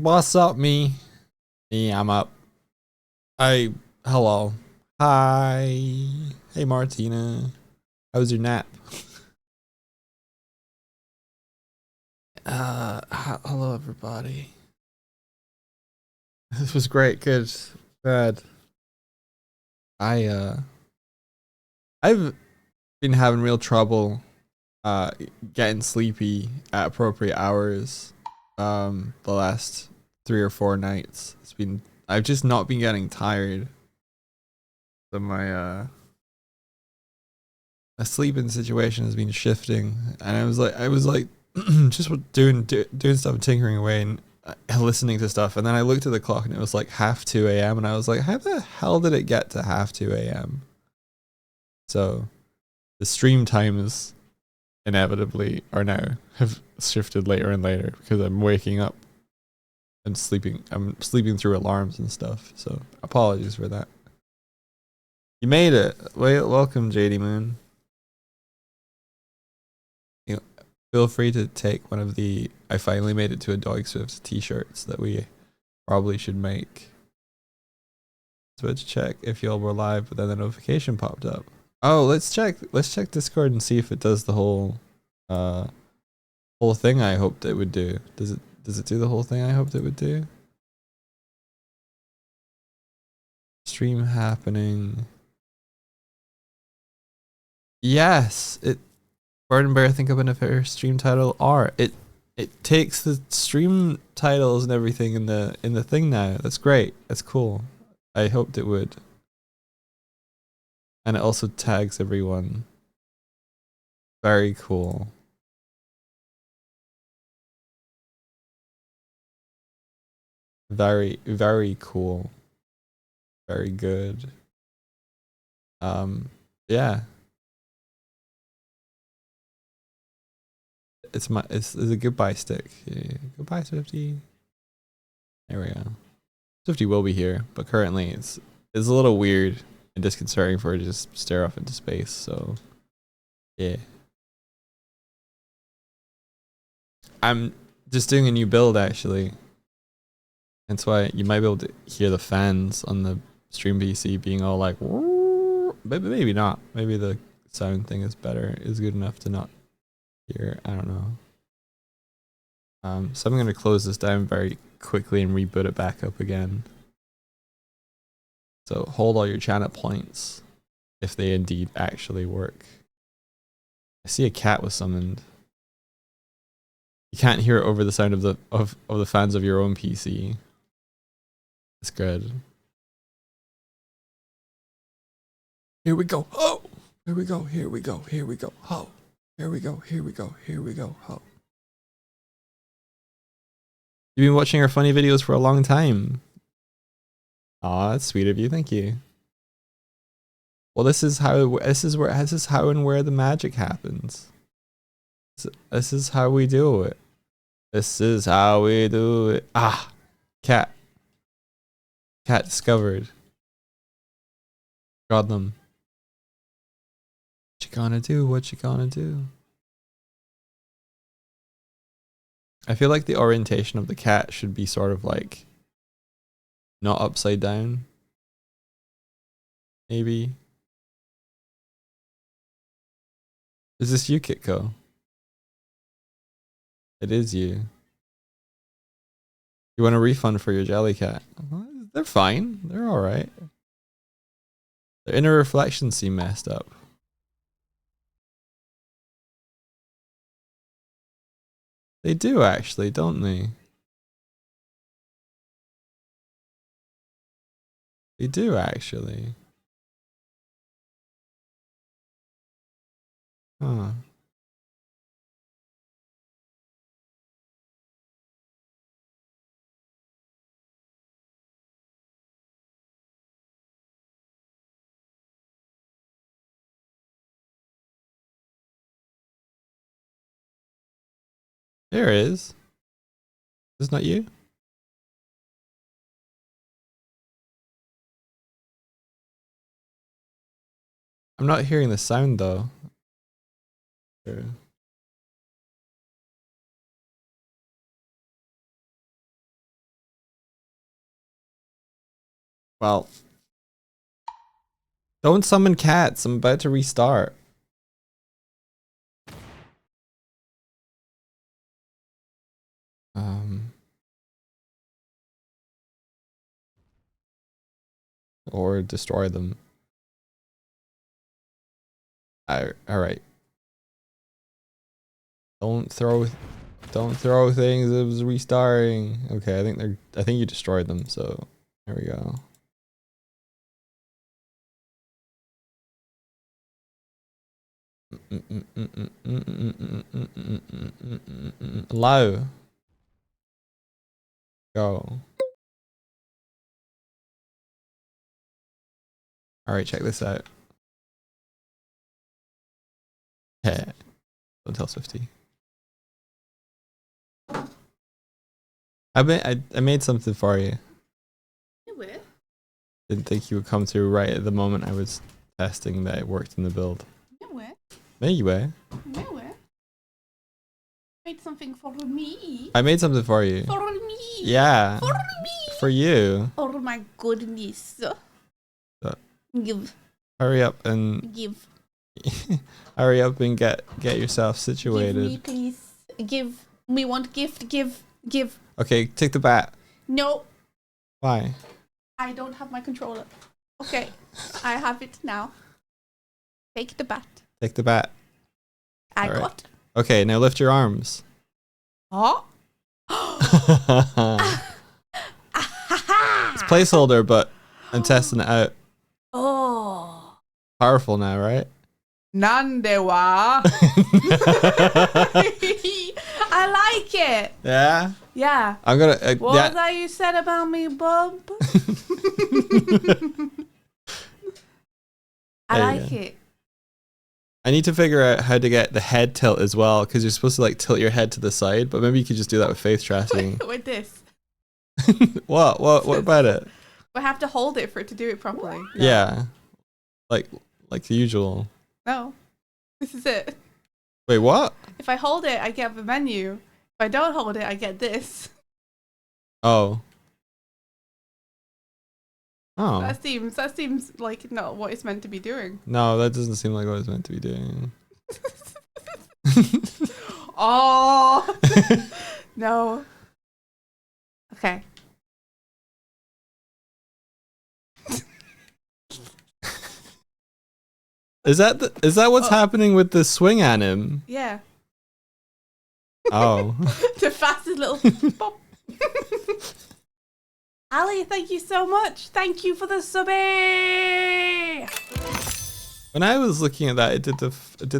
What's up, me? Me, I'm up. Hello. Hi. Hey, Martina. How was your nap? Hello, everybody. This was great. Good. Bad. I, uh, I've been having real trouble, uh, getting sleepy at appropriate hours, the last 3 or 4 nights. I've just not been getting tired. So my sleeping situation has been shifting, and I was like just doing stuff and tinkering away and listening to stuff, and then I looked at the clock and it was like half 2 a.m. and I was like, how the hell did it get to half 2 a.m.? So the stream times inevitably are now have shifted later and later because I'm waking up and sleeping. I'm sleeping through alarms and stuff. So apologies for that. You made it. Welcome, JD Moon. Feel free to take one of the I finally made it to a Dog Swift t-shirts that we probably should make. So to check if y'all were live, but then the notification popped up. Oh, let's check Discord and see if it does the whole thing I hoped it would do. Does it do the whole thing I hoped it would do? Stream happening. Yes, Bird and Bear think of a nefarious stream title are. It takes the stream titles and everything in the thing now. That's great. That's cool. I hoped it would. And it also tags everyone. Very cool. Very, very cool. Very good. Yeah. It's a goodbye stick. Yeah. Goodbye, Swifty. There we go. Swifty will be here, but currently it's a little weird and disconcerting for her to just stare off into space, so yeah. I'm just doing a new build actually. That's why you might be able to hear the fans on the stream PC being all like, maybe not. Maybe the sound thing is good enough to not hear. I don't know. So I'm going to close this down very quickly and reboot it back up again. So hold all your channel points if they indeed actually work. I see a cat was summoned. You can't hear it over the sound of the fans of your own PC. It's good. Here we go. Oh, here we go. Here we go. Here we go. Oh, here we go. Here we go. Here we go. Oh. You've been watching our funny videos for a long time. Aw, that's sweet of you. Thank you. Well, this is how and where the magic happens. This is how we do it. This is how we do it. Ah, cat. Cat discovered. Got them. What you gonna do? What you gonna do? I feel like the orientation of the cat should be sort of like not upside down. Maybe. Is this you, Kitco? It is you. You want a refund for your jelly cat? They're fine. They're alright. Their inner reflections seem messed up. They do actually, don't they? They do actually. Huh. There it is. Is this not you? I'm not hearing the sound though. Sure. Well, don't summon cats. I'm about to restart. Or destroy them. All right. Don't throw things. It was restarting. Okay, I think you destroyed them. So there we go. Allow. Go. All right, check this out. Yeah. Don't tell Swifty. I made something for you. You will? Didn't think you would come through right at the moment I was testing that it worked in the build. You will? There you were. You will? Made something for me. I made something for you. For me. Yeah. For me. For you. Oh my goodness. Give. Hurry up and Give. hurry up and get yourself situated. Give me, please. Give. We want gift. Give. Give. Okay, take the bat. No. Why? I don't have my controller. Okay. I have it now. Take the bat. Take the bat. I All right. got. Okay, now lift your arms. Oh. It's placeholder, but I'm testing it out. Oh. Powerful now, right? Nandewa. I like it. Yeah. Yeah. I'm gonna. What was that you said about me, bub? I like it. I need to figure out how to get the head tilt as well, because you're supposed to like tilt your head to the side, but maybe you could just do that with face tracking. With this. What about it? We have to hold it for it to do it properly. No. Yeah. Like the usual. No. This is it. Wait, what? If I hold it, I get the menu. If I don't hold it, I get this. Oh. Oh. That seems like not what it's meant to be doing. No, that doesn't seem like what it's meant to be doing. Oh. No. Okay. Is that what's happening with the swing anim? Yeah. Oh. The fastest little pop. Ali, thank you so much. Thank you for the subby. When I was looking at that, it did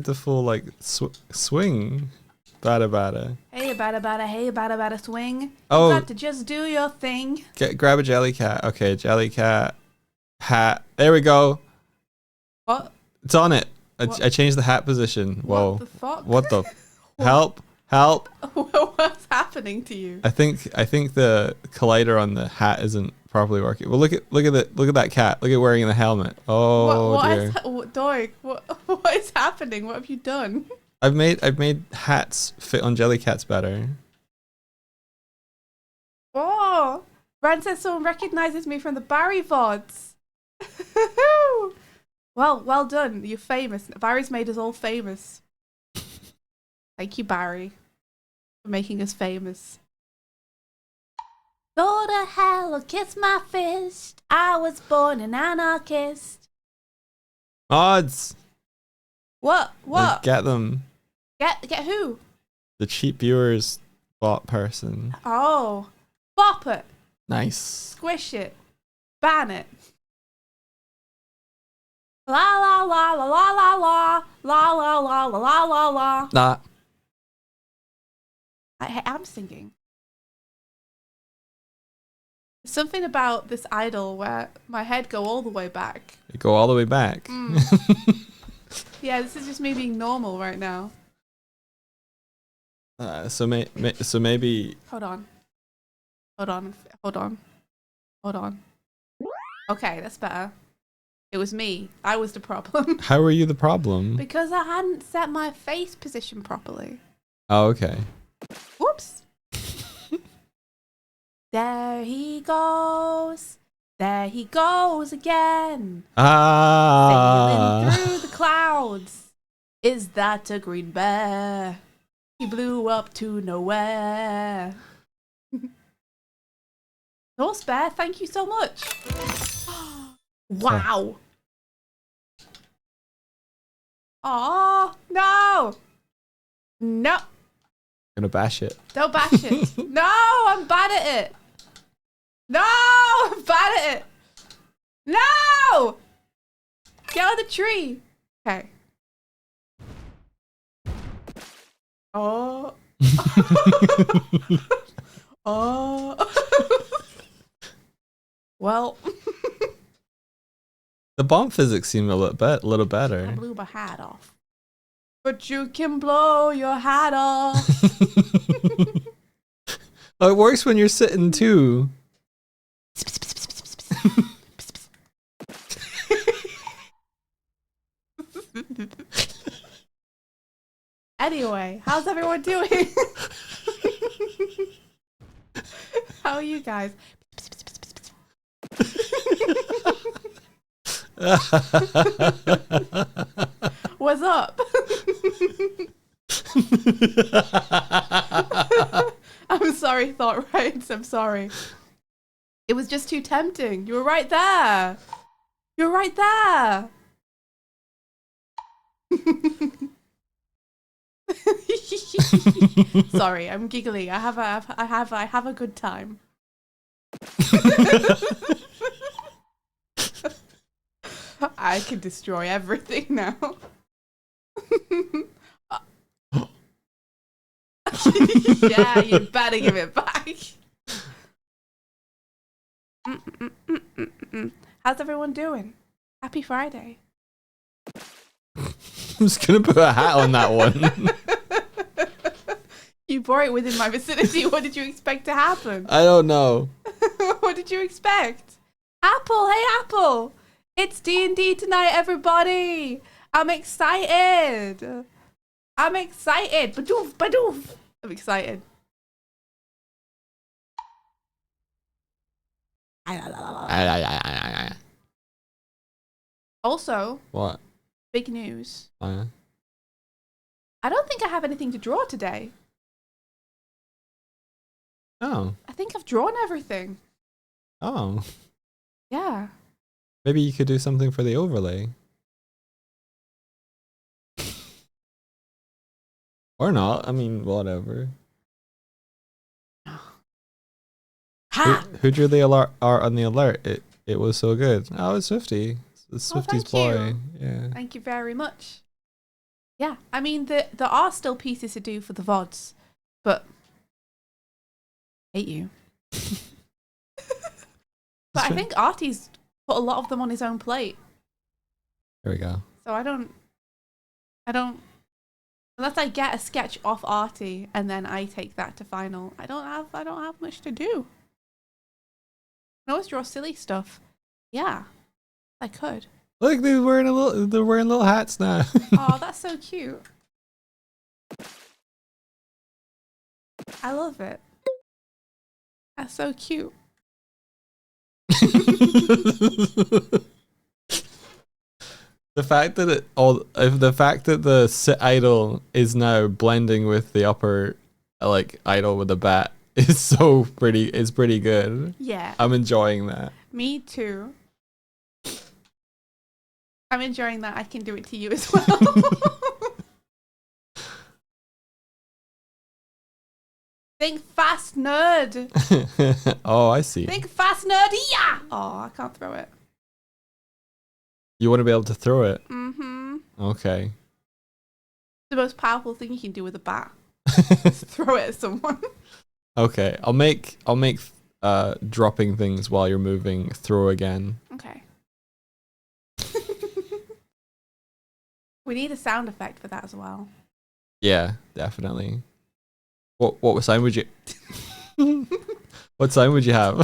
the full like swing. Bada. Hey, bada, hey, bada, swing. Oh. You got to just do your thing. Grab a jelly cat. Okay, jelly cat. Hat. There we go. What? It's on it. I changed the hat position. Whoa. What the fuck? What the? Help. Help. What's happening to you? I think the collider on the hat isn't properly working. Well, look at that cat. Look at wearing the helmet. Oh dear. Doig, what is happening? What have you done? I've made hats fit on jelly cats better. Oh, Brand says someone recognizes me from the Barry VODs. Well done. You're famous. Barry's made us all famous. Thank you, Barry, for making us famous. Go to hell or kiss my fist. I was born an anarchist. Mods. What? Get them. Get who? The cheap viewers bot person. Oh, bop it. Nice. Squish it. Ban it. La la la la la la la la la la la la la la. Nah. I'm singing. Something about this idol where my head go all the way back. You go all the way back. Yeah, this is just me being normal right now. So maybe. Hold on. Okay, that's better. It was me. I was the problem. How are you the problem? Because I hadn't set my face position properly. Oh, okay. Whoops. There he goes. There he goes again. Ah. Sailing through the clouds. Is that a green bear? He blew up to nowhere. Horse bear, thank you so much. Wow. Oh, no. No. Gonna bash it. Don't bash it. No, I'm bad at it. No, I'm bad at it. No! Get out of the tree. Okay. Oh. Oh. Well. The bomb physics seem a little I better. blew my hat off. But you can blow your hat off. Oh, it works when you're sitting too. Anyway, how's everyone doing? How are you guys? What's up? I'm sorry, Thought Rights. I'm sorry. It was just too tempting. You were right there. You're right there. Sorry, I'm giggling. I have a good time. I can destroy everything now. Yeah, you better give it back. How's everyone doing? Happy Friday. I'm just gonna put a hat on that one. You brought it within my vicinity. What did you expect to happen? I don't know. What did you expect? Apple, hey Apple. It's D&D tonight, everybody. I'm excited. I'm excited. Badoof, badoof. I'm excited. Also, What? big news. Oh, yeah. I don't think I have anything to draw today. Oh. I think I've drawn everything. Oh. Yeah. Maybe you could do something for the overlay. Or not. I mean, whatever. Ha! Who drew the art on the alert? It was so good. Oh, it's Swifty. It's Swifty's thank boy. you. Yeah. Thank you very much. Yeah, I mean, there are still pieces to do for the VODs, but hate you. But I think Artie's put a lot of them on his own plate. There we go. So I don't, unless I get a sketch off Artie and then I take that to final, I don't have much to do. I can always draw silly stuff. Yeah, I could. Look, they're wearing little hats now. Oh, that's so cute. I love it. That's so cute. The fact that the sit idol is now blending with the upper idol with the bat is pretty good. Yeah. I'm enjoying that. Me too. I'm enjoying that. I can do it to you as well. Think fast, nerd. Oh, I see. Think fast, nerd. Yeah. Oh, I can't throw it. You want to be able to throw it? Mm-hmm. Okay. The most powerful thing you can do with a bat. Just throw it at someone. Okay. I'll make dropping things while you're moving throw again. Okay. We need a sound effect for that as well. Yeah, definitely. What sign would you what sign would you have?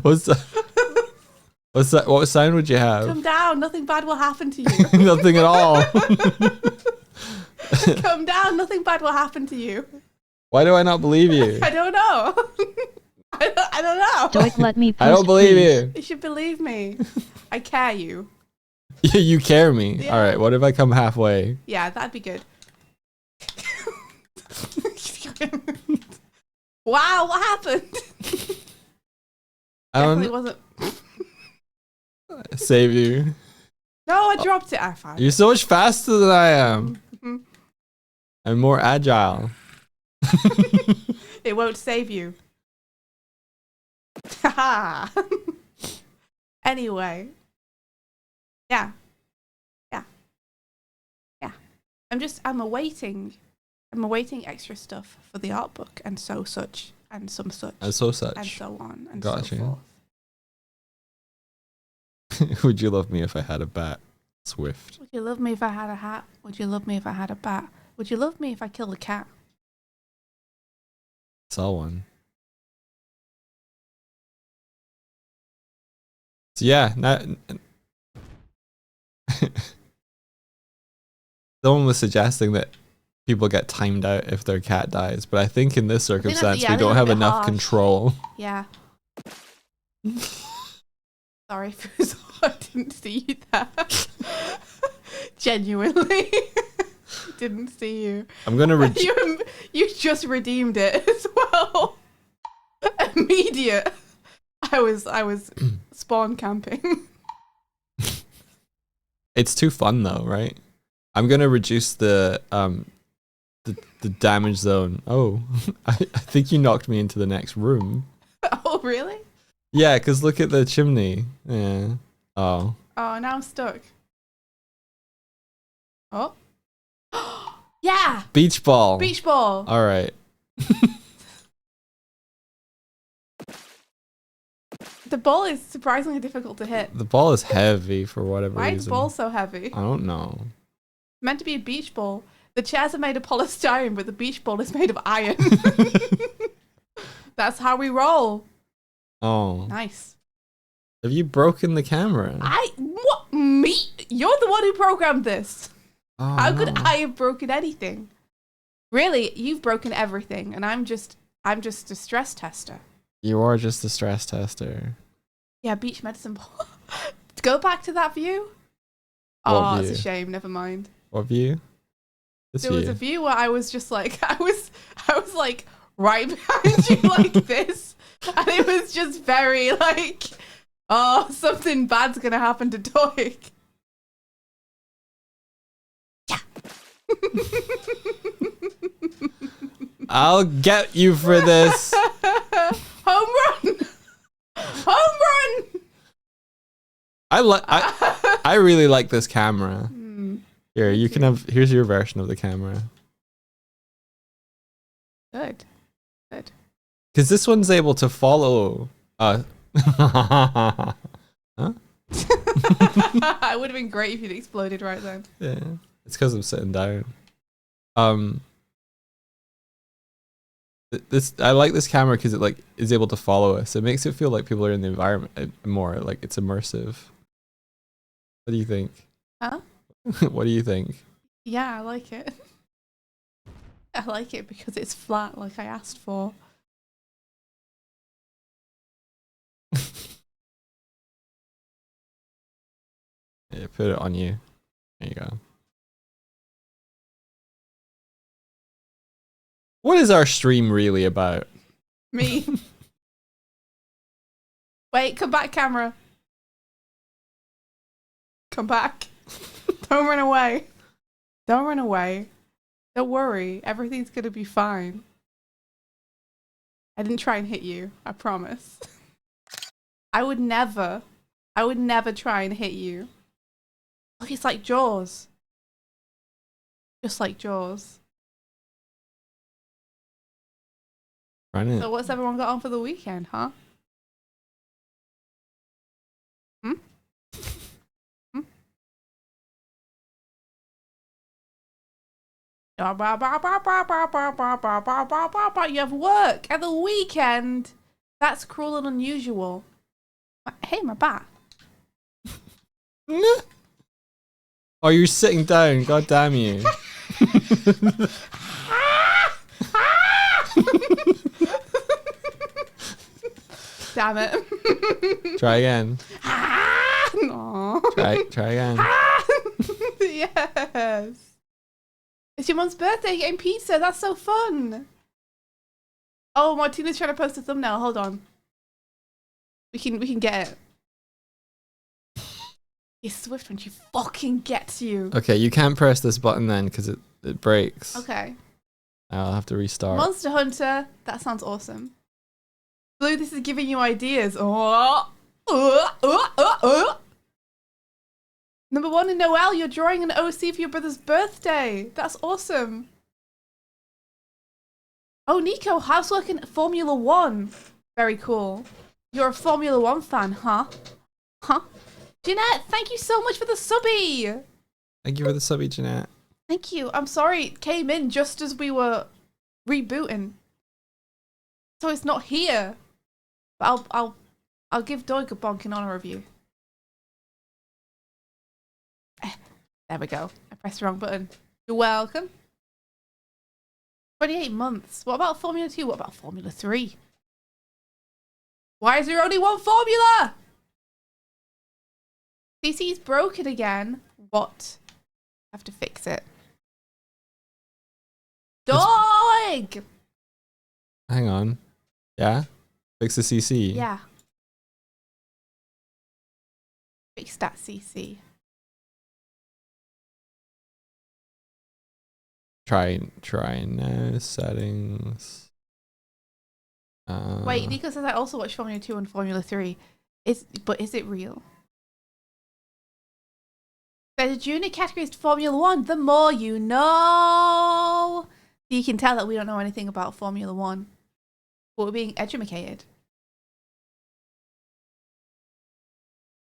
What sign would you have? Come down, nothing bad will happen to you. Nothing at all. Come down, nothing bad will happen to you. Why do I not believe you? I don't know. I don't know. Don't let me post, I don't believe please. you. You should believe me. I care you. You carry me. Yeah. All right. What if I come halfway? Yeah, that'd be good. Wow, what happened? I Definitely don't wasn't. save you. No, I dropped it. I found You're so much faster than I am. it. I'm more agile. It won't save you. Haha. Anyway. Yeah. Yeah. Yeah. I'm awaiting extra stuff for the art book and such and some such And so such. and so on and Gotcha. so forth. Would you love me if I had a bat? Swift. Would you love me if I had a hat? Would you love me if I had a bat? Would you love me if I killed a cat? Saw one. So yeah, someone was suggesting that people get timed out if their cat dies, but I think in this circumstance I we think don't that's a have bit enough harsh. control. Yeah. Sorry, Fuzo, I didn't see you there. Genuinely. Didn't see you. I'm gonna You just redeemed it as well. Immediate. I was spawn camping. It's too fun though, right? I'm gonna reduce the damage zone. Oh, I think you knocked me into the next room. Oh, really? Yeah, because look at the chimney. Yeah. Oh. Oh, now I'm stuck. Oh. Yeah! Beach ball. Beach ball. All right. The ball is surprisingly difficult to hit. The ball is heavy for whatever Why is reason. the ball so heavy? I don't know. Meant to be a beach ball. The chairs are made of polystyrene, but the beach ball is made of iron. That's how we roll. Oh. Nice. Have you broken the camera? What? Me? You're the one who programmed this. Oh, How could no. I have broken anything? Really, you've broken everything, and I'm just a stress tester. You are just a stress tester. Yeah, beach medicine ball. Go back to that view. What Oh, view? it's a shame. Never mind. What view? This There was view. a view where I was just like, I was like right behind you like this, and it was just very like, oh, something bad's gonna happen to Toik. Yeah. I'll get you for this. Home run! Home run! I really like this camera. Hmm, Here, you can have. Here's your version of the camera. good. Good. Because this one's able to follow. Huh? It would have been great if you'd exploded right then. Yeah. It's because I'm sitting down. This I like this camera because it like is able to follow us. It makes it feel like people are in the environment more. Like it's immersive. What do you think? Huh? What do you think? Yeah, I like it. I like it because it's flat like I asked for. Yeah, put it on you. There you go. What is our stream really about? Me. Wait, come back, camera. Come back. Don't run away. Don't run away. Don't worry. Everything's going to be fine. I didn't try and hit you. I promise. I would never try and hit you. Look, it's like Jaws. Just like Jaws. Run it. So what's everyone got on for the weekend, huh? Hmm? Hmm? You have work at the weekend. That's cruel and unusual. Hey, my bat. Oh, you're sitting down. God damn you. Damn it. Try again. No. Try again. Yes. It's your mum's birthday, you're getting pizza. That's so fun. Oh, Martina's trying to post a thumbnail. Hold on. We can get it. You're swift when she fucking gets you. Okay, you can't press this button then because it breaks. Okay. I'll have to restart. Monster Hunter. That sounds awesome. Blue, this is giving you ideas. Oh. Number 1 in Noel, you're drawing an OC for your brother's birthday. That's awesome. Oh, Nico, housework in Formula 1. Very cool. You're a Formula 1 fan, huh? Huh? Jeanette, thank you so much for the subby. Thank you for the subby, Jeanette. Thank you. I'm sorry it came in just as we were rebooting. So it's not here. But I'll give Doig a bonk in honor of you. There we go. I pressed the wrong button. You're welcome. 28 months. What about Formula 2? What about Formula 3? Why is there only one formula? CC's broken again. What? I have to fix it. Doig! Hang on. Yeah? Fix the CC? Yeah. Fix that CC. Try now. Settings. Wait, Nico says I also watch Formula 2 and Formula 3. But is it real? There's a junior category is Formula 1. The more you know. You can tell that we don't know anything about Formula 1. But we're being educated.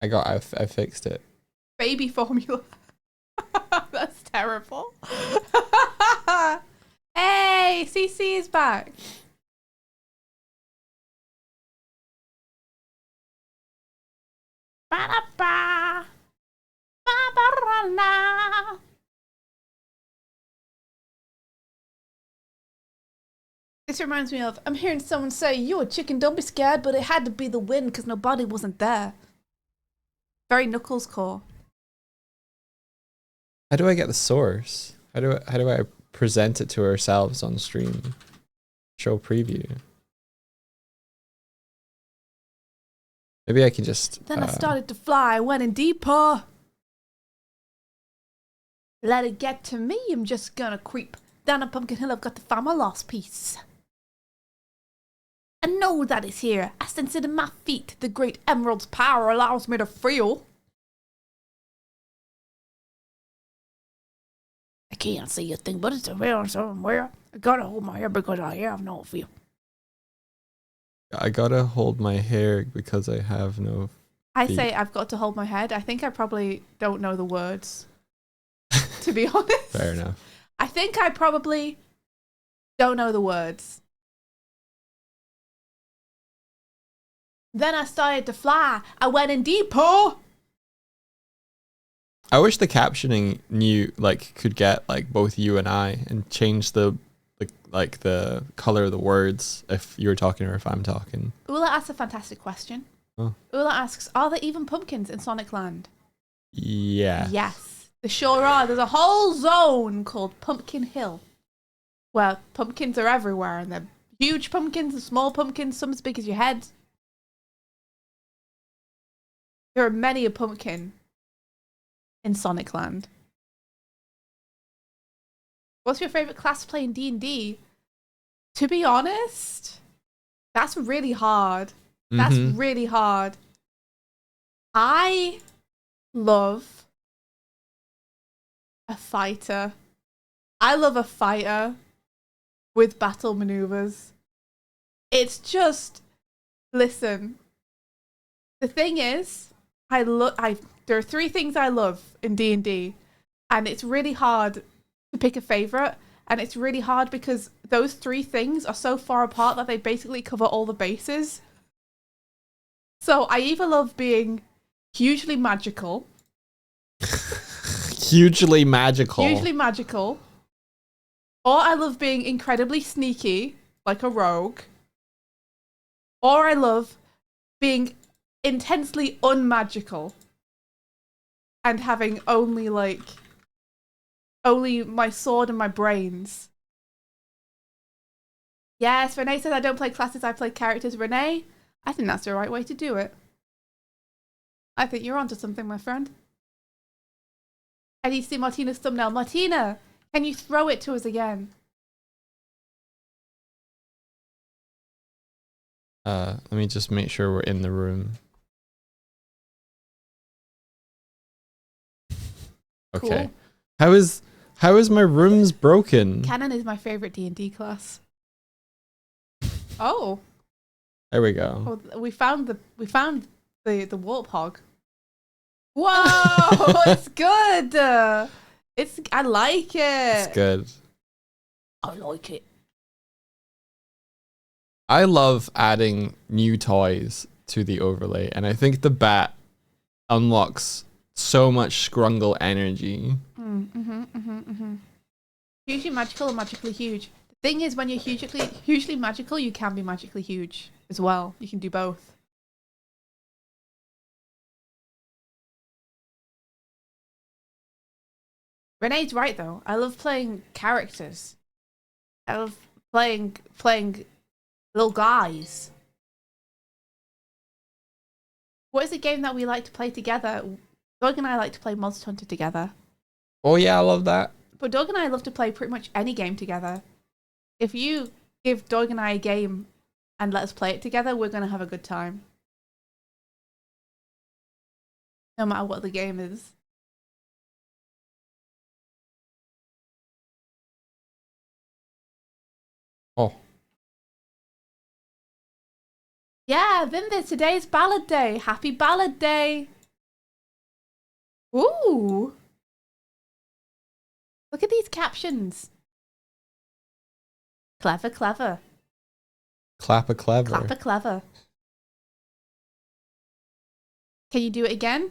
I fixed it. Baby formula. That's terrible. Hey, CC is back. Ba-da-ba. Ba-ba-ra-la. This reminds me of, I'm hearing someone say, "You a chicken, don't be scared," but it had to be the wind because nobody wasn't there. Very Knuckles core. How do I get the source? How do I present it to ourselves on stream? Show preview. Maybe I can just. Then I started to fly, went in deeper. Let it get to me. I'm just gonna creep down a pumpkin hill. I've got to find my lost piece. I know that it's here. I sense it in my feet. The great emerald's power allows me to feel. I can't see a thing, but it's around somewhere. I gotta hold my hair because I have no feel. I gotta hold my hair because I have no. I feet. say I've got to hold my head. I think I probably don't know the words. To be honest. Fair enough. I think I probably don't know the words. Then I started to fly. I went in deeper. I wish the captioning could get like both you and I and change the color of the words if you're talking or if I'm talking. Ula asks a fantastic question. Oh. Ula asks, are there even pumpkins in Sonic Land? Yeah. Yes. There sure are. There's a whole zone called Pumpkin Hill where pumpkins are everywhere, and they're huge pumpkins and small pumpkins, some as big as your head. There are many a pumpkin in Sonic Land. What's your favorite class to play in D&D? To be honest, that's really hard. That's really hard. I love a fighter. I love a fighter with battle maneuvers. It's just, listen. The thing is, there are 3 things I love in D&D, and it's really hard to pick a favorite, and it's really hard because those 3 things are so far apart that they basically cover all the bases. So I either love being hugely magical. Hugely magical. Or I love being incredibly sneaky, like a rogue. Or I love being intensely unmagical and having only my sword and my brains. Yes, Renee says I don't play classes, I play characters. Renee, I think that's the right way to do it. I think you're onto something, my friend. I need to see Martina's thumbnail. Martina, can you throw it to us again? Let me just make sure we're in the room. Okay. Cool. How is my rooms broken? Canon is my favorite D&D class. Oh. There we go. Oh, we found the warthog. Whoa, it's good. I like it. It's good. I like it. I love adding new toys to the overlay, and I think the bat unlocks so much scrungle energy. Hugely magical or magically huge. The thing is, when you're hugely magical, you can be magically huge as well. You can do both. Renee's right though. I love playing characters. I love playing little guys. What is a game that we like to play together? Doug and I like to play Monster Hunter together. Oh yeah, I love that. But Doug and I love to play pretty much any game together. If you give Doug and I a game and let us play it together, we're going to have a good time. No matter what the game is. Oh. Yeah, Vimvis, today's ballad day. Happy ballad day. Ooh. Look at these captions. Clever, clever. Clapper clever. Clapper, clever. Can you do it again?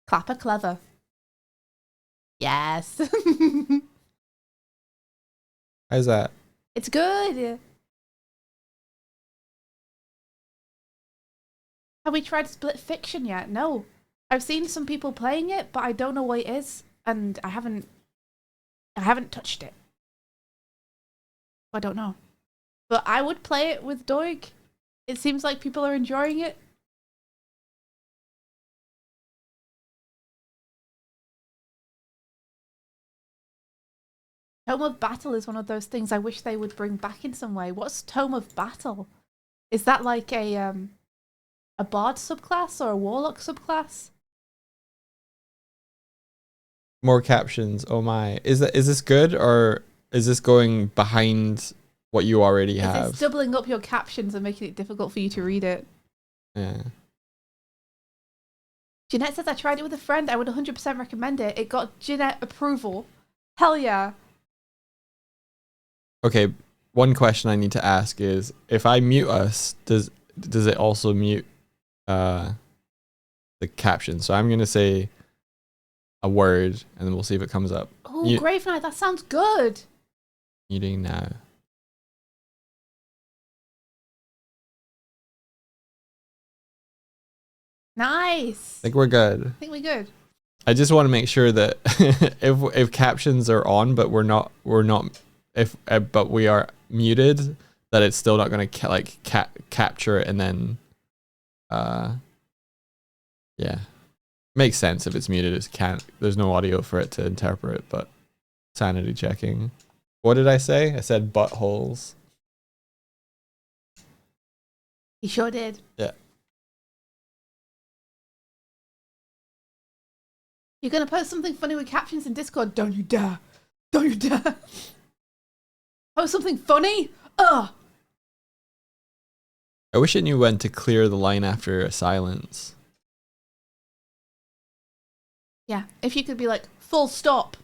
Clapper, clever. Yes. How's that? It's good. Have we tried Split Fiction yet? No. I've seen some people playing it, but I don't know what it is, and I haven't touched it. I don't know. But I would play it with Doig. It seems like people are enjoying it. Tome of Battle is one of those things I wish they would bring back in some way. What's Tome of Battle? Is that like a bard subclass or a warlock subclass? More captions. Oh my. Is this good, or is this going behind what you already have? It's doubling up your captions and making it difficult for you to read it. Yeah. Jeanette says I tried it with a friend. I would 100% recommend it. It got Jeanette approval. Hell yeah. Okay, one question I need to ask is, if I mute us, does it also mute the caption? So I'm gonna say a word, and then we'll see if it comes up. Oh, Grave Knight, that sounds good. Muting now. Nice. I think we're good. I think we're good. I just want to make sure that if captions are on, but but we are muted, that it's still not going to capture it, and then yeah, makes sense. If it's muted, there's no audio for it to interpret. But sanity checking. What did I say? I said buttholes. You sure did. Yeah. You're gonna post something funny with captions in Discord? Don't you dare! Don't you dare! Post something funny? Ugh! I wish it knew when to clear the line after a silence. Yeah, if you could be like, full stop.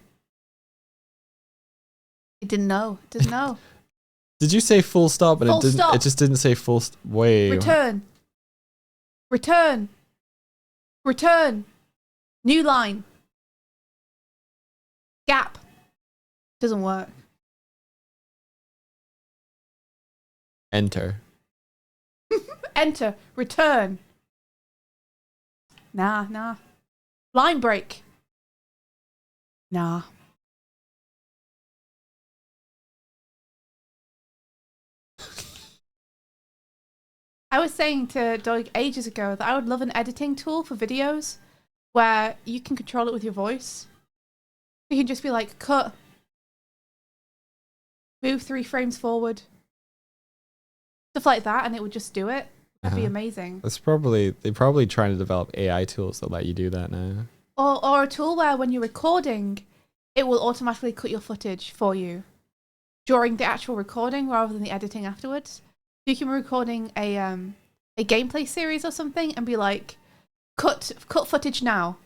It didn't know. It didn't know. Did you say full stop? And Full stop. It just didn't say full. Wait. Return. Return. Return. New line. Gap. Doesn't work. Enter. Return. Nah. Line break. Nah. I was saying to Doug ages ago that I would love an editing tool for videos where you can control it with your voice. You can just be like, cut. Move 3 frames forward. Stuff like that, and it would just do it. That'd be amazing. They're probably trying to develop AI tools that let you do that now. Or a tool where when you're recording, it will automatically cut your footage for you during the actual recording rather than the editing afterwards. You can be recording a gameplay series or something and be like, cut footage now.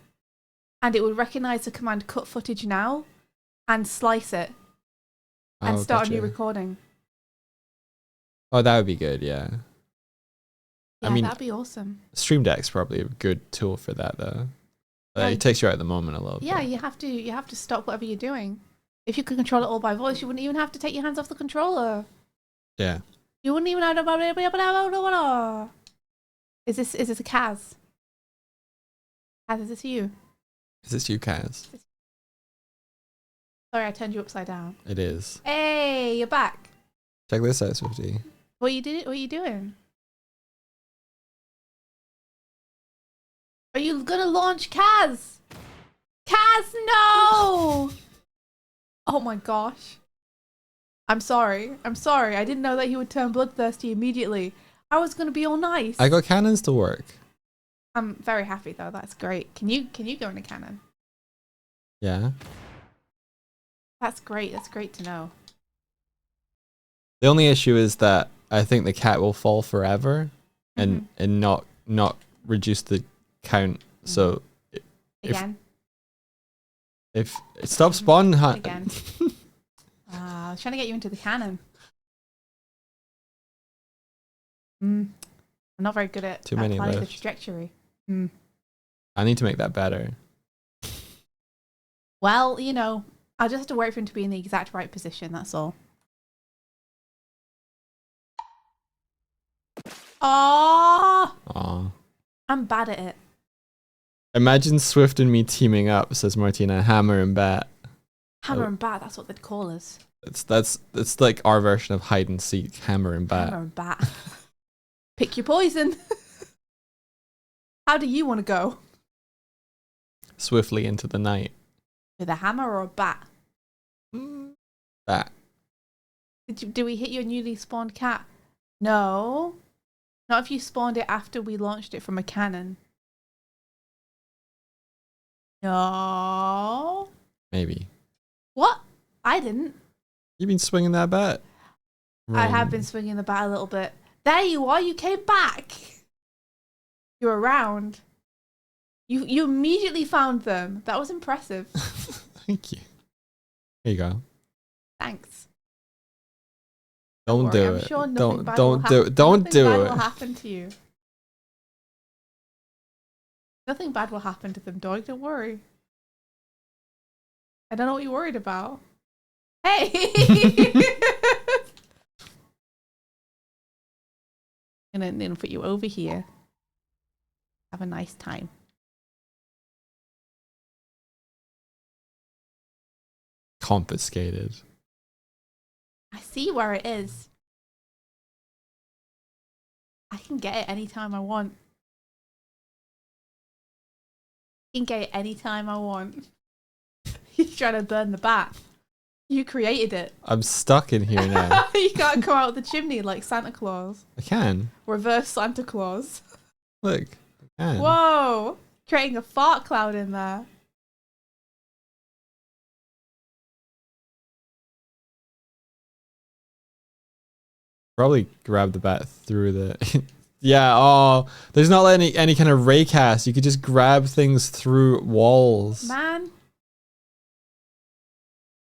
And it would recognize the command cut footage now and slice it and start a new recording. Oh, that would be good, yeah. Yeah, I mean, that'd be awesome. Stream Deck's probably a good tool for that, though. It takes you out of the moment a little bit. Yeah, you have to stop whatever you're doing. If you could control it all by voice, you wouldn't even have to take your hands off the controller. Yeah. You wouldn't even have to... Is this a Kaz? Kaz, is this you? Is this you, Kaz? Sorry, I turned you upside down. It is. Hey, you're back. Check this out, Swifty. What are you doing? Are you gonna launch Kaz? Kaz, no! Oh my gosh. I'm sorry. I didn't know that he would turn bloodthirsty immediately. I was gonna be all nice. I got cannons to work. I'm very happy though. That's great. Can you go in a cannon? Yeah. That's great. That's great to know. The only issue is that I think the cat will fall forever and not reduce the count. So if it stops spawning again. I was trying to get you into the cannon. I'm not very good at planning the trajectory. I need to make that better. Well, you know, I'll just have to wait for him to be in the exact right position, that's all. Aww. I'm bad at it. Imagine Swift and me teaming up, says Martina. Hammer and bat. Hammer and bat, that's what they'd call us. It's like our version of hide and seek. Hammer and bat. Hammer and bat. Pick your poison. How do you want to go? Swiftly into the night. With a hammer or a bat? Bat. Do we hit your newly spawned cat? No. Not if you spawned it after we launched it from a cannon. No. Maybe. What? I didn't. You've been swinging that bat. I have been swinging the bat a little bit. There you are. You came back. You're around. You immediately found them. That was impressive. Thank you. Here you go. Thanks. Don't do it. I'm sure Don't do it. Don't do it. Nothing bad will happen to you. Nothing bad will happen to them, dog. Don't worry. I don't know what you're worried about. Hey! I'm gonna put you over here. Have a nice time. Confiscated. I see where it is. I can get it anytime I want. I can get it anytime I want. He's trying to burn the bat. You created it. I'm stuck in here now. You can't come out of the chimney like Santa Claus. I can. Reverse Santa Claus. Look, I can. Whoa! Creating a fart cloud in there. Probably grab the bat through the... Yeah, oh, there's not any kind of raycast. You could just grab things through walls. Man.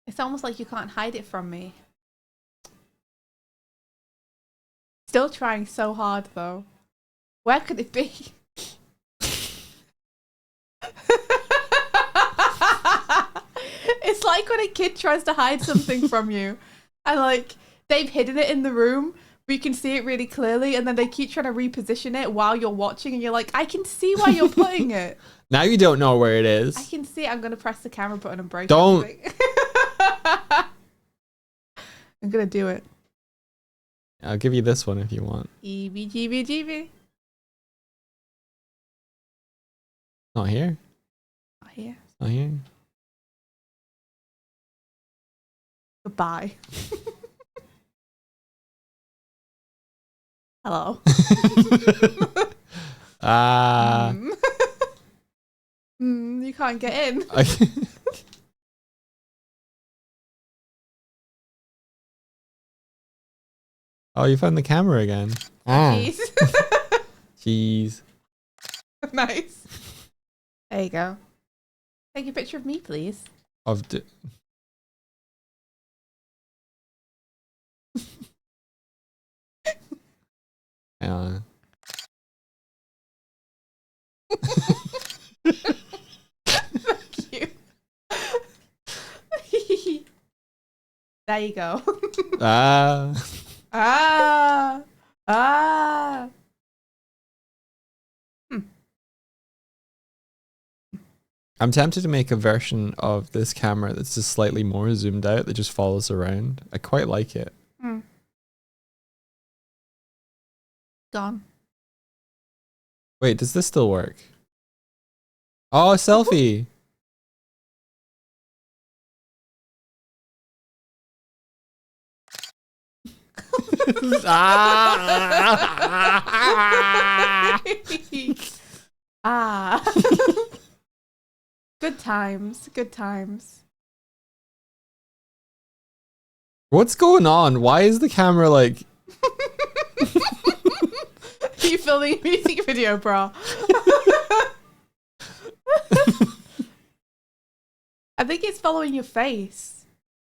It's almost like you can't hide it from me. Still trying so hard, though. Where could it be? It's like when a kid tries to hide something from you. And, like, they've hidden it in the room, you can see it really clearly, and then they keep trying to reposition it while you're watching, and you're like, I can see why you're putting it. Now you don't know where it is. I can see it. I'm gonna press the camera button and break Don't. everything. I'm gonna do it. I'll give you this one if you want. EBGBGB. Not here. Not here. Not here. Goodbye. Hello. You can't get in. Oh, you found the camera again. Jeez. Jeez. Nice. There you go. Take a picture of me, please. Of the. Hang on. Thank you. There you go. Ah. I'm tempted to make a version of this camera that's just slightly more zoomed out that just follows around. I quite like it. Gone. Wait, does this still work? Oh, a selfie. Good times. Good times. What's going on? Why is the camera like... Are you filming a music video, bro? I think it's following your face.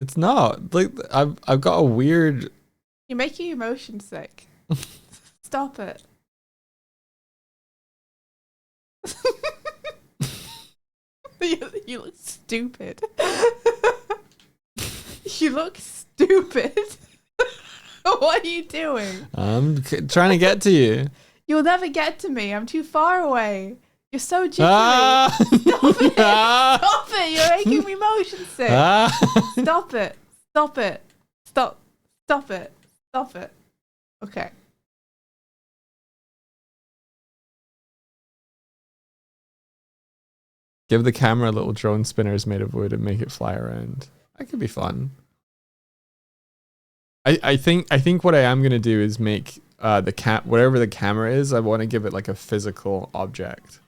It's not. Like, I've got a weird... You're making your motion sick. Stop it. You look stupid. You look stupid. What are you doing? I'm trying to get to you. You'll never get to me. I'm too far away. You're so jittery. Stop it. Stop it. You're making me motion sick. Stop it. Stop it. Stop. Stop it. Stop it. Okay. Give the camera little drone spinners made of wood and make it fly around. That could be fun. I think what I am gonna do is make the whatever the camera is, I want to give it like a physical object.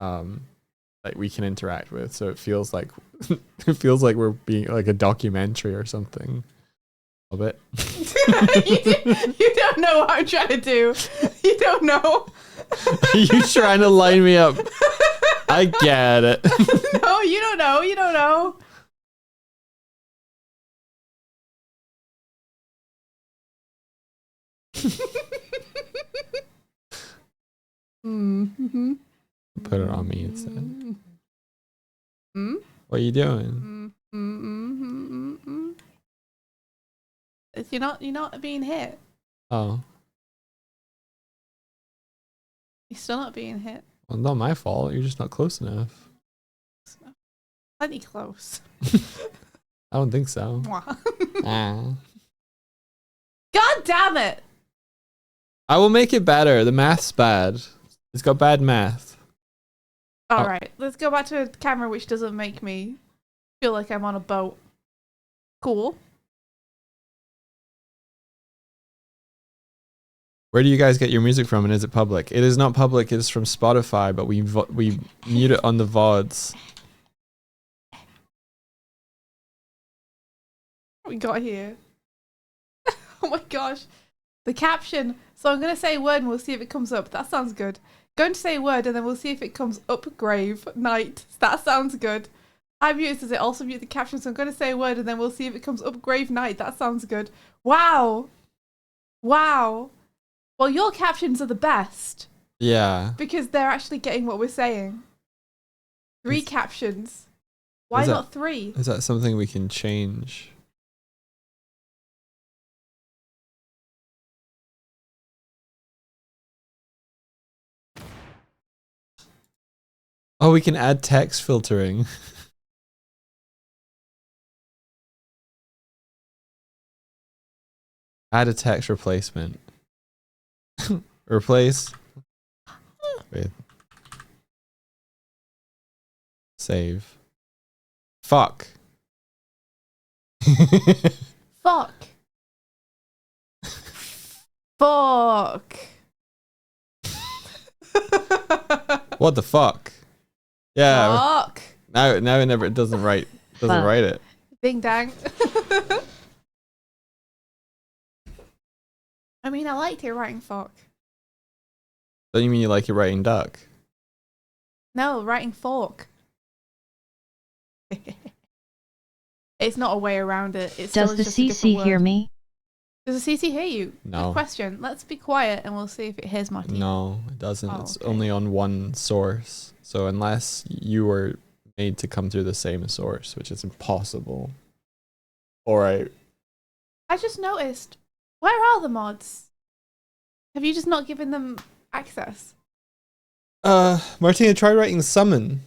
That we can interact with, so it feels like we're being like a documentary or something. A bit. You don't know what I'm trying to do. You don't know. Are you trying to line me up? I get it. No, you don't know. You don't know. Put it on me instead. What are you doing? You're not being hit. Oh. You're still not being hit. Well, not my fault. You're just not close enough. Plenty close. I don't think so. God damn it! I will make it better. The math's bad. It's got bad math. Alright, let's go back to a camera which doesn't make me feel like I'm on a boat. Cool. Where do you guys get your music from, and is it public? It is not public. It is from Spotify, but we mute it on the VODs. What we got here? Oh my gosh. The caption. So I'm going to say a word and we'll see if it comes up. That sounds good. Going to say a word and then we'll see if it comes up grave night. That sounds good. I mute. Does it also mute the caption? So I'm going to say a word and then we'll see if it comes up grave night. That sounds good. Wow. Wow. Well, your captions are the best. Yeah. Because they're actually getting what we're saying. 3 captions. Why not 3? Is that something we can change? Oh, we can add text filtering. Add a text replacement. Replace with save. Fuck. Fuck. Fuck. What the fuck? Yeah. Fuck. Now it doesn't write it. Ding dang. I mean, I liked it writing fuck. Don't you mean you like it writing duck? No, writing fork. It's not a way around it. It's Does the just a different CC word. hear me? Does the CC hear you? No. Good question. Let's be quiet and we'll see if it hears Martina. No, it doesn't. Oh, It's okay. only on one source. So unless you were made to come through the same source, which is impossible. Alright. I just noticed. Where are the mods? Have you just not given them access? Martina, try writing summon.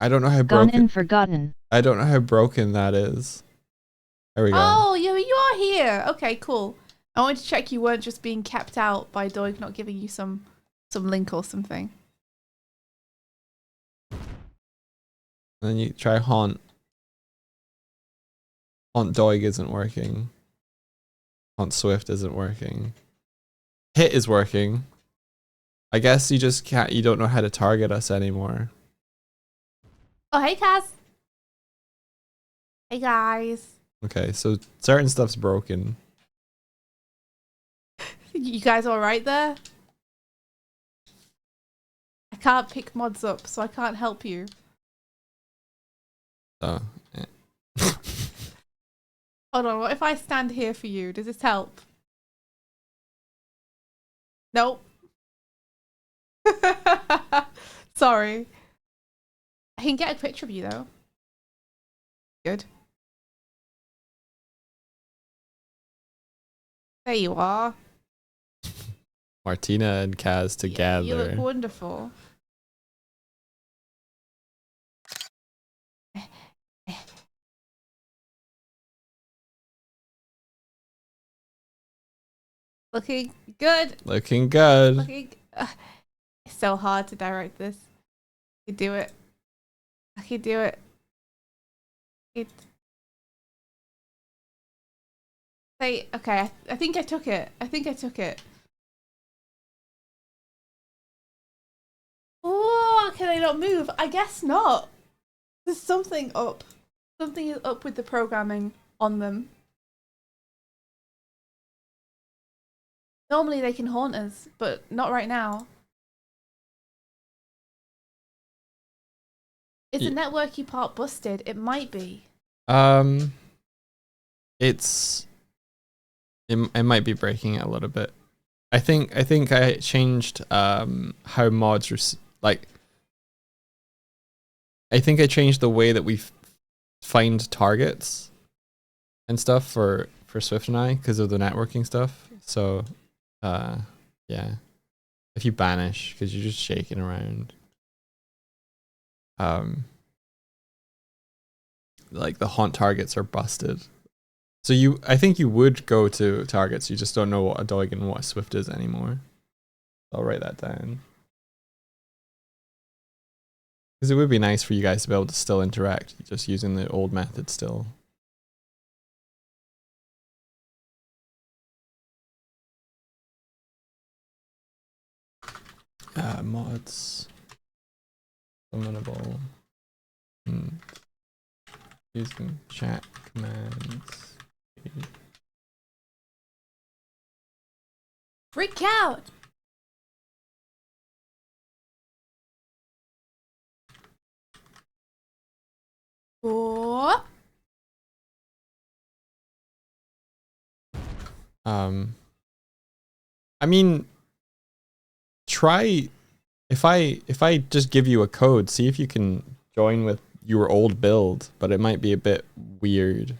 I don't know how Gone broken and forgotten. I don't know how broken that is. There we go. Oh, you are here. Okay, cool. I wanted to check you weren't just being kept out by Doig not giving you some link or something. And then you try haunt. Haunt Doig isn't working. Haunt Swift isn't working. Hit is working. I guess you just can't, you don't know how to target us anymore. Oh, hey, Kaz. Hey, guys. Okay, so certain stuff's broken. You guys all right there? I can't pick mods up, so I can't help you. So, Hold on, what if I stand here for you? Does this help? Nope. Sorry. I can get a picture of you though. Good. There you are. Martina and Kaz together. You look wonderful. Looking good. Looking good. Looking. It's so hard to direct this. I can do it. I can do it. Say okay. I think I took it. I think I took it. Oh, can I not move? I guess not. There's something up. Something is up with the programming on them. Normally they can haunt us, but not right now. Is the networky part busted? It might be. It might be breaking it a little bit. I think I changed how mods like. I think I changed the way that we find targets and stuff for Swift and I because of the networking stuff. So, yeah, if you banish because you're just shaking around, like the haunt targets are busted. So I think you would go to targets. You just don't know what a Doig and what a Swift is anymore. I'll write that down. Because it would be nice for you guys to be able to still interact, just using the old method still. Mods. Summonable. Using chat commands. Freak out! Oh. I mean, try if I just give you a code, see if you can join with your old build, but it might be a bit weird.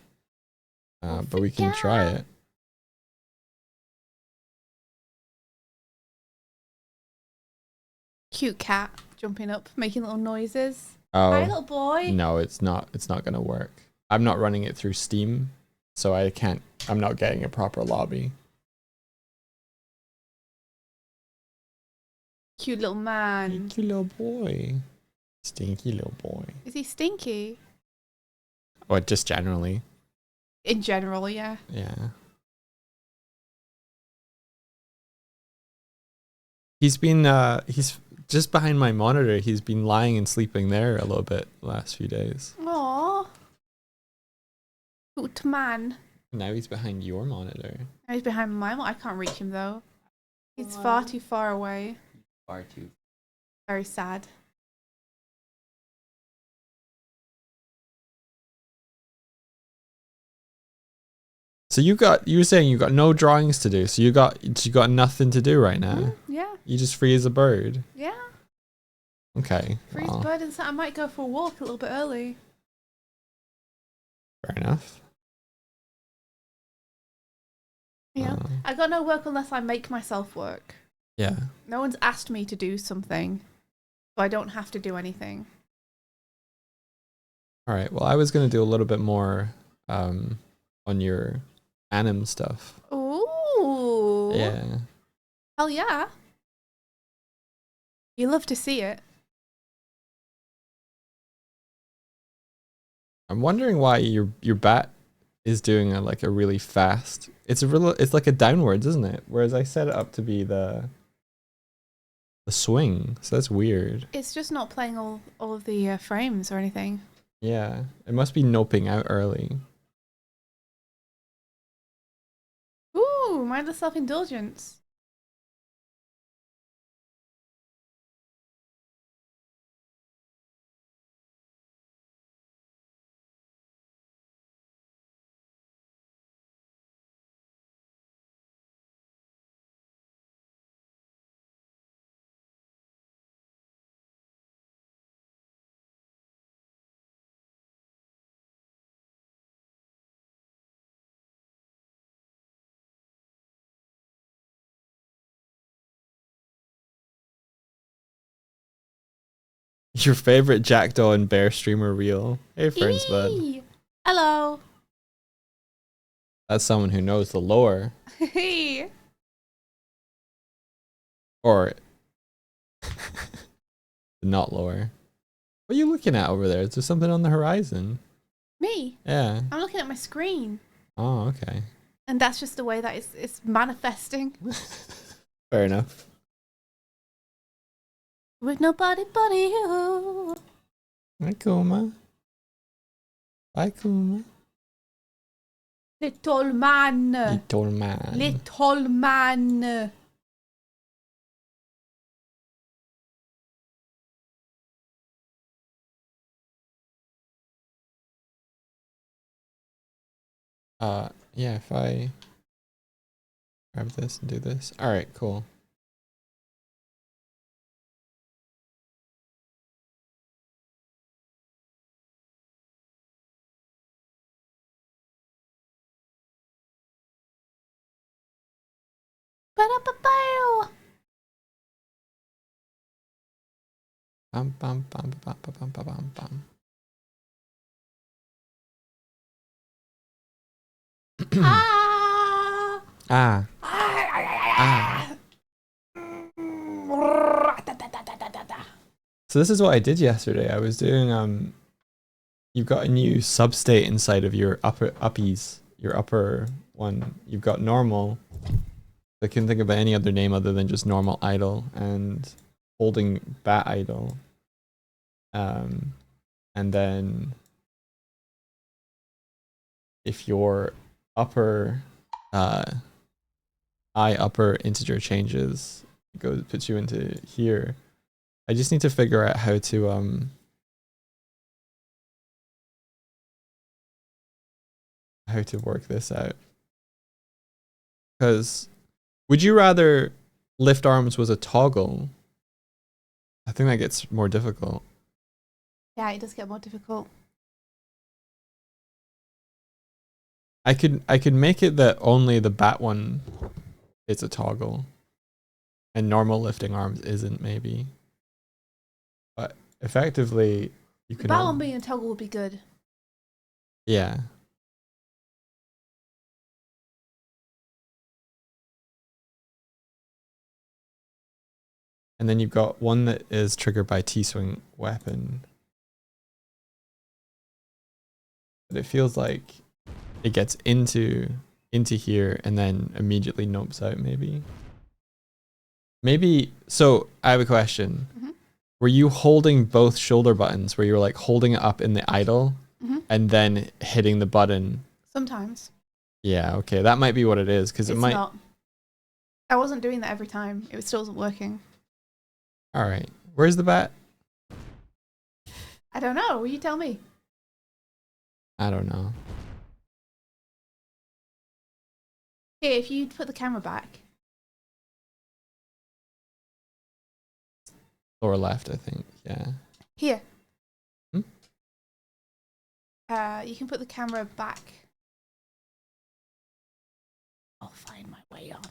But we can try it. cute cat jumping up, making little noises. Oh, Hi, little boy. no, it's not gonna work. I'm not running it through Steam, so I'm not getting a proper lobby. Cute little man. Stinky little boy. Stinky little boy. Is he stinky? Or just generally. In general, yeah. Yeah. He's just behind my monitor. He's been lying and sleeping there a little bit the last few days. Aww. Cute man. Now he's behind your monitor. Now he's behind my I can't reach him though. He's far too far away. Far too. Very sad. So you were saying you got no drawings to do. So you got nothing to do right now. Yeah. You just free as a bird. Yeah. Okay. Freeze bird and I might go for a walk a little bit early. Fair enough. Yeah. I got no work unless I make myself work. Yeah. No one's asked me to do something, so I don't have to do anything. All right. Well, I was gonna do a little bit more on your anim stuff. Ooh. Yeah. Hell yeah. You love to see it. I'm wondering why your bat is doing a really fast. It's like a downwards, isn't it? Whereas I set it up to be the swing, so that's weird. It's just not playing all of the frames or anything. Yeah, it must be noping out early. Ooh, mind the self-indulgence. Your favorite jackdaw and bear streamer reel. Hey, friends, bud. Eee. Hello. That's someone who knows the lore. Hey. Or not lore. What are you looking at over there? Is there something on the horizon? Me? Yeah. I'm looking at my screen. Oh, okay. And that's just the way that it's manifesting. Fair enough. With nobody but you. Hi, Kuma. Bye, Kuma. Little man. Little man. Little man. Yeah, if I grab this and do this. All right, cool. Ba-da-ba-bow. Bum, bum, bum, bum, bum, bum, bum, bum, bum. Ah. Ah. Ah. So this is what I did yesterday. I was doing you've got a new substate inside of your uppies, your upper one. You've got normal. I couldn't think of any other name other than just normal idle and holding bat idle. And then if your upper upper integer changes, it puts you into here. I just need to figure out how to work this out. Because would you rather lift arms was a toggle? I think that gets more difficult. Yeah, it does get more difficult. I could make it that only the bat one is a toggle and normal lifting arms isn't, maybe. effectively you The can. bat one being a toggle would be good. Yeah. And then you've got one that is triggered by T-swing weapon. But it feels like it gets into here and then immediately nopes out maybe. Maybe, so I have a question. Mm-hmm. Were you holding both shoulder buttons where you were like holding it up in the idle and then hitting the button? Sometimes. Yeah, okay. That might be what it is because it might. Not. I wasn't doing that every time. It still wasn't working. All right. Where's the bat? I don't know. Will you tell me? I don't know. Here, if you put the camera back. Lower left, I think. Yeah. Here. You can put the camera back. I'll find my way on.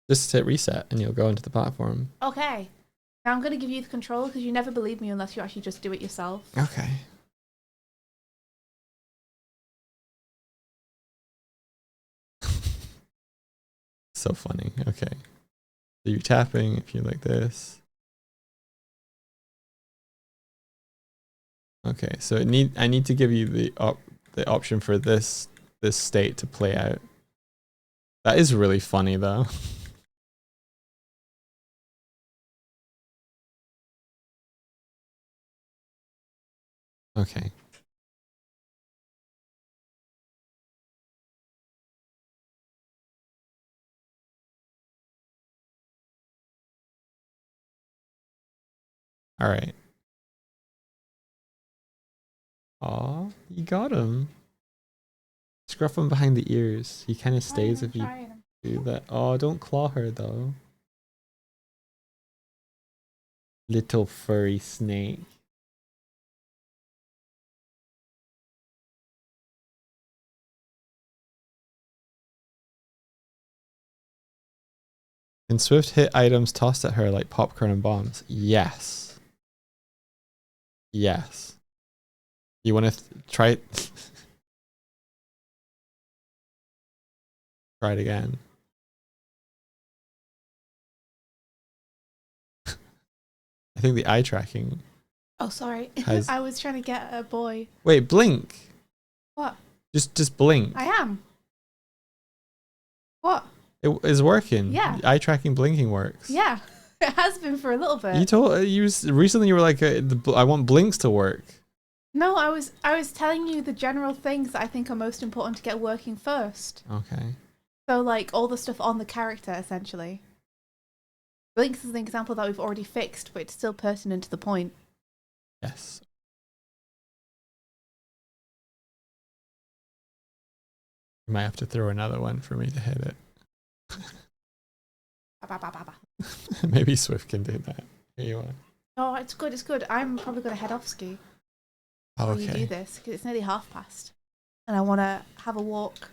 Just hit reset and you'll go into the platform. Okay. Now I'm going to give you the control because you never believe me unless you actually just do it yourself. Okay. So funny. Okay. So you're tapping if you like this. Okay, so I need to give you the option for this state to play out. That is really funny though. Okay. All right. Aw, you got him. Scruff him behind the ears. He kind of stays if you do that. Oh, don't claw her though. Little furry snake. Can Swift hit items tossed at her like popcorn and bombs? Yes. Yes. You want to try it? Try it again. I think the eye tracking. Oh, sorry. Has... I was trying to get a boy. Wait, blink. What? Just blink. I am. What? It is working. Yeah. Eye tracking blinking works. Yeah. It has been for a little bit. You told recently you were like I want blinks to work. No, I was telling you the general things that I think are most important to get working first. Okay. So like all the stuff on the character essentially. Blinks is an example that we've already fixed, but it's still pertinent to the point. Yes. You might have to throw another one for me to hit it. Maybe Swift can do that. Here you are. Oh, it's good, it's good. I'm probably going to head off ski. Oh, While okay. you do this, because it's nearly past. And I want to have a walk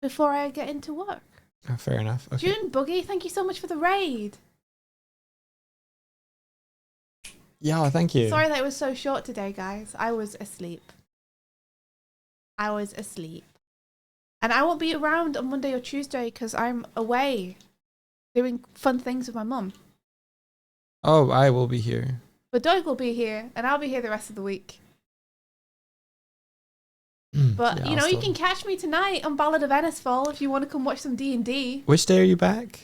before I get into work. Oh, fair enough. Okay. June Buggy, thank you so much for the raid. Yeah, thank you. Sorry that it was so short today, guys. I was asleep. And I won't be around on Monday or Tuesday because I'm away doing fun things with my mum. Oh, I will be here. But Doug will be here, and I'll be here the rest of the week. But, Yeah, you know, I'll you can catch me tonight on Ballad of Ennisfall if you want to come watch some D&D. Which day are you back?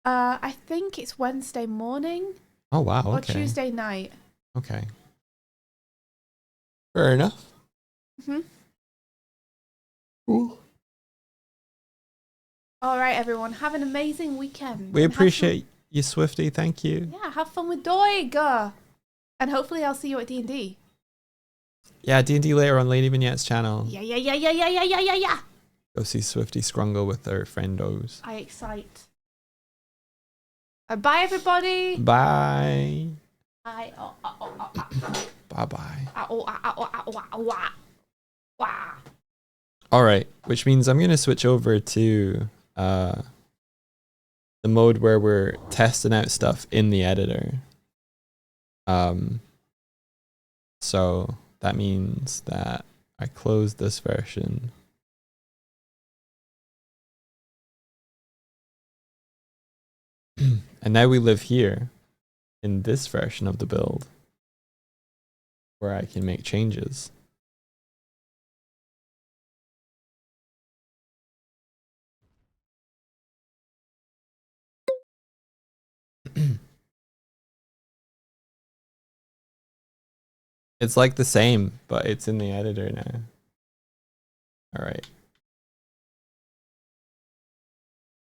I think it's Wednesday morning. Oh, wow. Or Okay. Tuesday night. Okay. Fair enough. Mm-hmm. Ooh. All right, everyone. Have an amazing weekend. We and appreciate you, Swifty. Thank you. Yeah, have fun with Doig. And hopefully I'll see you at D&D. Yeah, D&D later on Lady Vignette's channel. Yeah. Go see Swifty Scrungle with her friendos. I excite. Bye, everybody. Bye. Bye. Bye-bye. Wow. All right, which means I'm going to switch over to the mode where we're testing out stuff in the editor. Um, so that means that I close this version. And now we live here in this version of the build where I can make changes. It's like the same, but it's in the editor now. All right.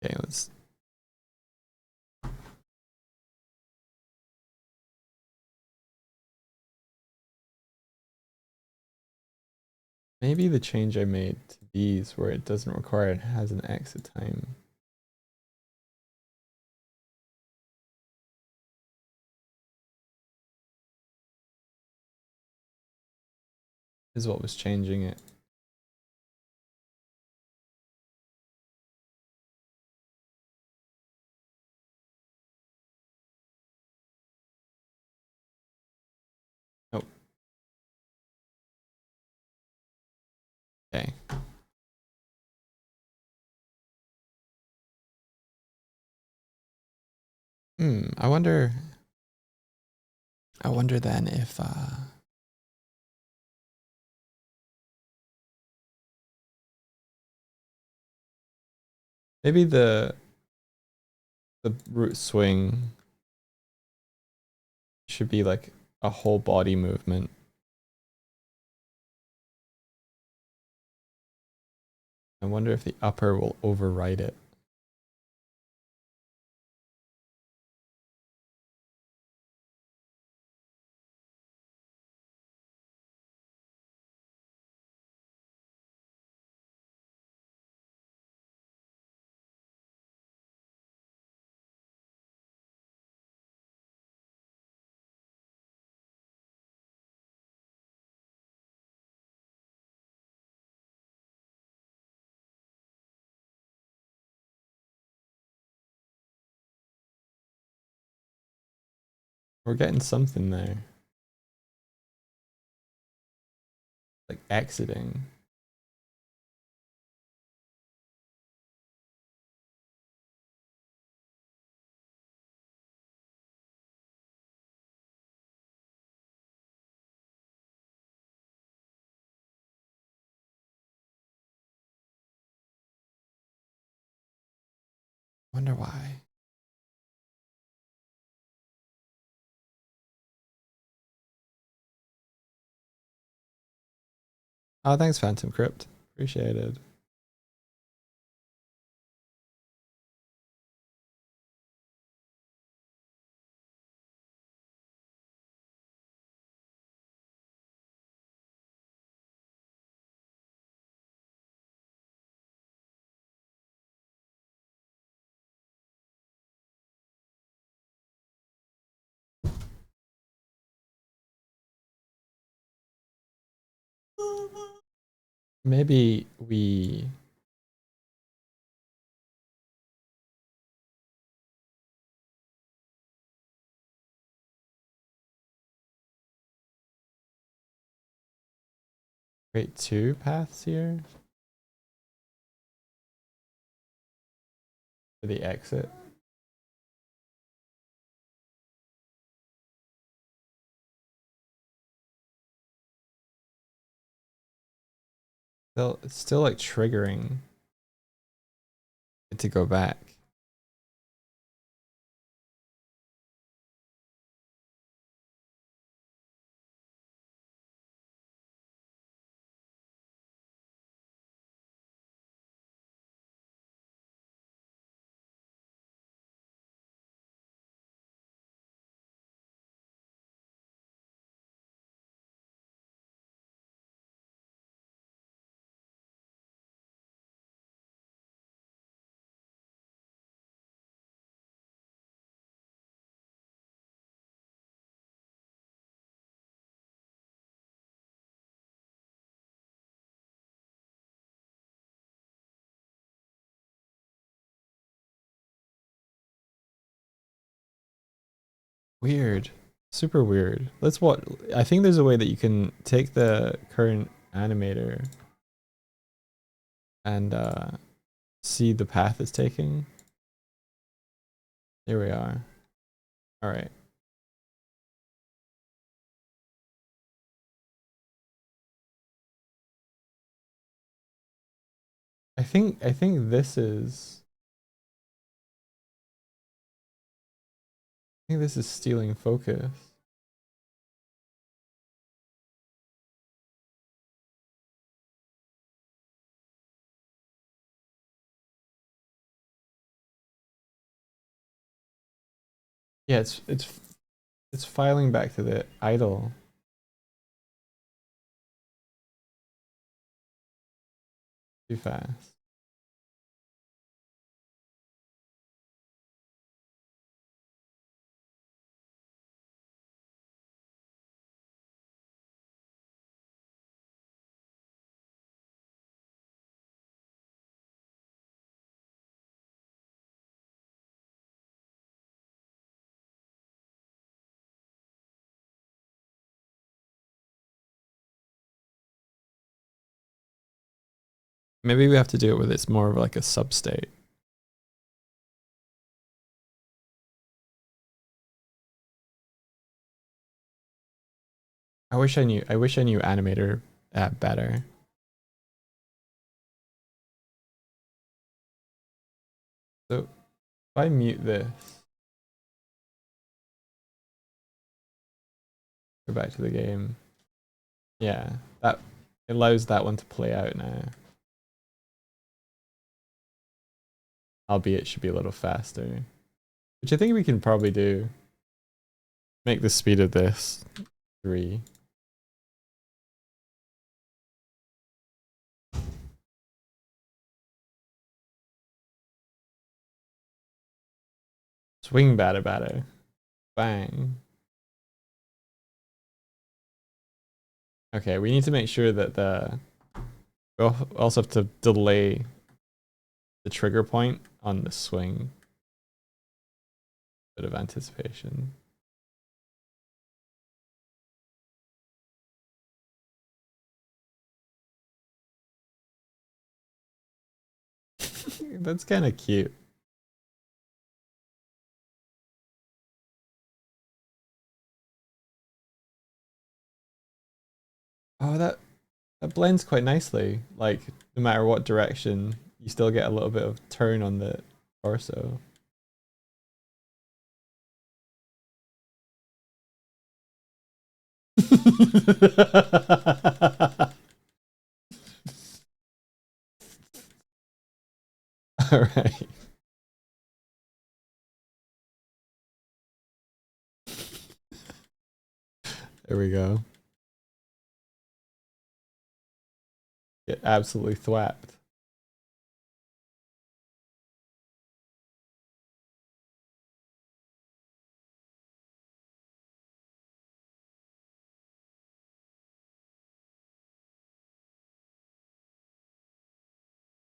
Okay, let's. Maybe the change I made to these where it doesn't require it has an exit time. Is what was changing it. Oh. Okay. I wonder then if maybe the root swing should be like a whole body movement. I wonder if the upper will override it. We're getting something there. Like exiting. Wonder why. Oh, thanks, Phantom Crypt. Appreciate it. Maybe we create two paths here for the exit. It's still like triggering it to go back. Weird. Super weird. Let's what I think there's a way that you can take the current animator and see the path it's taking. Here we are. All right. I think this is I think this is stealing focus. Yeah, it's filing back to the idle. Too fast. Maybe we have to do it with it's more of like a substate. I wish I knew animator better. So if I mute this, go back to the game. Yeah, that allows that one to play out now. Albeit it should be a little faster. Which I think we can probably do. Make the speed of this 3. Swing batter batter. Bang. Okay, we need to make sure that we also have to delay the trigger point on the swing. Bit of anticipation. That's kind of cute. Oh, that blends quite nicely. Like, no matter what direction, you still get a little bit of turn on the torso. All right. There we go. Get absolutely thwapped.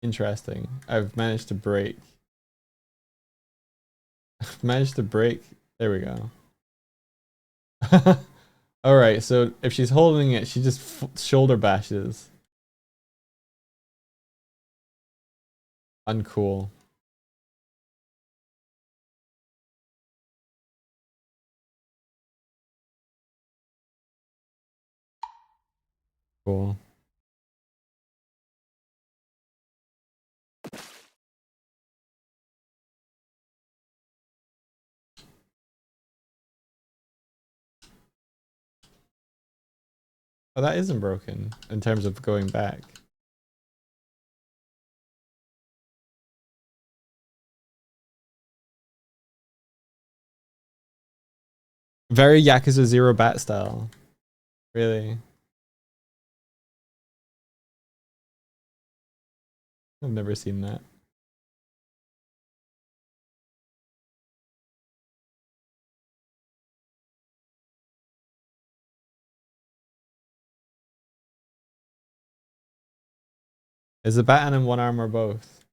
Interesting. I've managed to break. Managed to break. There we go. All right. So if she's holding it, she just shoulder bashes. Uncool. Cool. Oh, that isn't broken in terms of going back. Very Yakuza 0 bat style. Really. I've never seen that. Is the bat in one arm or both?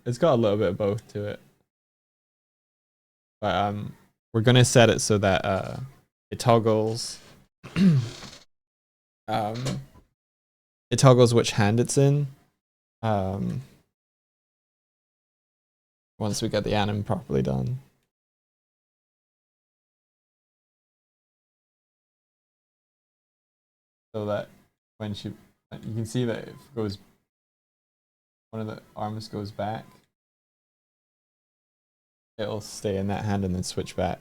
It's got a little bit of both to it. But we're gonna set it so that it toggles um it toggles which hand it's in. Once we get the anim properly done. So that when you can see that if it goes, one of the arms goes back, it'll stay in that hand and then switch back.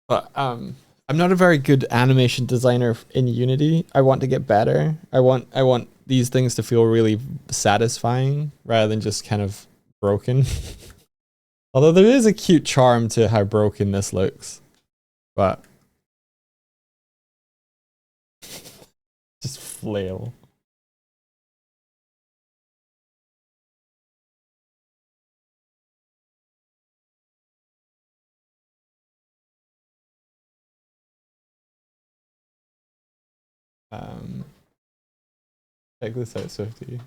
But I'm not a very good animation designer in Unity. I want to get better. I want these things to feel really satisfying rather than just kind of broken. Although there is a cute charm to how broken this looks. But just flail. Check this out, Swifty.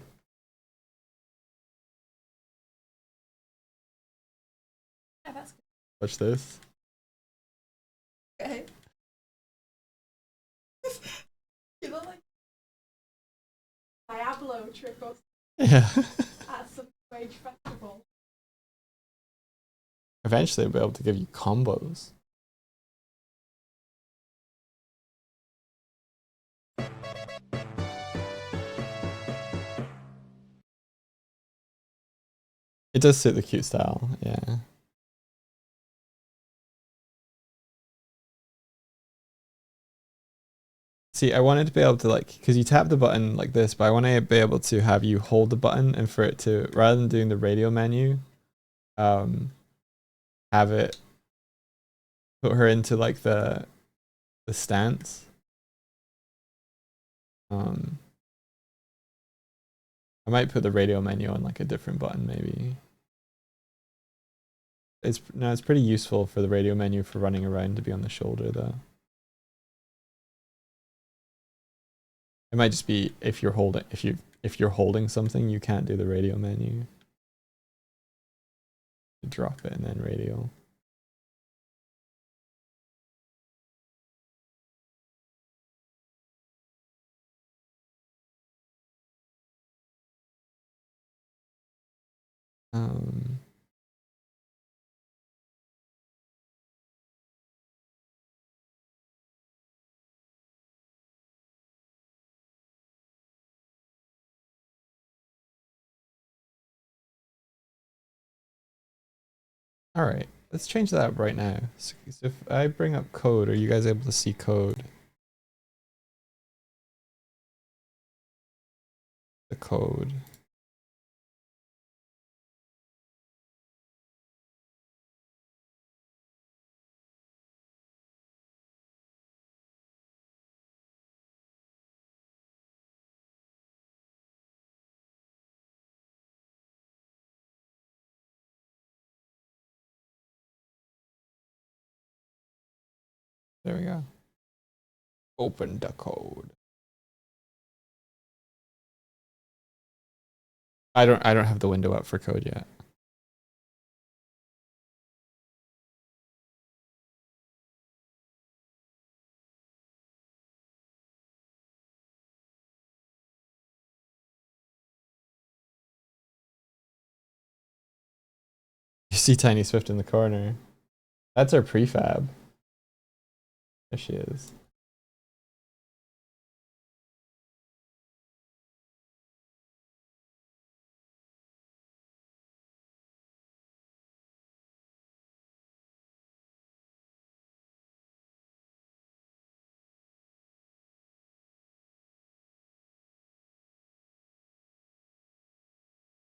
Yeah, that's good. Watch this. Okay. You look like Diablo trick or Yeah. at some wage festival. Eventually I'll be able to give you combos. It does suit the cute style, yeah. See, I wanted to be able to because you tap the button like this, but I want to be able to have you hold the button and for it to, rather than doing the radio menu, have it put her into like the stance. I might put the radio menu on like a different button maybe. It's pretty useful for the radio menu for running around to be on the shoulder though. It might just be if you're holding something, you can't do the radio menu. Drop it and then radio. All right, let's change that up right now. So if I bring up code, are you guys able to see code? The code. There we go. Open the code. I don't have the window up for code yet. You see Tiny Swift in the corner. That's our prefab. There she is.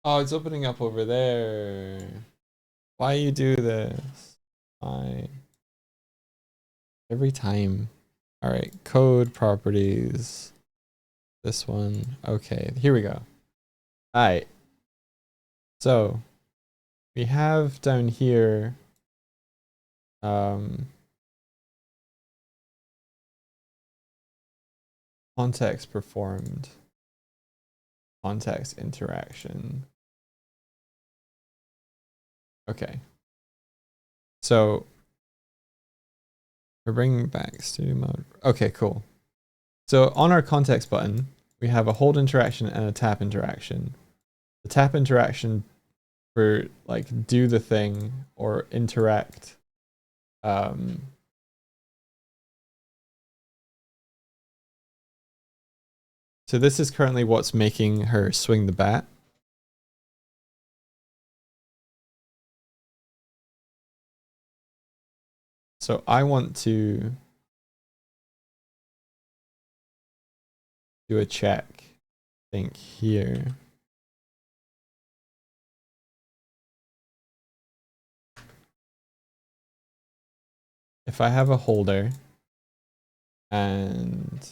Oh, it's opening up over there. Why you do this? Why? Every time. All right, code properties. This one. Okay, here we go. All right. So we have down here context performed, context interaction. Okay. So we're bringing back studio mode. Okay, cool. So on our context button, we have a hold interaction and a tap interaction. The tap interaction for like do the thing or interact. So this is currently what's making her swing the bat. So I want to do a check, I think here. If I have a holder and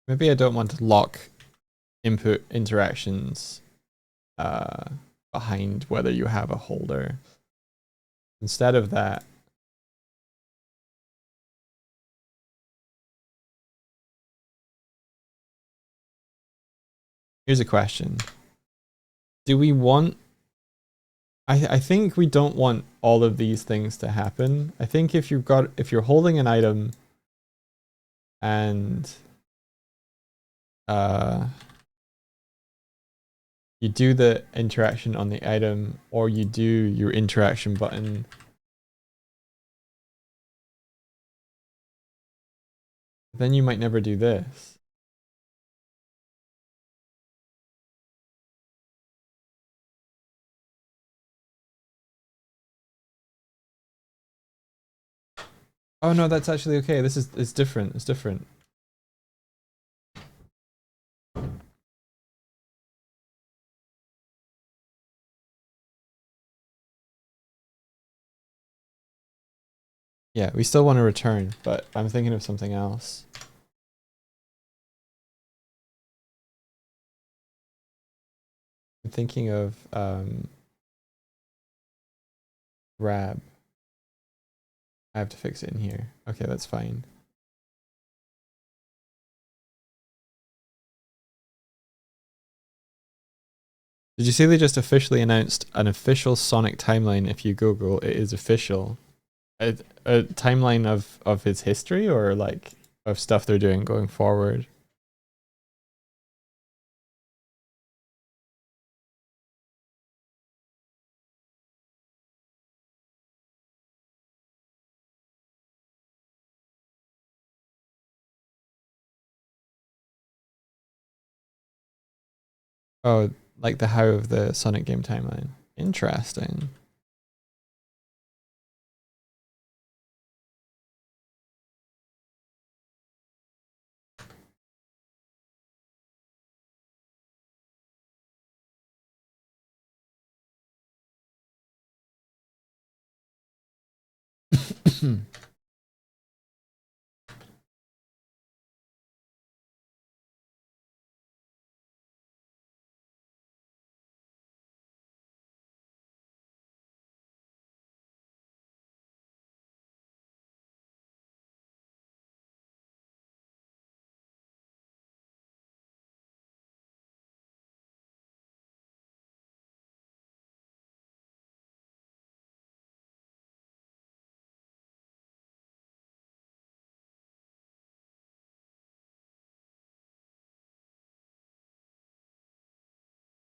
maybe I don't want to lock input interactions behind whether you have a holder. Instead of that, here's a question. Do we want... I think we don't want all of these things to happen. I think if you're holding an item and you do the interaction on the item or you do your interaction button, then you might never do this. Oh no, that's actually okay. It's different. It's different. Yeah, we still want to return, but I'm thinking of something else. I'm thinking of grab. I have to fix it in here. Okay, that's fine. Did you see they just officially announced an official Sonic timeline? If you Google, it is official. A timeline of his history or like of stuff they're doing going forward. Oh, like the how of the Sonic game timeline. Interesting.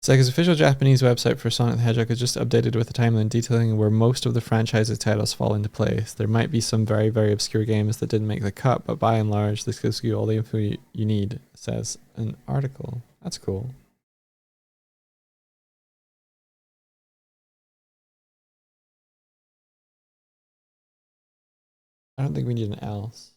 Sega's official Japanese website for Sonic the Hedgehog is just updated with a timeline detailing where most of the franchise's titles fall into place. There might be some very, very obscure games that didn't make the cut, but by and large, this gives you all the info you need, says an article. That's cool. I don't think we need an else.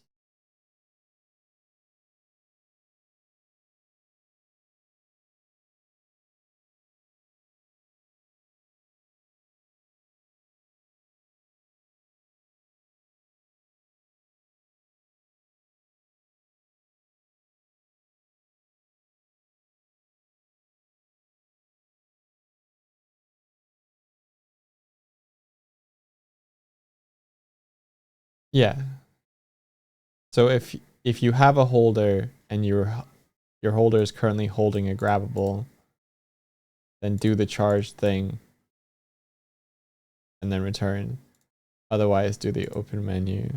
Yeah. So if you have a holder and your holder is currently holding a grabbable, then do the charge thing and then return. Otherwise, do the open menu.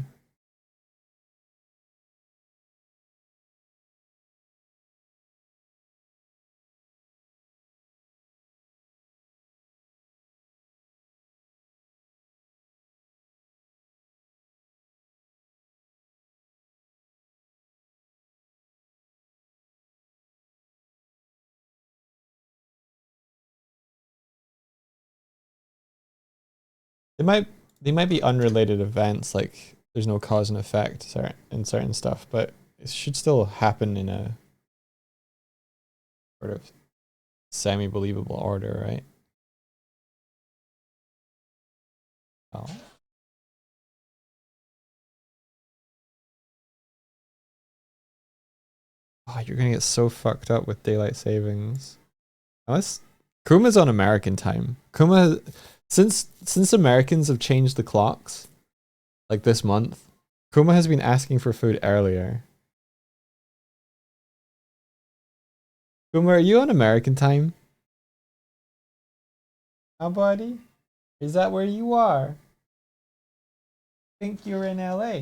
They might be unrelated events, like there's no cause and effect in certain stuff, but it should still happen in a sort of semi-believable order, right? Oh. Oh, you're gonna get so fucked up with daylight savings. Unless Kuma's on American time. Since Americans have changed the clocks, like this month, Kuma has been asking for food earlier. Kuma, are you on American time? How, buddy? Is that where you are? Think you're in LA?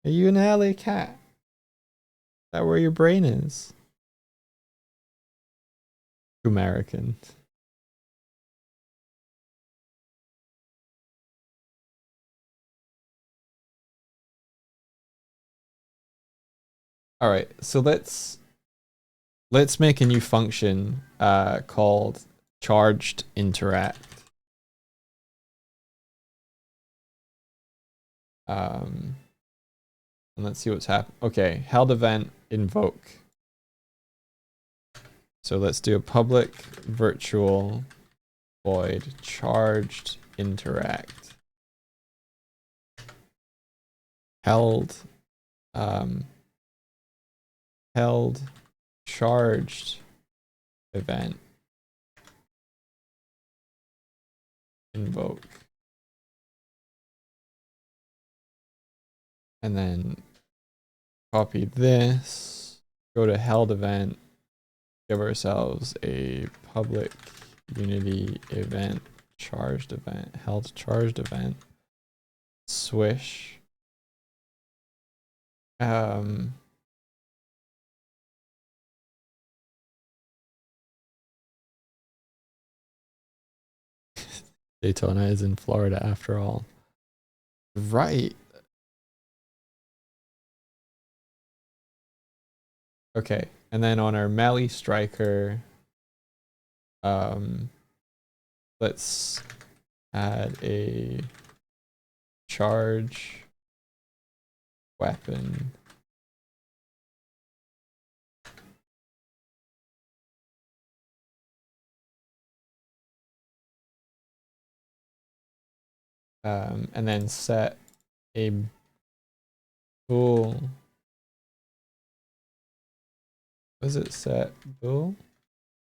Are you an LA cat? Is that where your brain is? American. All right, so let's make a new function called charged interact. And let's see what's happened. Okay, held event invoke. So let's do a public virtual void charged interact. Held charged event invoke. And then copy this, go to held event, give ourselves a public unity event, charged event, held charged event, swish. Daytona is in Florida after all. Right. Okay, and then on our melee striker, let's add a charge weapon. And then set a bool. Was it set bool?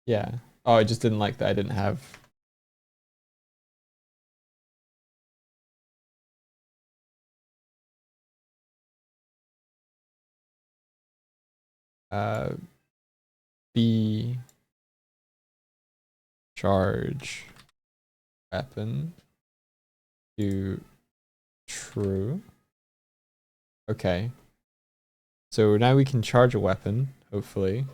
Yeah. Oh, I just didn't like that I didn't have B charge weapon to true. Okay. So now we can charge a weapon, hopefully.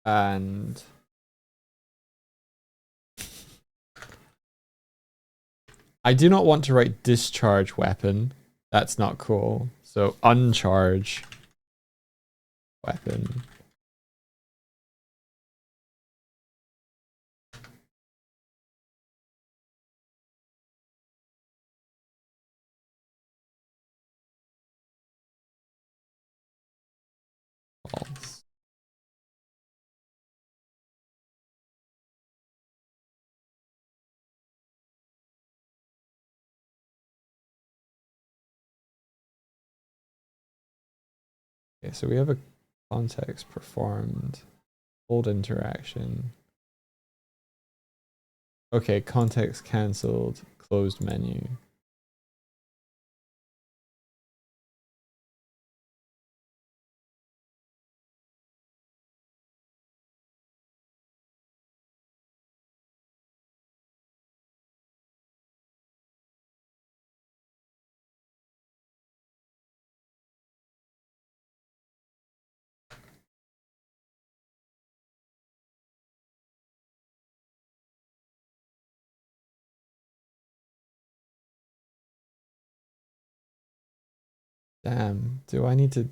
And I do not want to write discharge weapon. That's not cool. So uncharge weapon. False. Okay, so we have a context performed. Hold interaction. Okay, context cancelled. Closed menu. Damn, do I need to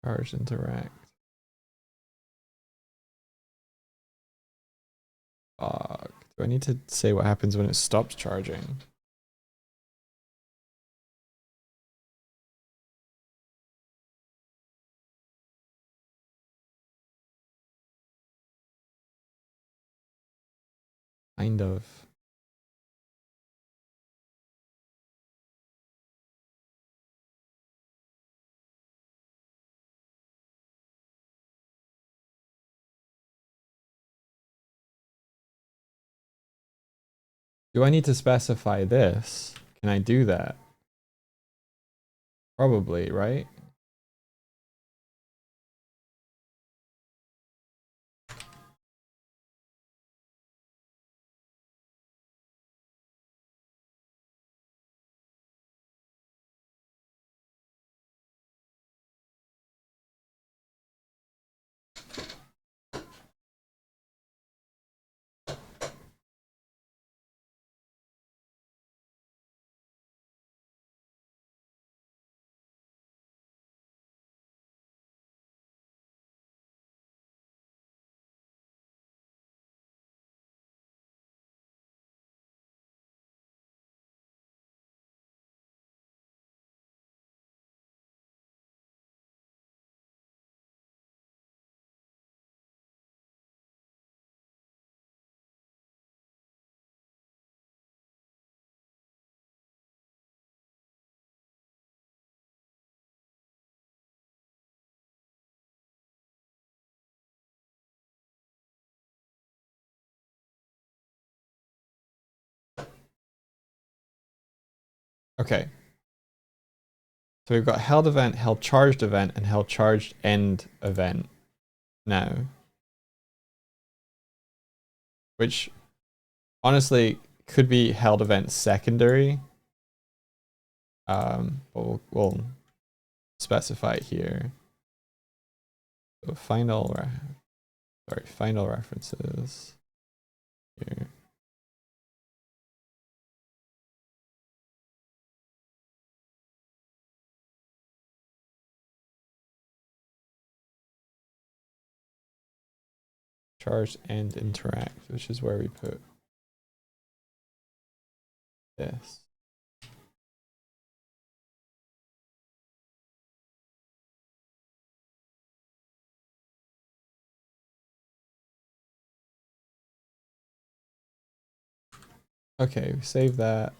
charge interact? Fuck. Do I need to say what happens when it stops charging? Kind of. Do I need to specify this? Can I do that? Probably, right? Okay. So we've got held event, held charged event, and held charged end event now. Which honestly could be held event secondary. But we'll specify it here. So final references here. Charge and interact, which is where we put this. Okay, we save that.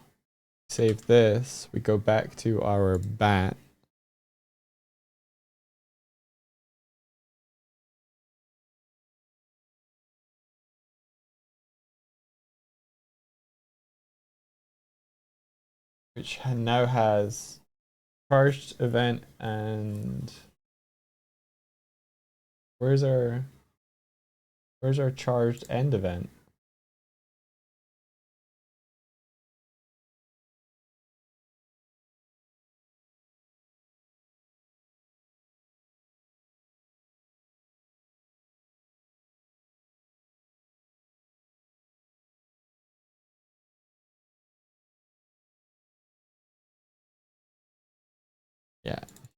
Save this. We go back to our bat. Which now has charged event and where's our charged end event?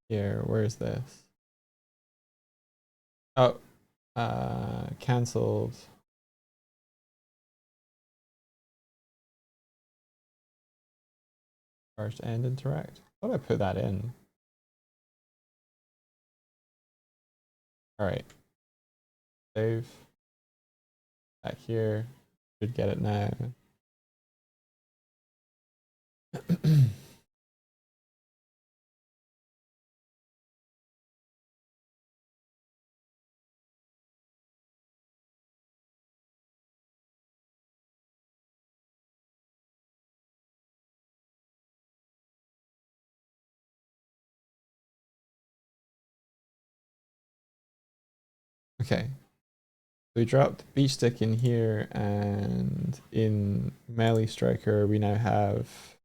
Here, where's this? Oh, cancelled. Charged and interact. How do I put that in? All right. Save. Back here. Should get it now. Okay. We dropped Beach Stick in here, and in Melee Striker we now have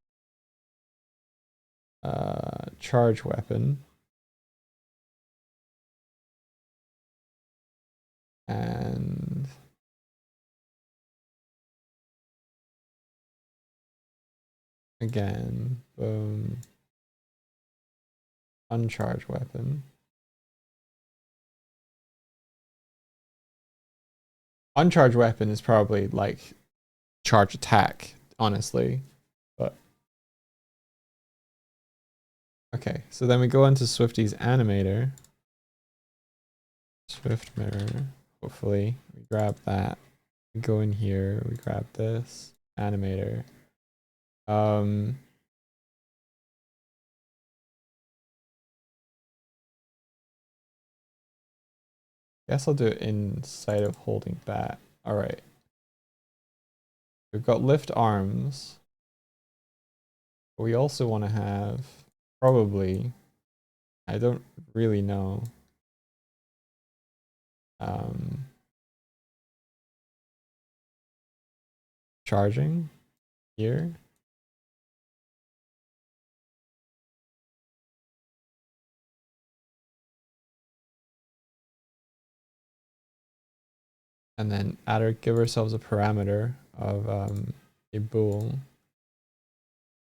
Charge Weapon. And again, boom. Uncharged Weapon. Uncharged Weapon is probably like charge attack, honestly. But okay, so then we go into Swifty's animator. Swift mirror. Hopefully, we grab that. We go in here, we grab this animator. Guess I'll do it inside of holding that. All right. We've got lift arms. But we also want to have probably, I don't really know. Charging here. And then give ourselves a parameter of a bool.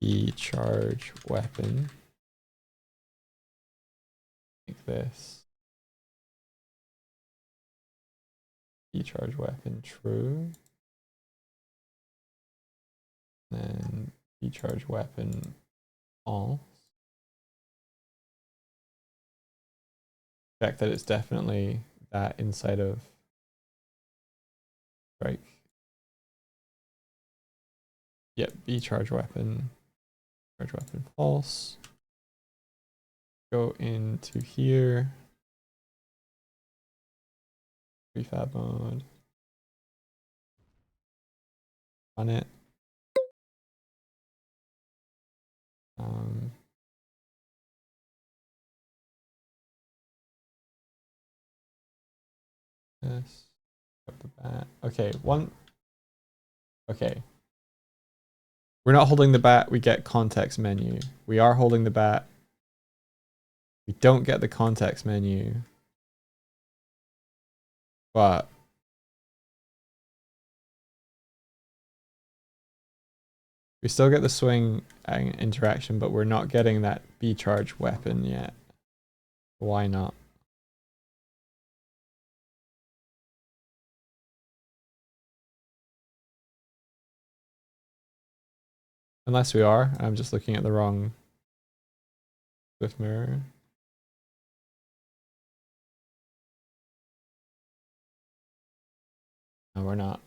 The charge weapon. Like this. The charge weapon true. Then the charge weapon false. Check that it's definitely that inside of strike. Yep, B charge weapon. Charge weapon false. Go into here. Prefab mode. Run it. This. Grab the bat. Okay, one. Okay. We're not holding the bat, we get context menu. We are holding the bat. We don't get the context menu. But we still get the swing interaction, but we're not getting that B charge weapon yet. Why not? Unless we are. I'm just looking at the wrong Swift mirror. No, we're not.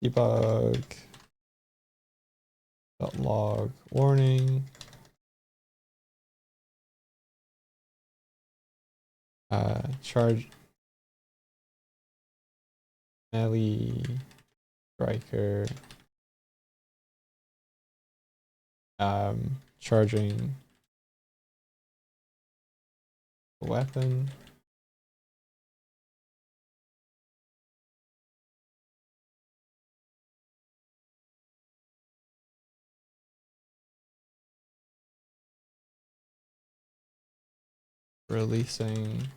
Debug. .log warning. Charge melee striker. Charging the weapon. Releasing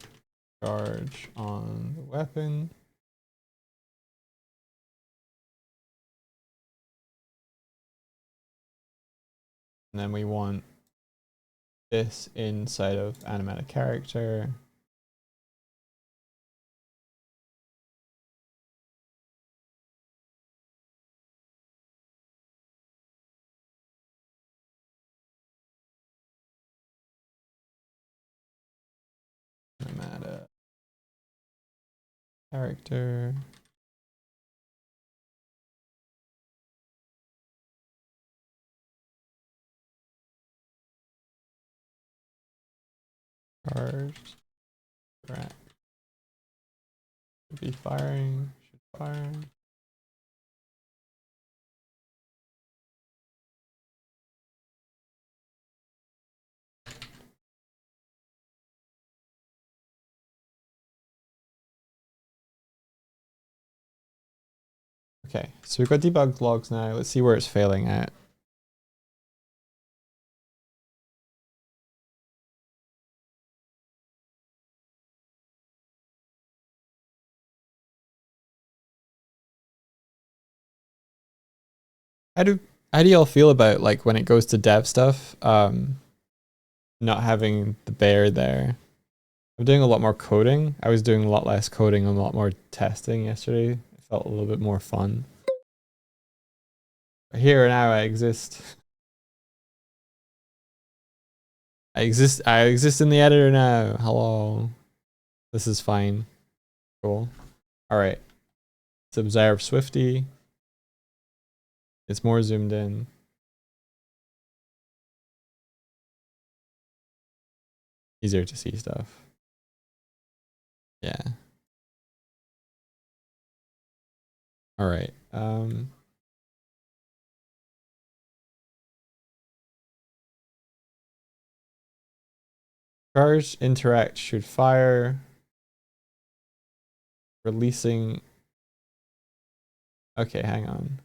charge on the weapon. And then we want this inside of animated character. Animated character. Charged. Right. Should be firing. Should fire. Okay, so we've got debug logs now. Let's see where it's failing at. How do y'all feel about like when it goes to dev stuff, not having the bear there? I'm doing a lot more coding. I was doing a lot less coding and a lot more testing yesterday. It felt a little bit more fun. But here now I exist. I exist in the editor now. Hello. This is fine. Cool. All right. Let's observe Swifty. It's more zoomed in. Easier to see stuff. Yeah. All right. Charge interact should fire. Releasing. Okay, hang on.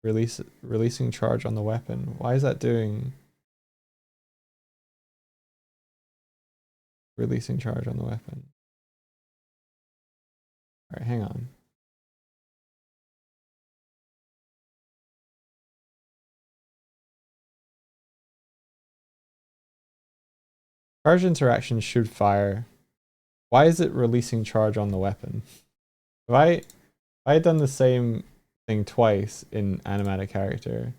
Releasing charge on the weapon. Why is that doing? Releasing charge on the weapon. All right, hang on. Charge interaction should fire. Why is it releasing charge on the weapon? If I had done the same thing twice in animated character.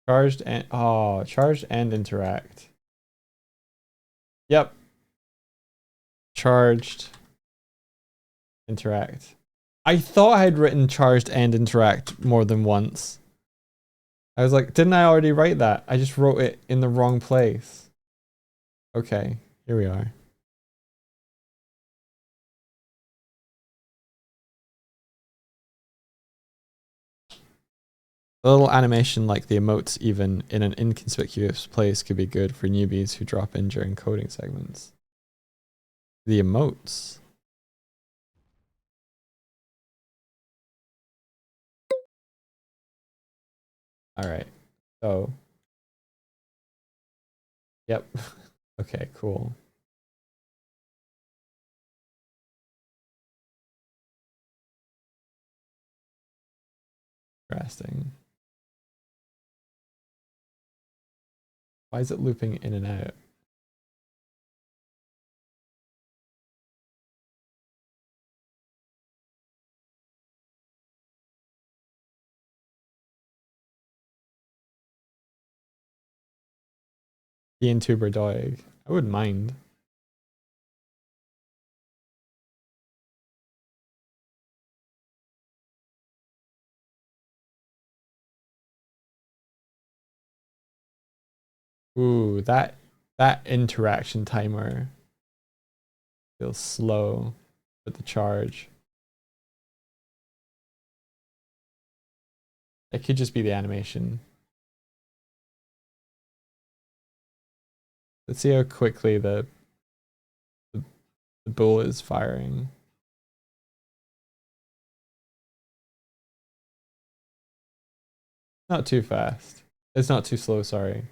Charged and interact. Yep. Charged. Interact. I thought I had written charged and interact more than once. I was like, didn't I already write that? I just wrote it in the wrong place. Okay, here we are. A little animation like the emotes even in an inconspicuous place could be good for newbies who drop in during coding segments. The emotes. All right. So, yep. Okay, cool. Interesting. Why is it looping in and out? The intuber dog. I wouldn't mind. Ooh, that interaction timer feels slow with the charge. It could just be the animation. Let's see how quickly the bull is firing. Not too fast. It's not too slow, sorry.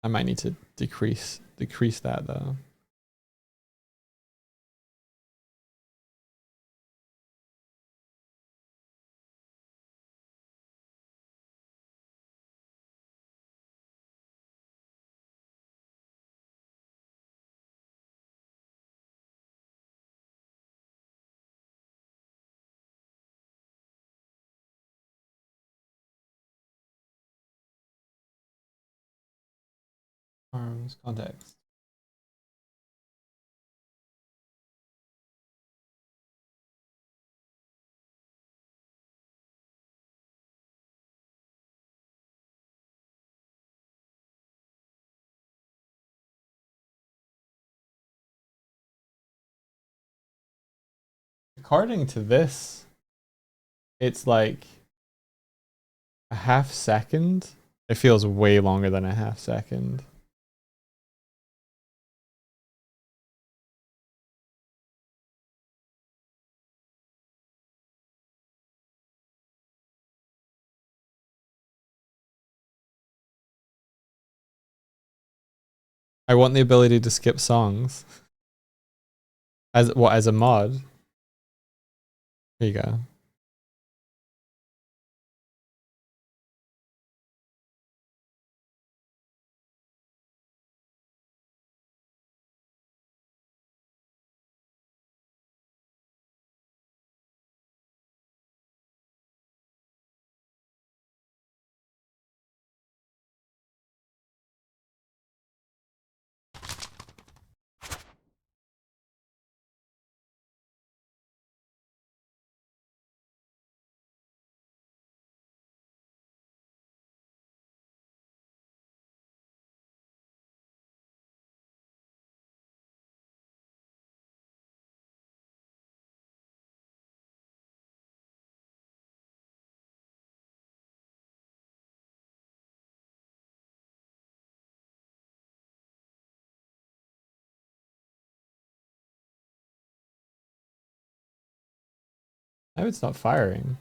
I might need to decrease that though. Arms context. According to this, it's like a half second. It feels way longer than a half second. I want the ability to skip songs. As what, as a mod? Here you go. Now it's not firing.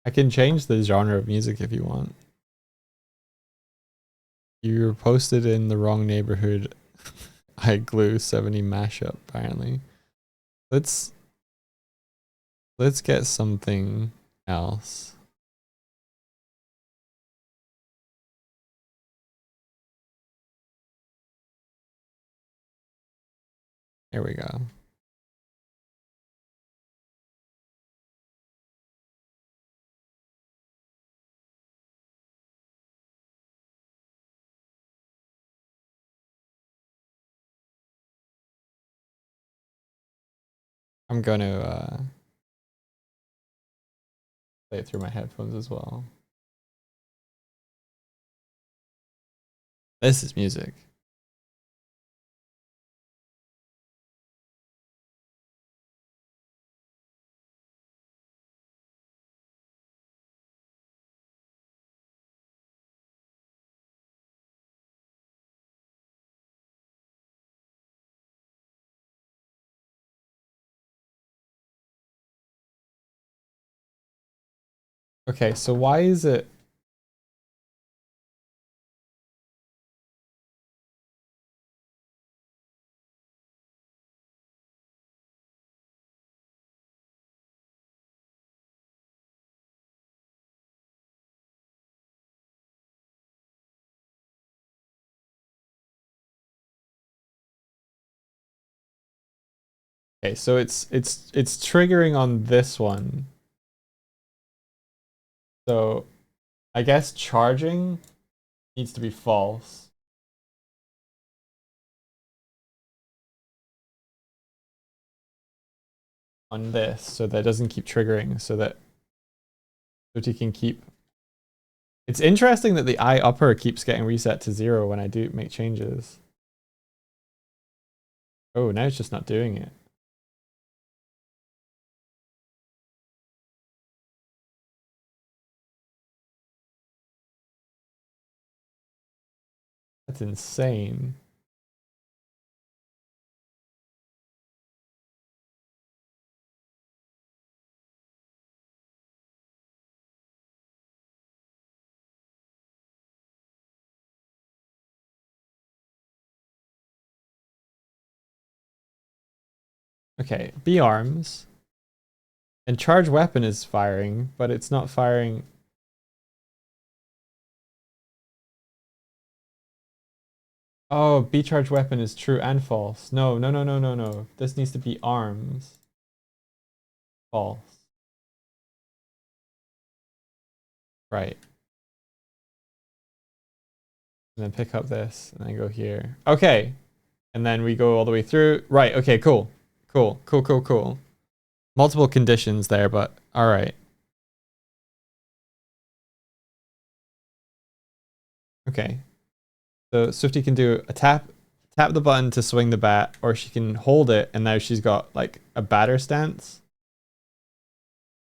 I can change the genre of music if you want. You were posted in the wrong neighborhood. I glue 70 mashup apparently. Let's get something else. Here we go. I'm gonna play it through my headphones as well. This is music. Okay, so why is it okay, so it's triggering on this one. So I guess charging needs to be false. On this so that it doesn't keep triggering, so that you can keep It's interesting that the I upper keeps getting reset to 0 when I do make changes. Oh, now it's just not doing it. That's insane. Okay, B arms. And charge weapon is firing, but it's not firing. Oh, B charge weapon is true and false. No, no, no, no, no, no. This needs to be arms. False. Right. And then pick up this and then go here. Okay. And then we go all the way through. Right. Okay, cool. Cool. Cool, cool, cool. Multiple conditions there, but all right. Okay. So Swifty can do a tap the button to swing the bat, or she can hold it and now she's got like a batter stance.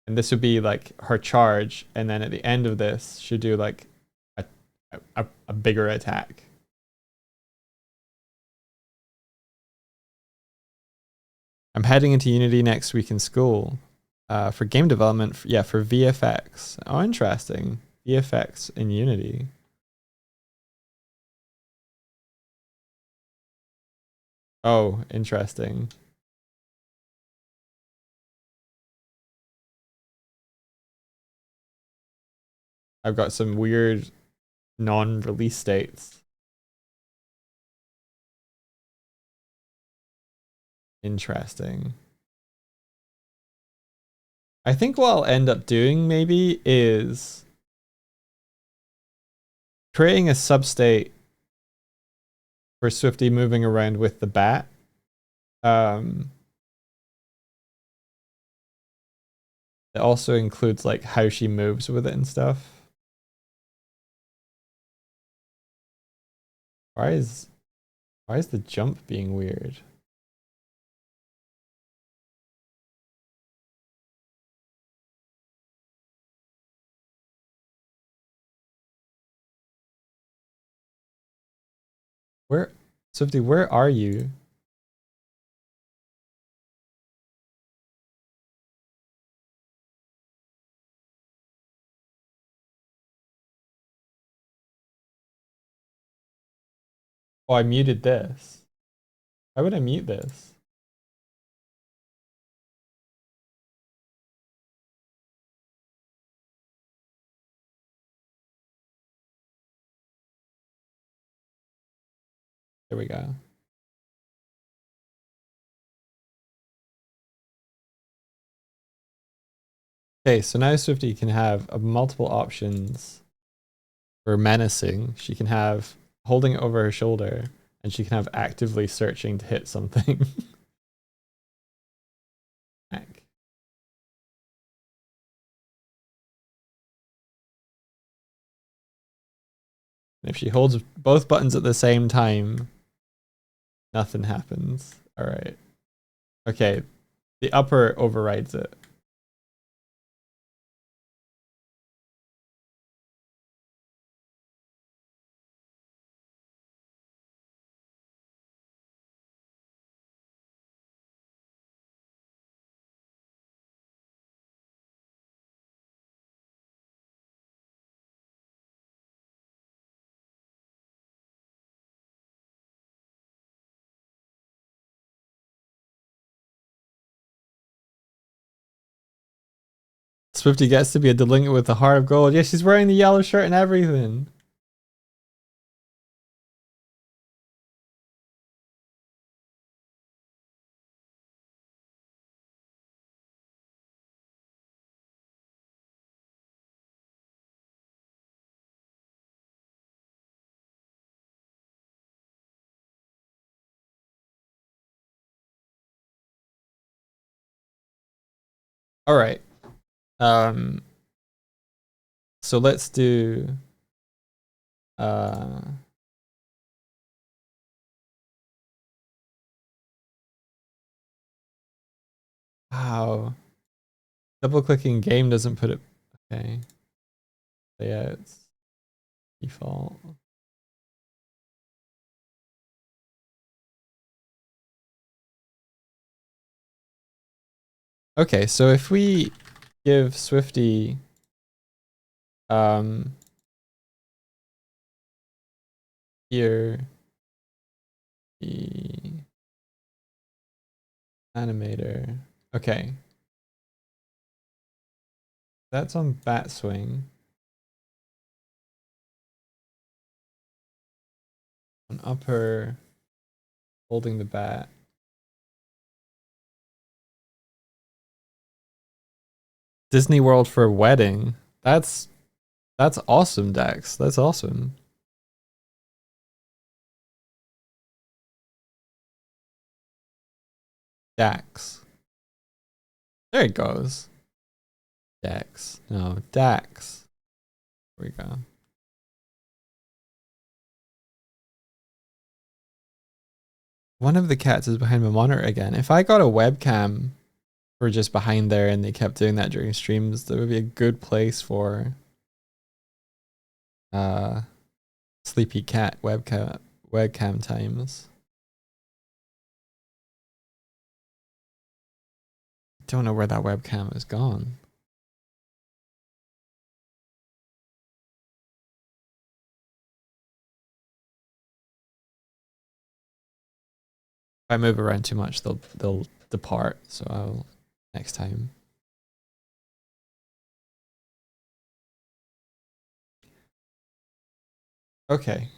And this would be like her charge, and then at the end of this, she'd do like a bigger attack. I'm heading into Unity next week in school for game development. Yeah, for VFX. Oh, interesting. VFX in Unity. Oh, interesting. I've got some weird non-release states. Interesting. I think what I'll end up doing maybe is creating a substate for Swifty moving around with the bat. It also includes like how she moves with it and stuff. Why is the jump being weird? Where, Swifty, where are you? Oh, I muted this. Why would I mute this? There we go. Okay, so now Swifty can have multiple options for menacing. She can have holding it over her shoulder, and she can have actively searching to hit something. Heck. If she holds both buttons at the same time, nothing happens. All right. Okay, the upper overrides it. Swifty gets to be a delinquent with a heart of gold. Yeah, she's wearing the yellow shirt and everything. All right. So let's do Uh, wow. Double clicking game doesn't put it. Okay. So yeah, it's default. Okay, so if we give Swifty here the animator. Okay. That's on bat swing. On upper holding the bat. Disney World for wedding. That's awesome, Dax. That's awesome. Dax. There it goes. Dax. No, Dax. There we go. One of the cats is behind my monitor again. If I got a webcam for just behind there and they kept doing that during streams, that would be a good place for sleepy cat webcam times. Don't know where that webcam has gone. If I move around too much, they'll depart. So I'll next time. Okay.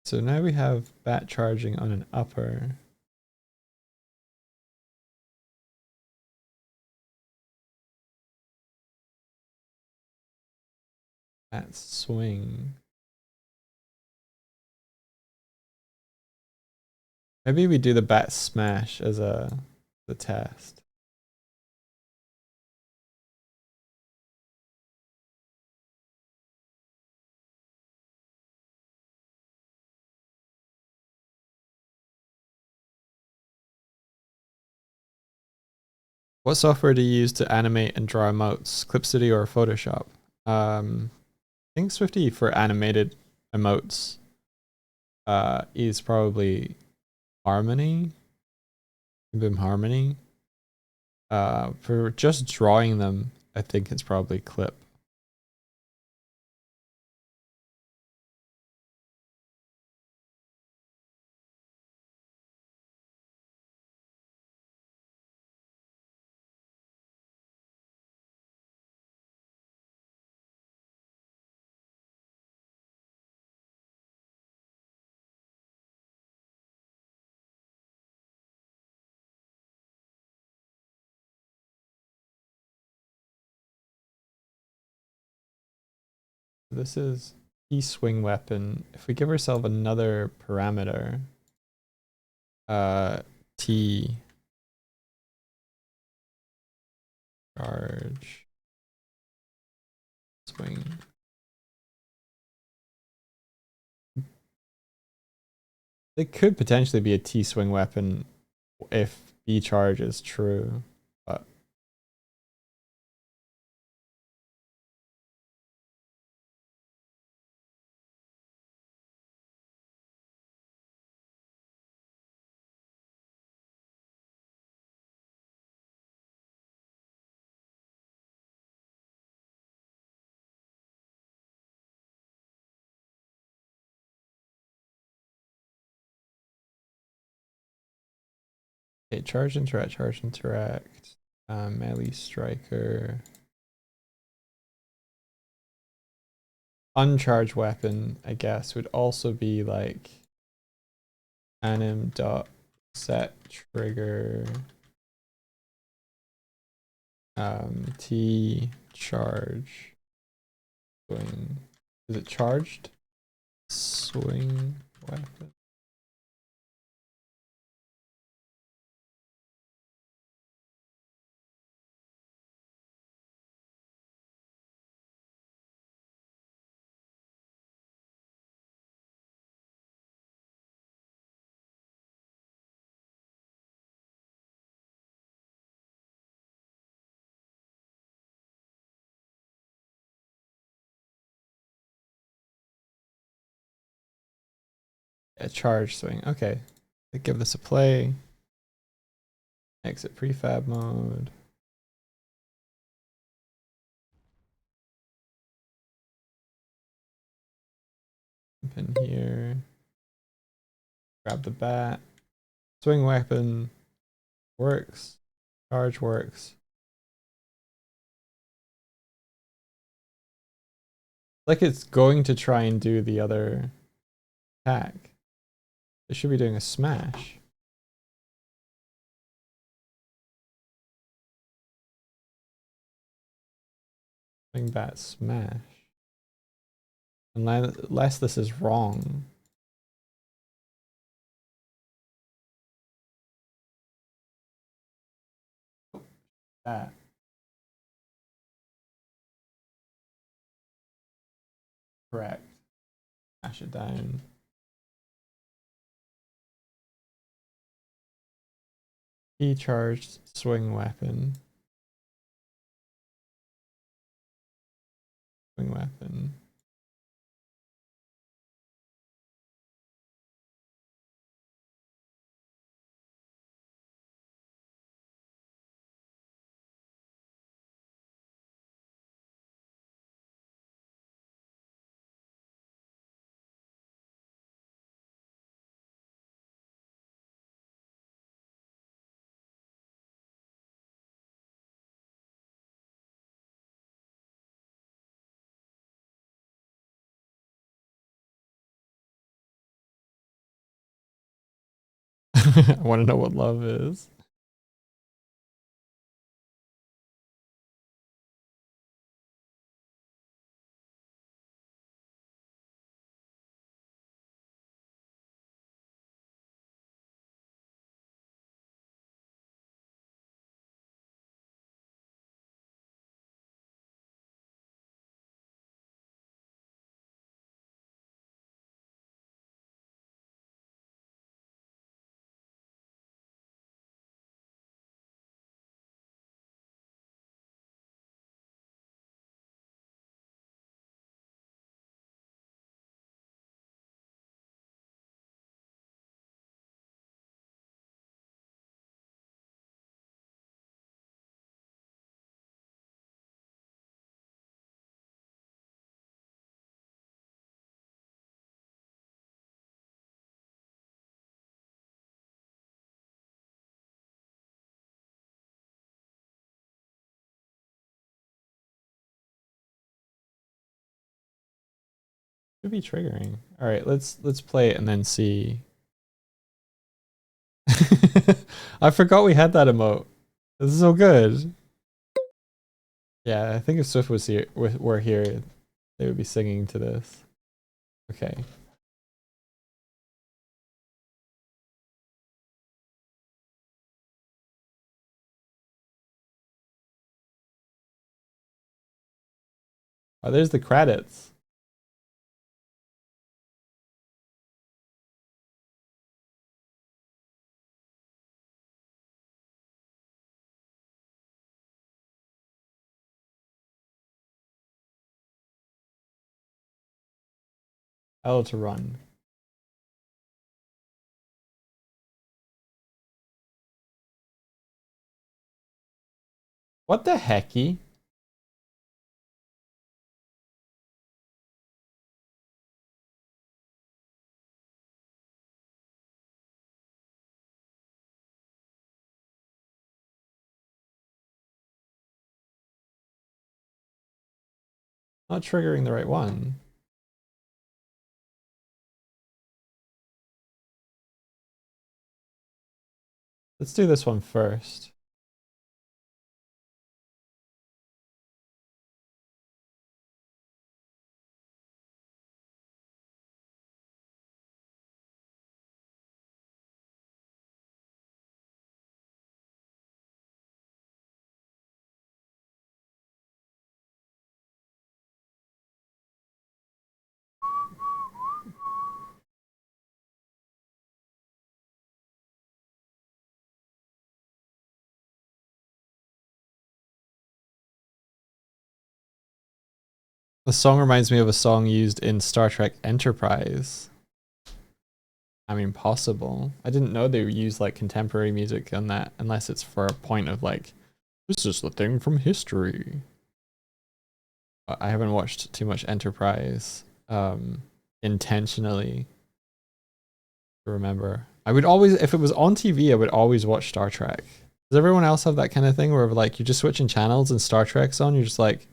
So now we have bat charging on an upper. Bat swing. Maybe we do the bat smash as the test. What software do you use to animate and draw emotes? Clipstudio or Photoshop? I think Swifty for animated emotes is probably Harmony. Boom Harmony. For just drawing them, I think it's probably Clip. This is T swing weapon. If we give ourselves another parameter, T charge swing. It could potentially be a T swing weapon if B charge is true, but okay, charge interact, melee striker. Uncharged weapon, I guess, would also be like anim dot set trigger T charge swing. Is it charged? Swing weapon. A charge swing. Okay. Give this a play. Exit prefab mode. Jump in here. Grab the bat. Swing weapon works. Charge works. Like it's going to try and do the other attack. It should be doing a smash. Swing bat smash. Unless this is wrong. That. Correct. Smash it down. Key charged swing weapon. Swing weapon. I want to know what love is. Should be triggering. All right, let's play it and then see. I forgot we had that emote. This is so good. Yeah, I think if Swift was here, were here, they would be singing to this. Okay. Oh, there's the credits. L to run. What the hecky? Not triggering the right one. Let's do this one first. The song reminds me of a song used in Star Trek Enterprise. I mean, possible. I didn't know they use like contemporary music on that unless it's for a point of like, this is the thing from history. I haven't watched too much Enterprise intentionally to remember. I would always, if it was on TV, I would always watch Star Trek. Does everyone else have that kind of thing where like you're just switching channels and Star Trek's on, you're just like,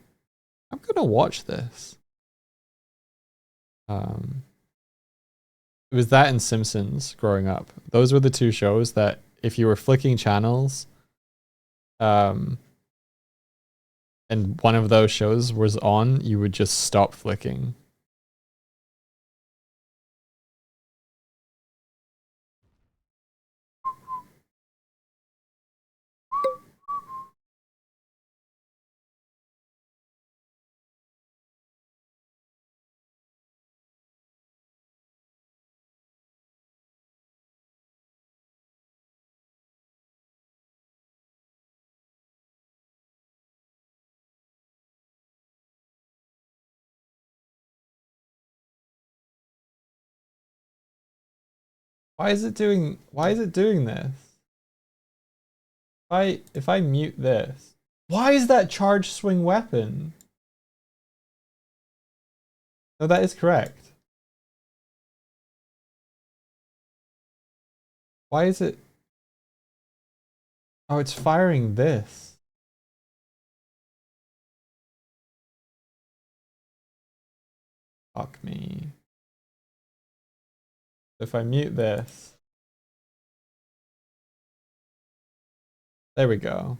I'm gonna watch this. Um, it was that and Simpsons growing up. Those were the two shows that if you were flicking channels, um, and one of those shows was on, you would just stop flicking. Why is it doing this? If I mute this, why is that charge swing weapon? No, that is correct. Why is it? Oh, it's firing this. Fuck me. If I mute this, there we go.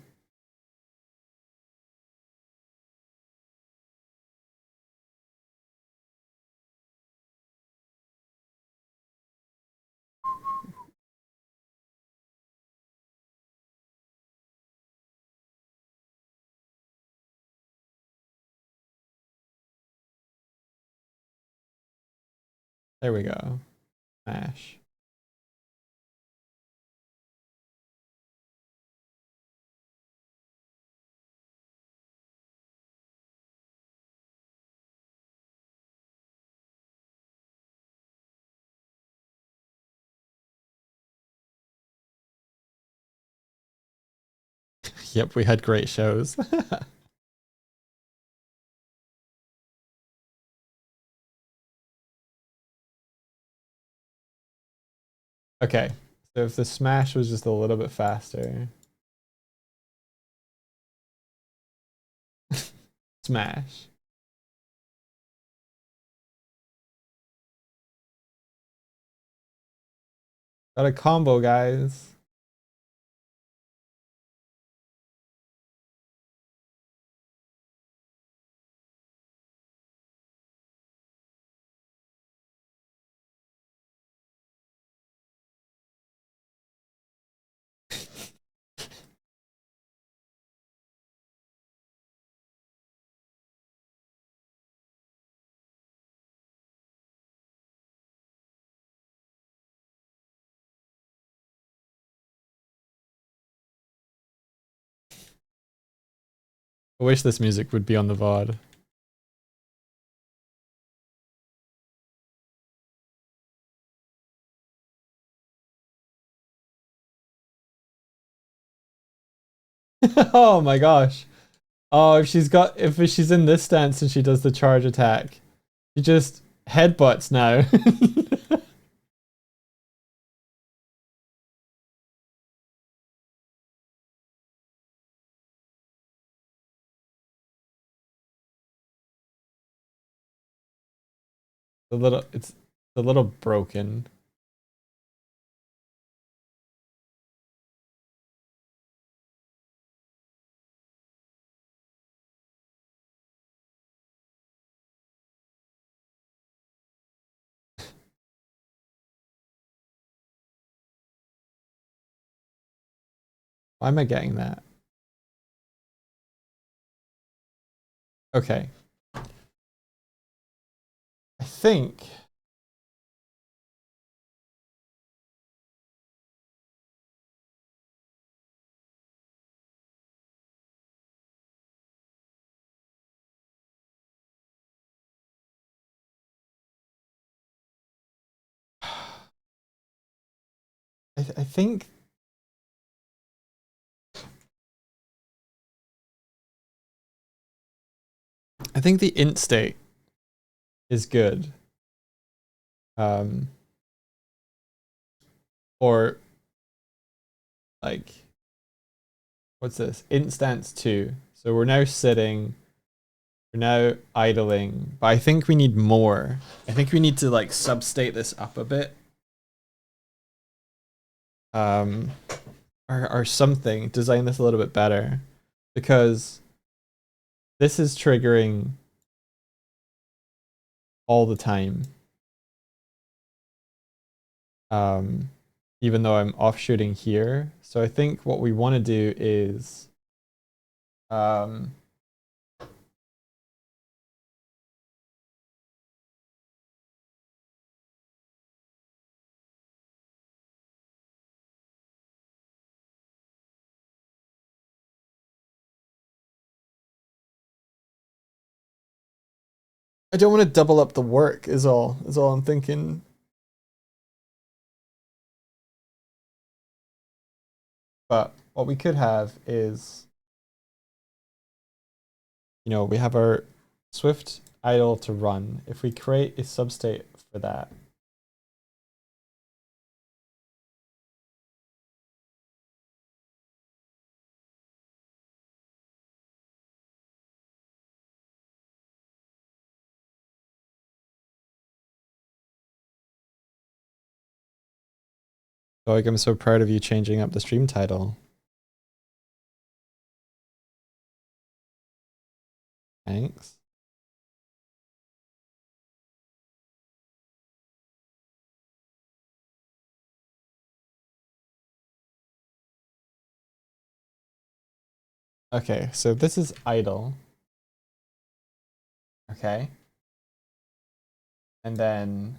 There we go. Smash. Yep, we had great shows. Okay, so if the smash was just a little bit faster. Smash. Got a combo, guys. I wish this music would be on the VOD. Oh my gosh. Oh, if she's in this stance and she does the charge attack, she just headbutts now. It's a little broken. Why am I getting that? Okay. I think I think the int state is good. Or like, what's this? Instance 2. So we're now sitting, we're now idling, but I think we need more. I think we need to like substate this up a bit. Or something, design this a little bit better, because this is triggering all the time. Even though I'm offshooting here. So I think what we want to do is I don't want to double up the work is all I'm thinking. But what we could have is, you know, we have our Swift idle to run. If we create a substate for that, so like, I'm so proud of you changing up the stream title. Thanks. Okay, so this is idle. Okay. And then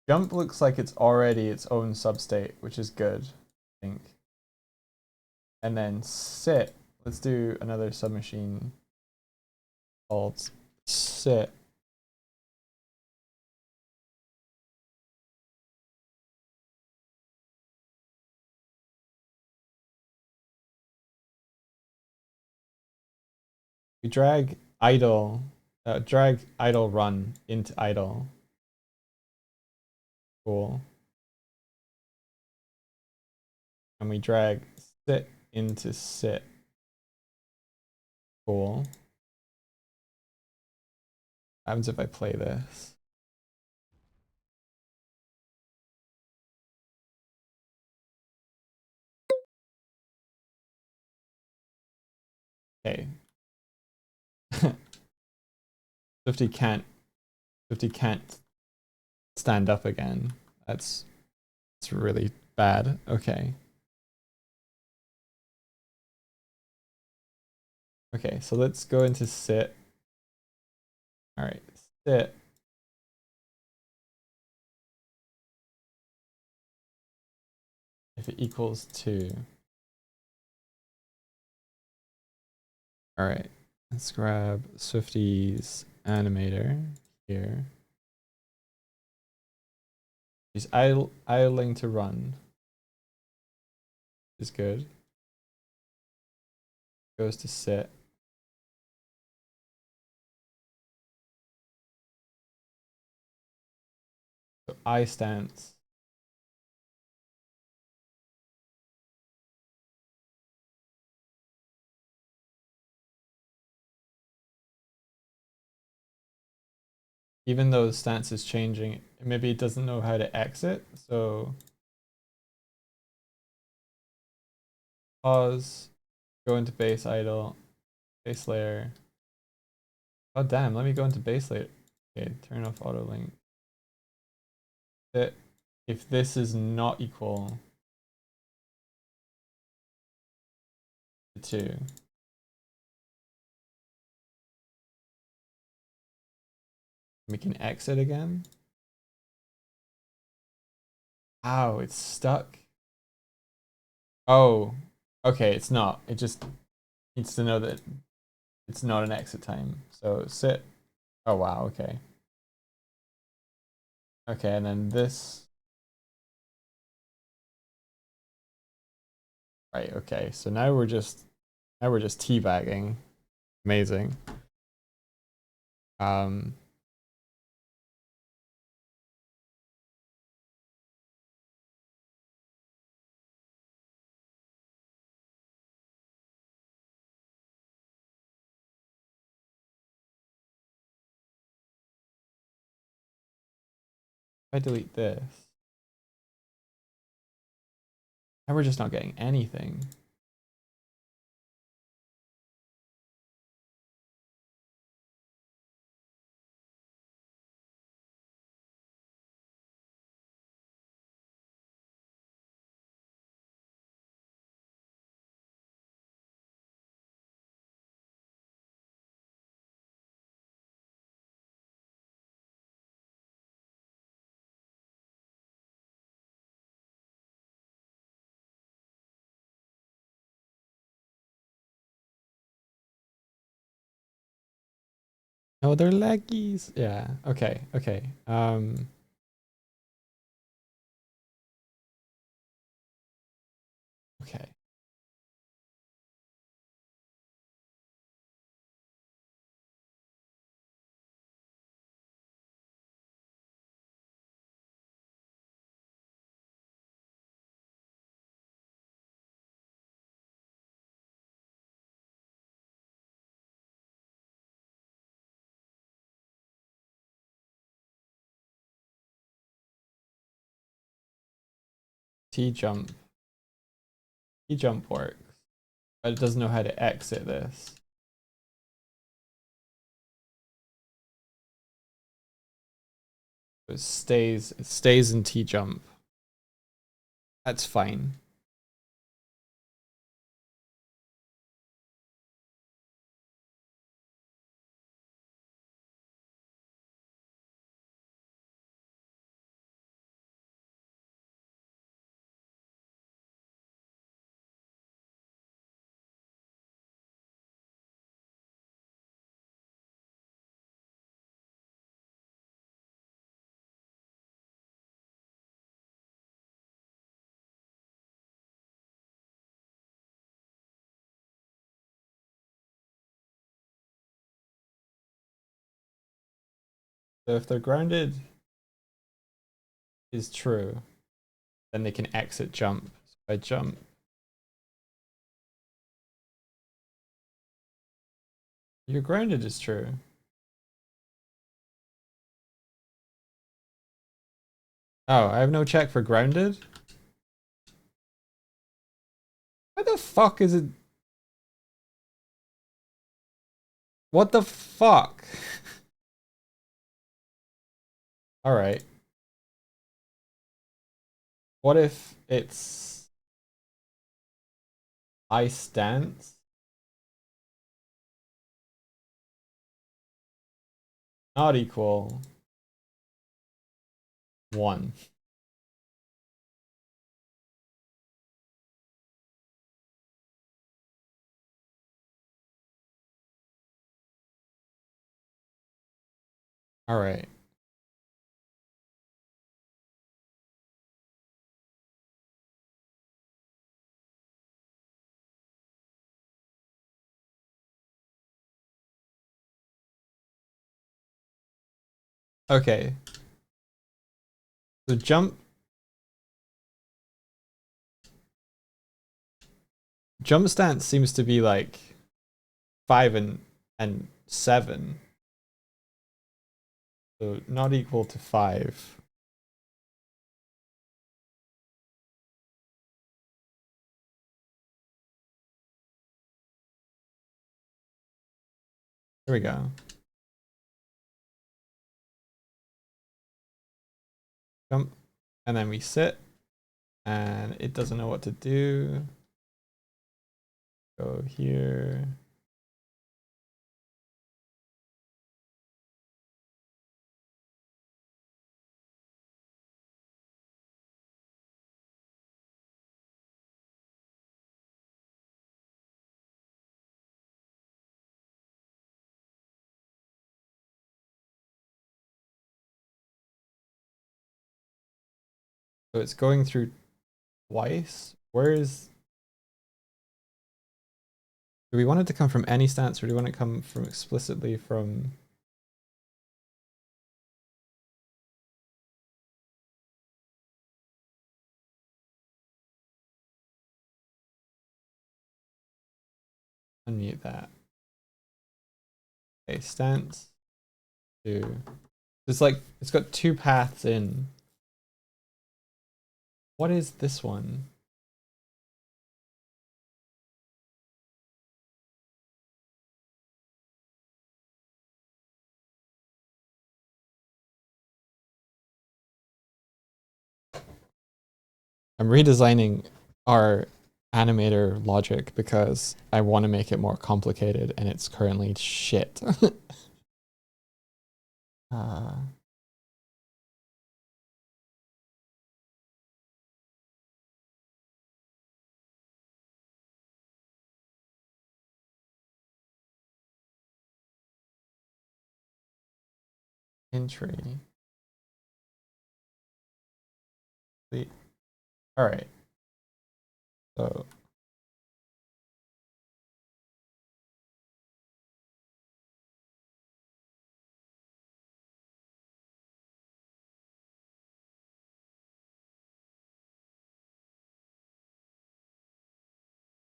jump looks like it's already its own substate, which is good, I think. And then sit, let's do another submachine called sit. We drag idle run into idle. Cool. And we drag sit into sit. Cool. What happens if I play this? Okay. 50 can't stand up again. It's really bad. Okay. Okay, so let's go into sit. All right, sit. If it equals 2. All right, let's grab Swifty's animator here. He's idling to run. Is good. Goes to sit. So I stance. Even though the stance is changing, maybe it doesn't know how to exit. So pause, go into base idle, base layer. Oh damn, let me go into base layer. Okay, turn off auto link. If this is not equal to 2, we can exit again. Ow, it's stuck. Oh, okay, it's not. It just needs to know that it's not an exit time. So sit. Oh wow, okay. Okay, and then this Right, okay. So now we're just teabagging. Amazing. Um if I delete this, now we're just not getting anything. No, they're laggies. Yeah. Okay. Okay. Okay. T jump. T jump works, but it doesn't know how to exit this. It stays in T jump. That's fine. So if they're grounded is true, then they can exit jump. So if I jump, you're grounded is true. Oh, I have no check for grounded? What the fuck is it? What the fuck? Alright. What if it's I stance? Not equal 1. Alright. Okay. So jump stance seems to be like 5 and 7. So not equal to 5. There we go. Jump. And then we sit. And it doesn't know what to do. Go here. So it's going through twice. Where is Do we want it to come from any stance, or do we want it to come from explicitly from? Unmute that. Okay, stance. It's like it's got two paths in. What is this one? I'm redesigning our animator logic because I want to make it more complicated and it's currently shit. uh, entry. All right. So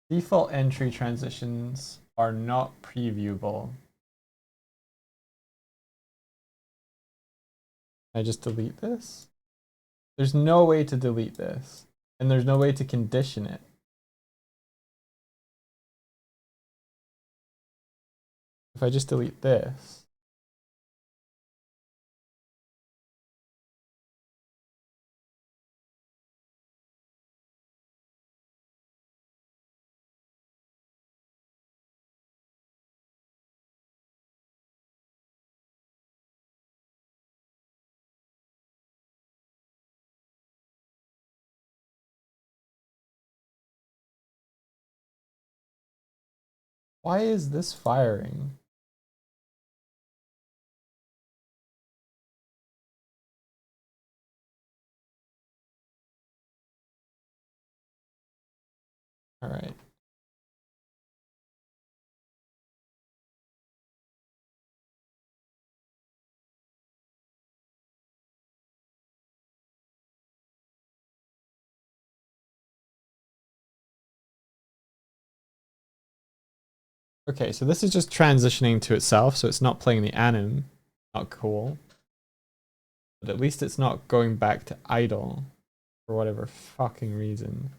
default entry transitions are not previewable. I just delete this? There's no way to delete this, and there's no way to condition it. If I just delete this, why is this firing? All right. Okay, so this is just transitioning to itself, so it's not playing the anim. Not cool. But at least it's not going back to idle for whatever fucking reason.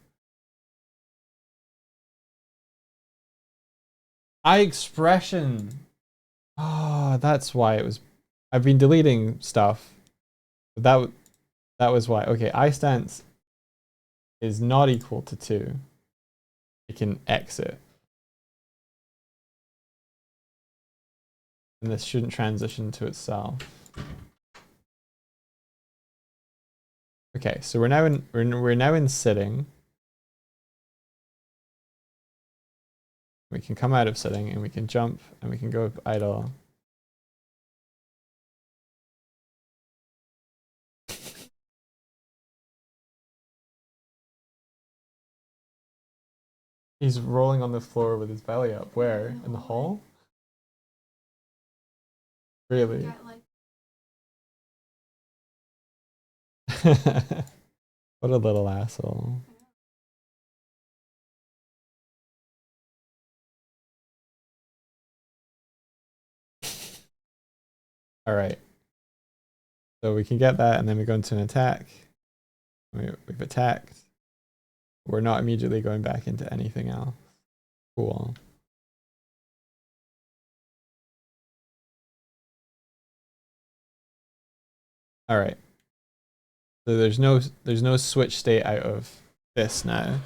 Expression. Ah, that's why it was. I've been deleting stuff. But that was why. Okay, stance is not equal to 2. It can exit. And this shouldn't transition to itself. Okay, so we're now in sitting. We can come out of sitting and we can jump and we can go idle. He's rolling on the floor with his belly up. Where? In the hall? Really? What a little asshole. All right. So we can get that and then we go into an attack. We've attacked. We're not immediately going back into anything else. Cool. All right. So there's no switch state out of this now.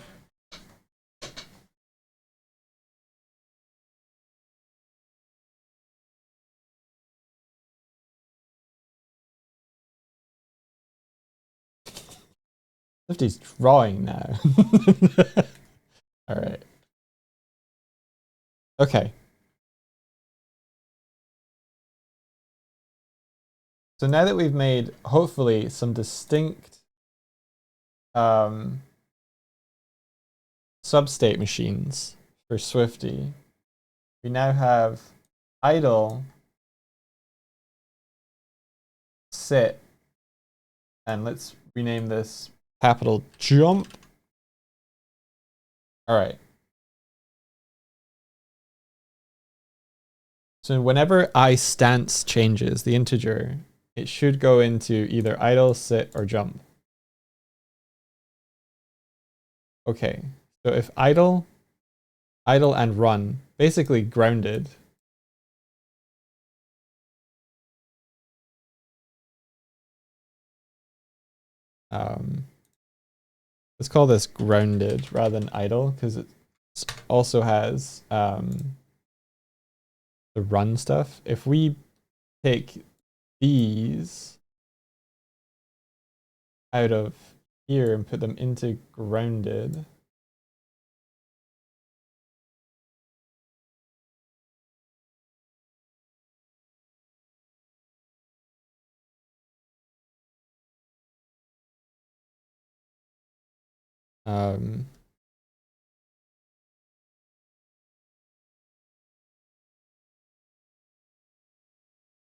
Swifty's drawing now. All right. Okay. So now that we've made, hopefully, some distinct substate machines for Swifty, we now have idle, sit, and let's rename this capital jump. All right. So whenever I stance changes the integer, it should go into either idle, sit, or jump. Okay, so if idle, idle and run, basically grounded. Let's call this grounded rather than idle because it also has the run stuff. If we take these out of here and put them into grounded,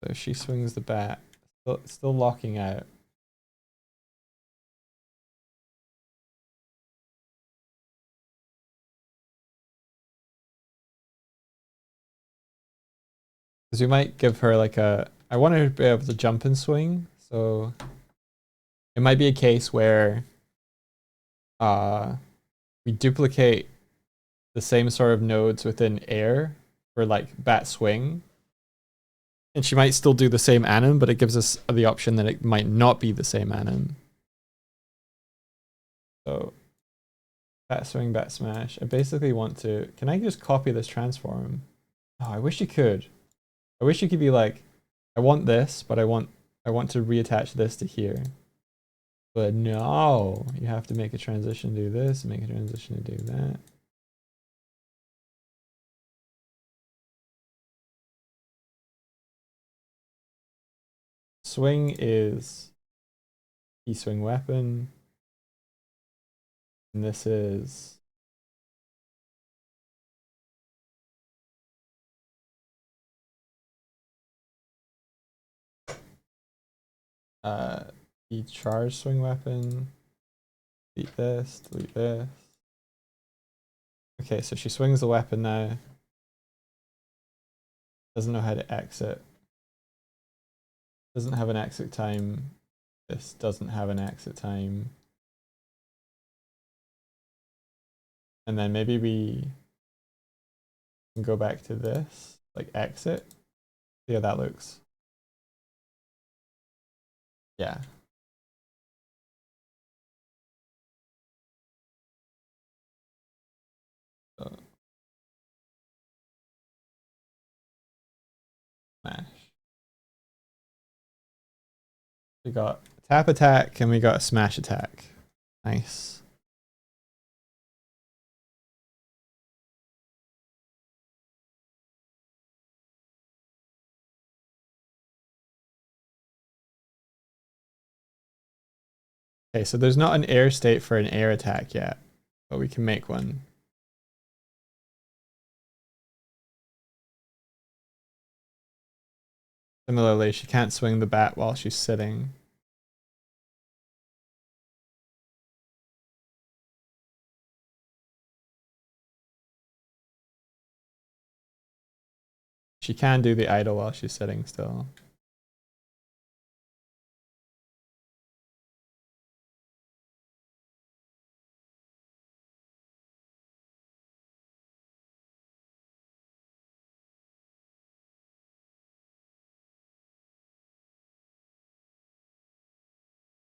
so she swings the bat, still locking out. Because we might give her like a, I want her to be able to jump and swing, so it might be a case where we duplicate the same sort of nodes within air for like bat swing. And she might still do the same anim, but it gives us the option that it might not be the same anim. So bat swing, bat smash. I basically want to, can I just copy this transform? Oh, I wish you could. I wish you could be like, I want this, but I want to reattach this to here. But no, you have to make a transition, do this, make a transition to do that. Swing is E-swing weapon. And this is the charge swing weapon. Delete this, delete this. Okay, so she swings the weapon now. Doesn't know how to exit. Doesn't have an exit time. This doesn't have an exit time. And then maybe we can go back to this, like exit. See how that looks. Yeah. So, smash. We got tap attack and we got a smash attack. Nice. Okay, so there's not an air state for an air attack yet, but we can make one. Similarly, she can't swing the bat while she's sitting. She can do the idle while she's sitting still.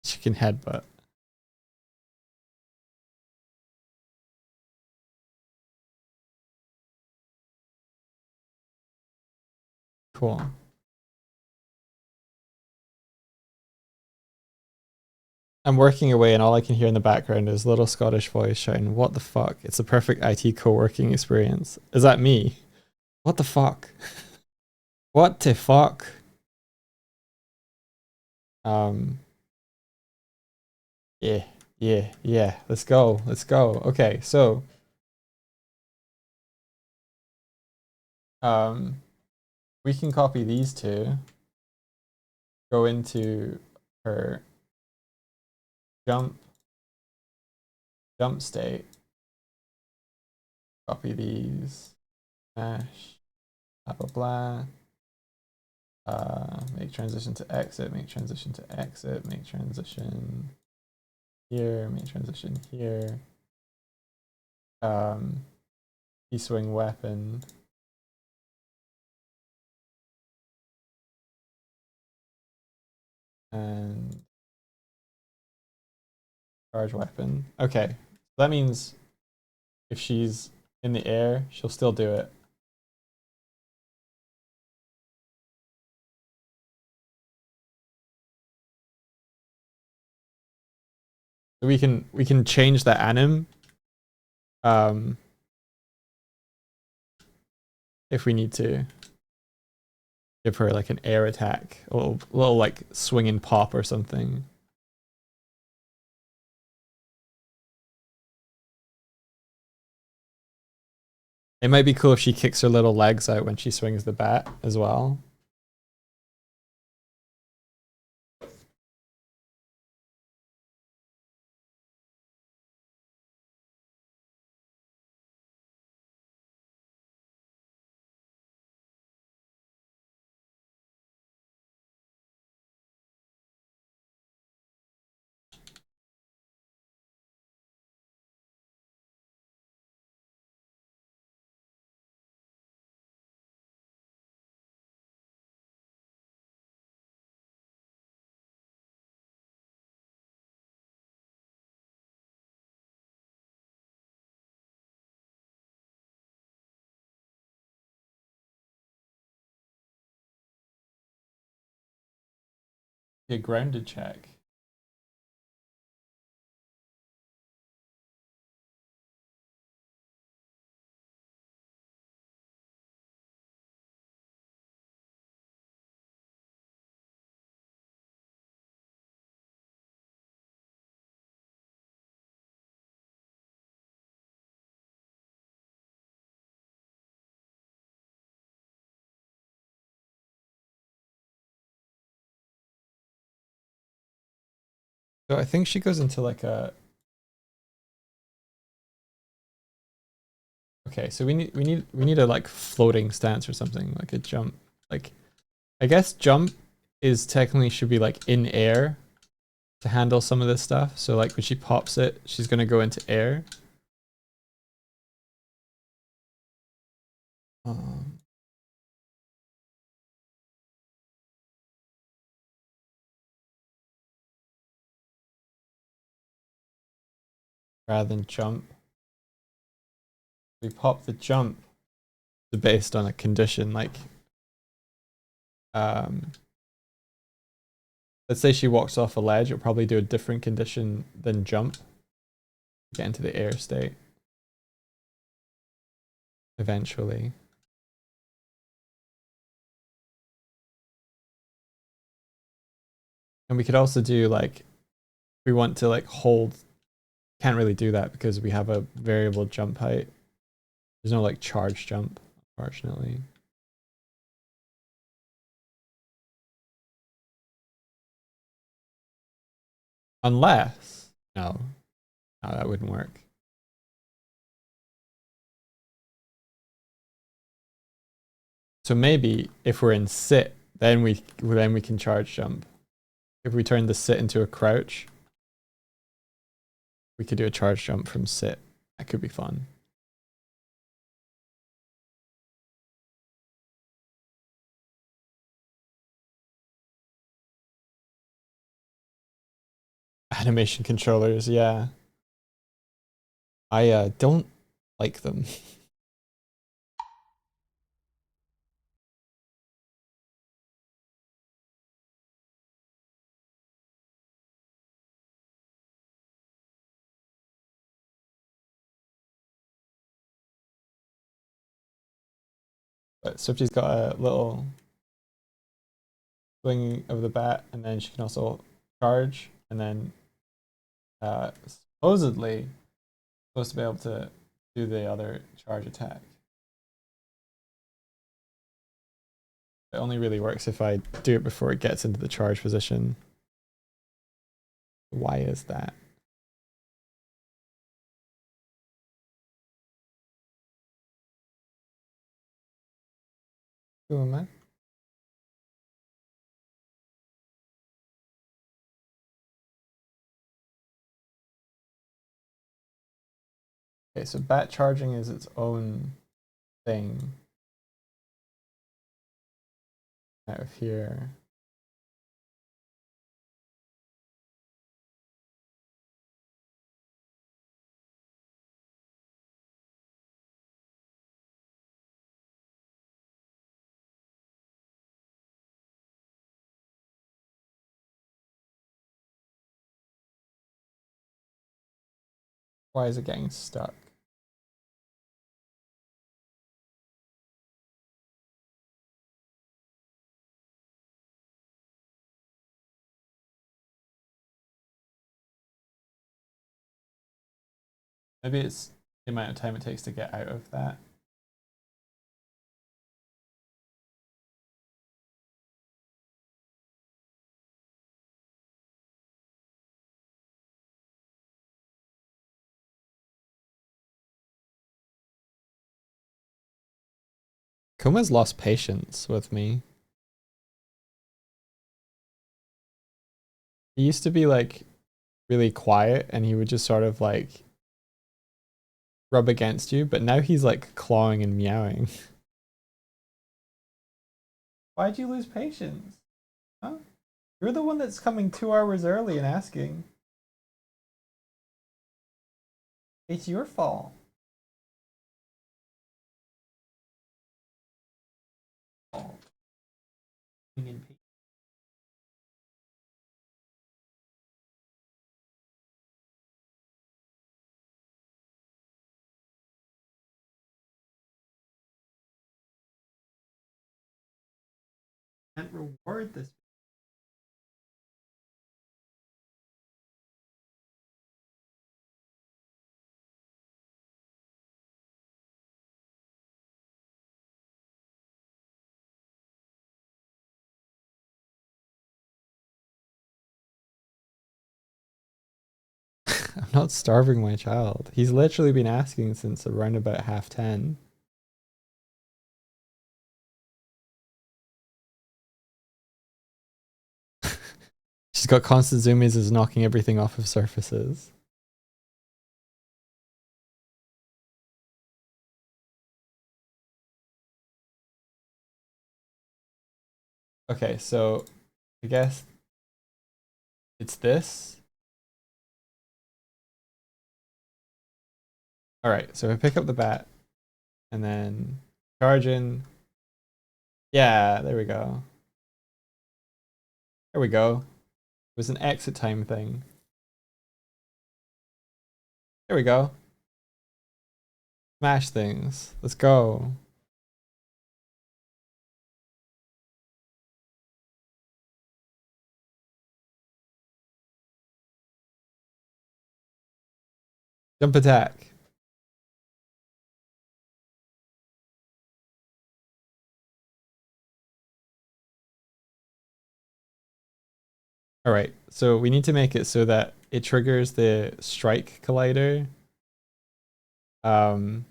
She can headbutt. Cool. I'm working away and all I can hear in the background is little Scottish voice shouting, "What the fuck? It's the perfect IT co-working experience." Is that me? What the fuck? What the fuck? Yeah, yeah. Let's go. Let's go. Okay, so We can copy these two, go into her jump state, copy these, smash, blah blah blah. Make transition to exit, make transition to exit, make transition here, make transition here. E-swing weapon. And charge weapon. Okay, that means if she's in the air, she'll still do it. So we can change the anim if we need to. Give her like an air attack, a little like swing and pop or something. It might be cool if she kicks her little legs out when she swings the bat as well. A grounded check. So I think she goes into like a. Okay, so we need a like floating stance or something, like a jump. Like I guess jump is technically should be like in air to handle some of this stuff. So like when she pops it, she's gonna go into air. Um, Rather than jump, we pop the jump based on a condition like um let's say she walks off a ledge, it'll probably do a different condition than jump to get into the air state eventually. And we could also do like, if we want to like hold, can't really do that because we have a variable jump height. There's no like charge jump, unfortunately. Unless, no, that wouldn't work. So maybe if we're in sit, then we can charge jump. If we turn the sit into a crouch, we could do a charge jump from sit. That could be fun. Animation controllers, yeah. I don't like them. But Swifty's got a little swing of the bat, and then she can also charge, and then supposedly supposed to be able to do the other charge attack. It only really works if I do it before it gets into the charge position. Why is that? Who am I? Okay, so bat charging is its own thing out of here. Why is it getting stuck? Maybe it's the amount of time it takes to get out of that. Kuma's lost patience with me. He used to be like really quiet and he would just sort of like rub against you, but now he's like clawing and meowing. Why'd you lose patience? Huh? You're the one that's coming 2 hours early and asking. It's your fault. Can't reward this. I'm not starving my child. He's literally been asking since around about 10:30. She's got constant zoomies as knocking everything off of surfaces. Okay, so I guess it's this. All right, so if I pick up the bat and then charge in. Yeah, there we go. There we go. It was an exit time thing. There we go. Smash things. Let's go. Jump attack. All right, so we need to make it so that it triggers the strike collider um,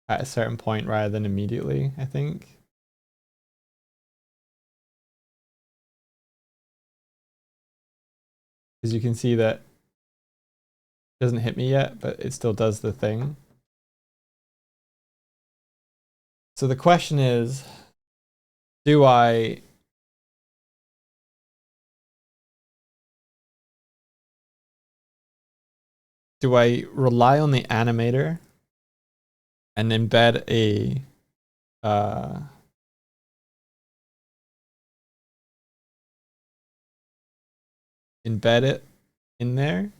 at a certain point rather than immediately, I think. Because you can see that it doesn't hit me yet, but it still does the thing. So the question is, do I rely on the animator and embed a embed it in there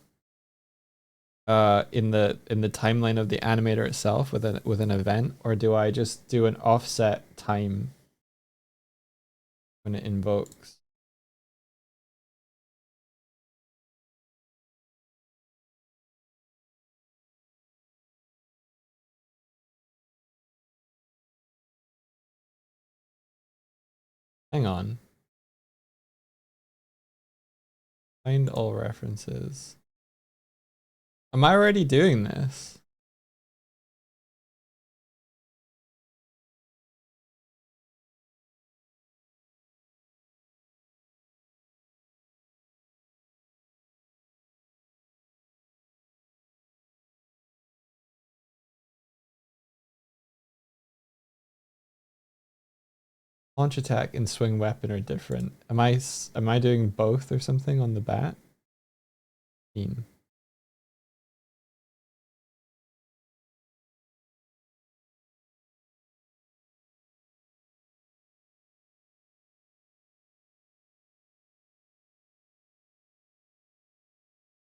in the timeline of the animator itself with an event, or do I just do an offset time when it invokes? Hang on. Find all references. Am I already doing this? Launch attack and swing weapon are different. Am I doing both or something on the bat?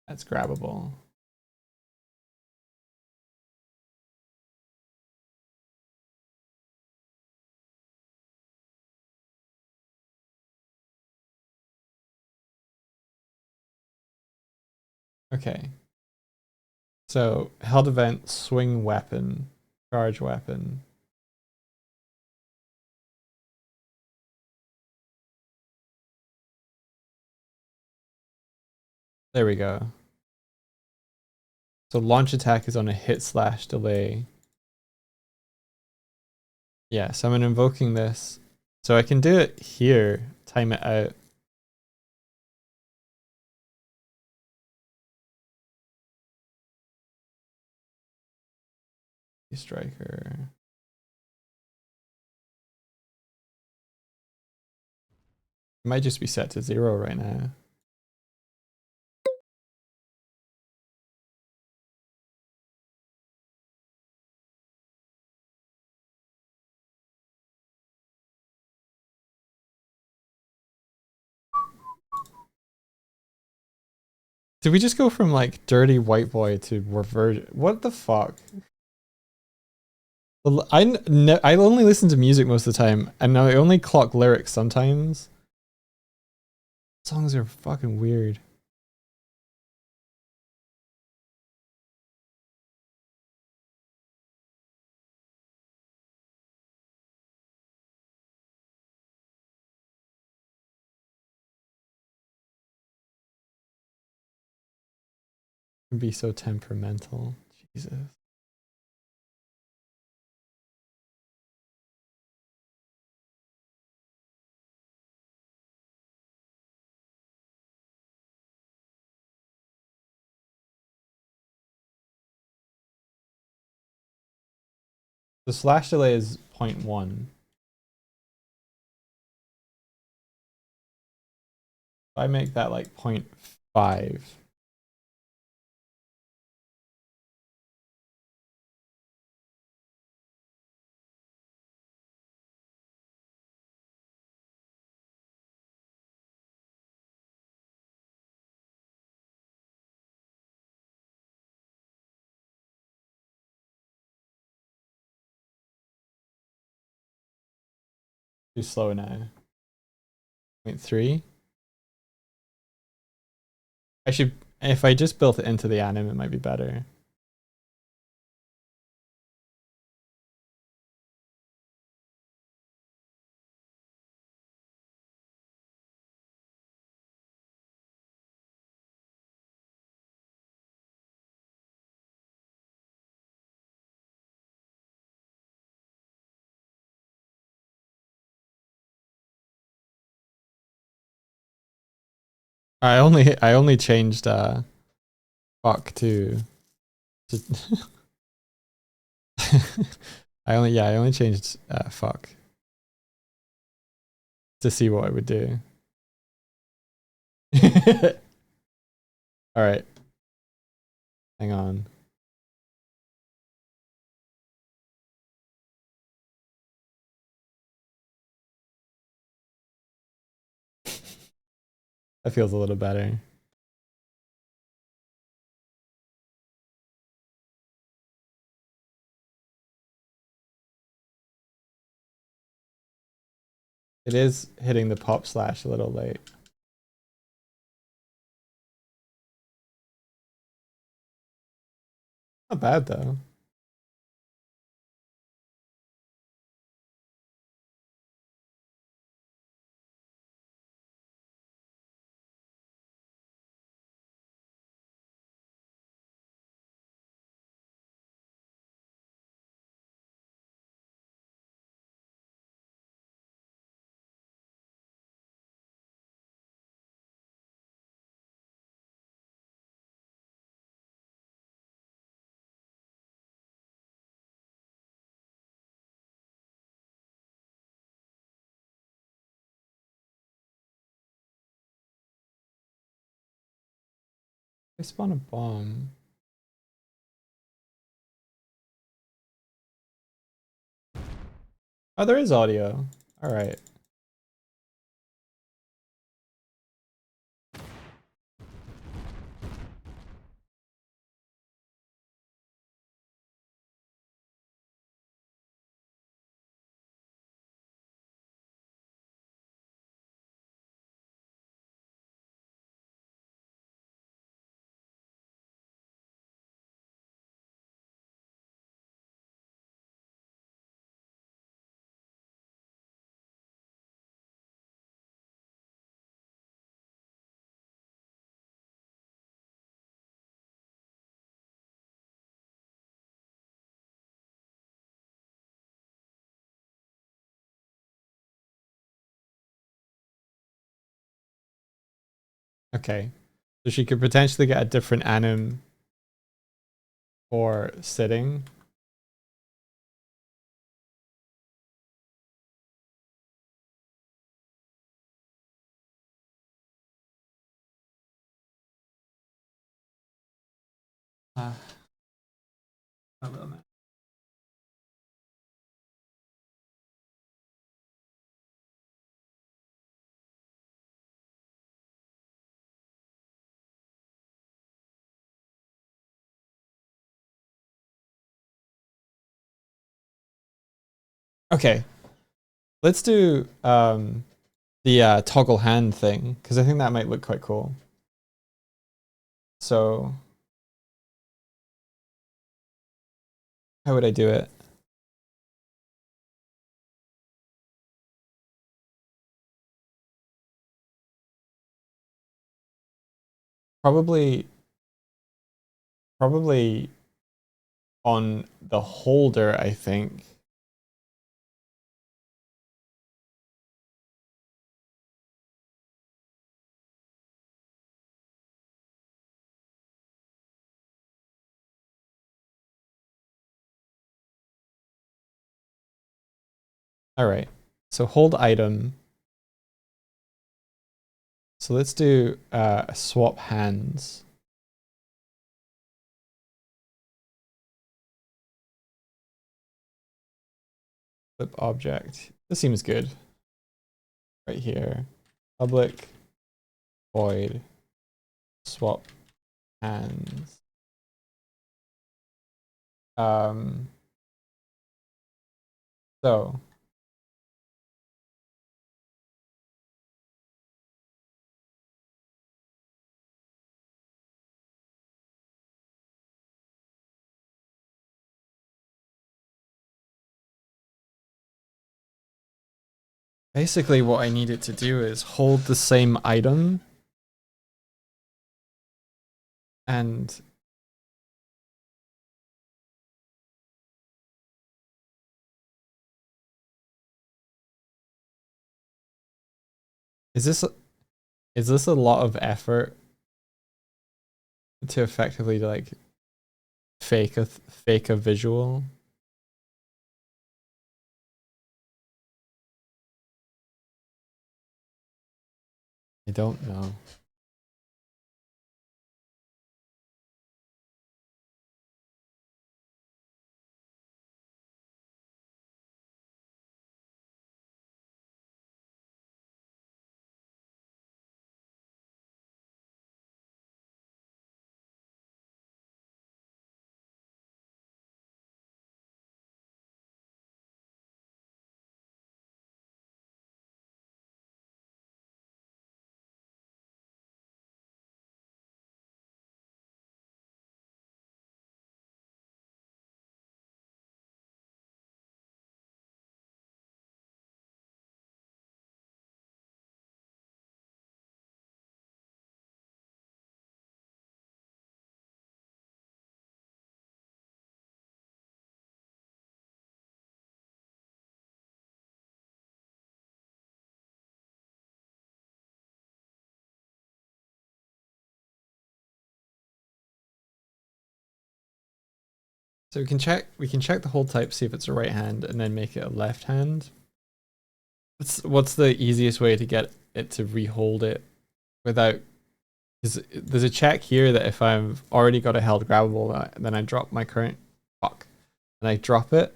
That's grabbable. Okay. So held event, swing weapon, charge weapon. There we go. So launch attack is on a hit slash delay. Yeah, so I'm invoking this. So I can do it here, time it out. Striker. It might just be set to 0 right now. Did we just go from like dirty white boy to reverse? What the fuck? I only listen to music most of the time, and I only clock lyrics sometimes. Songs are fucking weird. Can be so temperamental. Jesus. The slash delay is 0.1. If I make that like 0.5. Too slow now. 0.3. I should, if I just built it into the anim, it might be better. I only changed fuck to I only changed fuck to see what I would do. All right. Hang on. That feels a little better. It is hitting the pop slash a little late. Not bad though. I spawn a bomb. Oh, there is audio. All right. Okay. So she could potentially get a different anim for sitting. A little bit. Okay. Let's do the toggle hand thing, because I think that might look quite cool. So how would I do it? Probably on the holder, I think. All right. So hold item. So let's do swap hands. Flip object. This seems good. Right here. Public void swap hands. So basically what I need it to do is hold the same item and is this a lot of effort to effectively like fake a visual? I don't know. So we can check the hold type, see if it's a right hand, and then make it a left hand. What's the easiest way to get it to rehold it without There's a check here that if I've already got a held grabbable, then I drop my current fuck. And I drop it.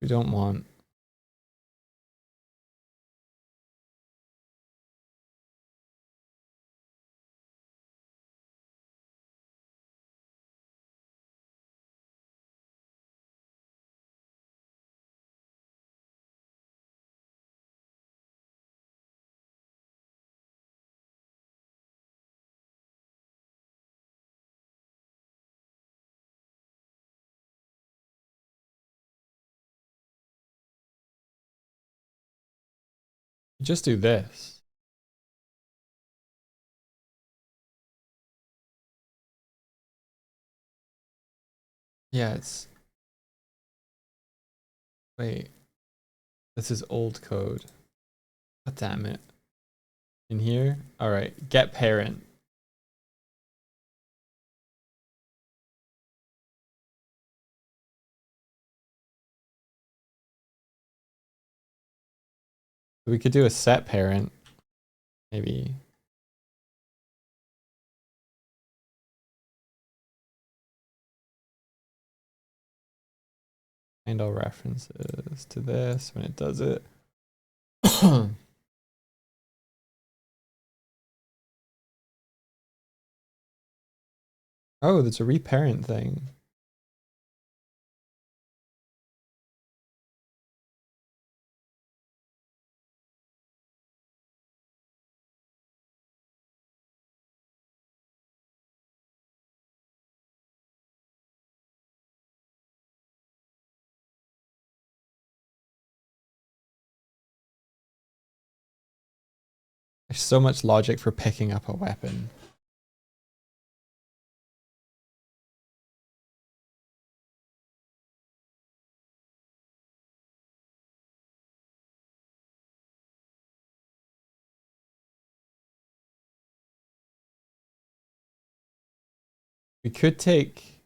We don't want. Just do this. Yeah, it's. Wait. This is old code. God damn it. In here? Alright. Get parent. We could do a set parent. Maybe. Find all references to this when it does it. Oh, there's a reparent thing. There's so much logic for picking up a weapon. We could take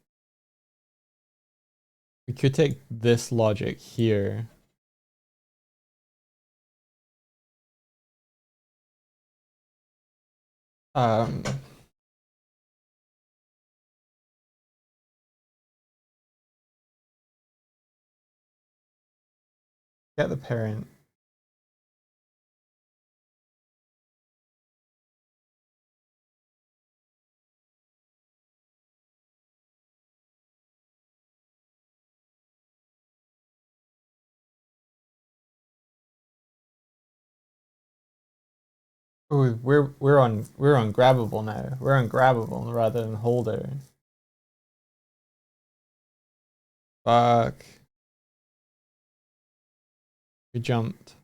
this logic here. Get the parent. Oh, we're on grabbable now. We're on grabbable rather than holder. Fuck. We jumped.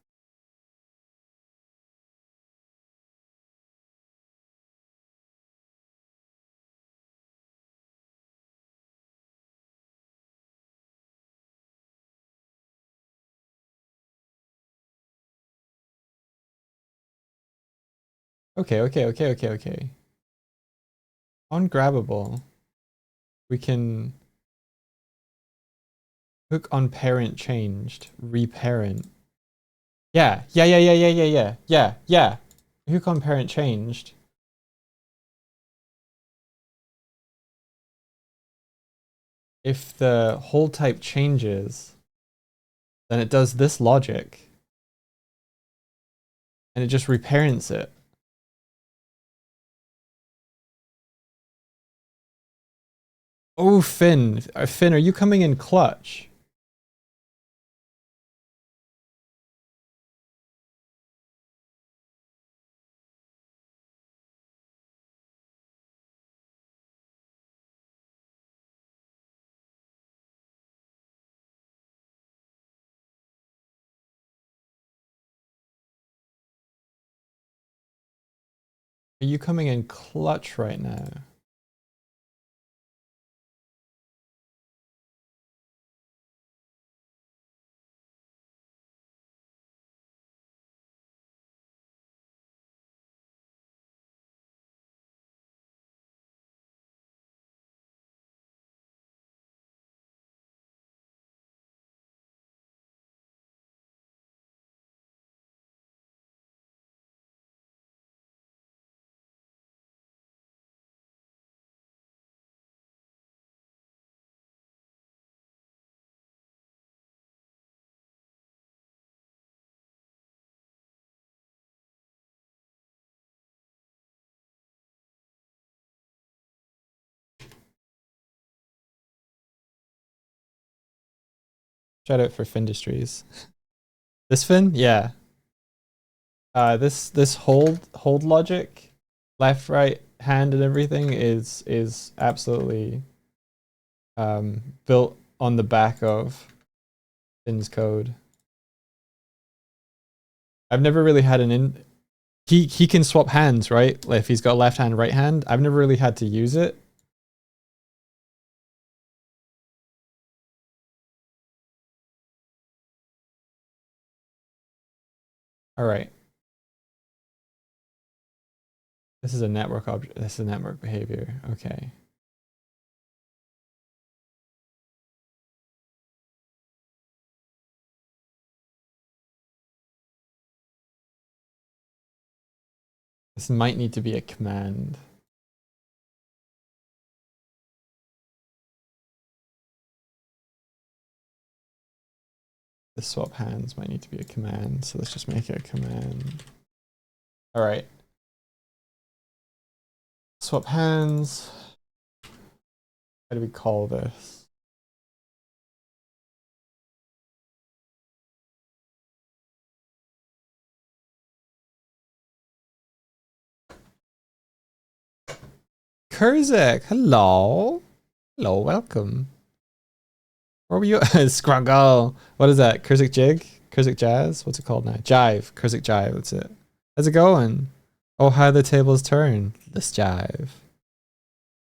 Okay. On grabbable, we can hook on parent changed, reparent. Yeah. Hook on parent changed. If the hold type changes, then it does this logic. And it just reparents it. Oh, Finn. Finn, are you coming in clutch? Are you coming in clutch right now? Shout out for Findustries. This fin? Yeah. This hold logic, left, right, hand and everything is absolutely built on the back of Fin's code. I've never really had he can swap hands, right? Like if he's got left hand, right hand. I've never really had to use it. All right. This is a network object. This is network behavior. Okay. This might need to be a command. The swap hands might need to be a command. So let's just make it a command. All right. Swap hands. How do we call this? Kurzak, hello. Hello, welcome. Where were you? Scruggle. What is that? Kurzak Jig? Kurzak Jazz? What's it called now? Jive. Kurzak Jive, that's it. How's it going? Oh, how the tables turn. Let's jive.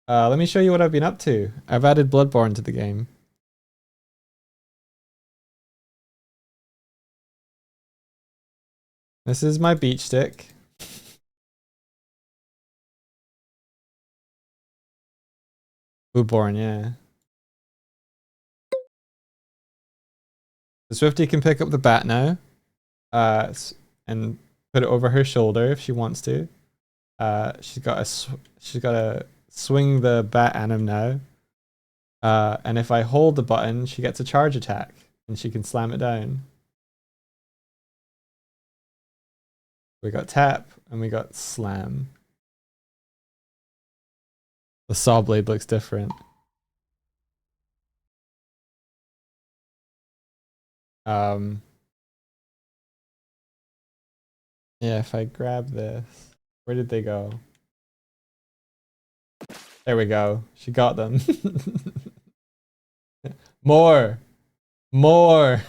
Let me show you what I've been up to. I've added Bloodborne to the game. This is my beach stick. Bloodborne, yeah. The Swifty can pick up the bat now, and put it over her shoulder if she wants to. She's got to swing the bat at him now. And if I hold the button, she gets a charge attack, and she can slam it down. We got tap, and we got slam. The saw blade looks different. Yeah, if I grab this, where did they go? There we go. She got them. More. More.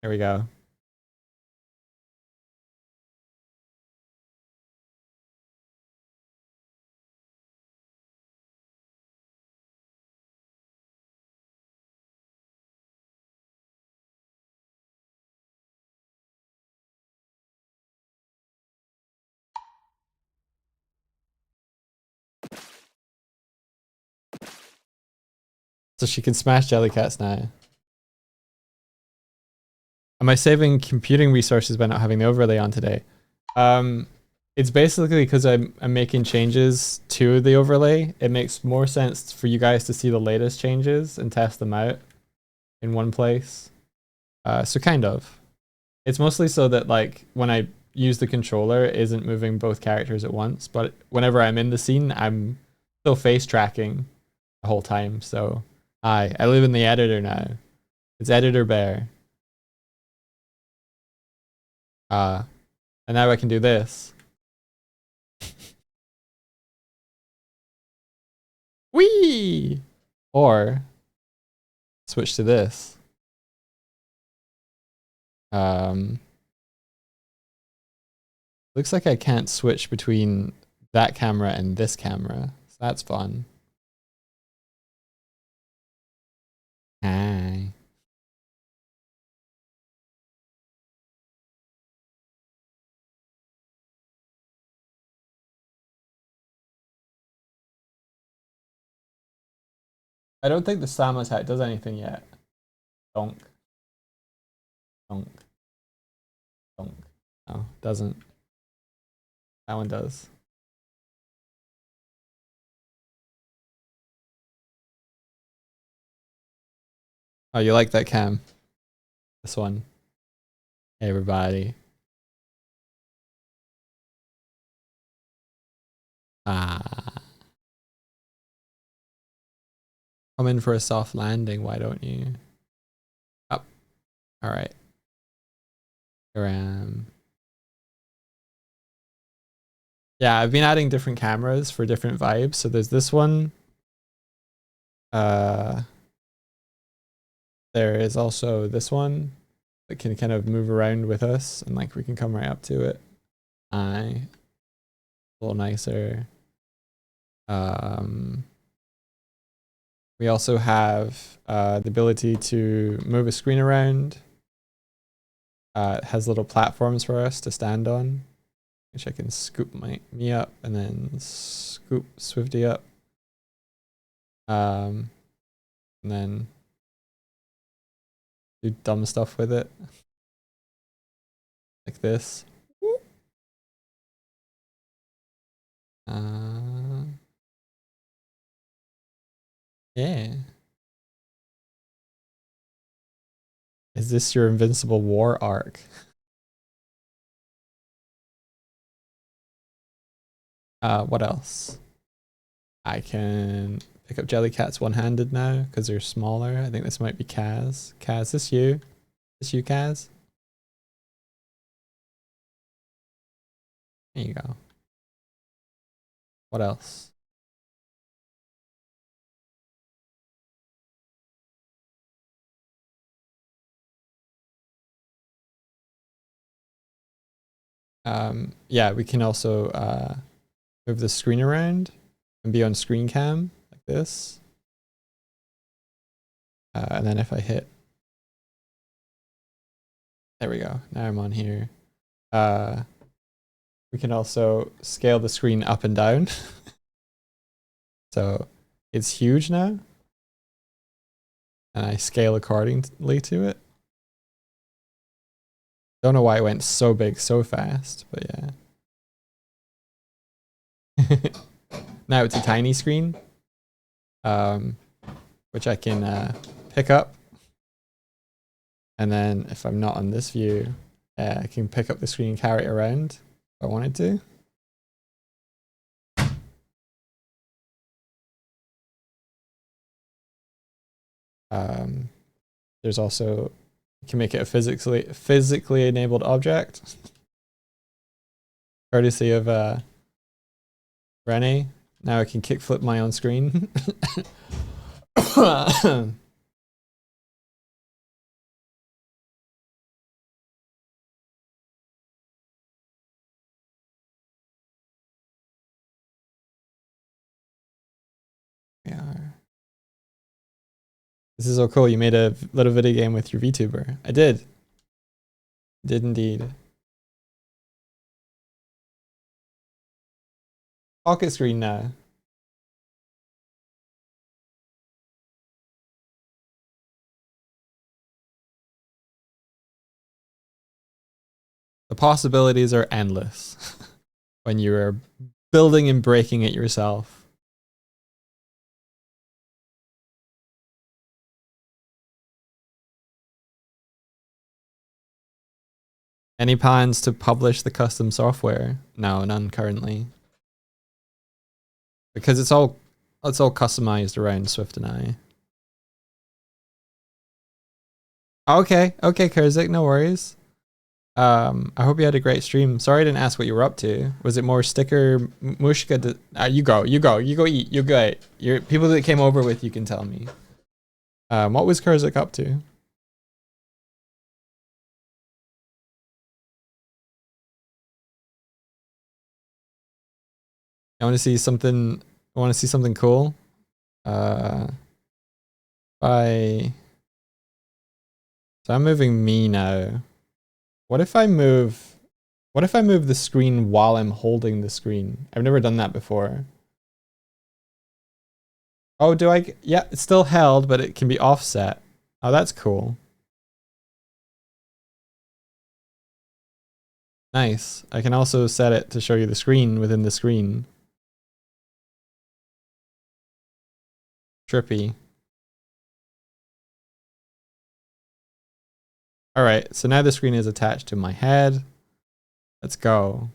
There we go. So she can smash Jellycats now. Am I saving computing resources by not having the overlay on today? It's basically because I'm making changes to the overlay. It makes more sense for you guys to see the latest changes and test them out in one place. So kind of. It's mostly so that like when I use the controller, it isn't moving both characters at once. But whenever I'm in the scene, I'm still face tracking the whole time. So I live in the editor now. It's Editor Bear. And now I can do this. Whee! Or switch to this. Looks like I can't switch between that camera and this camera. So that's fun. Hi. I don't think the Samo attack does anything yet. Donk. Donk. Donk. No, doesn't. That one does. Oh, you like that cam? This one. Hey, everybody. Ah. Come in for a soft landing, why don't you? Up. Alright. Here I am. Yeah, I've been adding different cameras for different vibes. So there's this one. There is also this one that can kind of move around with us and like we can come right up to it. A little nicer. We also have the ability to move a screen around. It has little platforms for us to stand on, which I can scoop me up and then scoop Swifty up. And then do dumb stuff with it. Like this. Yeah. Is this your Invincible War arc? What else? I can pick up Jellycats one-handed now because they're smaller. I think this might be Kaz. Kaz, this you? This you, Kaz? There you go. What else? Yeah, we can also move the screen around and be on screen cam like this. And then if I hit, there we go. Now I'm on here. We can also scale the screen up and down. So it's huge now. And I scale accordingly to it. Don't know why it went so big so fast, but yeah. Now it's a tiny screen, which I can pick up. And then if I'm not on this view, I can pick up the screen and carry it around if I wanted to. There's also, you can make it a physically enabled object. Courtesy of Rennie. Now I can kickflip my own screen. Yeah. This is so cool. You made a little video game with your VTuber. I did. Did indeed. Pocket screen now. The possibilities are endless when you are building and breaking it yourself. Any plans to publish the custom software? No, none currently. Because it's all customized around Swift and I. Okay, Kurzik, no worries. I hope you had a great stream. Sorry I didn't ask what you were up to. Was it more sticker mushka? You go eat. You go eat. Your people that came over with, you can tell me. What was Kurzik up to? I want to see something. I want to see something cool. Bye. So I'm moving me now. What if I move the screen while I'm holding the screen? I've never done that before. Oh, do I? Yeah, it's still held, but it can be offset. Oh, that's cool. Nice. I can also set it to show you the screen within the screen. Trippy. All right, so now the screen is attached to my head. Let's go.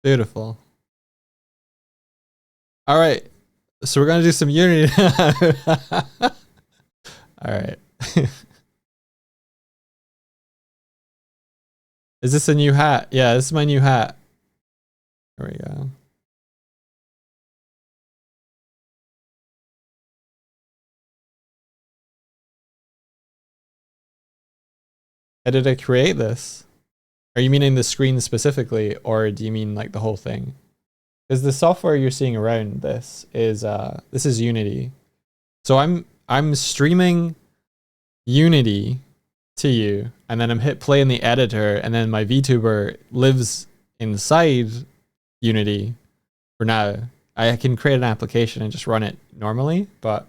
Beautiful. All right. So we're going to do some Unity. All right. Is this a new hat? Yeah, this is my new hat. There we go. How did I create this? Are you meaning the screen specifically, or do you mean like the whole thing? Because the software you're seeing around this is Unity. So I'm streaming Unity to you, and then I'm hit play in the editor, and then my VTuber lives inside Unity for now. I can create an application and just run it normally, but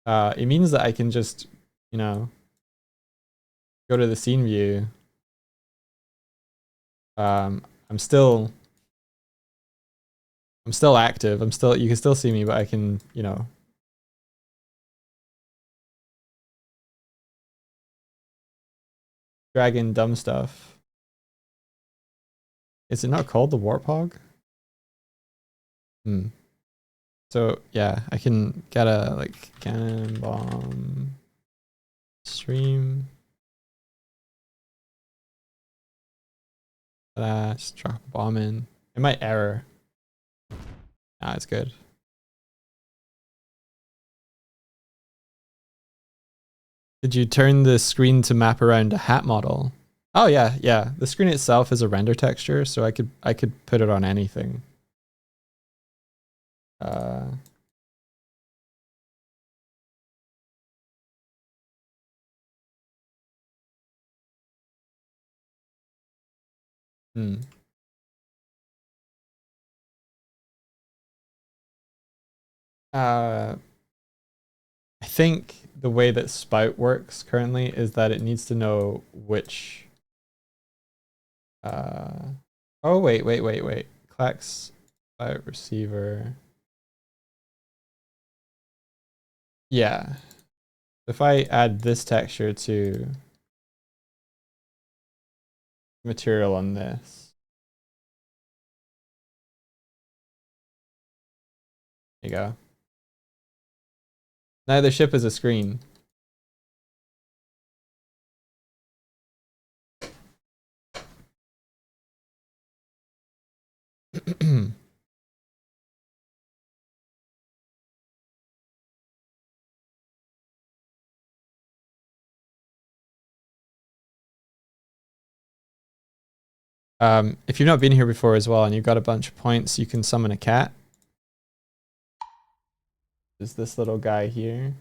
it means that I can just, you know, go to the scene view. I'm still active. You can still see me, but I can, you know, drag in dumb stuff. Is it not called the Warthog? So yeah, I can get a like cannon bomb stream. Just drop a bomb in. It might error. Nah, it's good. Did you turn the screen to map around a hat model? Oh yeah, yeah. The screen itself is a render texture, so I could put it on anything. I think the way that Spout works currently is that it needs to know which. Oh wait. Clacks Spout receiver. Yeah. If I add this texture to material on this. There you go. Now the ship is a screen. If you've not been here before as well and you've got a bunch of points, you can summon a cat. There's this little guy here.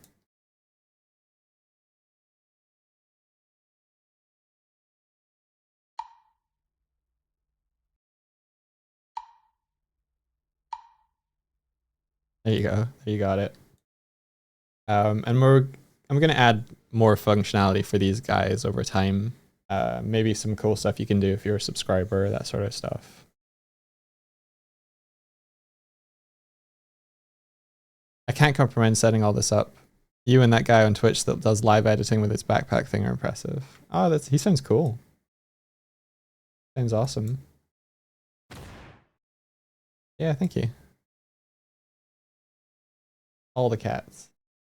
There you go. There you got it. And I'm gonna add more functionality for these guys over time. Maybe some cool stuff you can do if you're a subscriber, that sort of stuff. I can't comprehend setting all this up. You and that guy on Twitch that does live editing with his backpack thing are impressive. Oh, he sounds cool. Sounds awesome. Yeah, thank you. All the cats.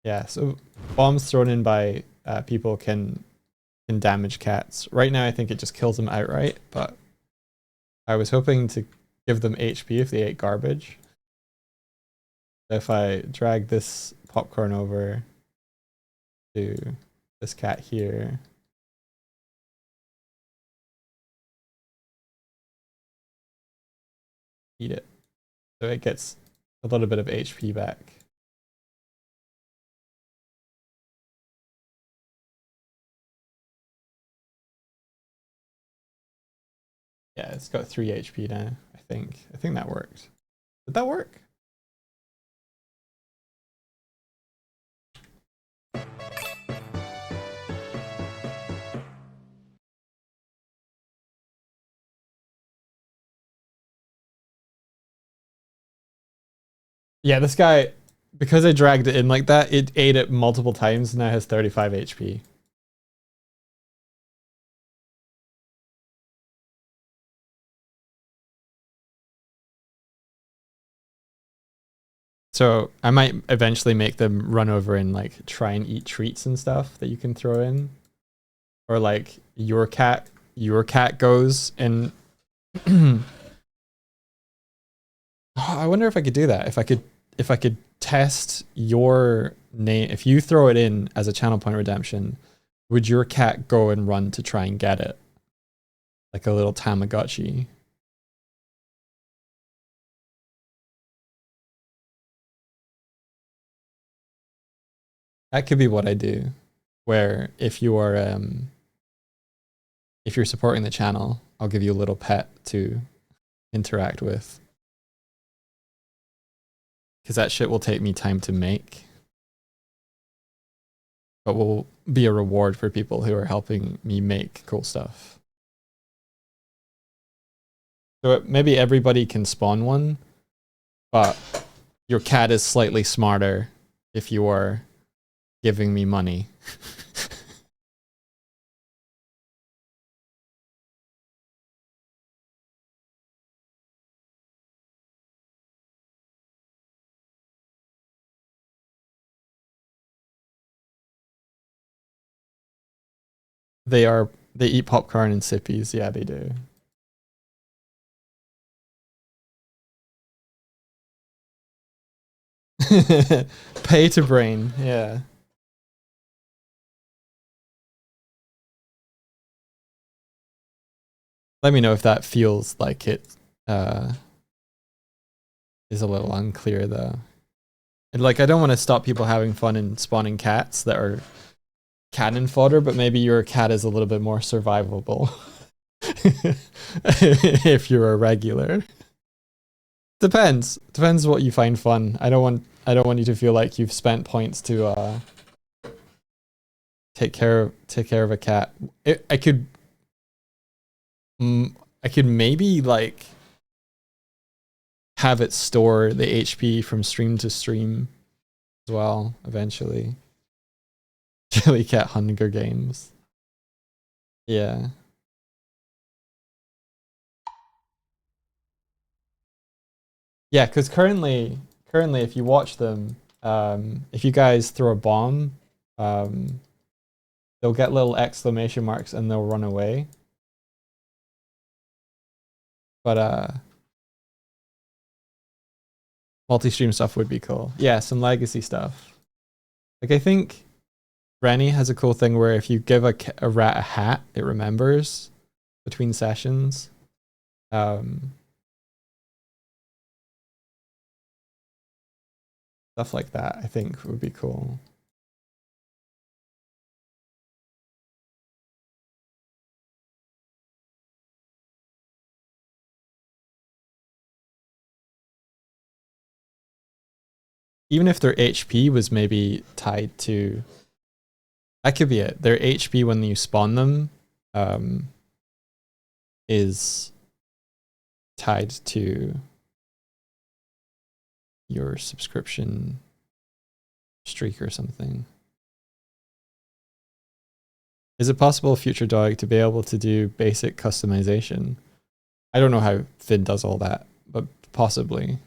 Yeah, so bombs thrown in by people can damage cats. Right now, I think it just kills them outright, but I was hoping to give them HP if they ate garbage. If I drag this popcorn over to this cat here. Eat it. So it gets a little bit of HP back. Yeah, it's got 3 HP now, I think. I think that worked. Did that work? Yeah, this guy, because I dragged it in like that, it ate it multiple times and now has 35 HP. So I might eventually make them run over and like try and eat treats and stuff that you can throw in, or like your cat goes and I wonder if I could do that. If I could test your name, if you throw it in as a channel point redemption, would your cat go and run to try and get it? Like a little Tamagotchi. That could be what I do. Where if you're supporting the channel, I'll give you a little pet to interact with. Because that shit will take me time to make. But will be a reward for people who are helping me make cool stuff. So maybe everybody can spawn one, but your cat is slightly smarter if you are giving me money. They eat popcorn and sippies. Yeah, they do. Pay to brain. Yeah. Let me know if that feels like it is a little unclear though. And like, I don't want to stop people having fun and spawning cats that are cannon fodder, but maybe your cat is a little bit more survivable if you're a regular. Depends what you find fun. I don't want you to feel like you've spent points to take care of a cat. I could maybe like have it store the HP from stream to stream as well eventually. Jellycat Hunger Games. Yeah. Yeah, because currently if you watch them, if you guys throw a bomb, they'll get little exclamation marks and they'll run away. But multi-stream stuff would be cool. Yeah, some legacy stuff. Like I think Rennie has a cool thing where if you give a rat a hat, it remembers between sessions. Stuff like that, I think would be cool. Even if their HP was maybe tied to, that could be it. Their HP when you spawn them is tied to your subscription streak or something. Is it possible, future dog, to be able to do basic customization? I don't know how Finn does all that, but possibly.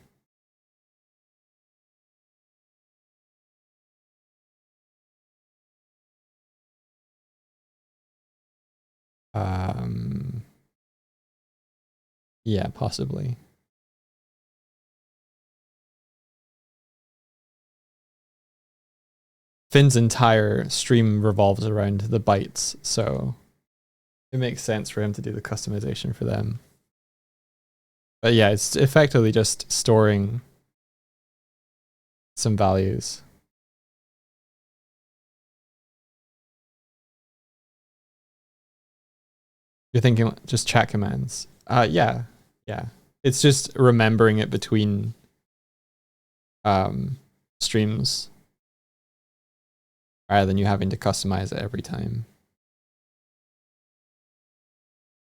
Yeah, possibly. Finn's entire stream revolves around the bytes, so it makes sense for him to do the customization for them. But yeah, it's effectively just storing some values. You're thinking just chat commands. Yeah. It's just remembering it between streams rather than you having to customize it every time.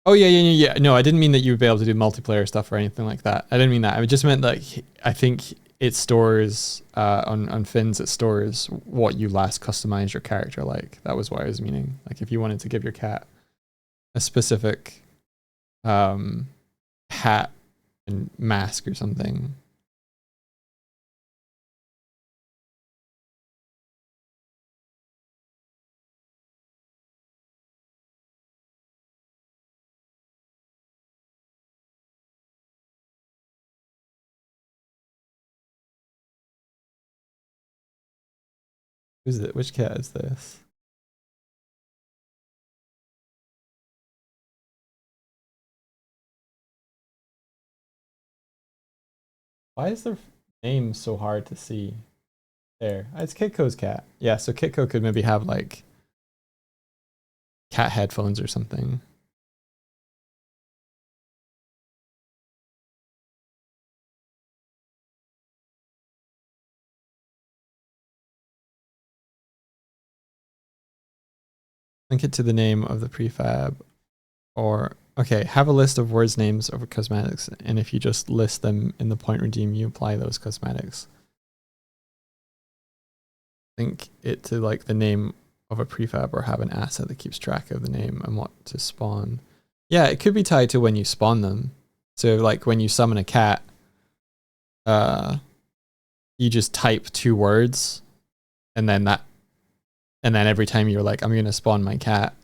Oh yeah. No, I didn't mean that you would be able to do multiplayer stuff or anything like that. I didn't mean that. I just meant like I think it stores on Finn's, it stores what you last customized your character like. That was what I was meaning. Like if you wanted to give your cat a specific hat and mask or something, Who's it? Which cat is this? Why is their name so hard to see? There. It's Kitco's cat. Yeah, so Kitco could maybe have like cat headphones or something. Link it to the name of the prefab, or okay, have a list of words names of cosmetics, and if you just list them in the point redeem, you apply those cosmetics. Link it to like the name of a prefab, or have an asset that keeps track of the name and what to spawn. Yeah, it could be tied to when you spawn them. So like when you summon a cat, you just type 2 words, and then every time you're like, I'm gonna spawn my cat,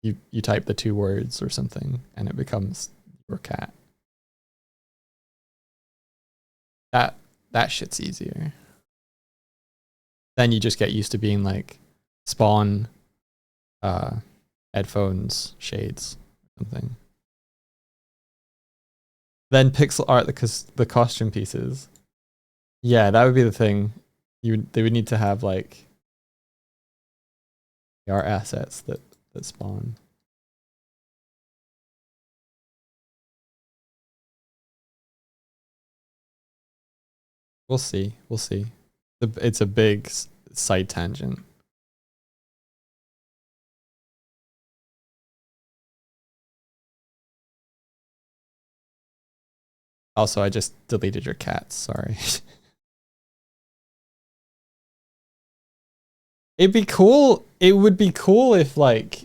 you type the 2 words or something, and it becomes your cat. That shit's easier. Then you just get used to being like spawn headphones, shades, something. Then pixel art the costume pieces. Yeah, that would be the thing. They would need to have like our assets that spawn. We'll see. We'll see. It's a big side tangent. Also, I just deleted your cats. Sorry. It'd be cool. It would be cool if like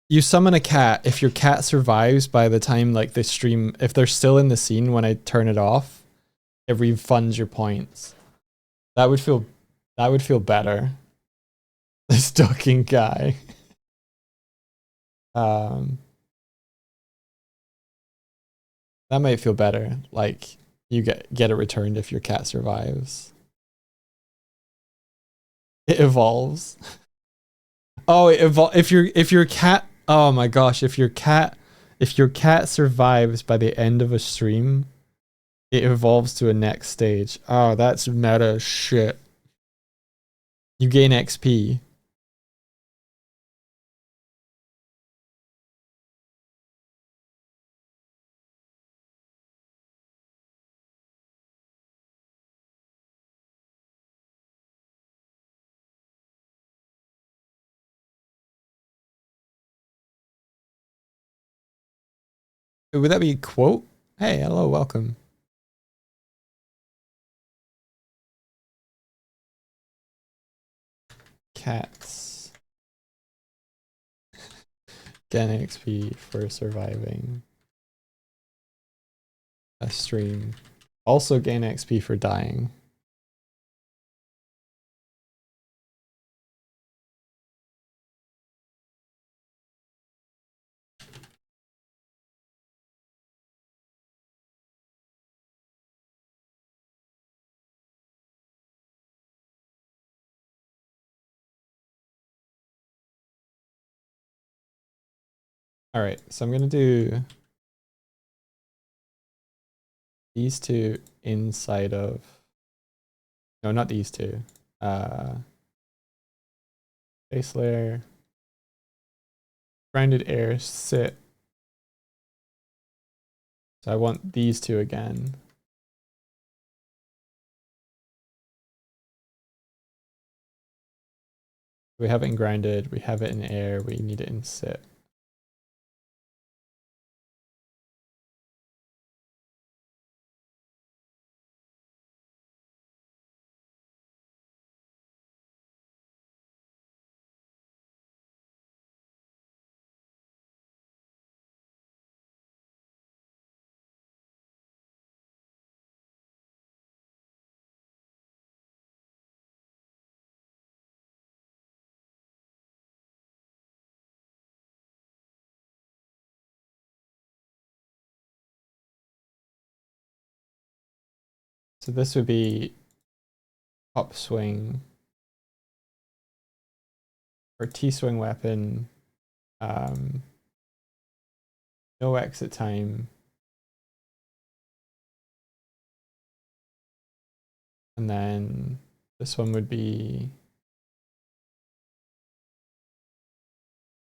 you summon a cat. If your cat survives by the time like the stream, if they're still in the scene when I turn it off, it refunds your points. That would feel better. The stalking guy. That might feel better. Like you get it returned if your cat survives. It evolves. Oh, if your cat. Oh my gosh! If your cat survives by the end of a stream, it evolves to a next stage. Oh, that's meta shit. You gain XP. Would that be a quote? Hey, hello, welcome. Cats. Gain XP for surviving a stream. Also gain XP for dying. All right, so I'm gonna do these 2 inside of, no, not these 2. Base layer, grounded air, sit. So I want these 2 again. We have it in grounded, we have it in air, we need it in sit. So this would be upswing or T-swing weapon, no exit time, and then this one would be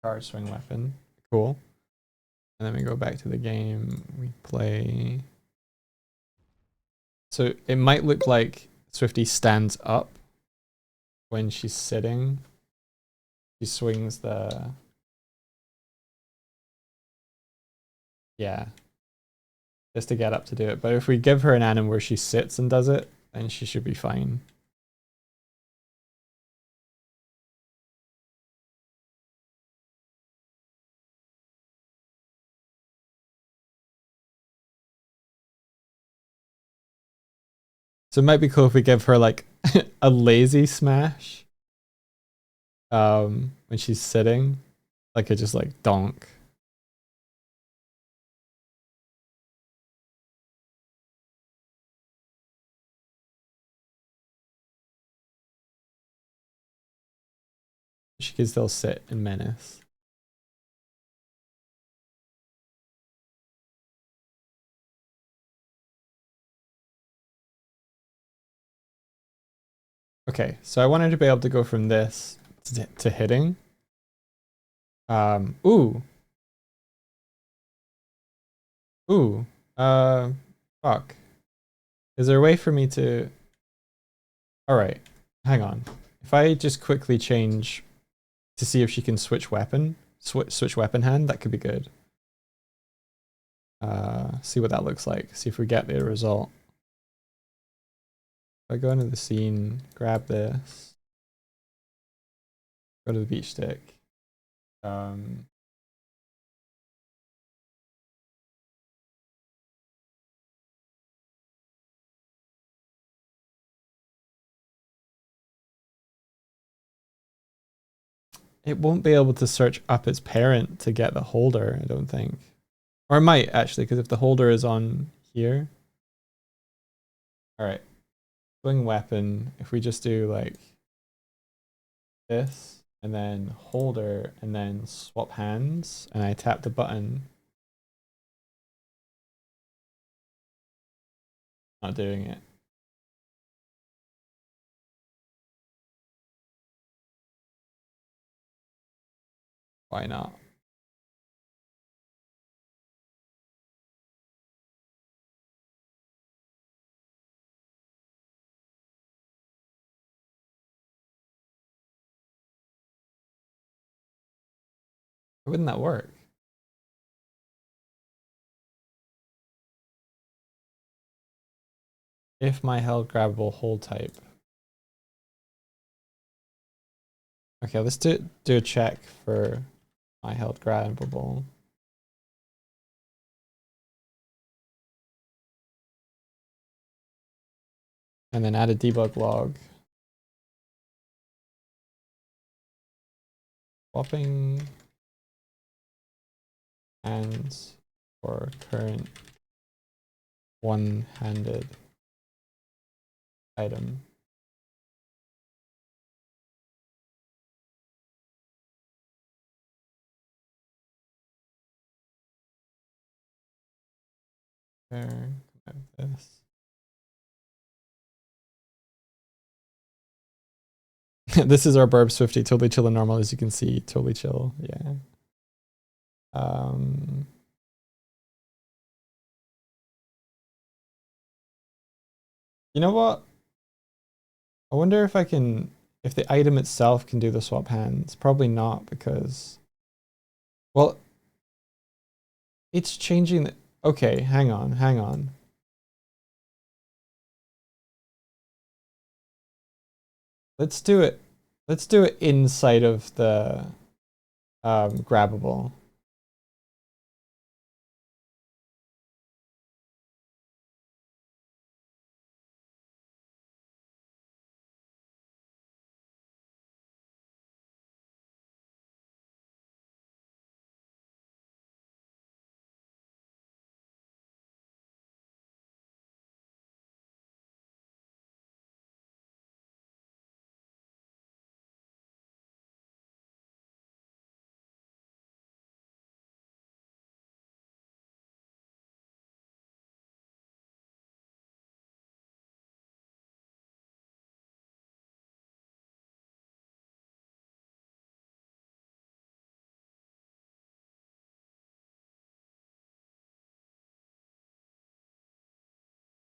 charge swing weapon. Cool. And then we go back to the game. We play. So it might look like Swifty stands up when she's sitting. She swings the. Yeah. Just to get up to do it. But if we give her an anim where she sits and does it, then she should be fine. So it might be cool if we give her like a lazy smash when she's sitting. Like a just like donk. She can still sit and menace. Okay, so I wanted to be able to go from this to hitting. Ooh. Ooh. Fuck. Is there a way for me to... Alright, hang on. If I just quickly change to see if she can switch weapon, switch weapon hand, that could be good. See what that looks like. See if we get the result. If I go into the scene, grab this, go to the beach stick. It won't be able to search up its parent to get the holder, I don't think. Or it might actually, because if the holder is on here. Alright. Swing weapon. If we just do like this, and then holder, and then swap hands, and I tap the button. Not doing it. Why not? Why wouldn't that work? If my held grabbable hold type. Okay, let's do a check for my held grabbable. And then add a debug log. Swapping hands for current one-handed item. There, this. This is our burb Swifty, totally chill and normal, as you can see, totally chill. Yeah. You know what? I wonder if I can, if the item itself can do the swap hands. Probably not, because, well, it's changing the, okay, hang on. Let's do it. Let's do it inside of the grabbable.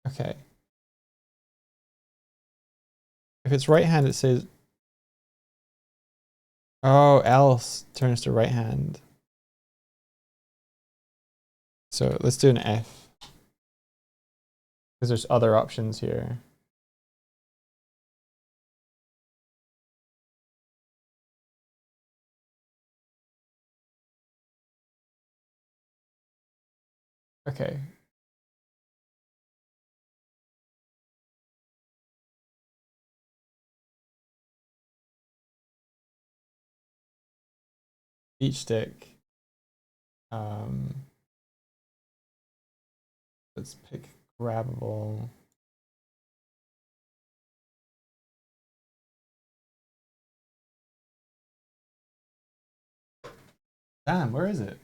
Okay. If it's right hand, it says, oh, else turns to right hand. So let's do an F. Because there's other options here. Okay. Each stick. Let's pick grabbable. Damn, where is it?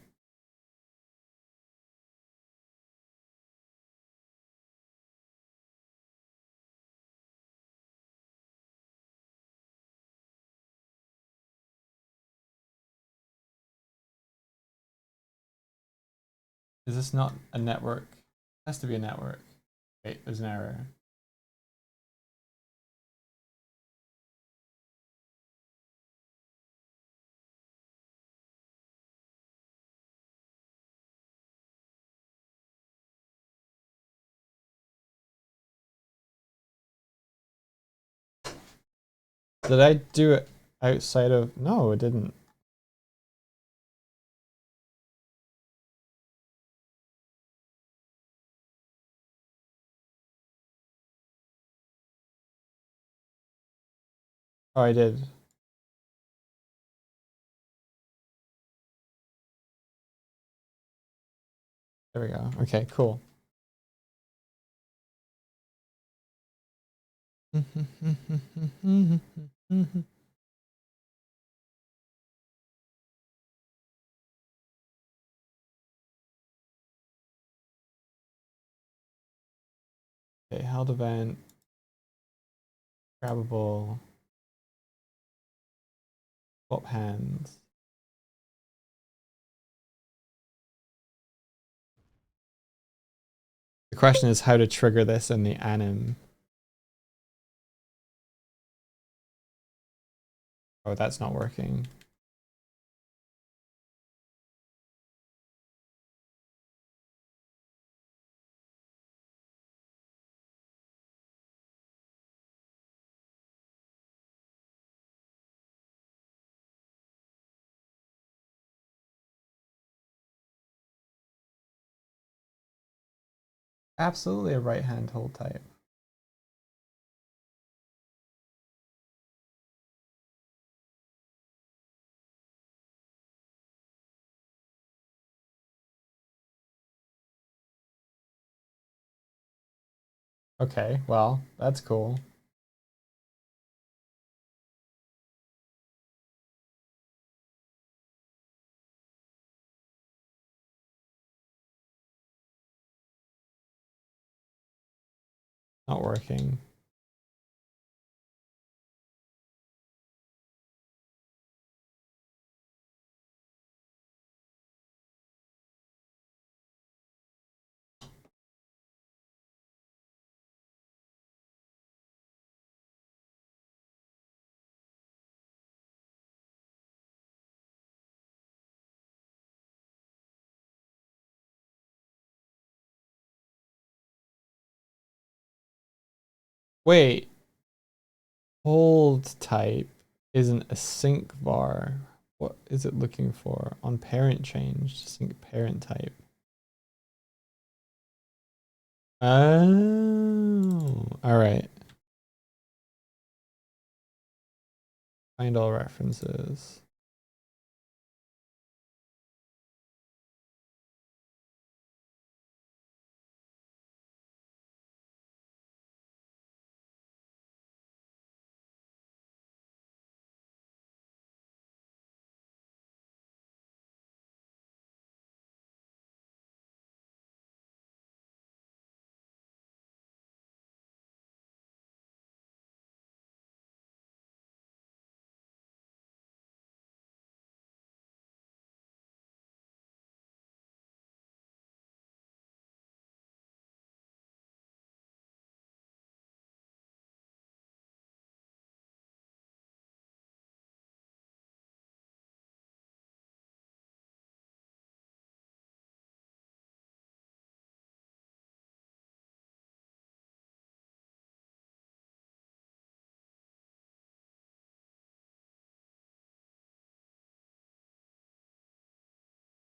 Is this not a network? It has to be a network. Wait, there's an error. Did I do it outside of? No, it didn't. Oh, I did. There we go. Okay, cool. Okay, held event, grabbable, swap hands. The question is how to trigger this in the anim. Oh, that's not working. Absolutely a right hand hold type. Okay, well, that's cool. Not working. Wait, hold type isn't a sync var. What is it looking for? On parent change, sync parent type. Oh, all right. Find all references.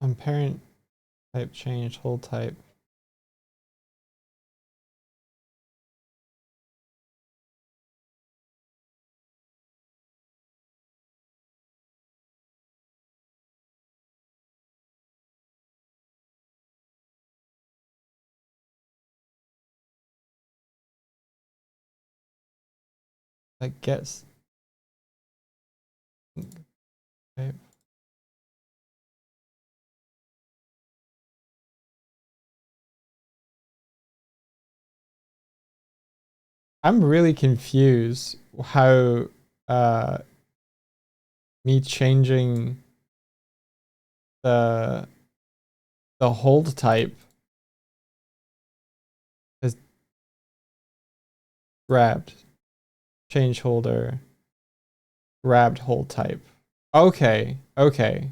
On parent type changed, hold type. That gets type. I'm really confused how me changing the hold type has grabbed, change holder, grabbed hold type. Okay, okay.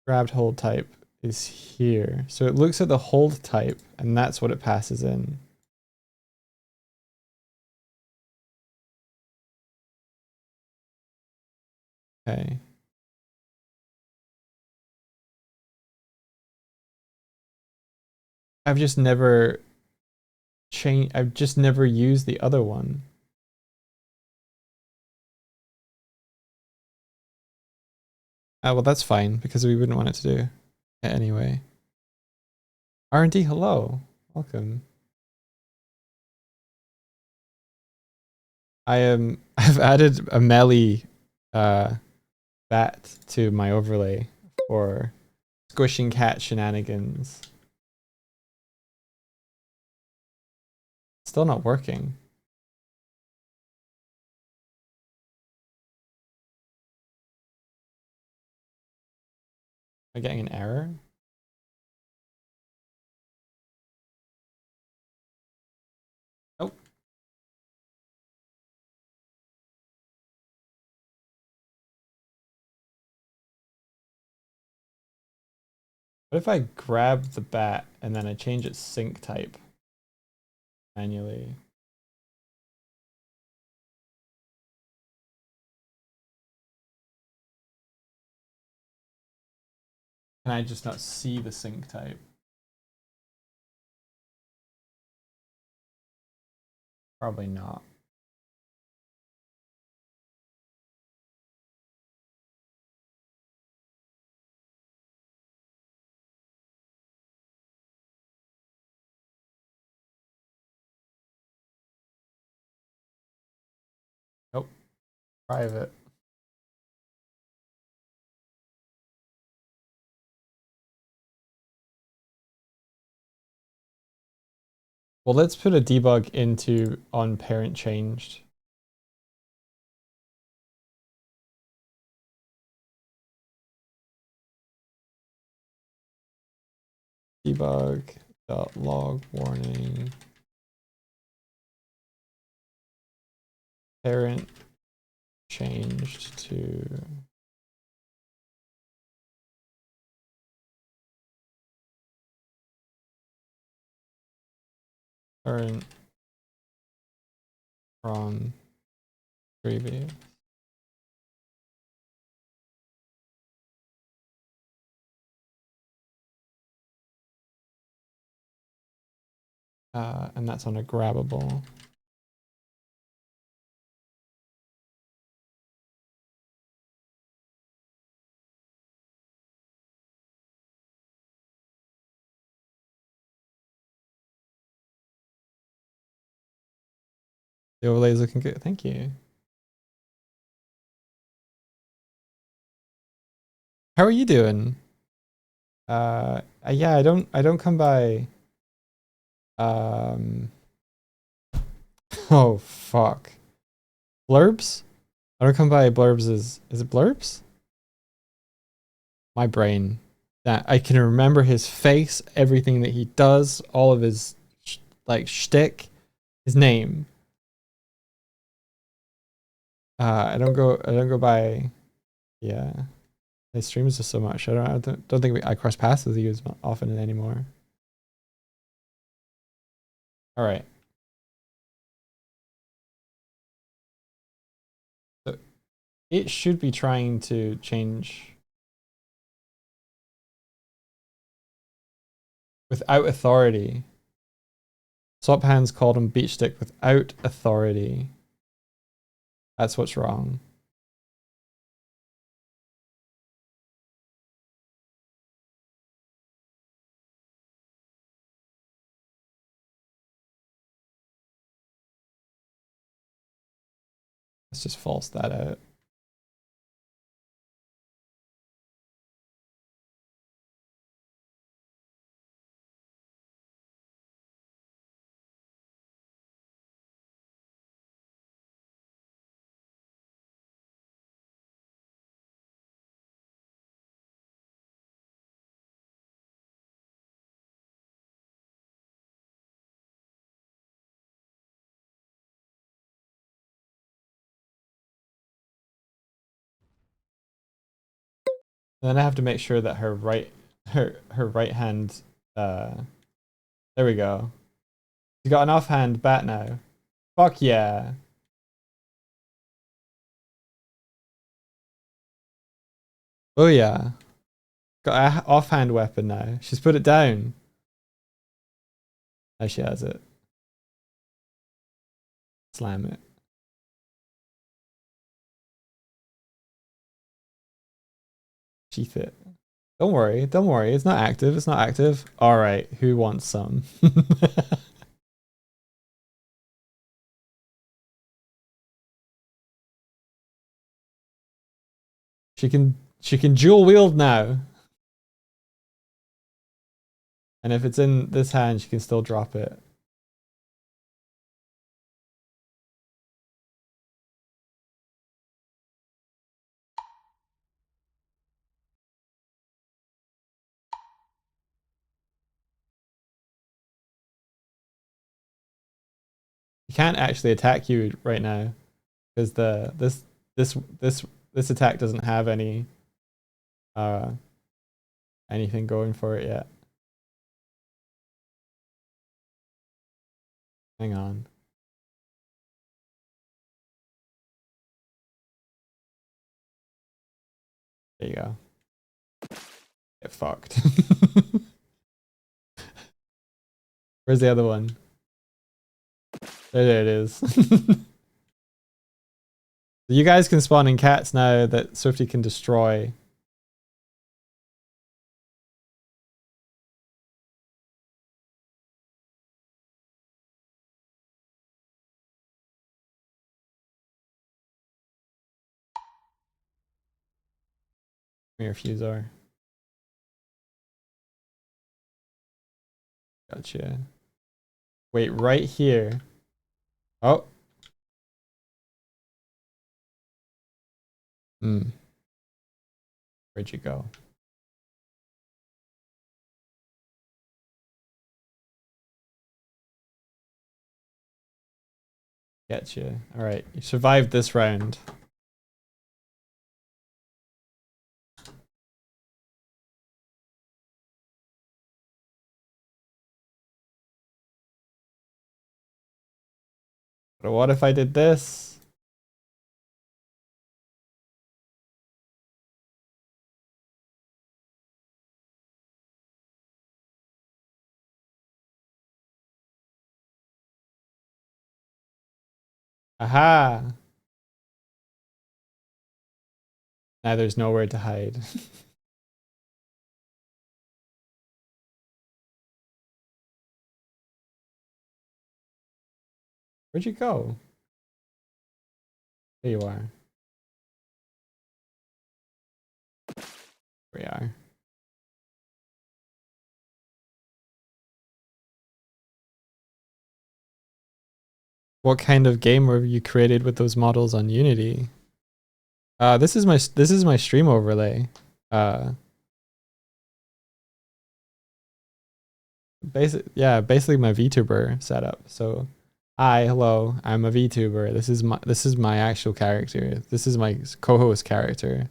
Grabbed hold type is here. So it looks at the hold type and that's what it passes in. Okay. I've just never used the other one. Well, that's fine because we wouldn't want it to do it anyway. R&D, hello. Welcome. I've added a melee bat to my overlay for squishing cat shenanigans. Still not working. Am I getting an error? Oh. What if I grab the bat and then I change its sync type manually? Can I just not see the sync type? Probably not. Nope. Private. Well, let's put a debug into on parent changed. Debug.log warning. Parent changed to current from previous. And that's on a grabbable. The overlay is looking good. Thank you. How are you doing? Yeah, I don't come by. Oh fuck. Blurbs? I don't come by blurbs is it blurbs? My brain. That I can remember his face, everything that he does, all of his like shtick, his name. I don't go by. Yeah, his streams just so much. I don't think I cross paths with you as often anymore. All right. So it should be trying to change Without authority. Swap hands called him beach stick without authority. That's what's wrong. Let's just false that out. And then I have to make sure that her right hand there we go. She's got an offhand bat now. Fuck yeah. Oh yeah. Got an offhand weapon now. She's put it down. Now she has it. Slam it. Sheath it. Don't worry, don't worry. It's not active. It's not active. All right, who wants some? she can dual wield now. And if it's in this hand, she can still drop it. He can't actually attack you right now because this attack doesn't have any anything going for it yet. Hang on. There you go. Get fucked. Where's the other one? There it is. You guys can spawn in cats now that Swifty can destroy. Mirror Fusar. Gotcha. Wait, right here. Oh. Where'd you go? Gotcha. All right, you survived this round. But what if I did this? Aha! Now there's nowhere to hide. Where'd you go? There you are. There we are. What kind of game were you created with those models on Unity? This is my stream overlay. Basically my VTuber setup. So, hi, hello, I'm a VTuber. This is my actual character. This is my co-host character.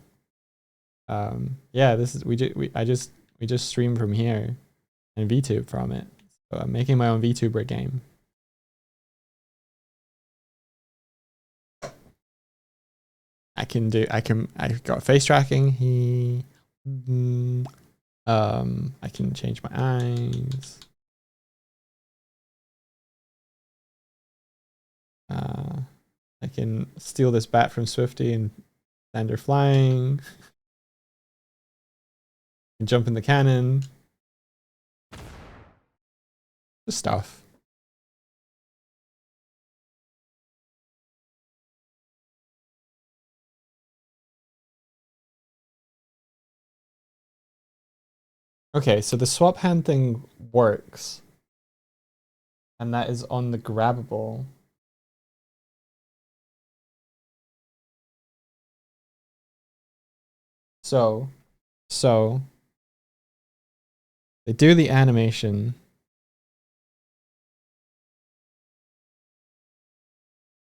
Yeah, we just stream from here and VTube from it. So I'm making my own VTuber game. I got face tracking. I can change my eyes. I can steal this bat from Swifty and send her flying. And jump in the cannon. Just stuff. Okay, so the swap hand thing works. And that is on the grabbable. So they do the animation.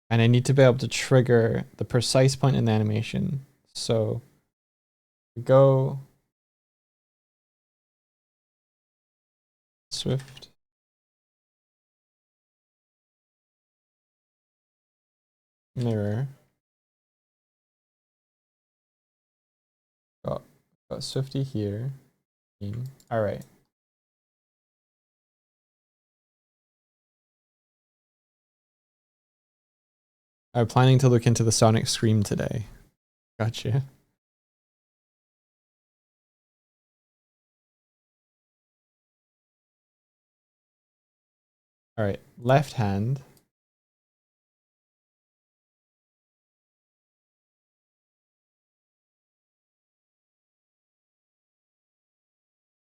And I need to be able to trigger the precise point in the animation. So we go Swift. Mirror. Got Swifty here. All right. I'm planning to look into the Sonic Scream today. Gotcha. All right, left hand.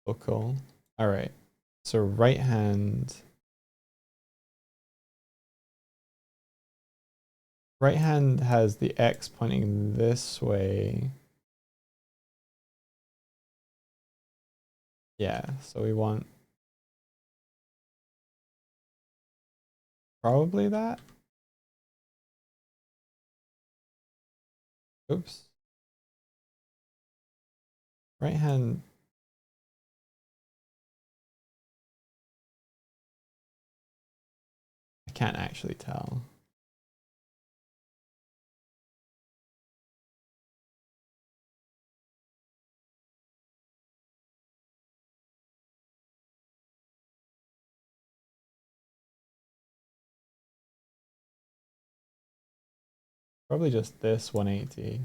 Local. All right, so right hand. Right hand has the X pointing this way. Yeah, so we want probably that. Oops. Right hand. I can't actually tell. Probably just this 180.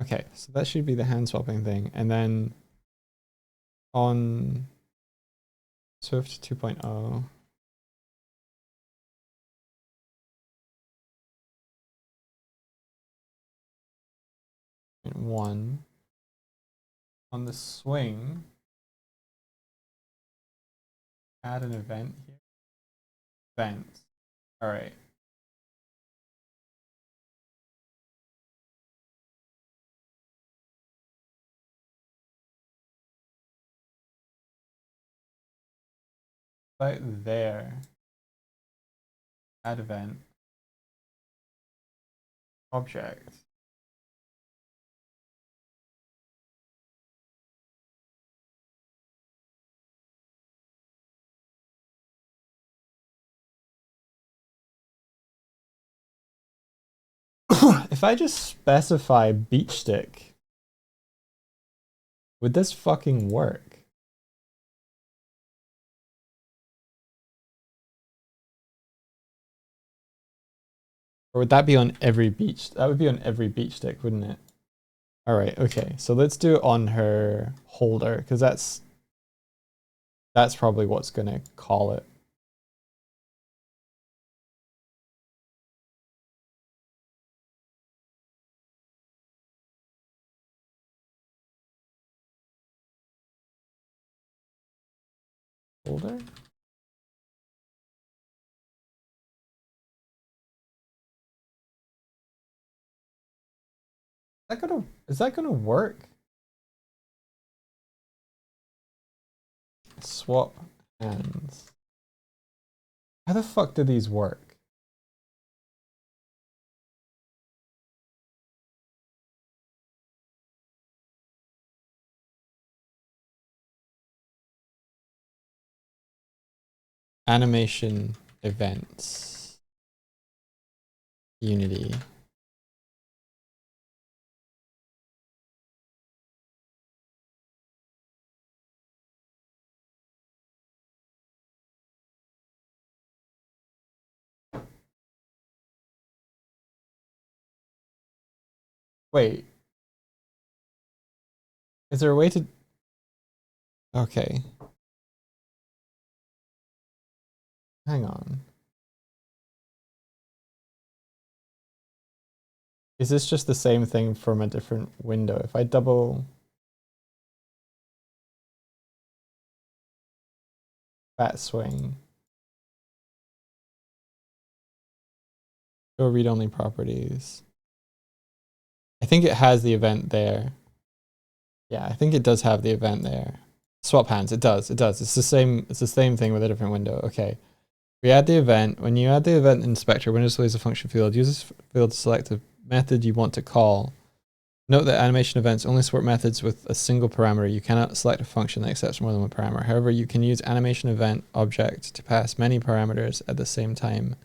Okay, so that should be the hand swapping thing. And then on Swift 2.0, one on the swing, add an event here. Event. All right. Right there. Add event. Object. If I just specify beach stick, would this fucking work? Or would that be on every beach? That would be on every beach stick, wouldn't it? All right, okay. So let's do it on her holder, because that's probably what's gonna call it. Holder? Is that gonna work? Swap hands. How the fuck do these work? Animation events. Unity. Wait, is there a way to? Okay, hang on. Is this just the same thing from a different window? If I double bat swing, show read-only properties. I think it has the event there. Yeah, I think it does have the event there. Swap hands. It does. It does. It's the same. It's the same thing with a different window. Okay. We add the event. When you add the event inspector, when it displays a function field, use this field to select the method you want to call. Note that animation events only support methods with a single parameter. You cannot select a function that accepts more than one parameter. However, you can use animation event object to pass many parameters at the same time.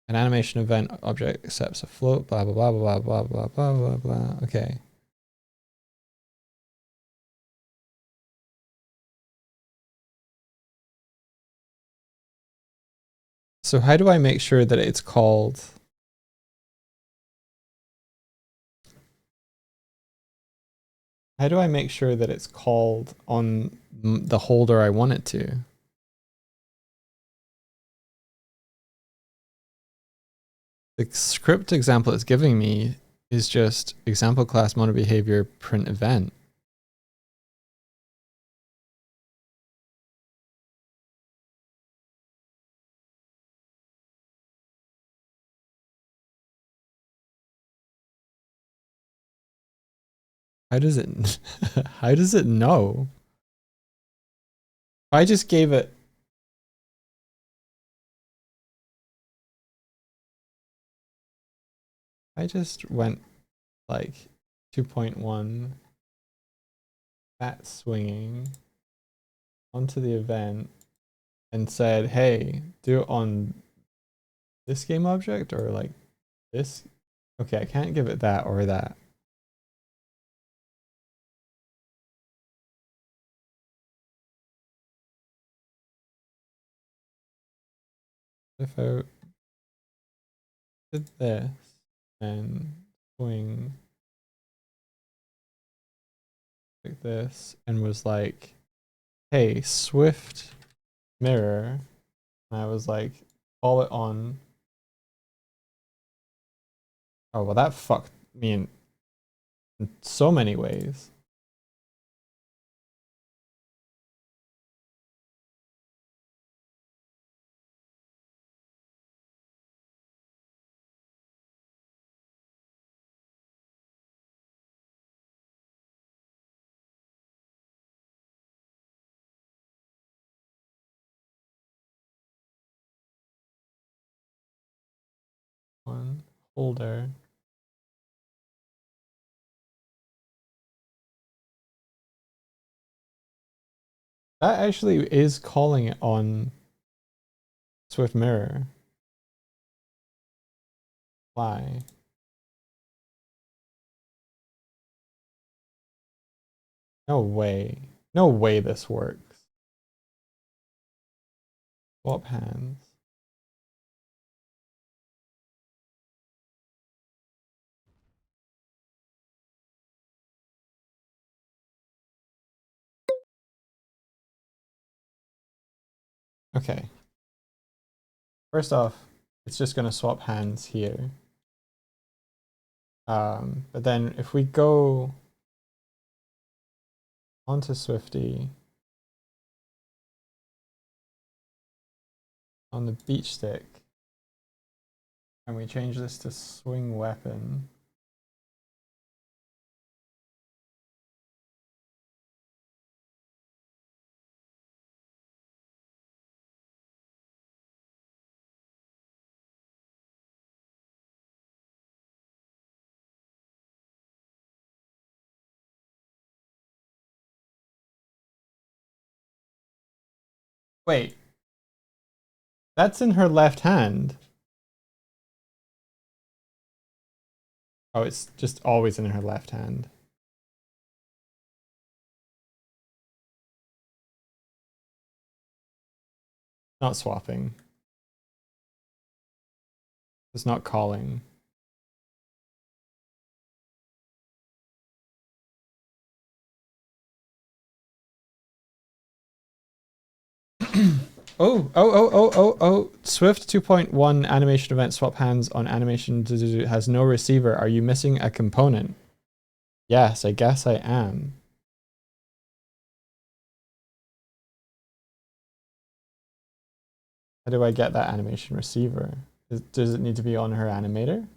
An animation event object accepts a float, blah, blah, blah, blah, blah, blah, blah, blah, blah. Okay. So how do I make sure that it's called? How do I make sure that it's called on the holder I want it to? The script example it's giving me is just example class mono behavior print event. How does it how does it know? If I just gave it I just went like 2.1 bat swinging onto the event and said, hey, do it on this game object or like this. Okay, I can't give it that or that. If I did this and swing like this and was like, hey, Swift mirror, and I was like, call it on. Oh, well, that fucked me in so many ways. One holder. That actually is calling it on Swift mirror. Why? No way. No way this works. Swap hands. Okay. First off, it's just going to swap hands here. But then if we go onto Swifty on the beach stick, and we change this to swing weapon, wait, that's in her left hand. Oh, it's just always in her left hand. Not swapping. It's not calling. Oh. Swift 2.1 animation event swap hands on animation has no receiver. Are you missing a component? Yes, I guess I am. How do I get that animation receiver? Does it need to be on her animator?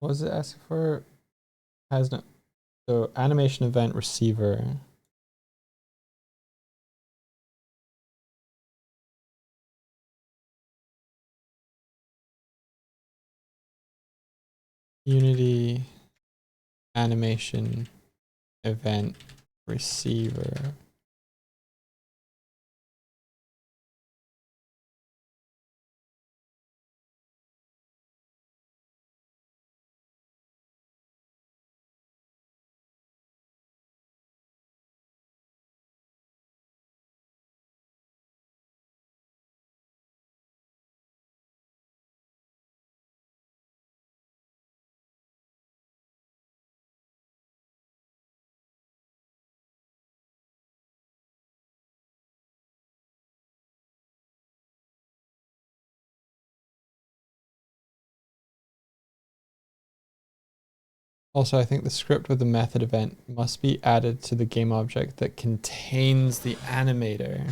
What was it asking for? Has no. So animation event receiver. Unity animation event receiver. Also, I think the script with the method event must be added to the game object that contains the animator.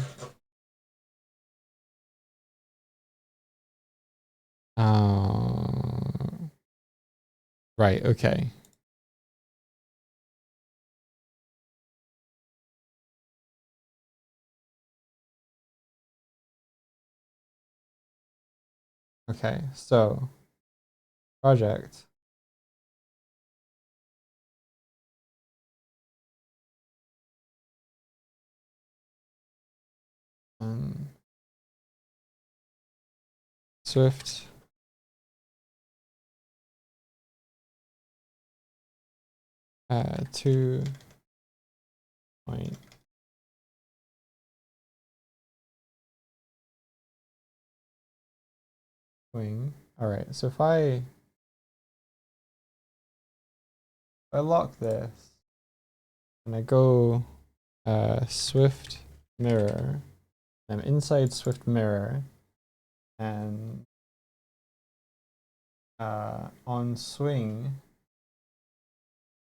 Right, okay. Okay, so project. Swift. Two point. Wing. All right, so if I lock this and I go Swift mirror, I'm inside Swift mirror and on swing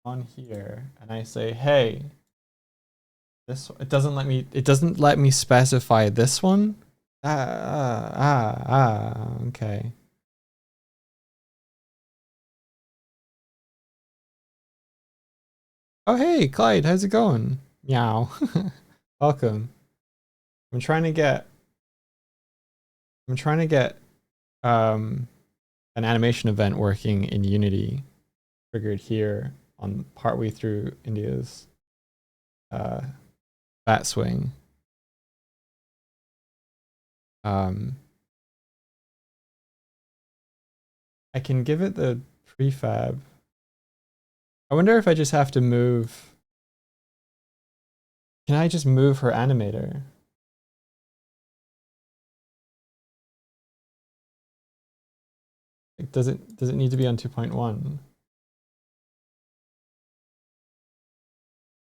on here, and I say, hey, this it doesn't let me specify this one. Okay. Oh hey, Clyde, how's it going? Meow. Welcome. I'm trying to get um an animation event working in Unity triggered here on partway through India's bat swing. I can give it the prefab. I wonder if I just have to move. Can I just move her animator? Like, does it need to be on 2.1?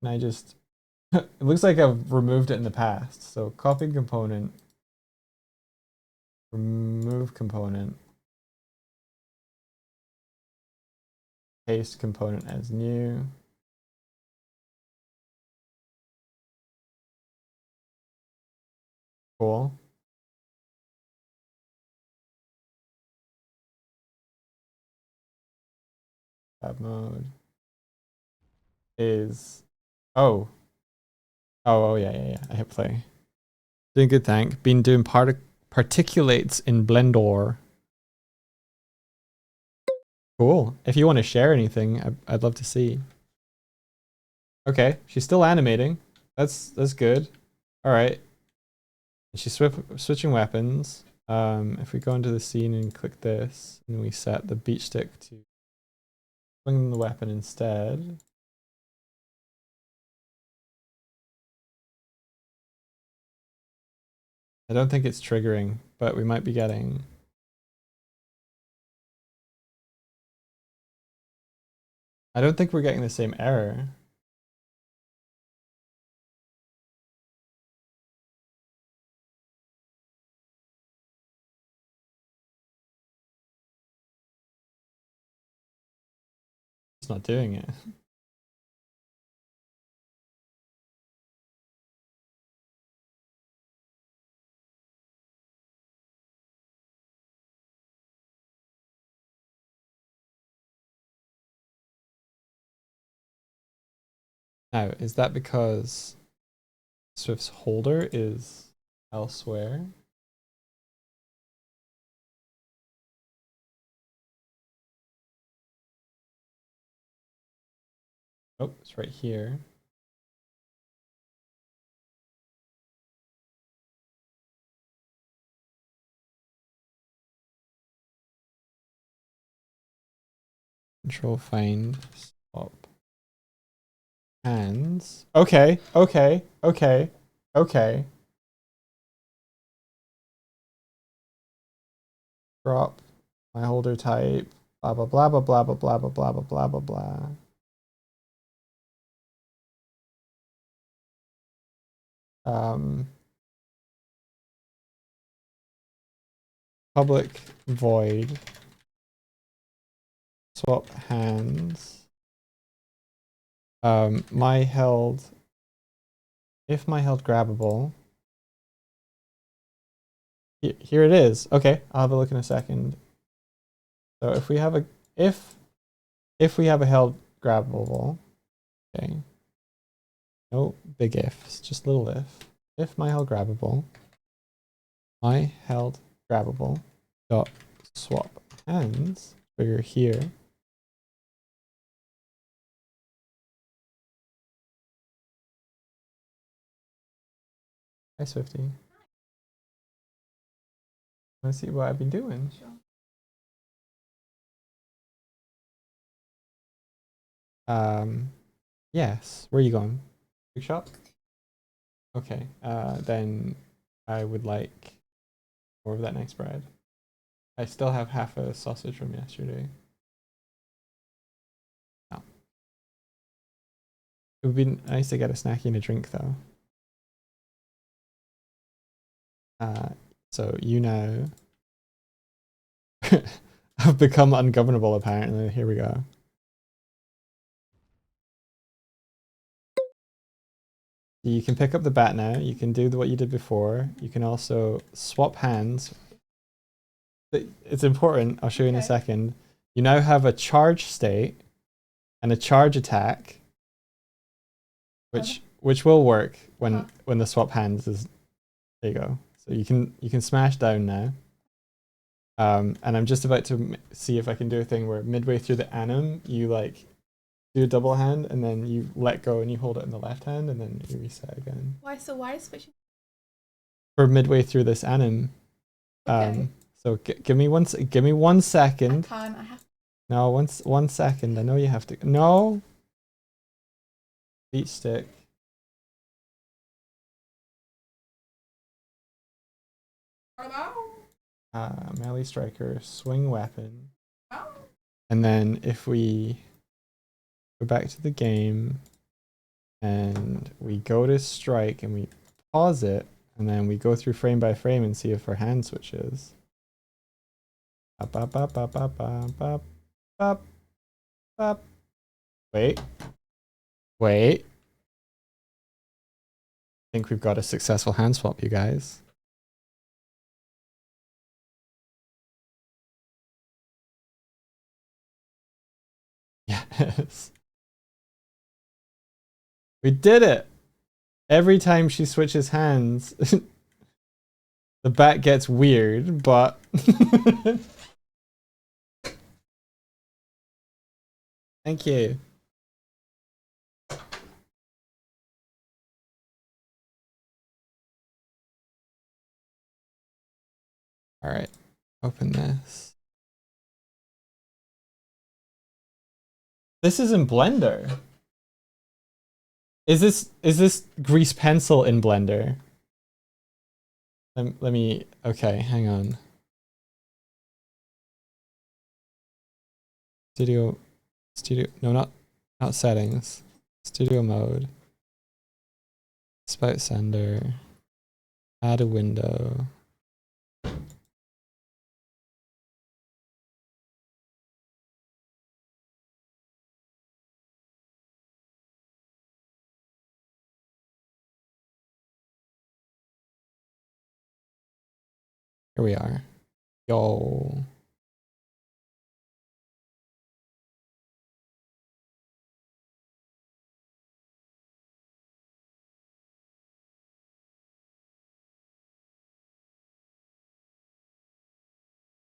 Can I just it looks like I've removed it in the past. So copy component, remove component, paste component as new. Cool. Tab mode is oh yeah. I hit play. Doing good, thank. Been doing particulates in Blender. Cool. If you want to share anything, I'd love to see. Okay, she's still animating. That's good. All right. She's switching weapons. If we go into the scene and click this, and we set the beach stick to swing the weapon instead. I don't think it's triggering, but we might be getting... I don't think we're getting the same error. It's not doing it. Now, is that because Swift's holder is elsewhere? Oh, it's right here. Control find swap hands. Okay, okay, okay, okay. Drop my holder type. Blah blah blah blah blah blah blah blah blah blah blah blah. Public void swap hands. My held, if my held grabbable. Here it is. Okay, I'll have a look in a second. So if we have a if we have a held grabbable, okay. No big ifs, just little if. If my held grabbable, my held grabbable dot swap hands trigger here. Hi Swifty. Let's see what I've been doing. Sure. Yes. Where are you going? Big shop? Okay. Then I would like more of that nice bread. I still have half a sausage from yesterday. Oh. It would be nice to get a snacky and a drink though. So you know I've become ungovernable apparently. Here we go. You can pick up the bat now. You can do what you did before. You can also swap hands. It's important. I'll show you in a second. You now have a charge state and a charge attack, which will work when the swap hands is. There you go. So you can smash down now. And I'm just about to see if I can do a thing where midway through the anim you like do a double hand and then you let go and you hold it in the left hand and then you reset again. Why switching? For midway through this anim. Okay. So give me 1 second. I can't. I have. No, 1 second. I know you have to. No. Beat stick. Melee striker, swing weapon. And then if we go back to the game and we go to strike and we pause it and then we go through frame by frame and see if our hand switches. Wait. I think we've got a successful hand swap, you guys. Yes. We did it! Every time she switches hands, the bat gets weird, but... Thank you. All right, open this. This is in Blender. Is this grease pencil in Blender? Let me, okay, hang on. Studio, no, not settings. Studio mode. Spout sender. Add a window. Here we are. Yo.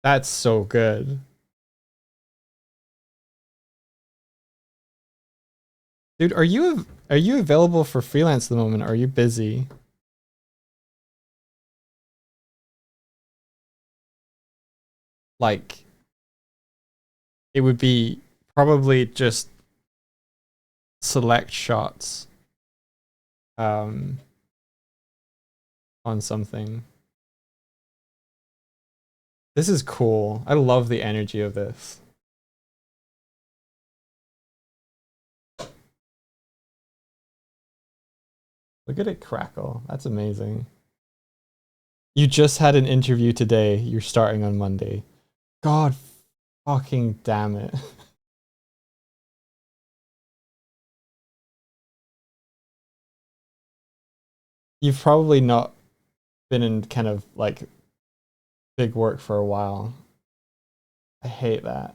That's so good. Dude, are you available for freelance at the moment? Or are you busy? Like, it would be probably just select shots on something. This is cool. I love the energy of this. Look at it crackle. That's amazing. You just had an interview today. You're starting on Monday. God fucking damn it. You've probably not been in kind of like big work for a while. I hate that.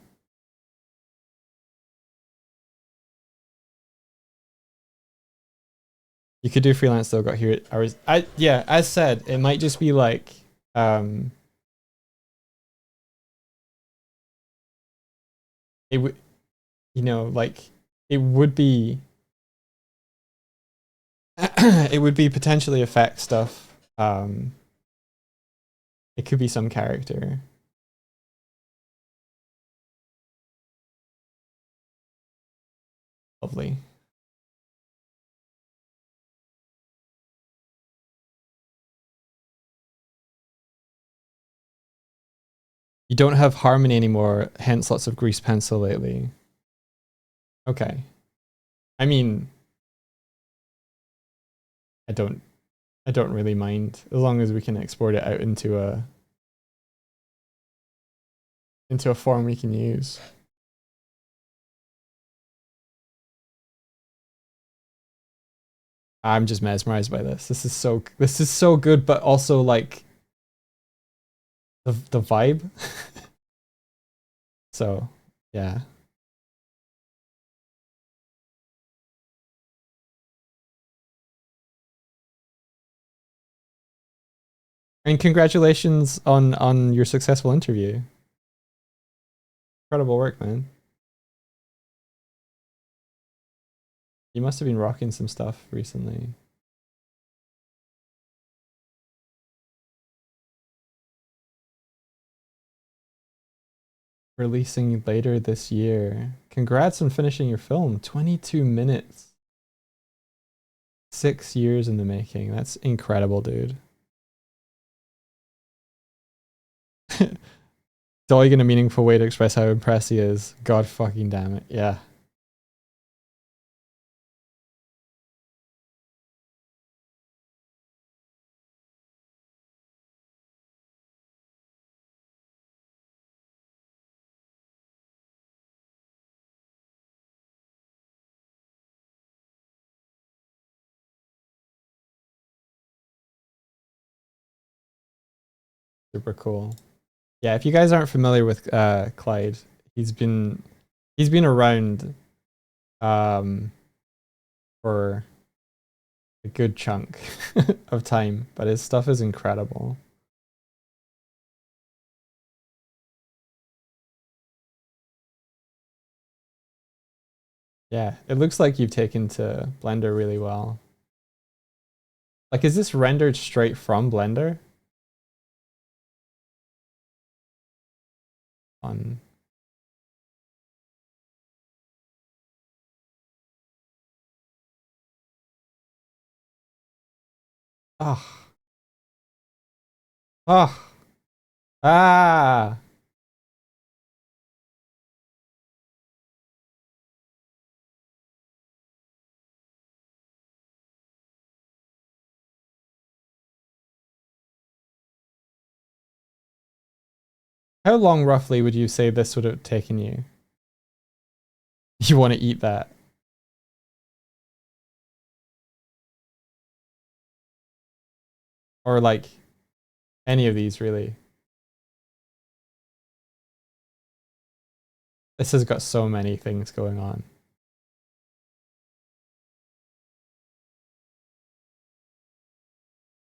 You could do freelance though, got here hours. Yeah, as said, it might just be like it would, you know, like it would be it would be potentially effect stuff. It could be some character. Lovely. You don't have harmony anymore, hence lots of grease pencil lately. Okay. I mean, I don't really mind as long as we can export it out into a form we can use. I'm just mesmerized by this. This is so good, but also like the vibe. So, yeah. And congratulations on your successful interview. Incredible work, man. You must have been rocking some stuff recently. Releasing later this year. Congrats on finishing your film. 22 minutes. 6 years in the making. That's incredible, dude. Dolly in a meaningful way to express how impressed he is. God fucking damn it. Yeah. Super cool. Yeah, if you guys aren't familiar with Clyde, he's been around for a good chunk of time, but his stuff is incredible. Yeah, it looks like you've taken to Blender really well. Like, is this rendered straight from Blender? on. Oh. Oh. Ah. How long roughly would you say this would have taken you? You want to eat that? Or like any of these really? This has got so many things going on.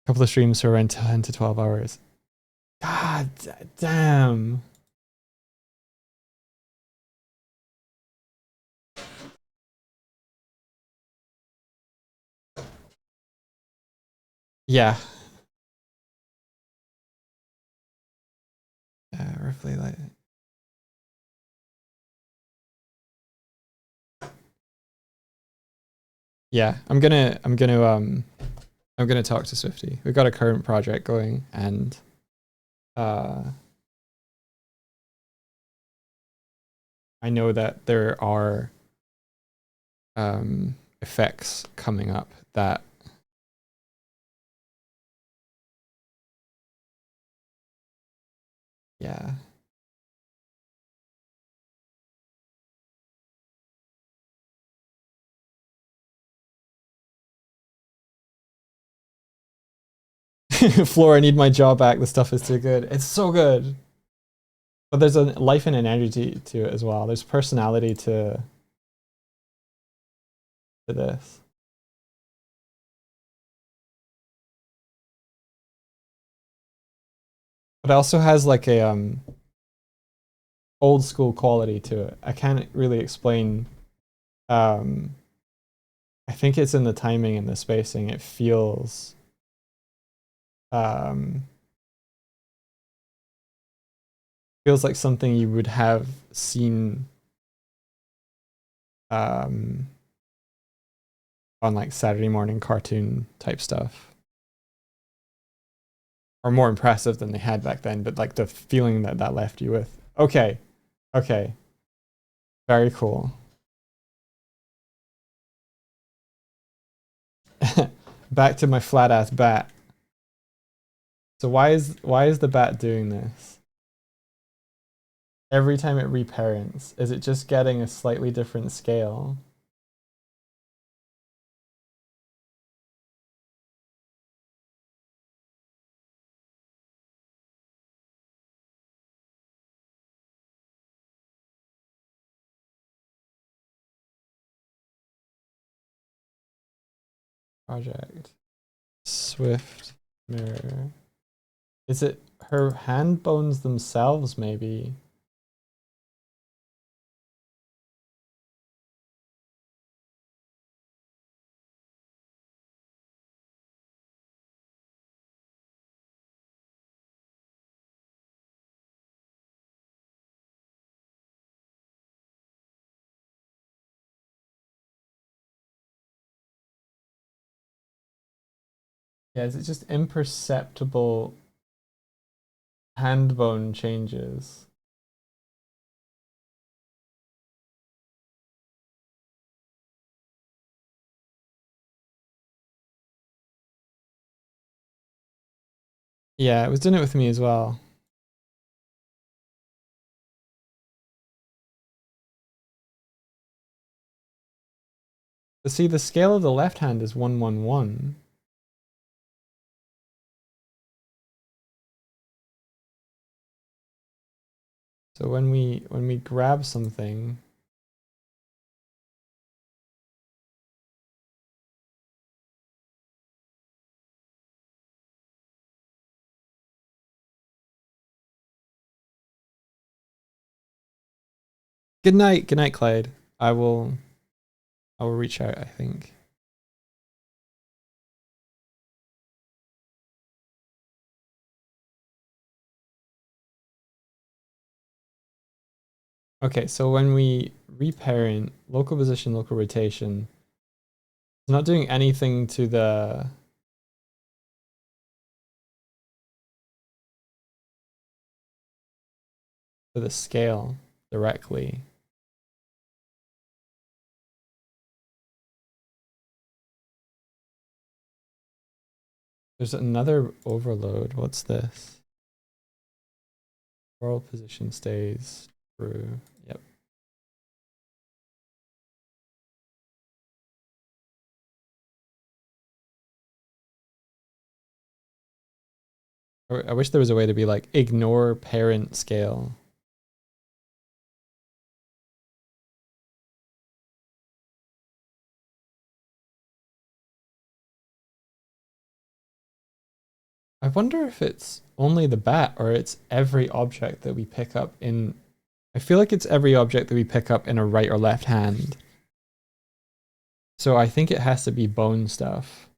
A couple of streams for around 10 to 12 hours. God damn. Yeah. Roughly like. Yeah, I'm gonna talk to Swifty. We've got a current project going, and I know that there are effects coming up that yeah. Floor, I need my jaw back. The stuff is too good. It's so good. But there's a life and an energy to it as well. There's personality to this. But it also has like a old school quality to it. I can't really explain. I think it's in the timing and the spacing. It feels feels like something you would have seen on like Saturday morning cartoon type stuff, or more impressive than they had back then. But like the feeling that that left you with. Okay, okay, very cool. Back to my flat ass bat. So why is the bat doing this? Every time it reparents, is it just getting a slightly different scale? Project. Swift mirror. Is it her hand bones themselves, maybe? Yeah, is it just imperceptible hand bone changes? Yeah, it was doing it with me as well. But see, the scale of the left hand is 111. So when we grab something, good night, Clyde. I will reach out, I think. Okay, so when we reparent local position, local rotation, it's not doing anything to the scale directly. There's another overload. What's this? World position stays true. Yep. I wish there was a way to be like ignore parent scale. I wonder if it's only the bat or it's every object that we pick up in. I feel like it's every object that we pick up in a right or left hand. So I think it has to be bone stuff.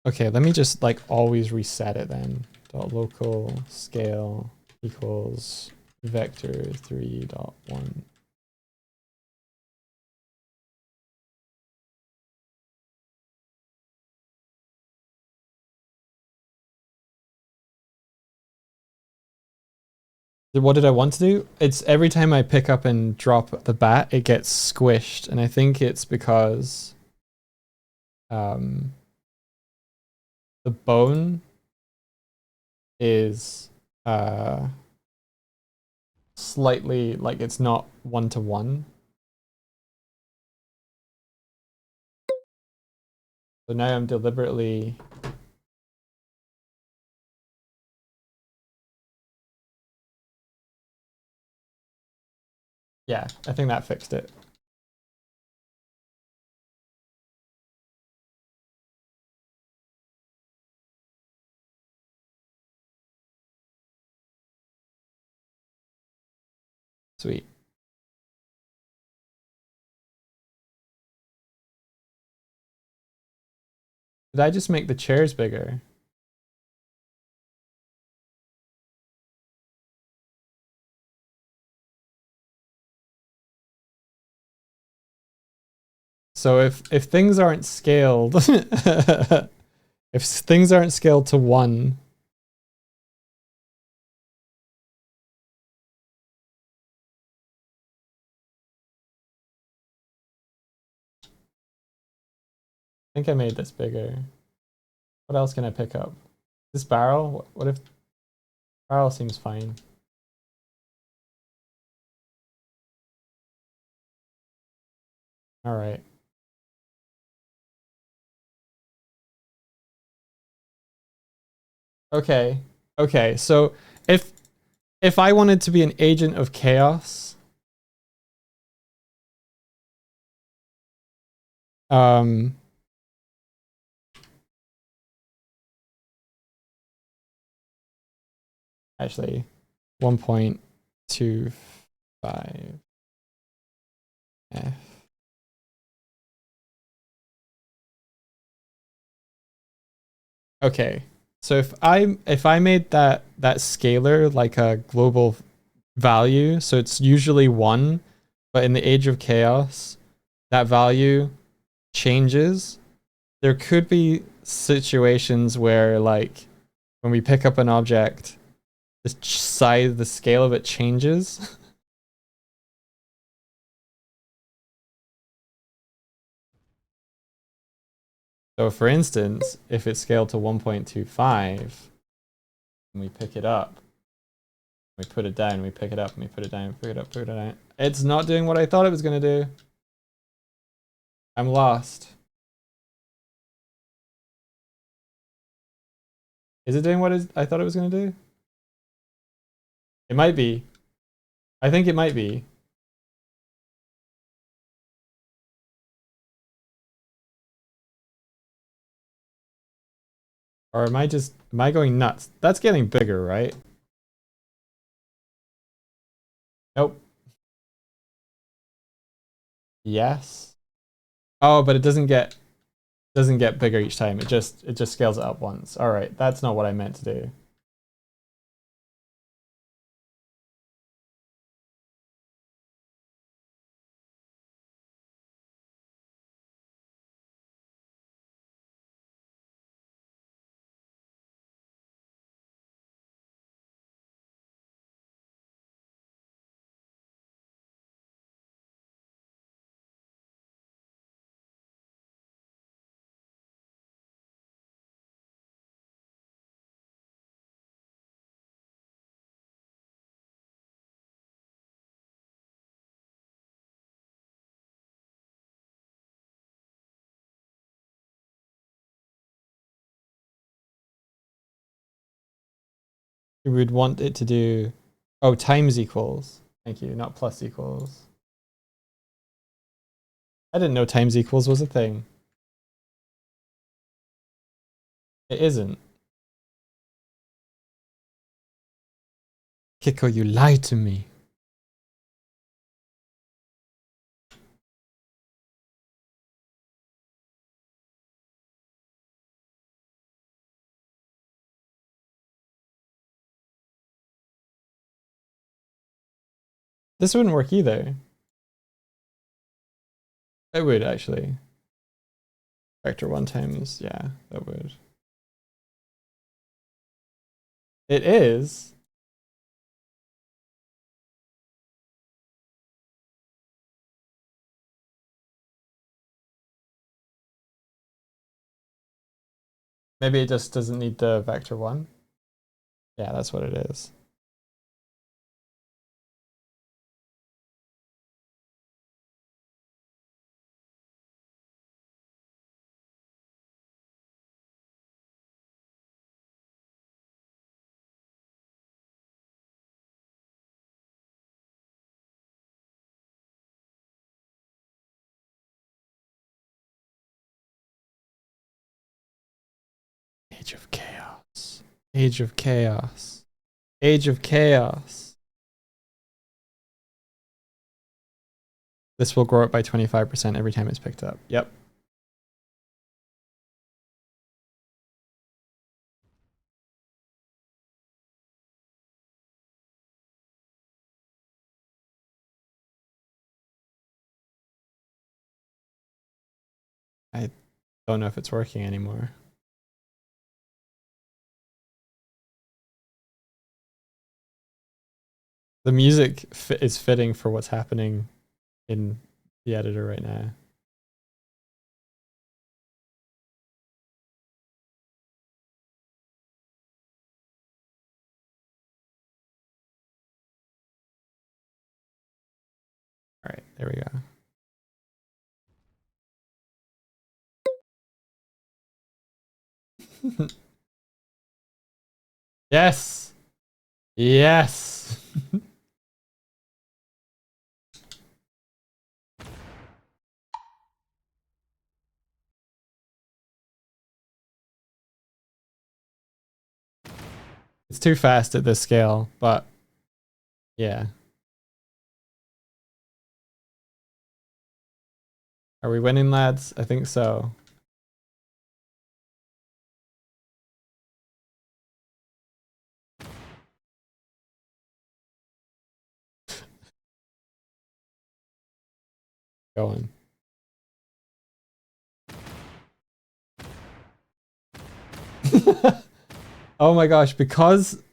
Okay, let me just like always reset it then. Dot local scale equals vector 3.1. What did I want to do? It's every time I pick up and drop the bat, it gets squished, and I think it's because the bone is slightly like it's not 1-to-1. So now I'm deliberately yeah, I think that fixed it. Sweet. Did I just make the chairs bigger? So if things aren't scaled, if things aren't scaled to 1, I think I made this bigger. What else can I pick up? This barrel? What if barrel seems fine? All right. Okay. Okay. So if I wanted to be an agent of chaos, um actually 1.25 F. Okay. So if I made that scalar like a global value, so it's usually 1, but in the age of chaos, that value changes. There could be situations where like when we pick up an object, the scale of it changes. So for instance, if it's scaled to 1.25 and we pick it up, we put it down, we pick it up, and we put it down, pick it up, put it down. It's not doing what I thought it was going to do. I'm lost. Is it doing what I thought it was going to do? It might be. I think it might be. Or am I going nuts? That's getting bigger, right? Nope. Yes. Oh, but it doesn't get bigger each time. It just scales it up once. All right, that's not what I meant to do. We would want it to do, oh, times equals. Thank you, not plus equals. I didn't know times equals was a thing. It isn't. Kiko, you lied to me. This wouldn't work either. It would actually. Vector 1 times, yeah, that would. It is. Maybe it just doesn't need the vector 1. Yeah, that's what it is. Age of Chaos. Age of Chaos. Age of Chaos. This will grow it by 25% every time it's picked up. Yep. I don't know if it's working anymore. The music is fitting for what's happening in the editor right now. All right, there we go. Yes. Yes. It's too fast at this scale, but yeah. Are we winning, lads? I think so. Going. Oh my gosh, because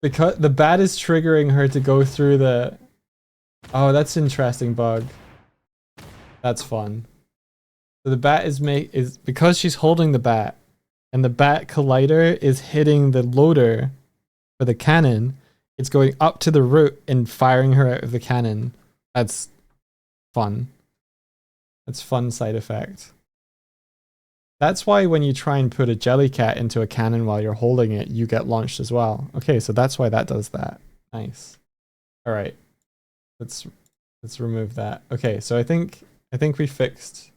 the bat is triggering her to go through the... Oh, that's an interesting bug. That's fun. So the bat is because she's holding the bat and the bat collider is hitting the loader for the cannon, it's going up to the root and firing her out of the cannon. That's fun. That's fun side effect. That's why when you try and put a jellycat into a cannon while you're holding it, you get launched as well. Okay, so that's why that does that. Nice. All right. Let's remove that. Okay, so I think we fixed.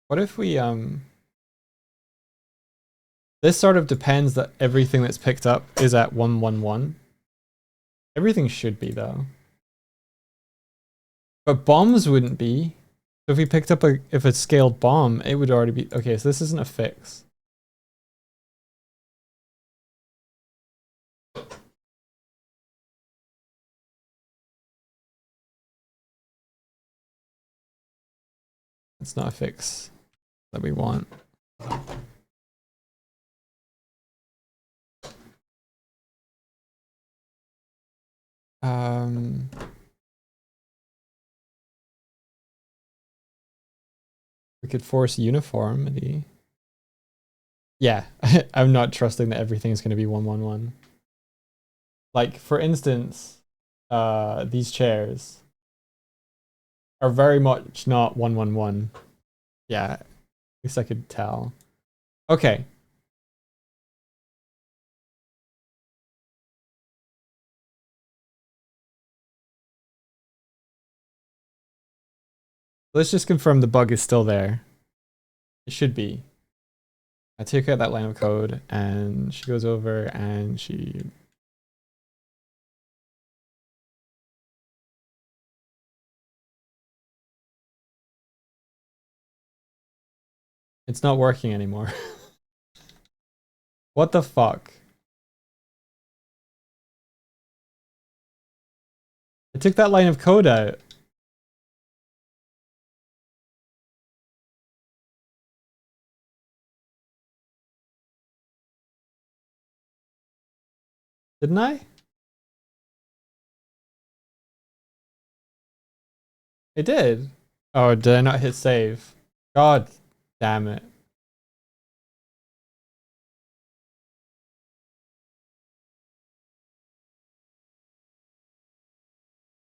What if we This sort of depends that everything that's picked up is at 1, 1, 1. Everything should be though. But bombs wouldn't be. So if we picked up if a scaled bomb, it would already be okay, so this isn't a fix. It's not a fix that we want. We could force uniformity. Yeah, I'm not trusting that everything's going to be 1, 1, 1. Like, for instance, these chairs are very much not 1, 1, 1. Yeah, at least I could tell. Okay. Let's just confirm the bug is still there. It should be. I take out that line of code and she goes over and she... It's not working anymore. What the fuck? I took that line of code out. Didn't I? It did. Oh, did I not hit save? God damn it.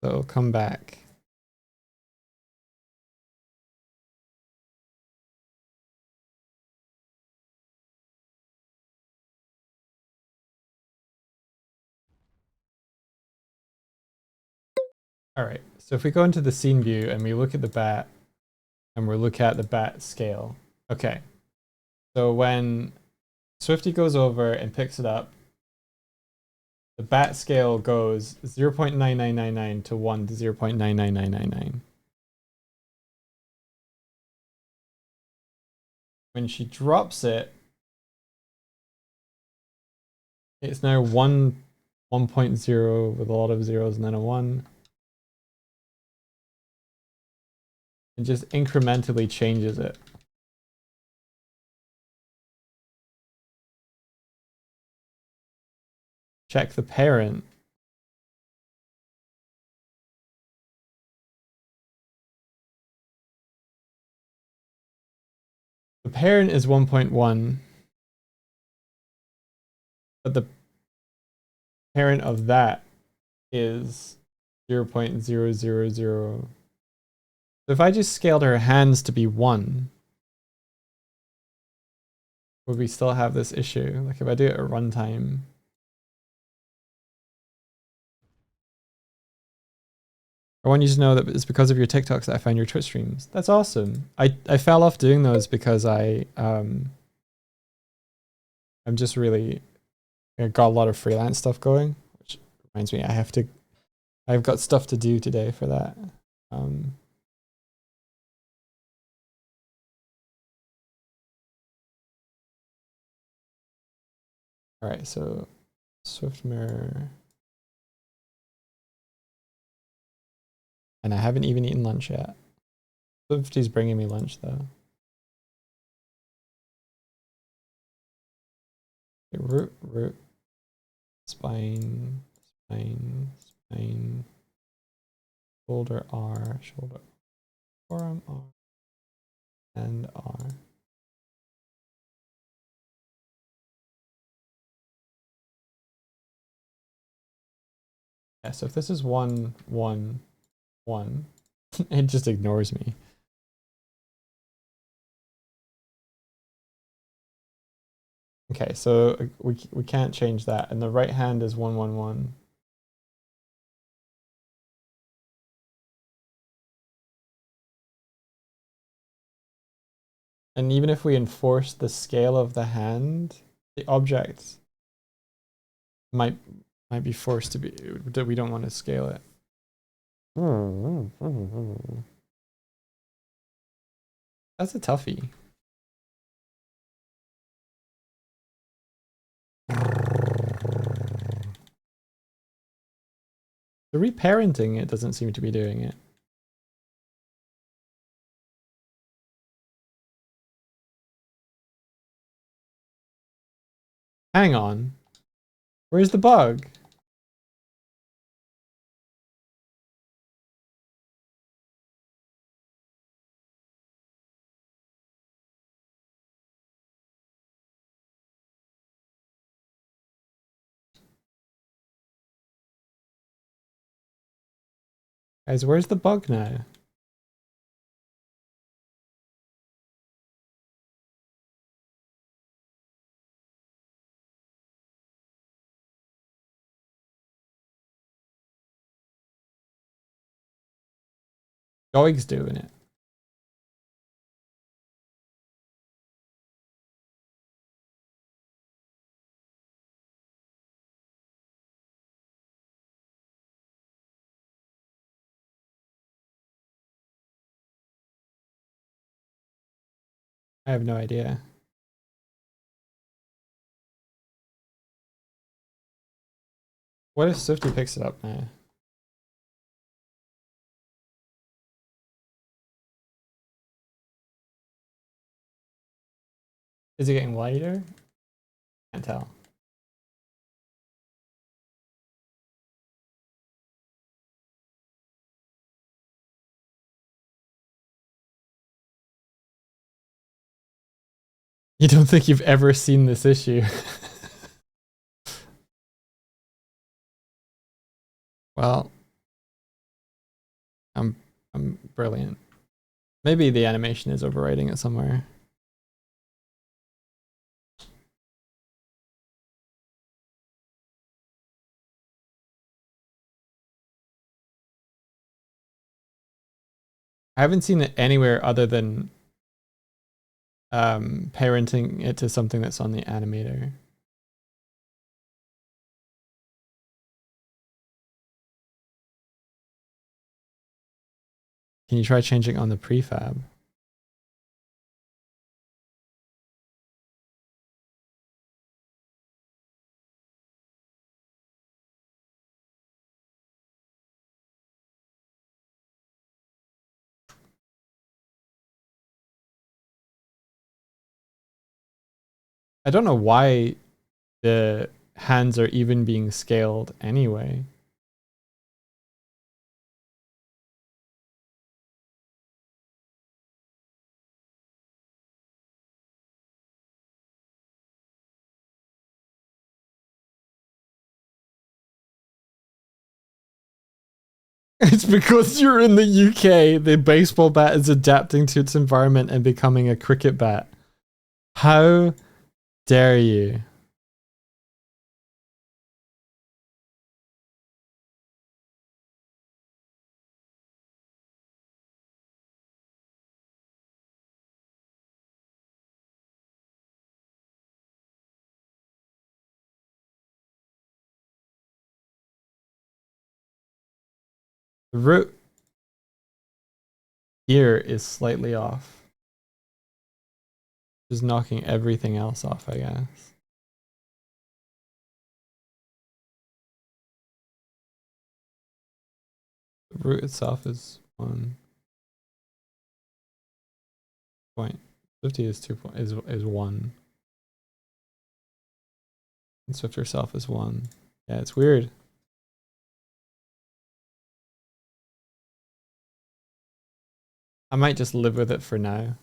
So it'll come back. All right, so if we go into the scene view and we look at the bat and we look at the bat scale. Okay, so when Swifty goes over and picks it up, the bat scale goes 0.9999 to 1 to 0.99999. When she drops it, it's now 1.0 with a lot of zeros and then a 1. It just incrementally changes it. Check the parent. The parent is 1.1, but the parent of that is 0.000. So if I just scaled her hands to be 1, would we still have this issue? Like if I do it at runtime. I want you to know that it's because of your TikToks that I find your Twitch streams. That's awesome. I fell off doing those because I'm just really, I got a lot of freelance stuff going, which reminds me I've got stuff to do today for that. All right, so Swift mirror. And I haven't even eaten lunch yet. Swifty's bringing me lunch though. Okay, root, spine, shoulder R, forearm R, and R. Yeah, so if this is 1, 1, 1, it just ignores me. Okay, so we can't change that. And the right hand is 1, 1, 1. And even if we enforce the scale of the hand, the object might be forced to be, that we don't want to scale it. That's a toughie. The reparenting it doesn't seem to be doing it. Hang on. Where's the bug? Guys, where's the bug now? Doig's doing it. I have no idea. What if Swifty picks it up now? Is it getting lighter? Can't tell. You don't think you've ever seen this issue? Well, I'm brilliant. Maybe the animation is overriding it somewhere. I haven't seen it anywhere other than parenting it to something that's on the animator. Can you try changing on the prefab? I don't know why the hands are even being scaled anyway. It's because you're in the UK. The baseball bat is adapting to its environment and becoming a cricket bat. How dare you? The root here is slightly off. Just knocking everything else off, I guess. The root itself is 1 point. 50 is 2 point, is 1. And Swift herself is 1. Yeah, it's weird. I might just live with it for now.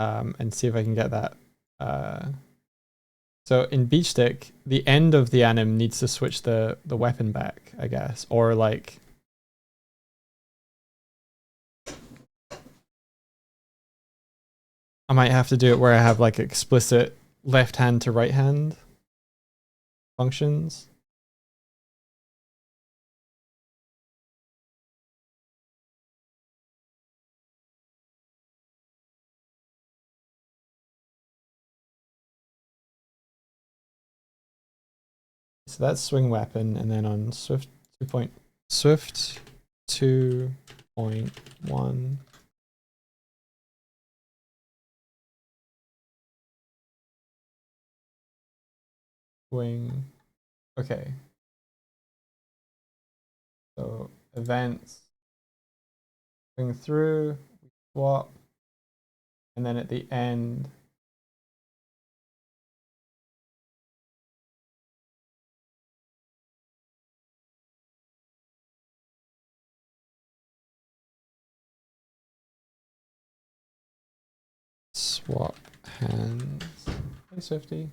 And see if I can get that. So in Beach Stick, the end of the anim needs to switch the weapon back, I guess. Or like... I might have to do it where I have like explicit left hand to right hand functions. so that's swing weapon, and then on Swift 2.1 swing. Okay. So events, swing through, swap, and then at the end, swap hands. Hey, Swifty.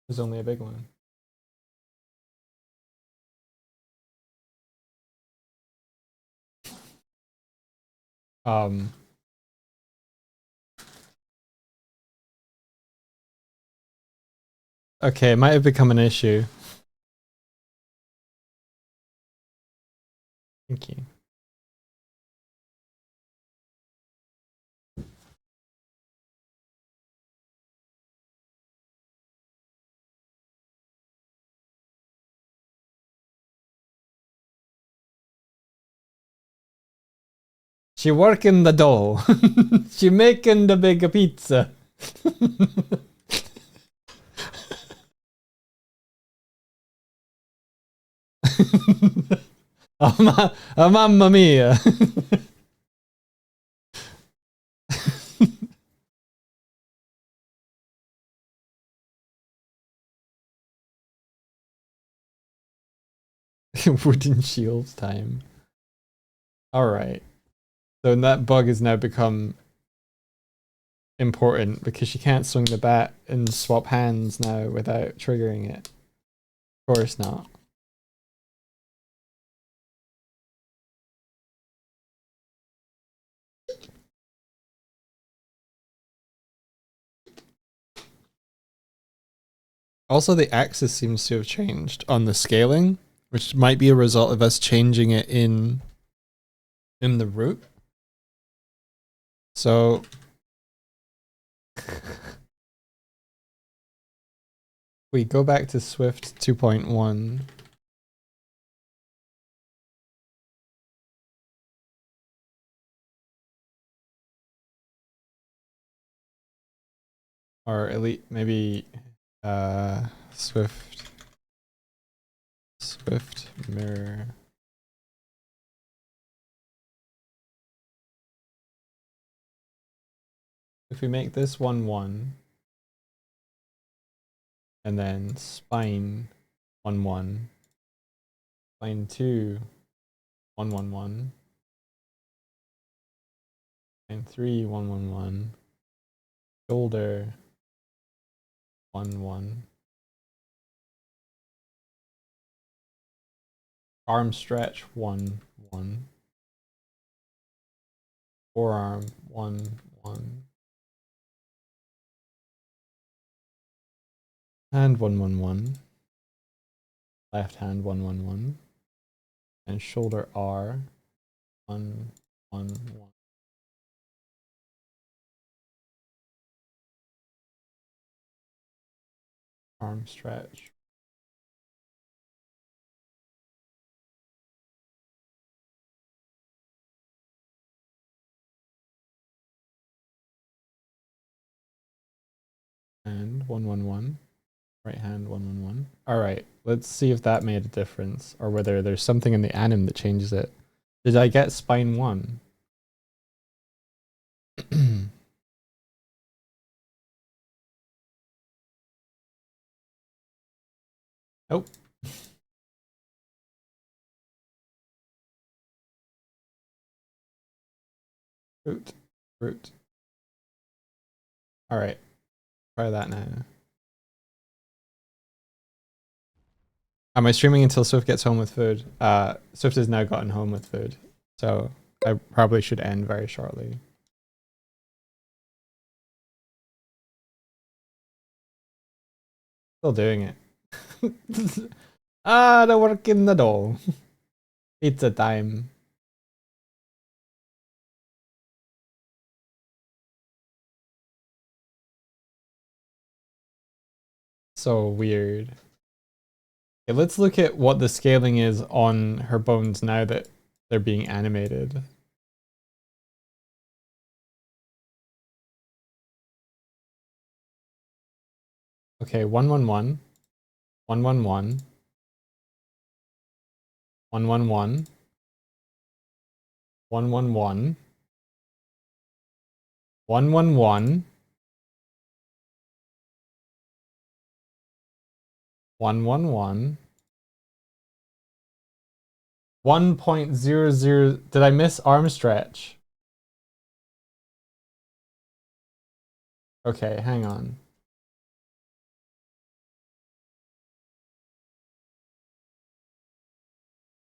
There's only a big one. Okay, it might have become an issue. Thank you. She working the dough. She making the big pizza. Oh, mamma mia. Wooden shields time. Alright. So that bug has now become important because she can't swing the bat and swap hands now without triggering it. Of course not. Also, the axis seems to have changed on the scaling, which might be a result of us changing it in the root. So we go back to Swift 2.1. Or at least maybe Swift mirror. If we make this 1 1 and then spine 1 1, spine 2 1 1 1, spine 3 1 1 1, shoulder 1 1, arm stretch 1 1, forearm 1 1, hand 1 1 1, left hand 1 1 1, and shoulder R 1 1 1. Arm stretch. And 1 1 1. Right hand 1 1 1. Alright, let's see if that made a difference or whether there's something in the anim that changes it. Did I get spine 1? Nope. Root. Alright, try that now. Am I streaming until Swift gets home with food? Swift has now gotten home with food, so I probably should end very shortly. Still doing it. Ah, the work in the door. Pizza time. So weird. Okay, let's look at what the scaling is on her bones now that they're being animated. Okay, 111, 111, 111, 111, 111, 111, 1.00. Did I miss arm stretch? Okay, hang on.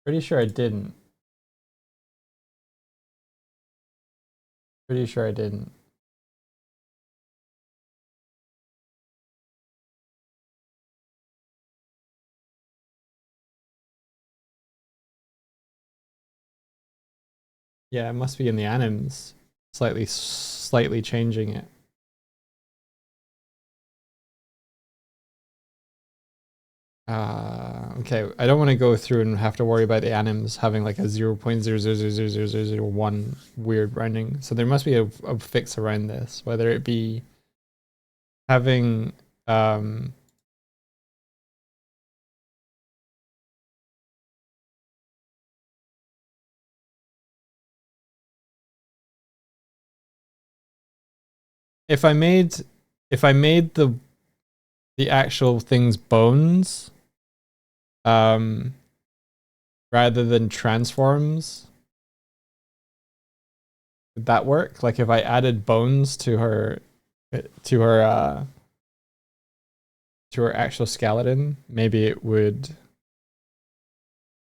Pretty sure I didn't. Pretty sure I didn't. Yeah, it must be in the anims. Slightly changing it. Okay, I don't want to go through and have to worry about the anims having like a 0.00000001 weird rounding. So there must be a fix around this, whether it be having if I made the actual thing's bones rather than transforms, would that work? Like if I added bones to her to her to her actual skeleton, maybe it would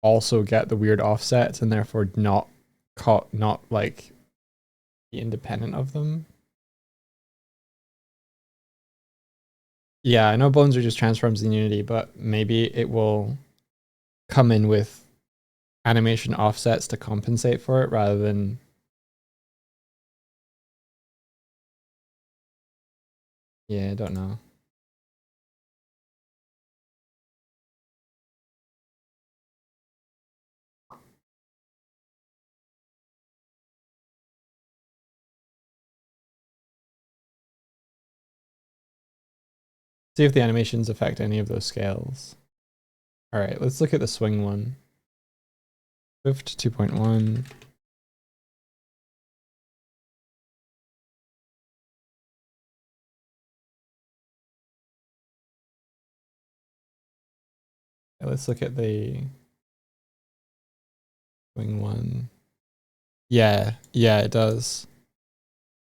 also get the weird offsets and therefore not like be independent of them. Yeah, I know bones are just transforms in Unity, but maybe it will come in with animation offsets to compensate for it rather than yeah, I don't know. See if the animations affect any of those scales. All right, let's look at the swing one. Swift 2.1. Let's look at the swing one. Yeah, it does.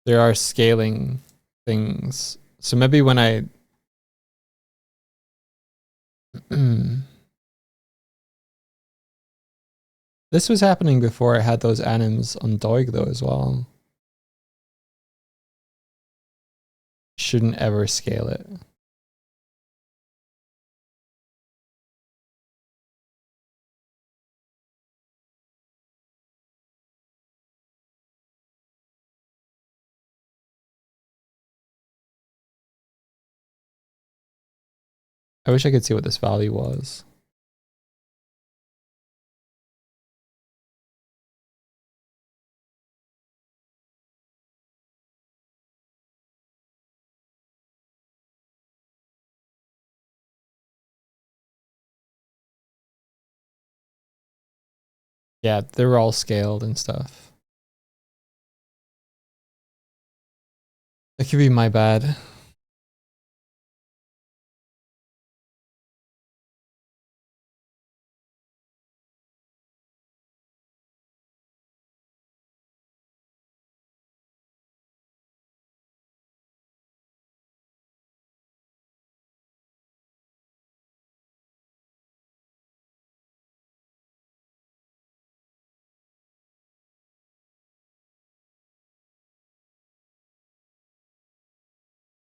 There are scaling things. So maybe when I this was happening before I had those anims on Doig though as well. Shouldn't ever scale it. I wish I could see what this value was. Yeah, they were all scaled and stuff. It could be my bad.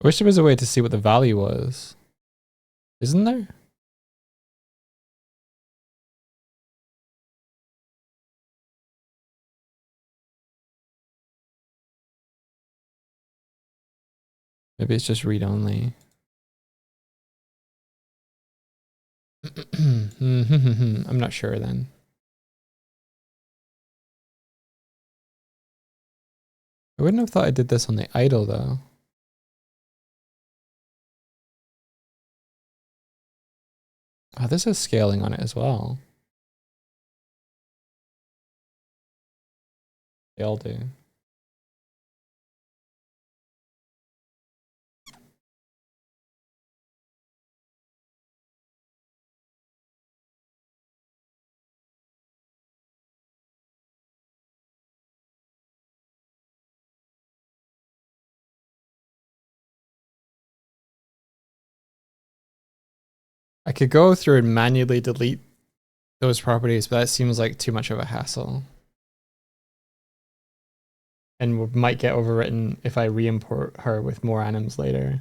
I wish there was a way to see what the value was. Isn't there? Maybe it's just read only. I'm not sure then. I wouldn't have thought I did this on the idle though. Oh, this is scaling on it as well. They all do. I could go through and manually delete those properties, but that seems like too much of a hassle. And might get overwritten if I re-import her with more anims later.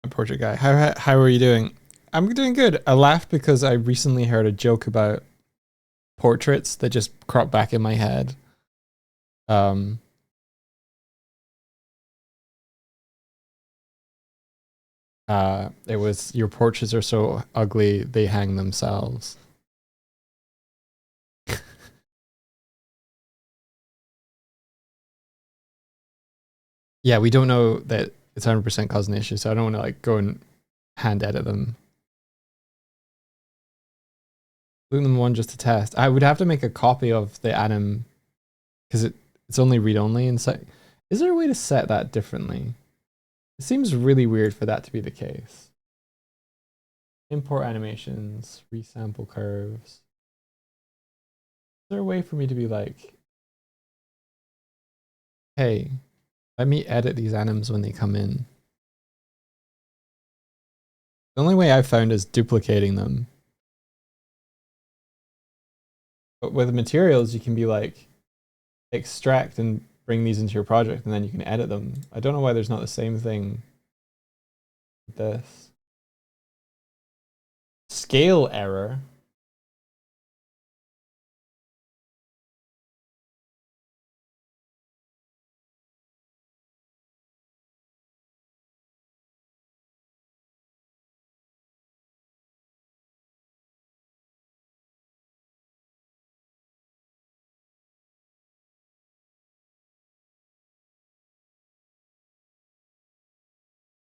Portrait guy, how are you doing? I'm doing good. I laughed because I recently heard a joke about portraits that just cropped back in my head. It was, your portraits are so ugly they hang themselves. Yeah, we don't know that it's 100% causing the issue, so I don't want to like go and hand edit them. Loop them one just to test. I would have to make a copy of the anim because it's only read only. And so, is there a way to set that differently? It seems really weird for that to be the case. Import animations, resample curves. Is there a way for me to be like, hey, let me edit these anims when they come in? The only way I've found is duplicating them. But with materials, you can be like, extract and bring these into your project, and then you can edit them. I don't know why there's not the same thing with this. Scale error.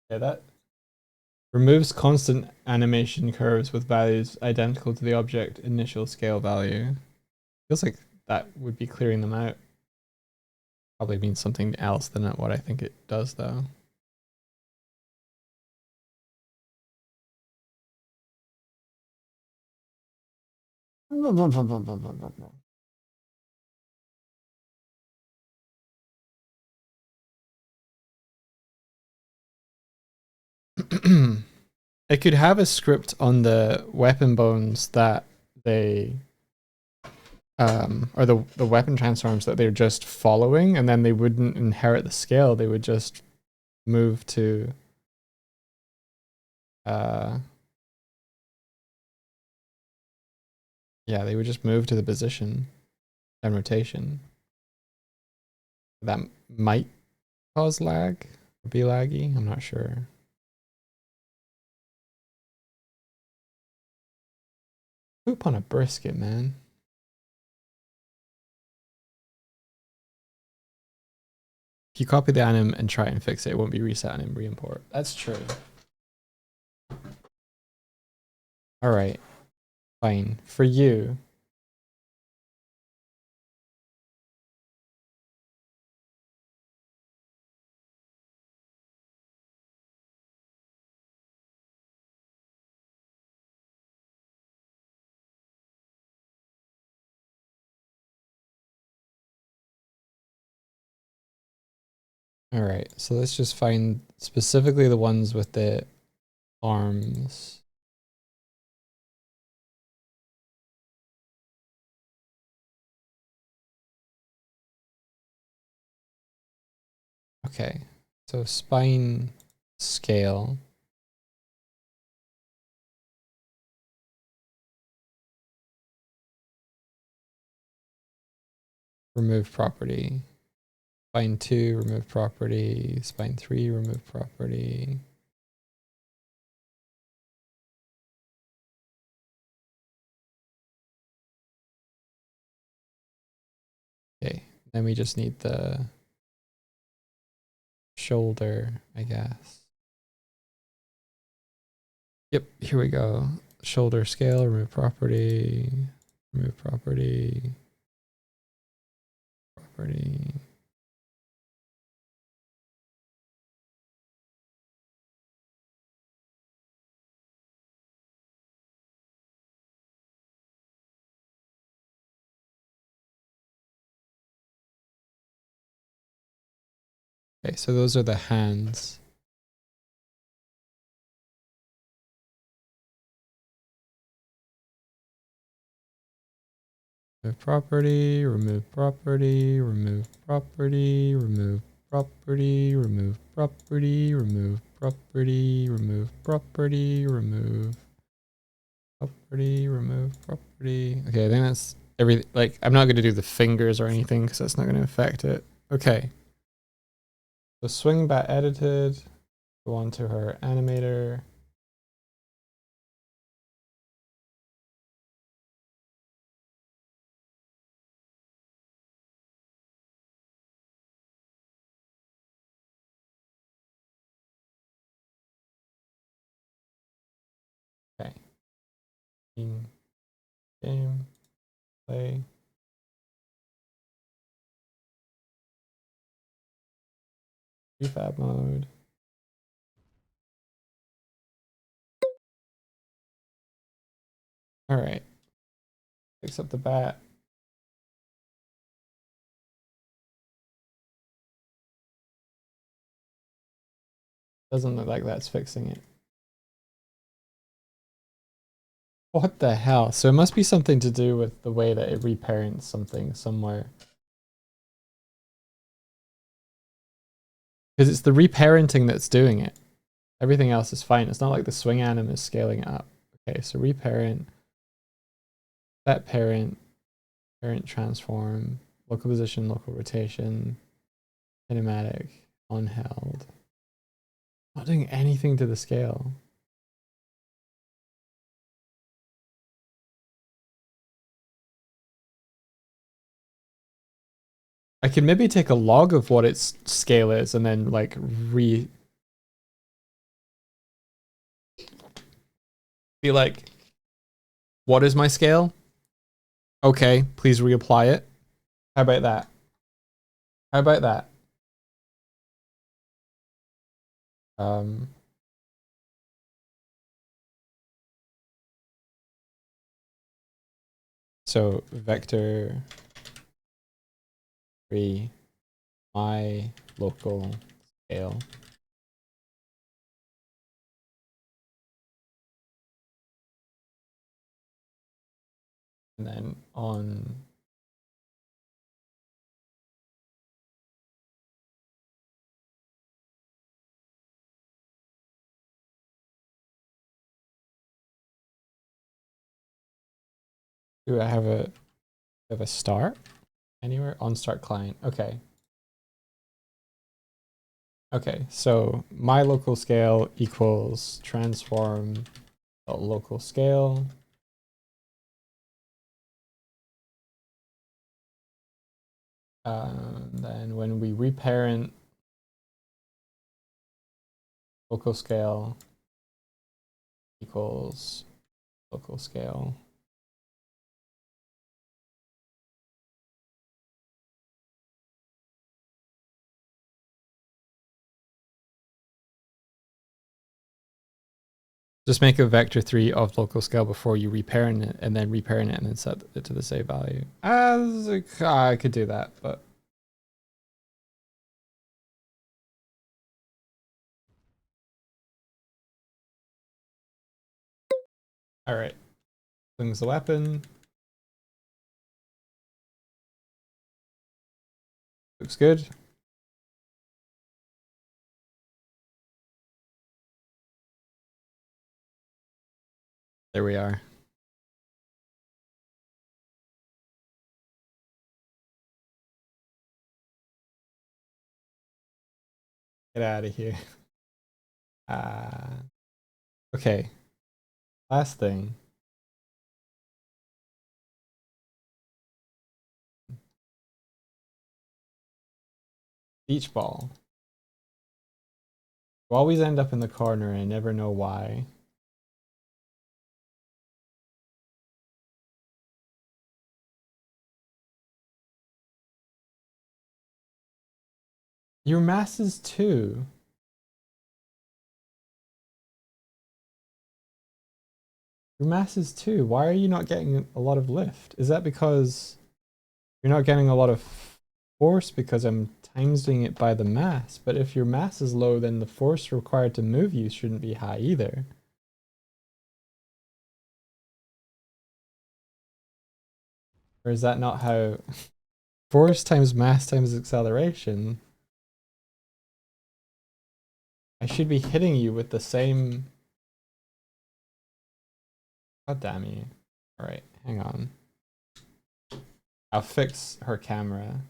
Yeah, that removes constant animation curves with values identical to the object initial scale value. Feels like that would be clearing them out. Probably means something else than what I think it does though. It could have a script on the weapon bones that they or the weapon transforms that they're just following, and then they wouldn't inherit the scale. They would just move to yeah, they would just move to the position and rotation. That might cause lag or be laggy. I'm not sure. Poop on a brisket, man. If you copy the anim and try and fix it, it won't be reset anim re-import. That's true. All right, fine. For you, all right, so let's just find specifically the ones with the arms. Okay, so spine scale. Remove property. Spine 2, remove property. Spine 3, remove property. Okay, then we just need the shoulder, I guess. Yep, here we go. Shoulder scale, remove property. Remove property. Property. Okay, so those are the hands. Remove property, remove property, remove property, remove property, remove property, remove property, remove property, remove property, remove property. Okay, I think that's everything. Like, I'm not going to do the fingers or anything because that's not going to affect it. Okay. So swing bat edited. Go on to her animator. Okay. Game. Play. Prefab mode. All right. Fix up the bat. Doesn't look like that's fixing it. What the hell? So it must be something to do with the way that it reparents something somewhere. Because it's the reparenting that's doing it. Everything else is fine. It's not like the swing anim is scaling it up. Okay, so reparent, that parent, parent transform, local position, local rotation, kinematic, on held. Not doing anything to the scale. I could maybe take a log of what its scale is and then like be like, what is my scale? Okay, please reapply it. How about that? How about that? Um, so vector 3, my local scale. And then on do I have a start anywhere on start client? Okay. Okay, so my local scale equals transform local scale. Then when we reparent local scale equals local scale. Just make a vector 3 of local scale before you reparent it, and then reparent it and then set it to the save value. I could do that, but all right. Swings the weapon. Looks good. There we are. Get out of here. Okay. Last thing. Beach ball. You always end up in the corner and I never know why. Your masses too. Your masses too. Why are you not getting a lot of lift? Is that because you're not getting a lot of force because I'm timesing it by the mass? But if your mass is low, then the force required to move you shouldn't be high either. Or is that not how force times mass times acceleration? I should be hitting you with the same. God damn you. Alright, hang on. I'll fix her camera.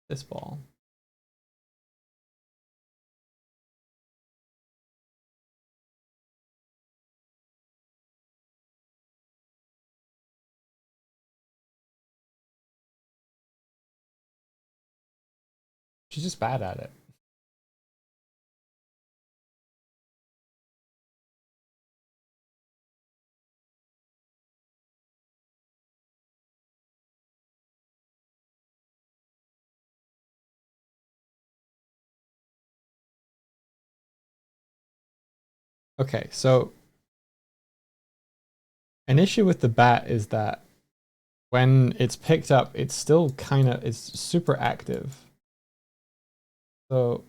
This ball. She's just bad at it. Okay, so an issue with the bat is that when it's picked up, it's still it's super active. So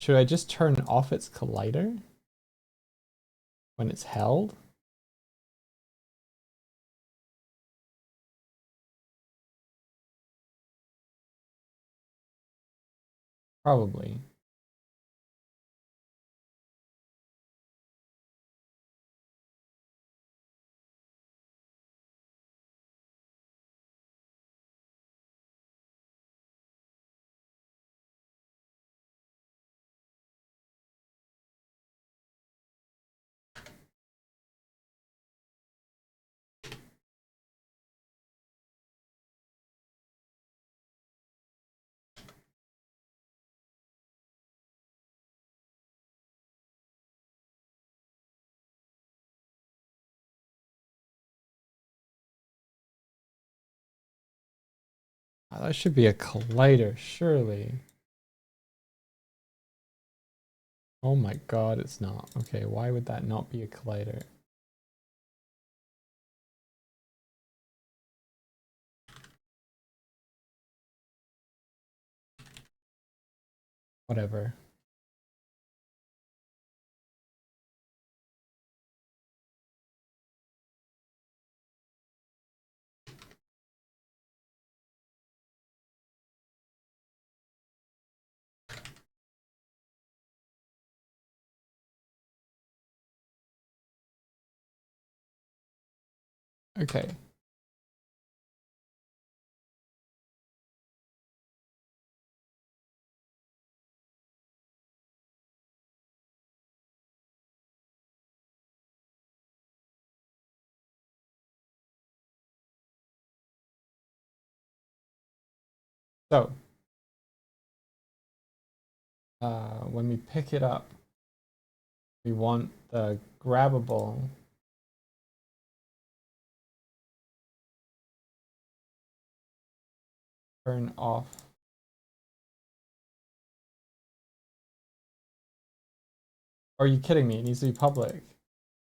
should I just turn off its collider when it's held? Probably. That should be a collider, surely. Oh my god, it's not. Okay, why would that not be a collider? Whatever. Okay. So, when we pick it up, we want the grabbable turn off. Are you kidding me? It needs to be public.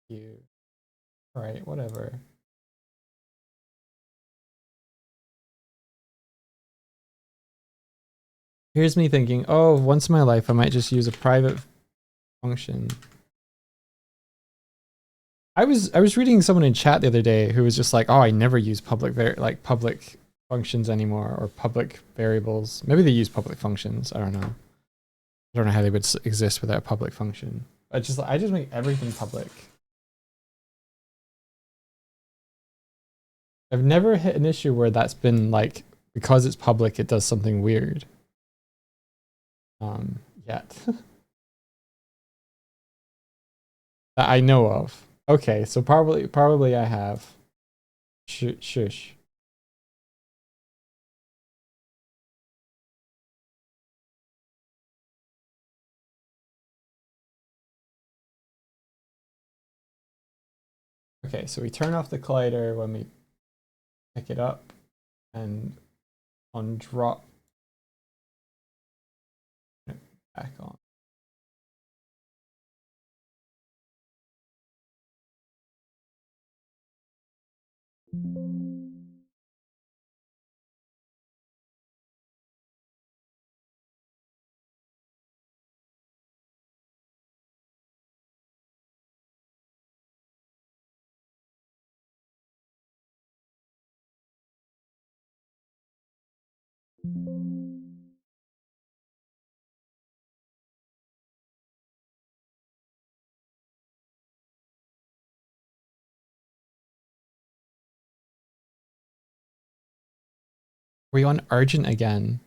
You. Alright, whatever. Here's me thinking, oh, once in my life I might just use a private function. I was reading someone in chat the other day who was just like, oh, I never use public functions anymore, or public variables. Maybe they use public functions. I don't know. I don't know how they would exist without a public function. I just make everything public. I've never hit an issue where that's been like, because it's public, it does something weird. Yet. That I know of. Okay, so probably I have. Shush. Okay, so we turn off the collider when we pick it up, and on drop it back on. Were you on urgent again?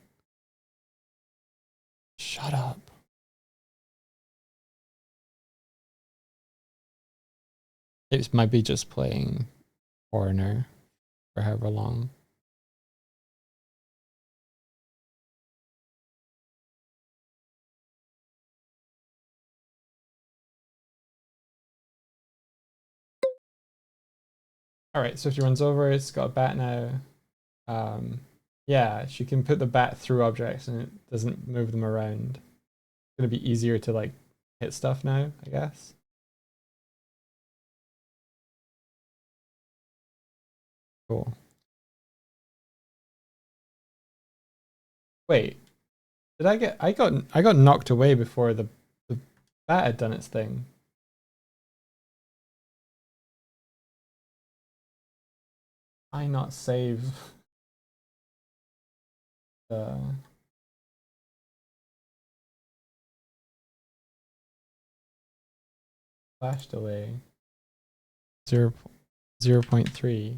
Shut up. It might be just playing Foreigner for however long. All right, so if she runs over, it's got a bat now. Yeah, she can put the bat through objects and it doesn't move them around. It's gonna be easier to like hit stuff now, I guess. Cool. Wait, did I got knocked away before the bat had done its thing. I not save the flash delay? 0.3.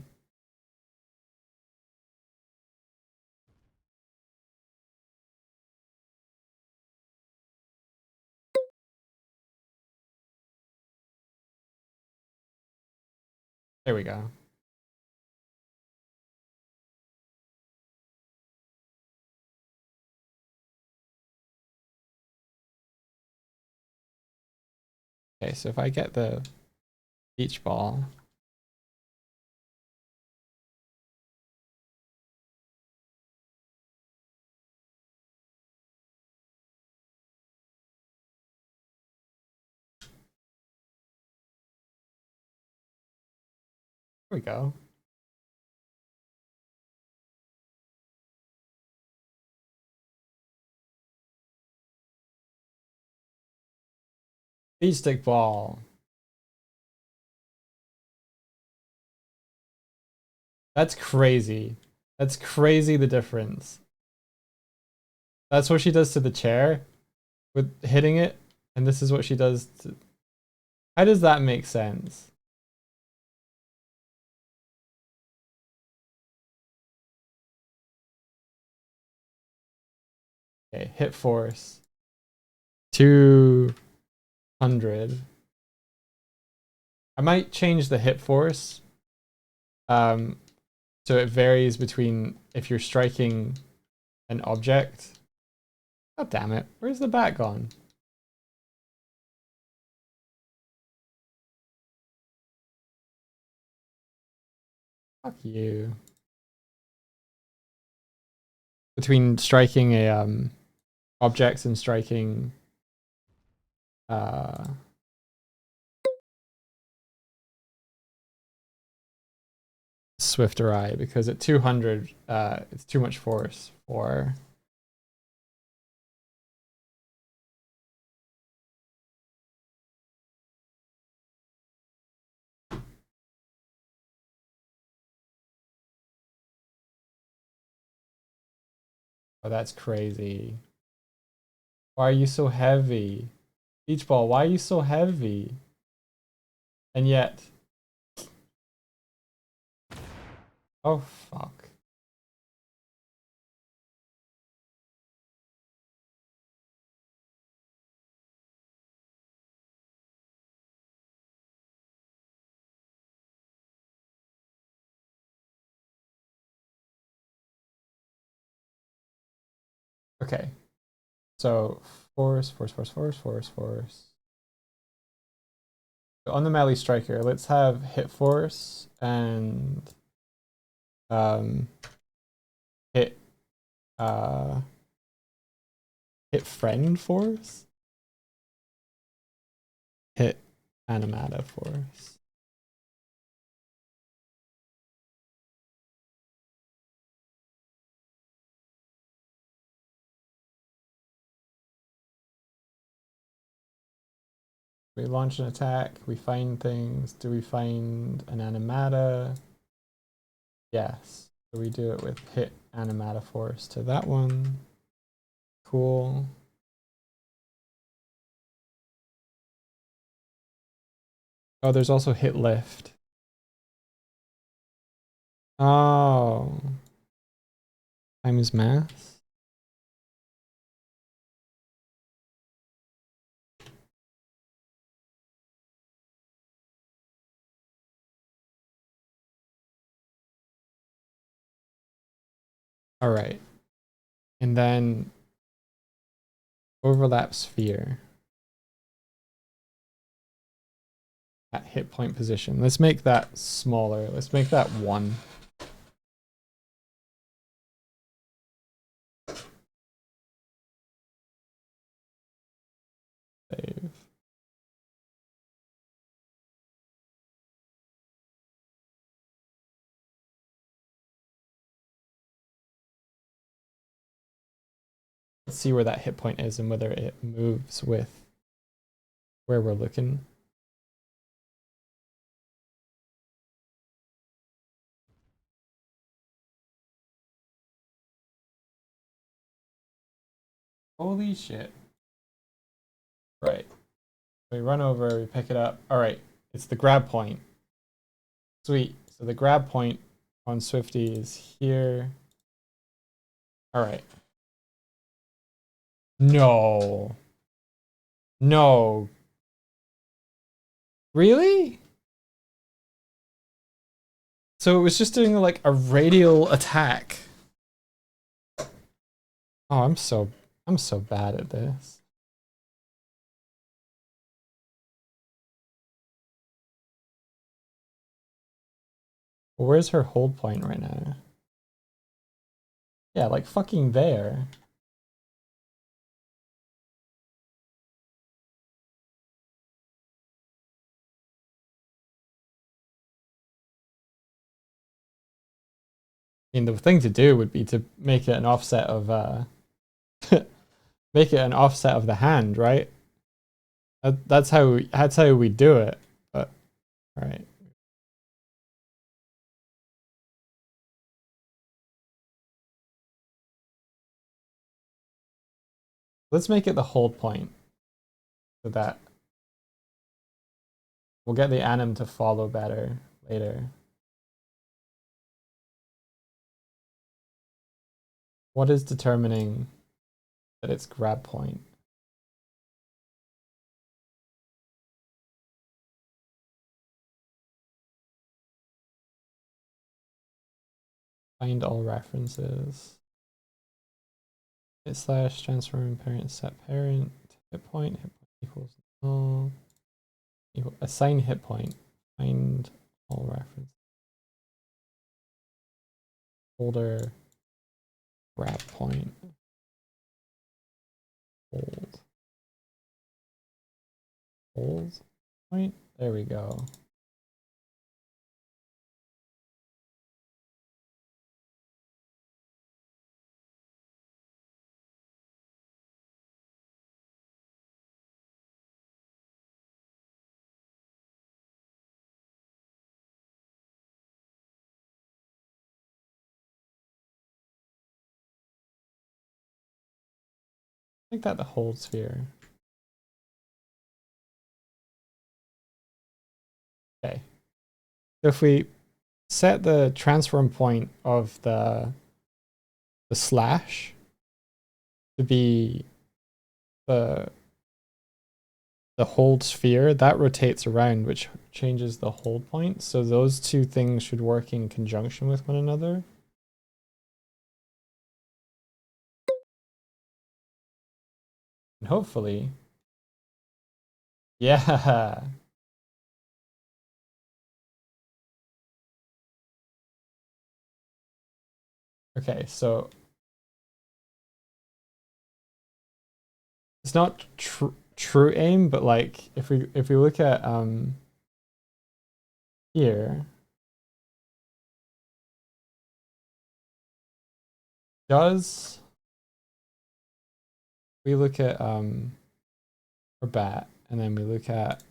There we go. Okay, so if I get the beach ball, there we go. Beach stick ball. That's crazy. That's crazy, the difference. That's what she does to the chair with hitting it, and this is what she does to... How does that make sense? Okay, hit force. 200. I might change the hit force. So it varies between if you're striking an object. God damn it. Where's the bat gone? Fuck you. Between striking a objects and striking Swifter Eye, because at 200 it's too much force for Oh, that's crazy. Why are you so heavy? Beach ball, why are you so heavy? And yet... Oh, fuck. Okay. So, force. So on the melee striker, let's have hit force and um, hit uh, hit friend force, hit animata force. We launch an attack, we find things. Do we find an animata? Yes. So we do it with hit animata force to that one. Cool. Oh, there's also hit lift. Oh. Times math. All right. And then overlap sphere at hit point position. Let's make that smaller. Let's make that 1. Save. Let's see where that hit point is and whether it moves with where we're looking. Holy shit. Right. We run over, we pick it up. All right. It's the grab point. Sweet. So the grab point on Swifty is here. All right. No. No. Really? So it was just doing like a radial attack. Oh, I'm so bad at this. Where's her hold point right now? Yeah, like fucking there. I mean, the thing to do would be to make it an offset of make it an offset of the hand, right? That's how we do it. But all right. Let's make it the hold point so that we'll get the anim to follow better later. What is determining that it's grab point? Find all references. Hit slash transform parent set parent hit point equals null. Assign hit point. Find all references. Folder grab point. Hold point. There we go. Make that the hold sphere. Okay. So if we set the transform point of the slash to be the hold sphere, that rotates around, which changes the hold point. So those two things should work in conjunction with one another. And hopefully, yeah. Okay, so it's not true aim, but like if we look at here, does we look at our bat and then we look at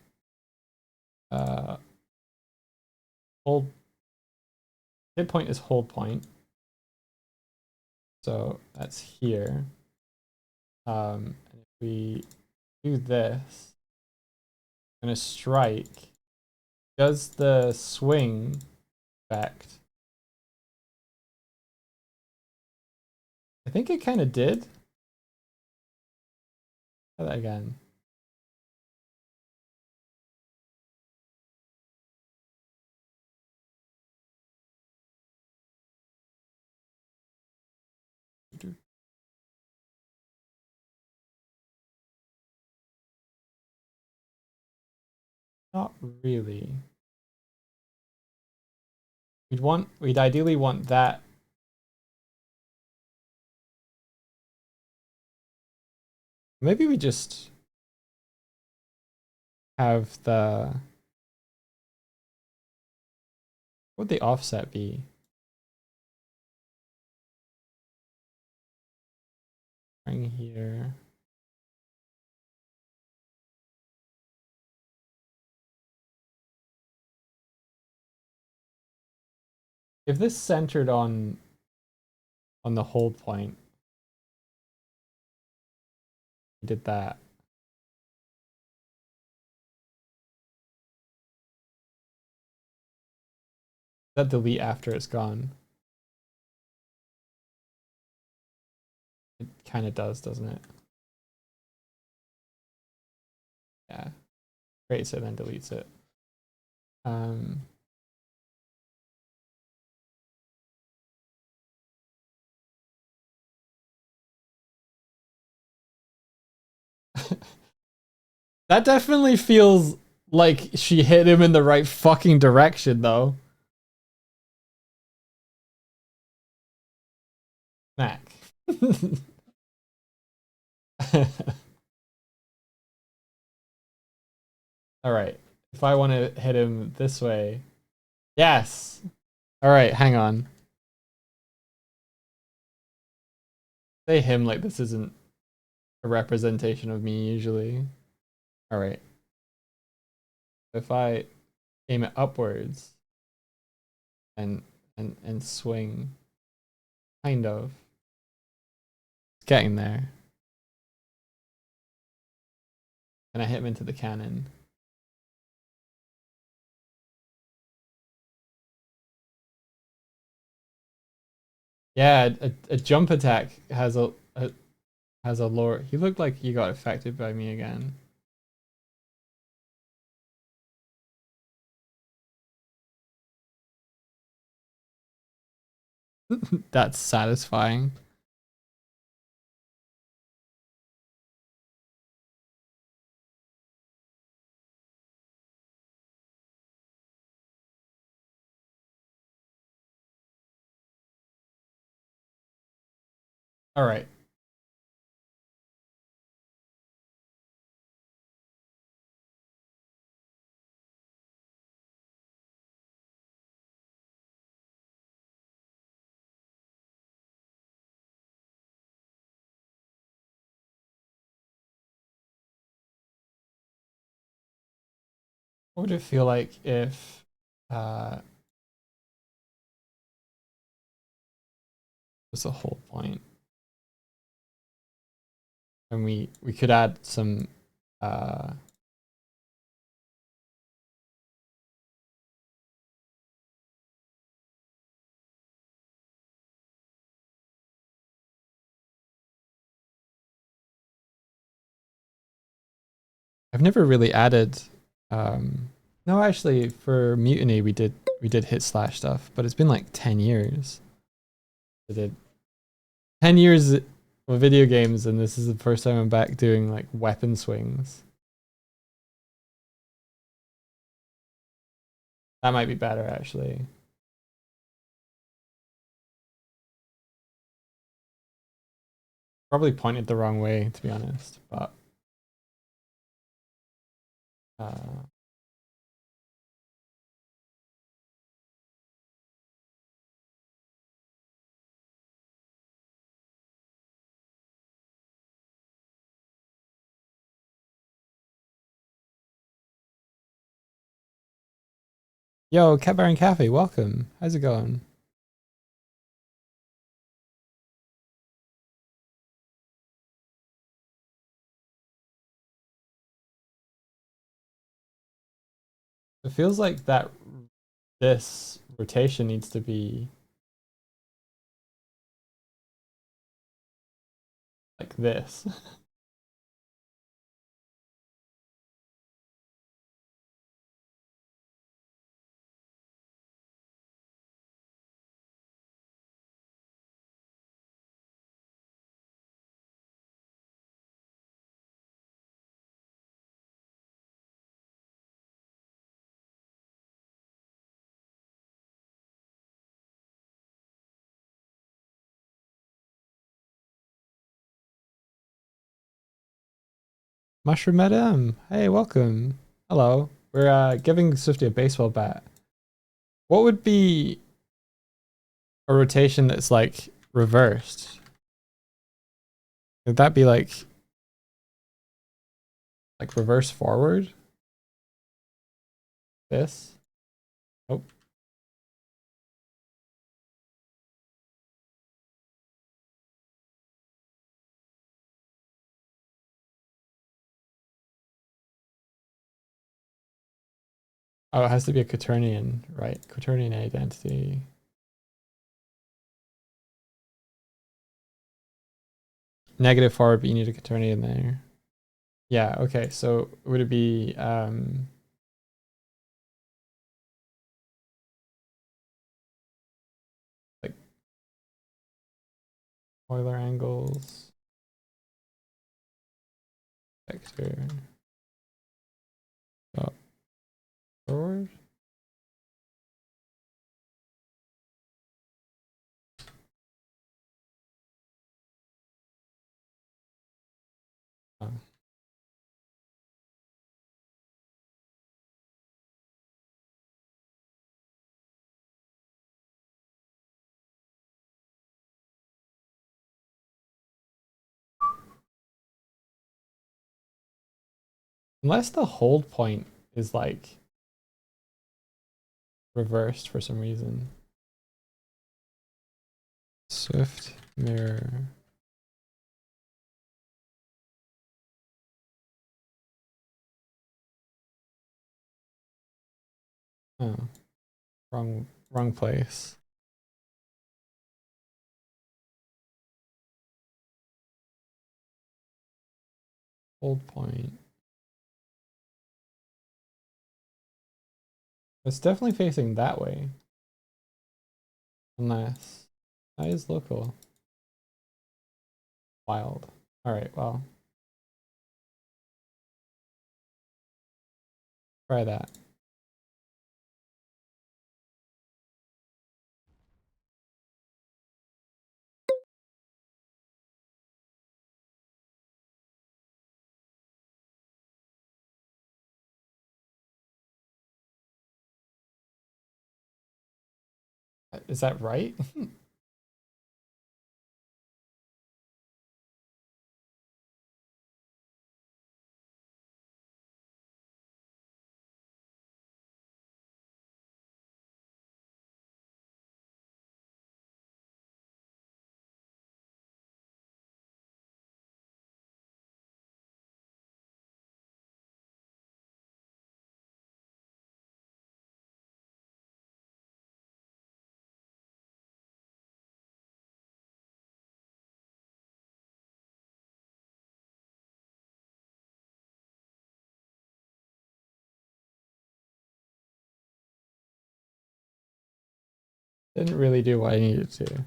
hold, hit point is hold point, so that's here. And if we do this, I'm gonna strike. Does the swing effect? I think it kind of did. Try that again. Not really. We'd ideally want that. Maybe we just have the, what would the offset be? Right here. If this centered on the hold point, we did that. That delete after it's gone. It kind of does, doesn't it? Yeah. Creates it, then deletes it. That definitely feels like she hit him in the right fucking direction, though. Mac. All right. If I want to hit him this way. Yes. All right, hang on. Say him like this isn't a representation of me usually. All right. If I aim it upwards and swing, kind of. It's getting there. And I hit him into the cannon. Yeah, a jump attack has a lower. He looked like he got affected by me again. That's satisfying. All right. What would it feel like if was the whole point? And we could add some I've never really added no, actually for Mutiny we did hit slash stuff, but it's been like 10 years. I did 10 years of video games, and this is the first time I'm back doing like weapon swings. That might be better actually. Probably pointed the wrong way, to be honest, but yo, Cat Baron Cafe, welcome. How's it going? It feels like that this rotation needs to be like this. Mushroom Madam, hey, welcome. Hello. We're giving Swifty a baseball bat. What would be a rotation that's like reversed? Would that be like reverse forward? This? Oh. Oh, it has to be a quaternion, right? Quaternion identity. Negative forward, but you need a quaternion there. Yeah, okay. So would it be like Euler angles, vector, forward? Oh. Unless the hold point is like reversed for some reason. Swift mirror. Oh, wrong place. Hold point. It's definitely facing that way. Unless that is local. Wild. Alright, well. Try that. Is that right? Didn't really do what I needed to.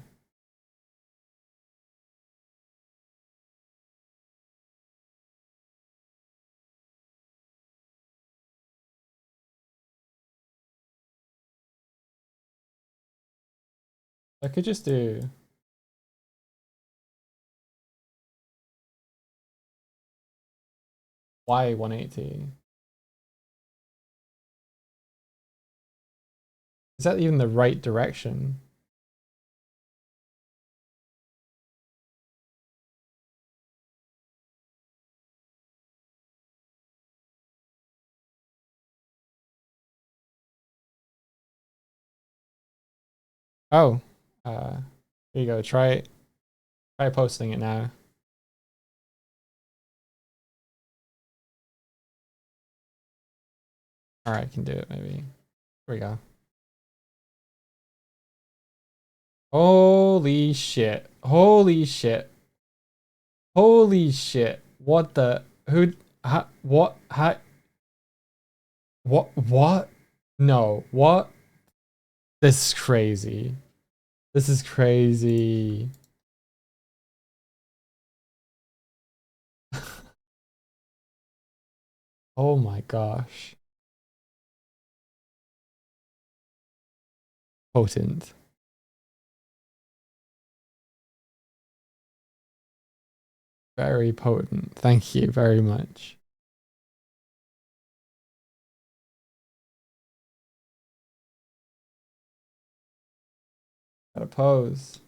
I could just do Y 180. Is that even the right direction? Oh, here you go. Try posting it now. All right, I can do it maybe. Here we go. Holy shit. Holy shit. Holy shit. What the who what what? No. What? This is crazy. This is crazy. Oh my gosh. Potent. Very potent. Thank you very much. Gotta pose.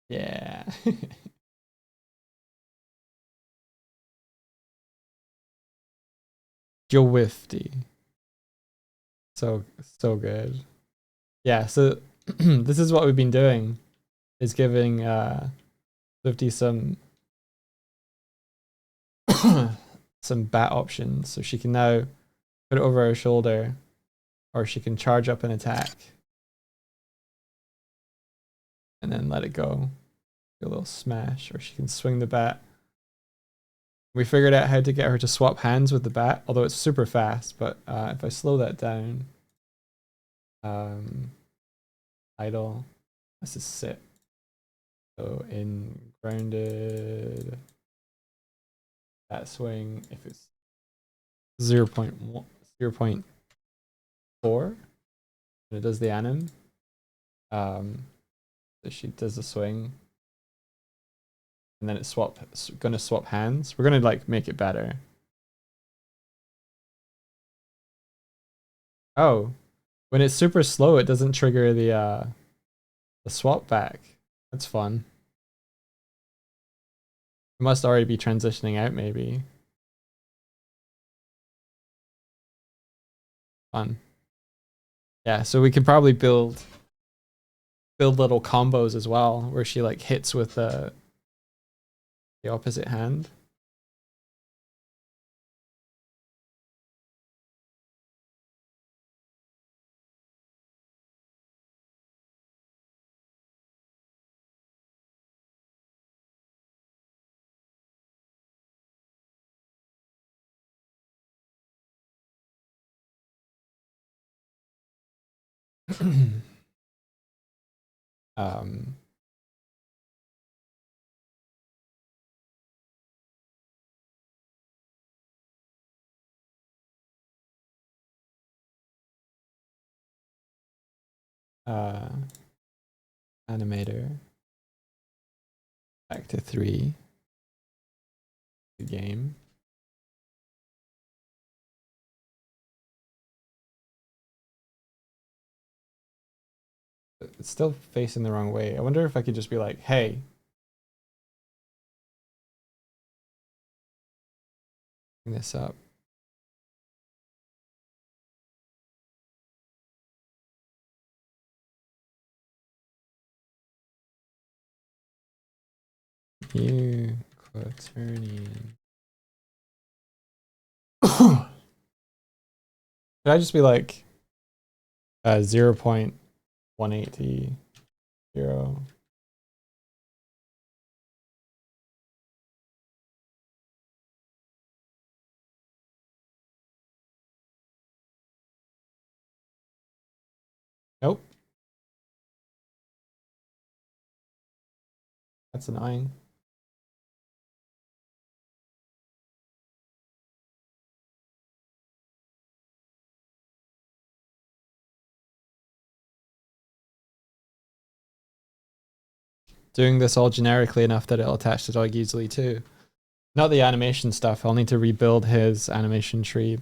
Yeah. Joe Wifty. So good. Yeah, so this is what we've been doing is giving Swifty some some bat options. So she can now put it over her shoulder, or she can charge up an attack and then let it go. Do a little smash, or she can swing the bat. We figured out how to get her to swap hands with the bat, although it's super fast. But if I slow that down, idle, let's just sit. So in grounded, that swing, if it's 0.1, 0.4, and it does the anim. So she does the swing, and then it's gonna swap hands. We're gonna like make it better. Oh, when it's super slow, it doesn't trigger the swap back. That's fun. It must already be transitioning out, maybe. Fun. Yeah, so we could probably build little combos as well, where she like hits with the opposite hand. um, uh, animator back to 3. The game. It's still facing the wrong way. I wonder if I could just be like, hey. Bring this up. New quaternion. Could I just be like 0.180? Nope. That's annoying. Doing this all generically enough that it'll attach to dog easily too. Not the animation stuff. I'll need to rebuild his animation tree.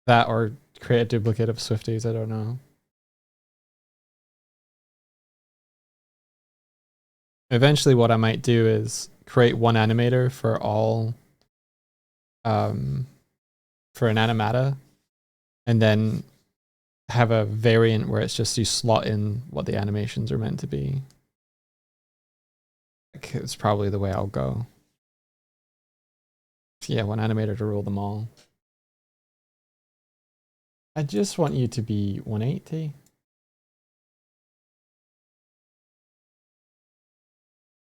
That or create a duplicate of Swifties. I don't know. Eventually what I might do is create one animator for all for an animata, and then have a variant where it's just you slot in what the animations are meant to be. It's probably the way I'll go. Yeah, one animator to rule them all. I just want you to be 180.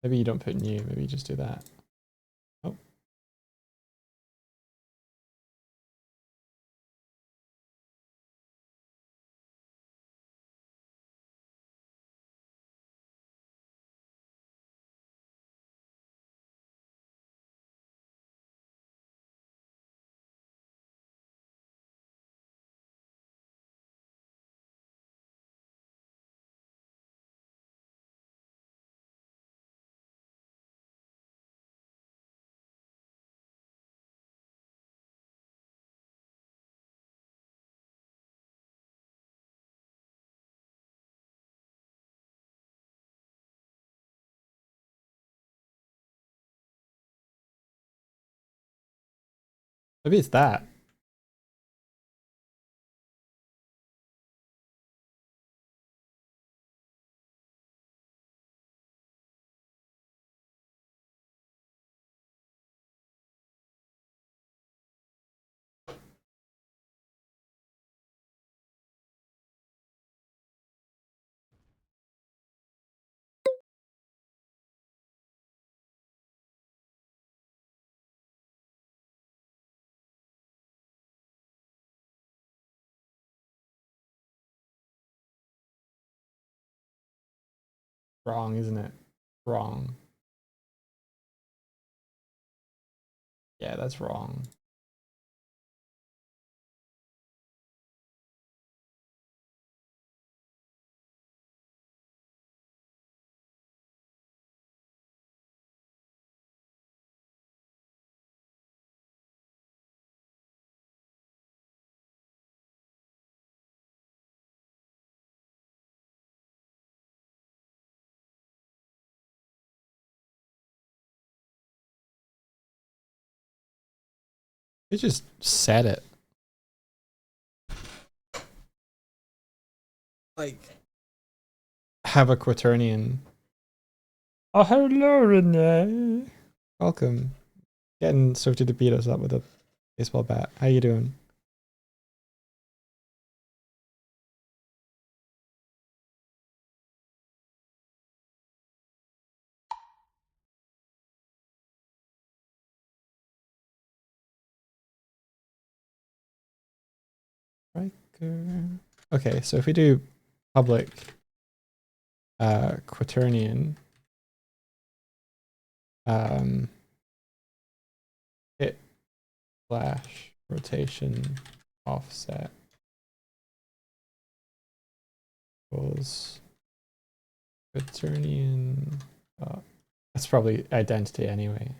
Maybe you don't put new, maybe you just do that. Oh. Maybe it's that. Wrong, isn't it? Wrong. Yeah, that's wrong. You just said it. Like, have a quaternion. Oh, hello, Renee. Welcome. Getting Swifty to beat us up with a baseball bat. How you doing? Riker. Okay, so if we do public quaternion, hit slash rotation offset equals quaternion. That's probably identity anyway.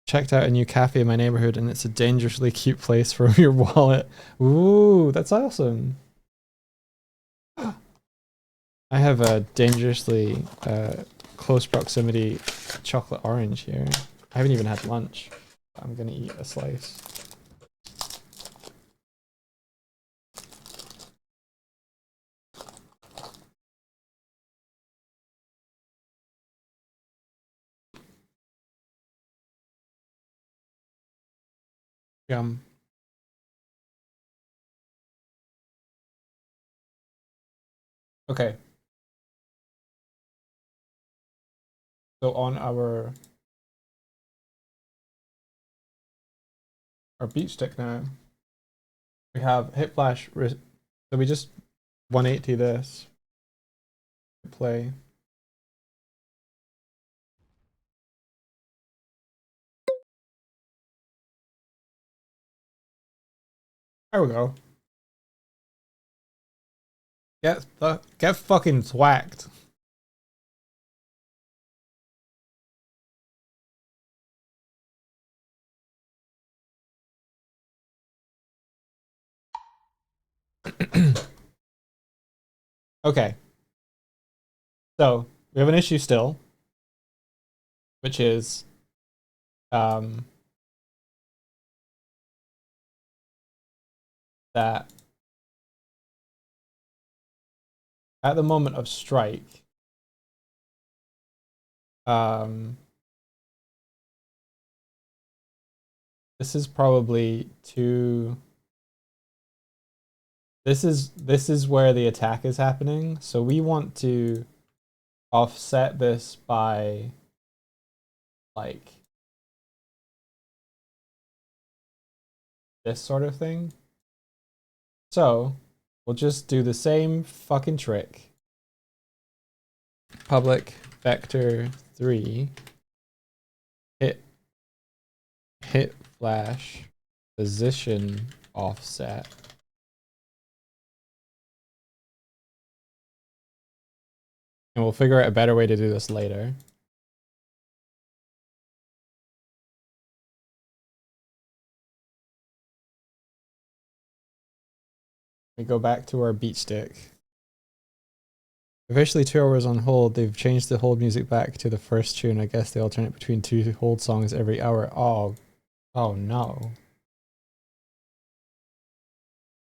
Checked out a new cafe in my neighborhood and it's a dangerously cute place for your wallet. Ooh, that's awesome. I have a dangerously close proximity chocolate orange here. I haven't even had lunch. I'm gonna eat a slice. Yum. Okay. So on our beat stick now, we have hit flash. So we just 180 this. Play. There we go. Get fucking thwacked. Okay. So we have an issue still, which is that at the moment of strike, this is probably too. This is where the attack is happening. So we want to offset this by like this sort of thing. So we'll just do the same fucking trick. Public vector 3 hit flash position offset. And we'll figure out a better way to do this later. We go back to our beat stick. Officially 2 hours on hold. They've changed the hold music back to the first tune. I guess they alternate between 2 hold songs every hour. Oh no.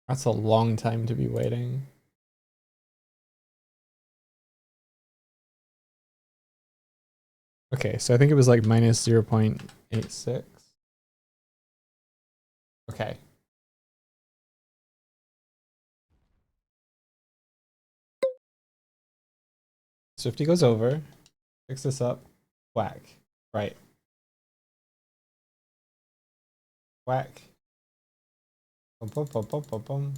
That's a long time to be waiting. Okay, so I think it was like minus 0.86. Okay. Swifty goes over, picks this up, whack. Right. Whack. Bum, bum, bum, bum, bum, bum.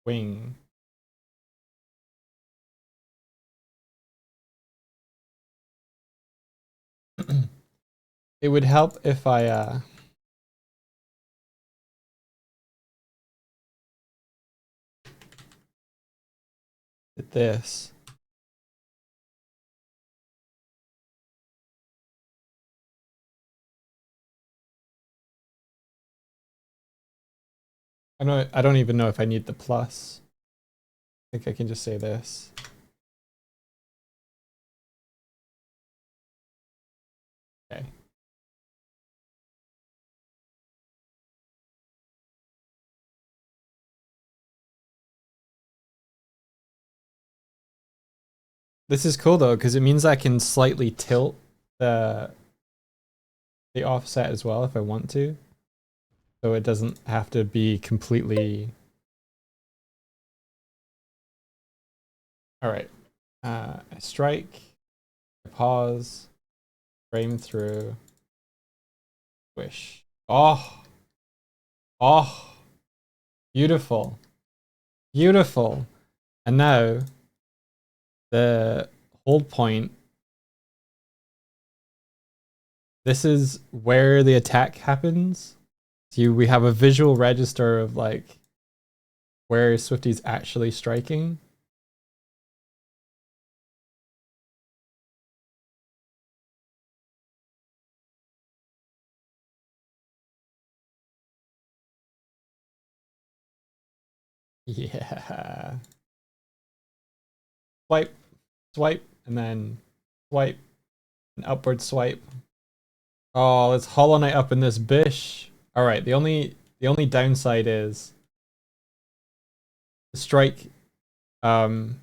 Wing. It would help if I did this. I don't even know if I need the plus. I think I can just say this. Okay. This is cool though, because it means I can slightly tilt the offset as well if I want to. So it doesn't have to be completely. All right. Strike, pause, frame through, swish. Oh, beautiful, beautiful. And now the hold point. This is where the attack happens. So we have a visual register of like where Swifty's actually striking. Yeah. Swipe, swipe, and then swipe, and upward swipe. Oh, let's Hollow Knight up in this bish. All right. The only downside is the strike. Follows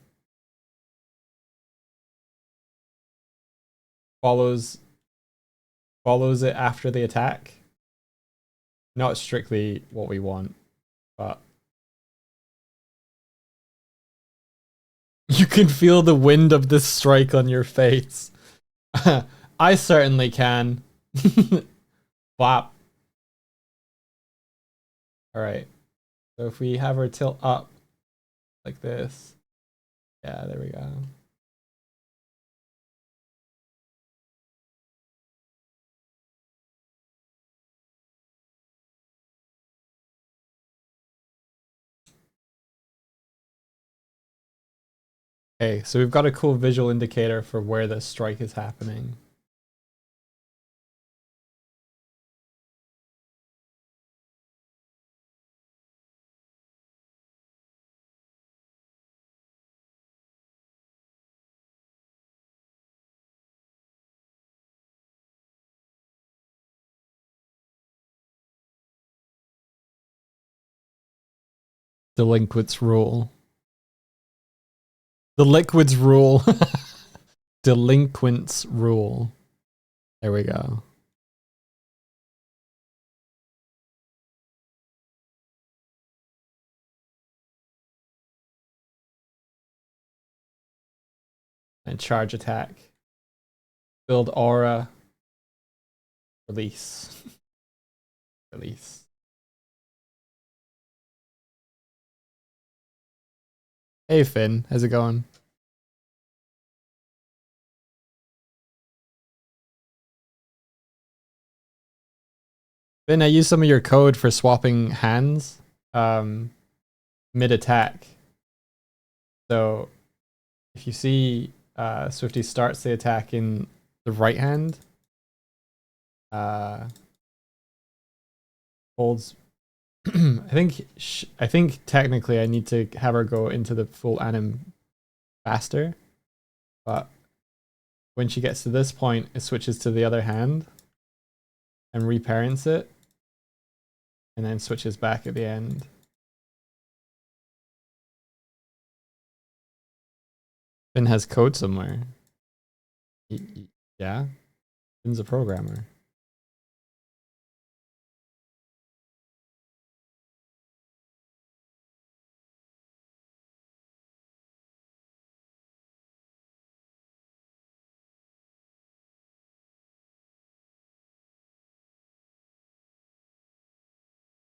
it after the attack. Not strictly what we want, but You can feel the wind of this strike on your face. I certainly can. Flop. Alright. So if we have our tilt up like this. Yeah, there we go. Okay, so we've got a cool visual indicator for where the strike is happening. Delinquents rule. The liquids rule. Delinquents rule. There we go. And charge attack. Build aura. Release. Release. Hey Finn, how's it going? Finn, I used some of your code for swapping hands mid-attack. So if you see Swifty starts the attack in the right hand, holds. I think technically I need to have her go into the full anim faster, but when she gets to this point, it switches to the other hand and reparents it, and then switches back at the end. Finn has code somewhere. Yeah, Finn's a programmer.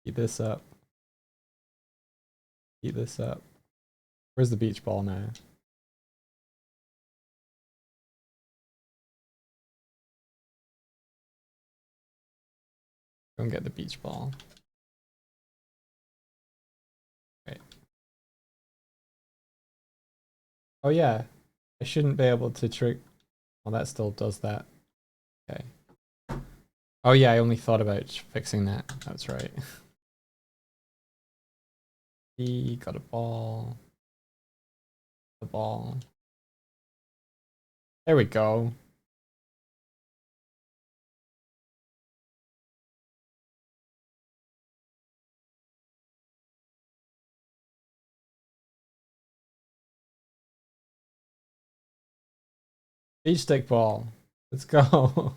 Heat this up. Heat this up. Where's the beach ball now? Go and get the beach ball. Right. Oh yeah, I shouldn't be able to trick. Well, that still does that. Okay. Oh yeah, I only thought about fixing that. That's right. He got a ball. The ball. There we go. Beach stick ball. Let's go.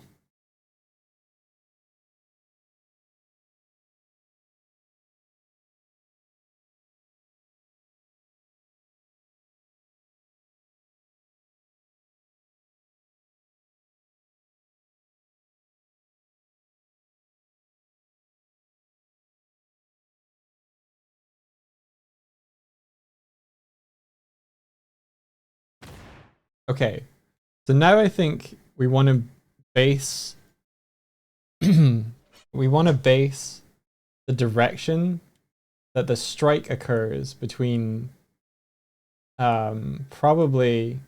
Okay. So now I think we want to base we want to base the direction that the strike occurs between probably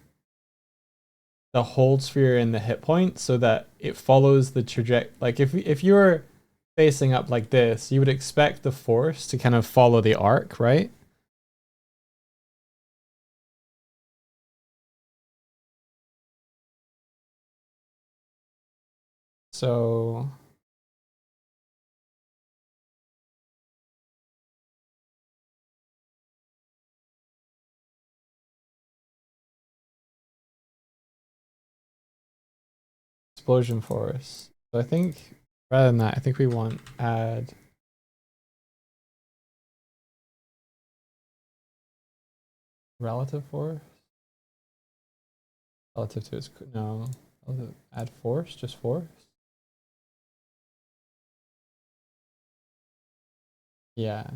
the hold sphere and the hit point, so that it follows the trajectory. Like if you're facing up like this, you would expect the force to kind of follow the arc, right? So explosion force. So I think rather than that, I think we want add relative force. Relative to its no. Add force, just force. Yeah.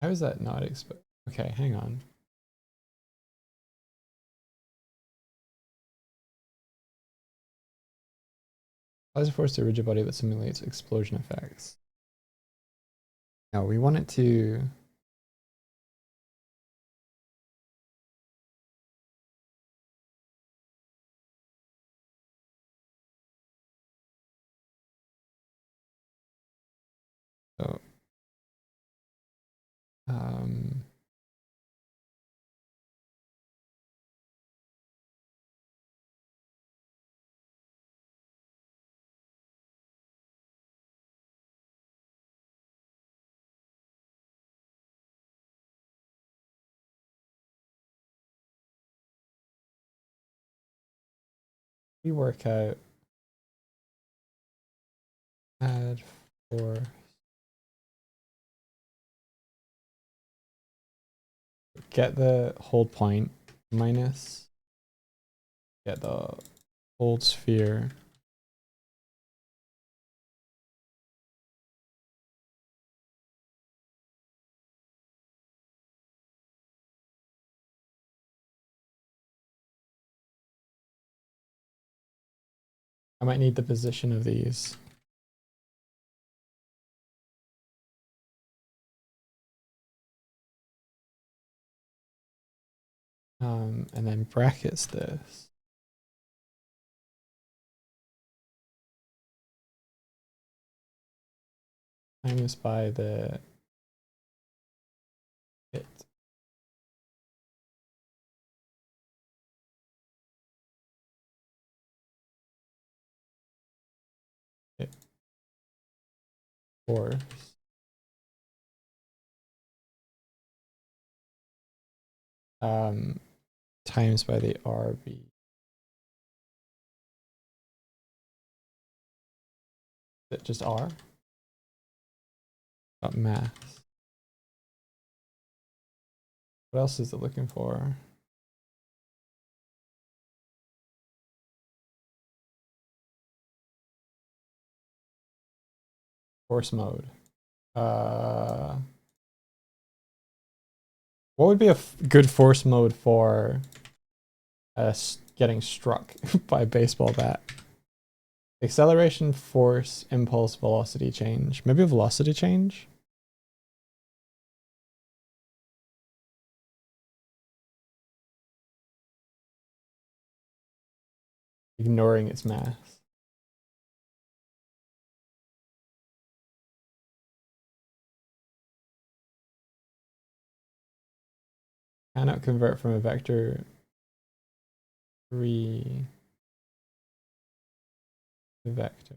How is that not exposed? Okay, hang on. Applies a force to a rigid body that simulates explosion effects. No, we want it to. So, um, we work out add force. Get the hold point minus get the hold sphere. I might need the position of these. And then brackets this. Times by the hit. Hit force. Times by the RB. Is it just R? Got mass. What else is it looking for? Force mode. What would be a good force mode for getting struck by a baseball bat? Acceleration, force, impulse, velocity change. Maybe velocity change? Ignoring its mass. Cannot convert from a vector 3 to vector.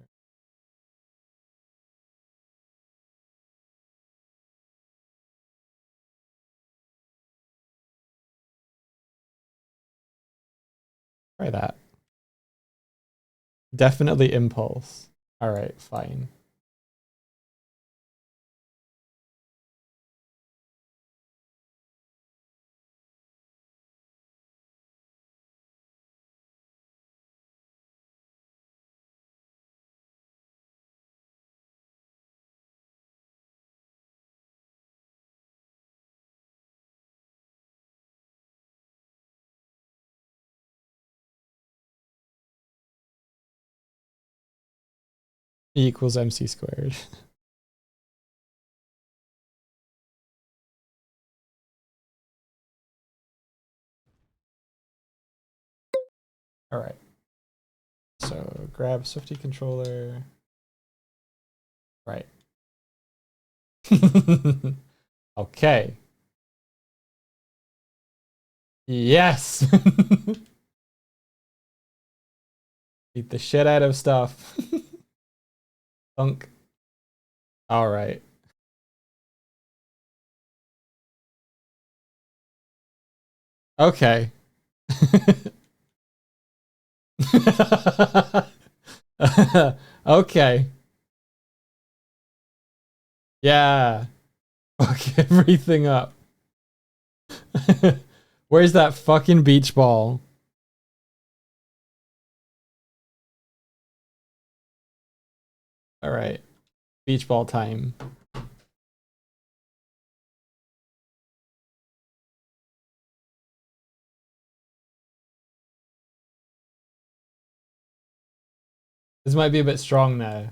Try that. Definitely impulse. All right, fine. E equals MC squared. All right. So grab Swifty controller. Right. Okay. Yes. Beat the shit out of stuff. Thunk. All right. Okay. Okay. Yeah. Fuck everything up. Where's that fucking beach ball? All right. Beach ball time. This might be a bit strong now.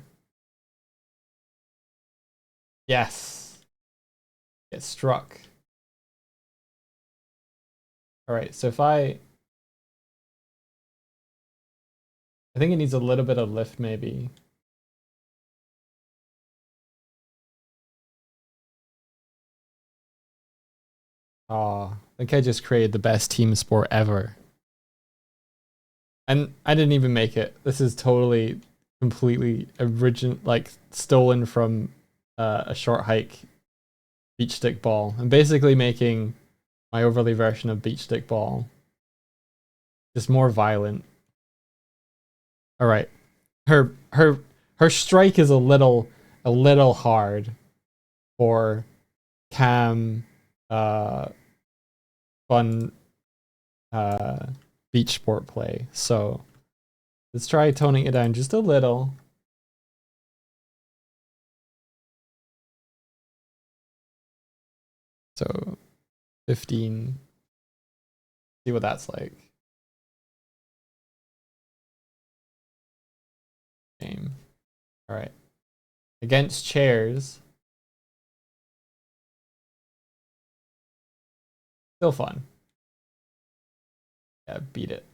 Yes. Get struck. All right. So if I think it needs a little bit of lift maybe. Oh, I think I just created the best team sport ever. And I didn't even make it. This is totally, completely original, like stolen from a short hike beach stick ball. I'm basically making my overlay version of beach stick ball. Just more violent. All right. Her strike is a little hard for cam fun beach sport play. So let's try toning it down just a little. So 15. See what that's like. Game. All right. Against chairs. Still fun. Yeah, beat it.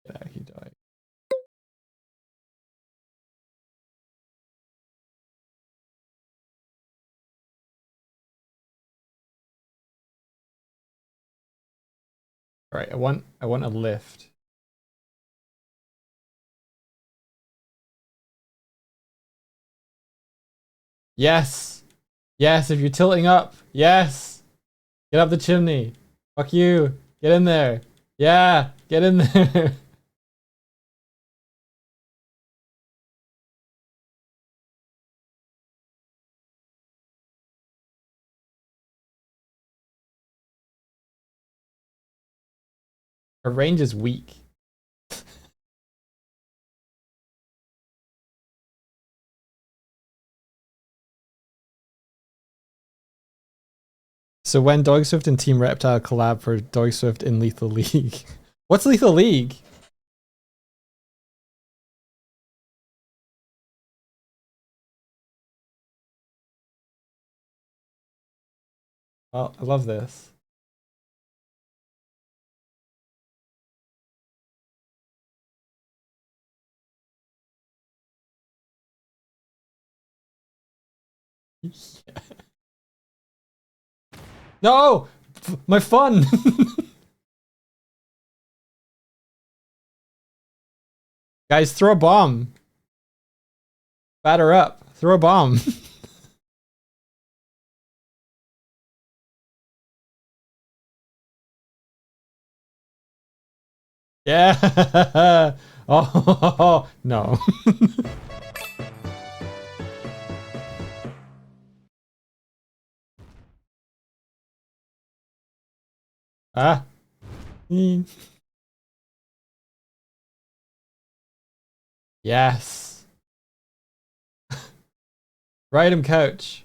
Yeah, he died. All right, I want a lift. Yes. Yes, if you're tilting up. Yes. Get up the chimney. Fuck you. Get in there. Yeah, get in there. Her range is weak. So when Dog Swift and Team Reptile collab for Dog Swift in Lethal League. What's Lethal League? Well, I love this. Yeah. No! My fun! Guys, throw a bomb. Batter up. Throw a bomb. Yeah. Oh, no. Ah. Yes. Ride him, coach.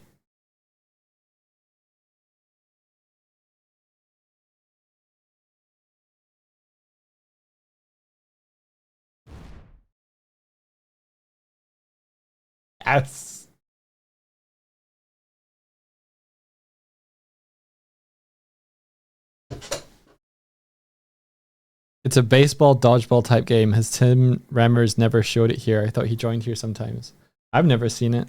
Yes. It's a baseball dodgeball type game. Has Tim Remmers never showed it here? I thought he joined here sometimes. I've never seen it.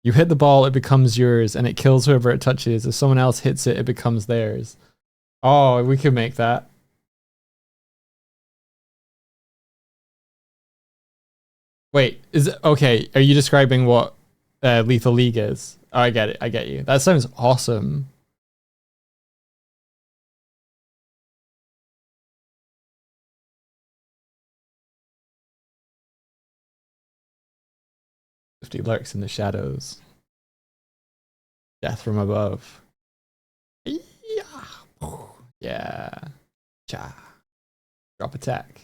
You hit the ball, it becomes yours, and it kills whoever it touches. If someone else hits it, it becomes theirs. Oh, we could make that. Wait, is it okay? Are you describing what Lethal League is? Oh, I get it. I get you. That sounds awesome. Safety lurks in the shadows. Death from above. Yeah. Cha. Drop attack.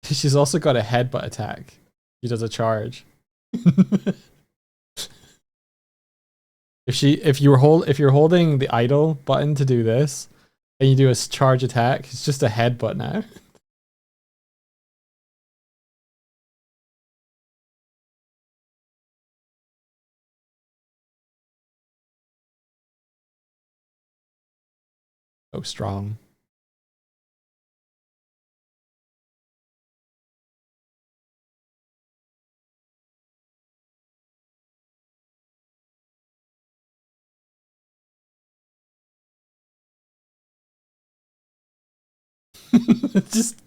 She's also got a headbutt attack. She does a charge. if you're holding the idle button to do this, and you do a charge attack, it's just a headbutt now. So strong. just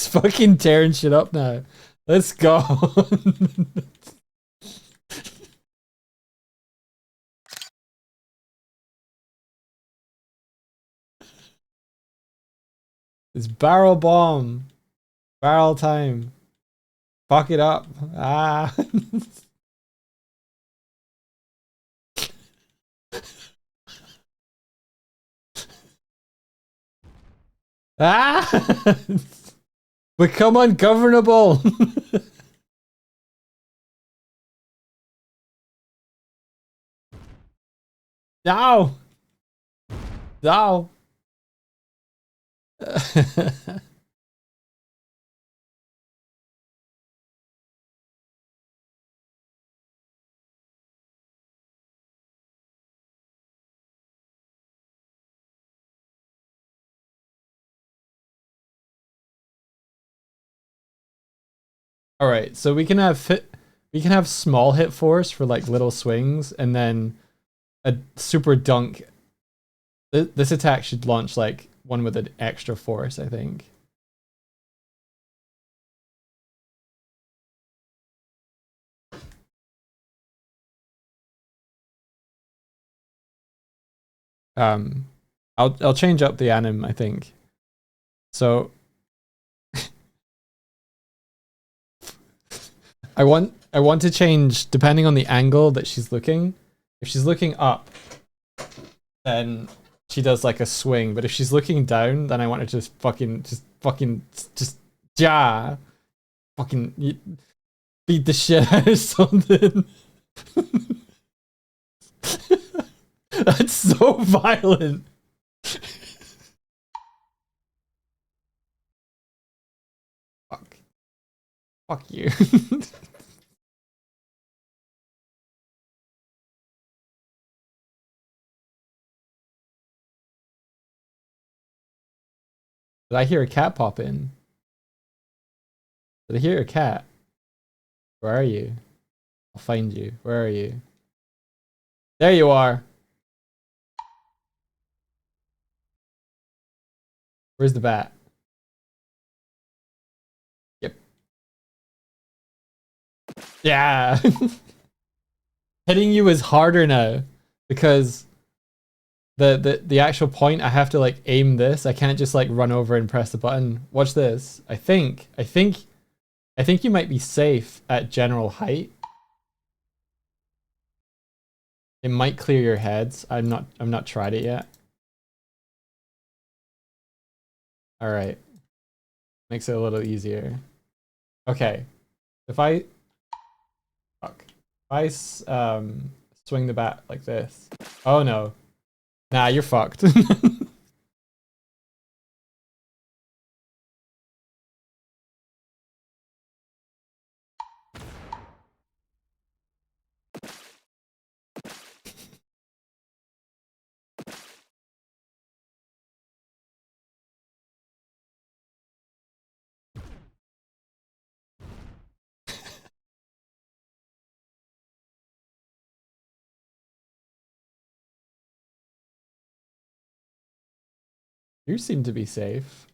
fucking tearing shit up now. Let's go. It's barrel bomb. Barrel time. Fuck it up. Ah. Ah. Become ungovernable. No. No. All right, so we can have small hit force for like little swings, and then a super dunk. This attack should launch like one with an extra force, I think. Um, I'll change up the anim, I think. So I want to change depending on the angle that she's looking. If she's looking up, then she does like a swing. But if she's looking down, then I want her to just ja, beat the shit out of something. That's so violent. Fuck you. Did I hear a cat pop in? Did I hear a cat? Where are you? I'll find you. Where are you? There you are. Where's the bat? Yep. Yeah. Hitting you is harder now because the actual point, I have to like aim this. I can't just like run over and press the button. Watch this. I think you might be safe at general height. It might clear your heads. I'm not tried it yet. All right. Makes it a little easier. Okay. If I swing the bat like this. Oh no. Nah, you're fucked. You seem to be safe.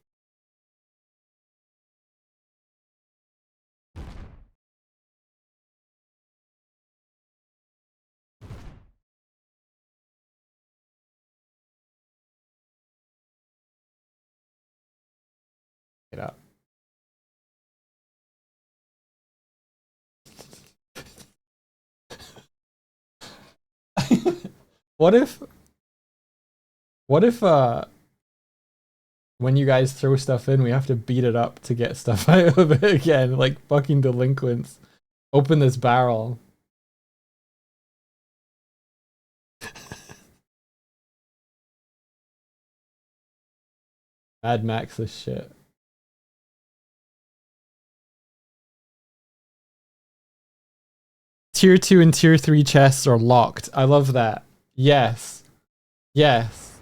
Get up. What if when you guys throw stuff in, we have to beat it up to get stuff out of it again, like fucking delinquents. Open this barrel. Mad Max this shit. Tier 2 and Tier 3 chests are locked. I love that. Yes. Yes.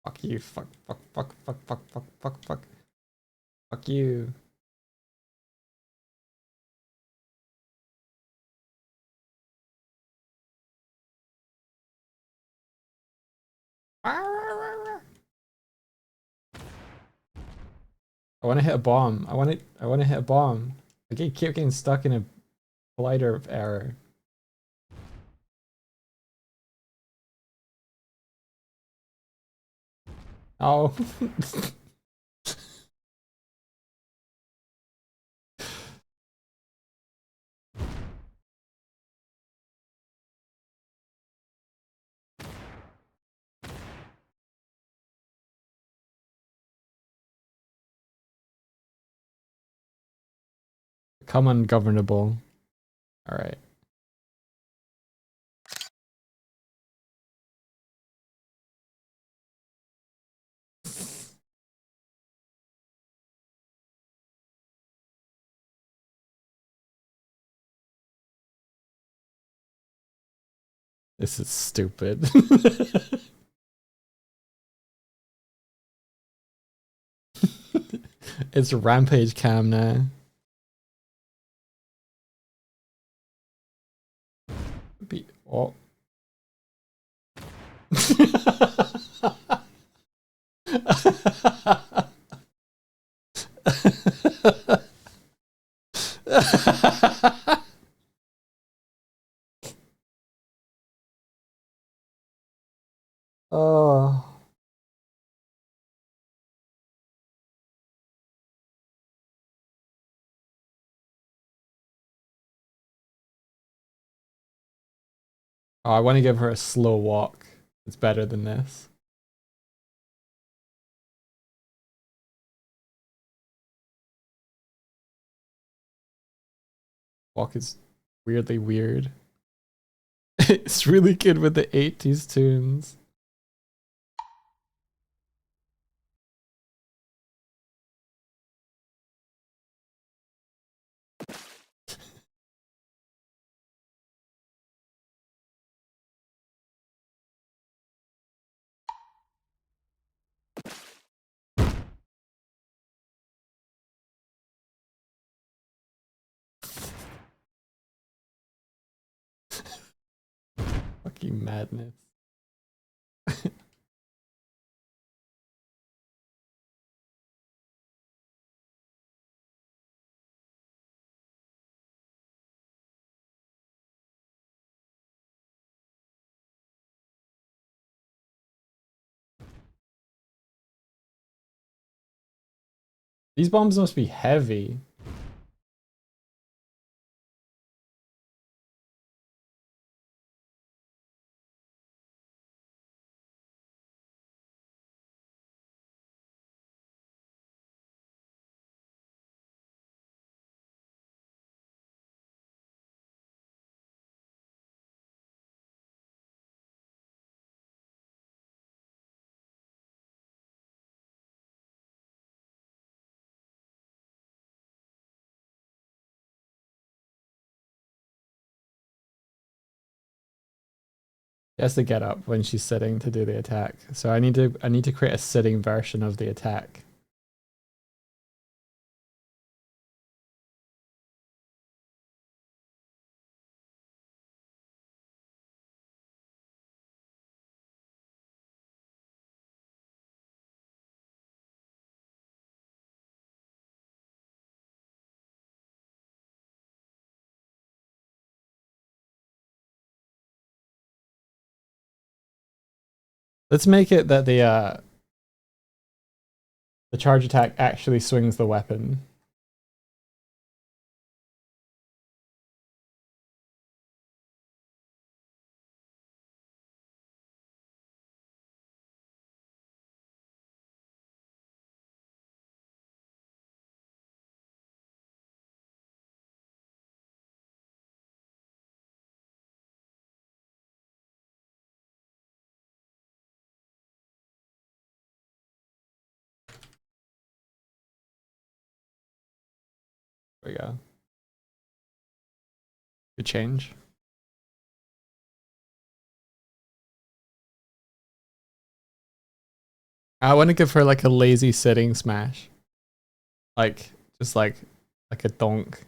Fuck you. Fuck, fuck, fuck, fuck, fuck, fuck, fuck, fuck. Fuck you. I want to hit a bomb. I want to hit a bomb. I keep getting stuck in a collider error. Oh. Come ungovernable. All right. This is stupid. It's rampage cam now. Oh. Oh. Oh, I want to give her a slow walk. It's better than this. Walk is weirdly weird. It's really good with the 80s tunes. Fucking madness. These bombs must be heavy. She has to get up when she's sitting to do the attack. So I need to create a sitting version of the attack. Let's make it that the charge attack actually swings the weapon. There we go. Good change. I want to give her like a lazy sitting smash. Like, just like a donk.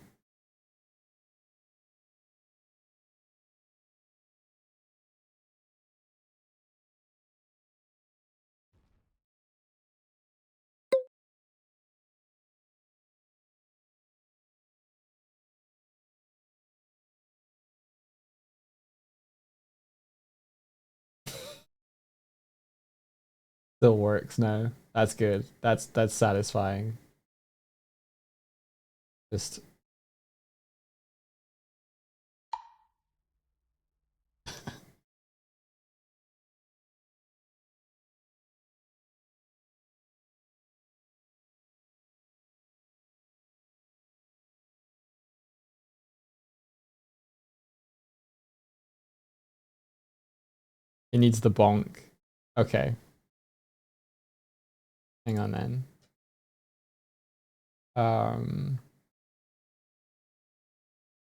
Still works now. That's good. That's satisfying. Just it needs the bonk. Okay. Hang on then.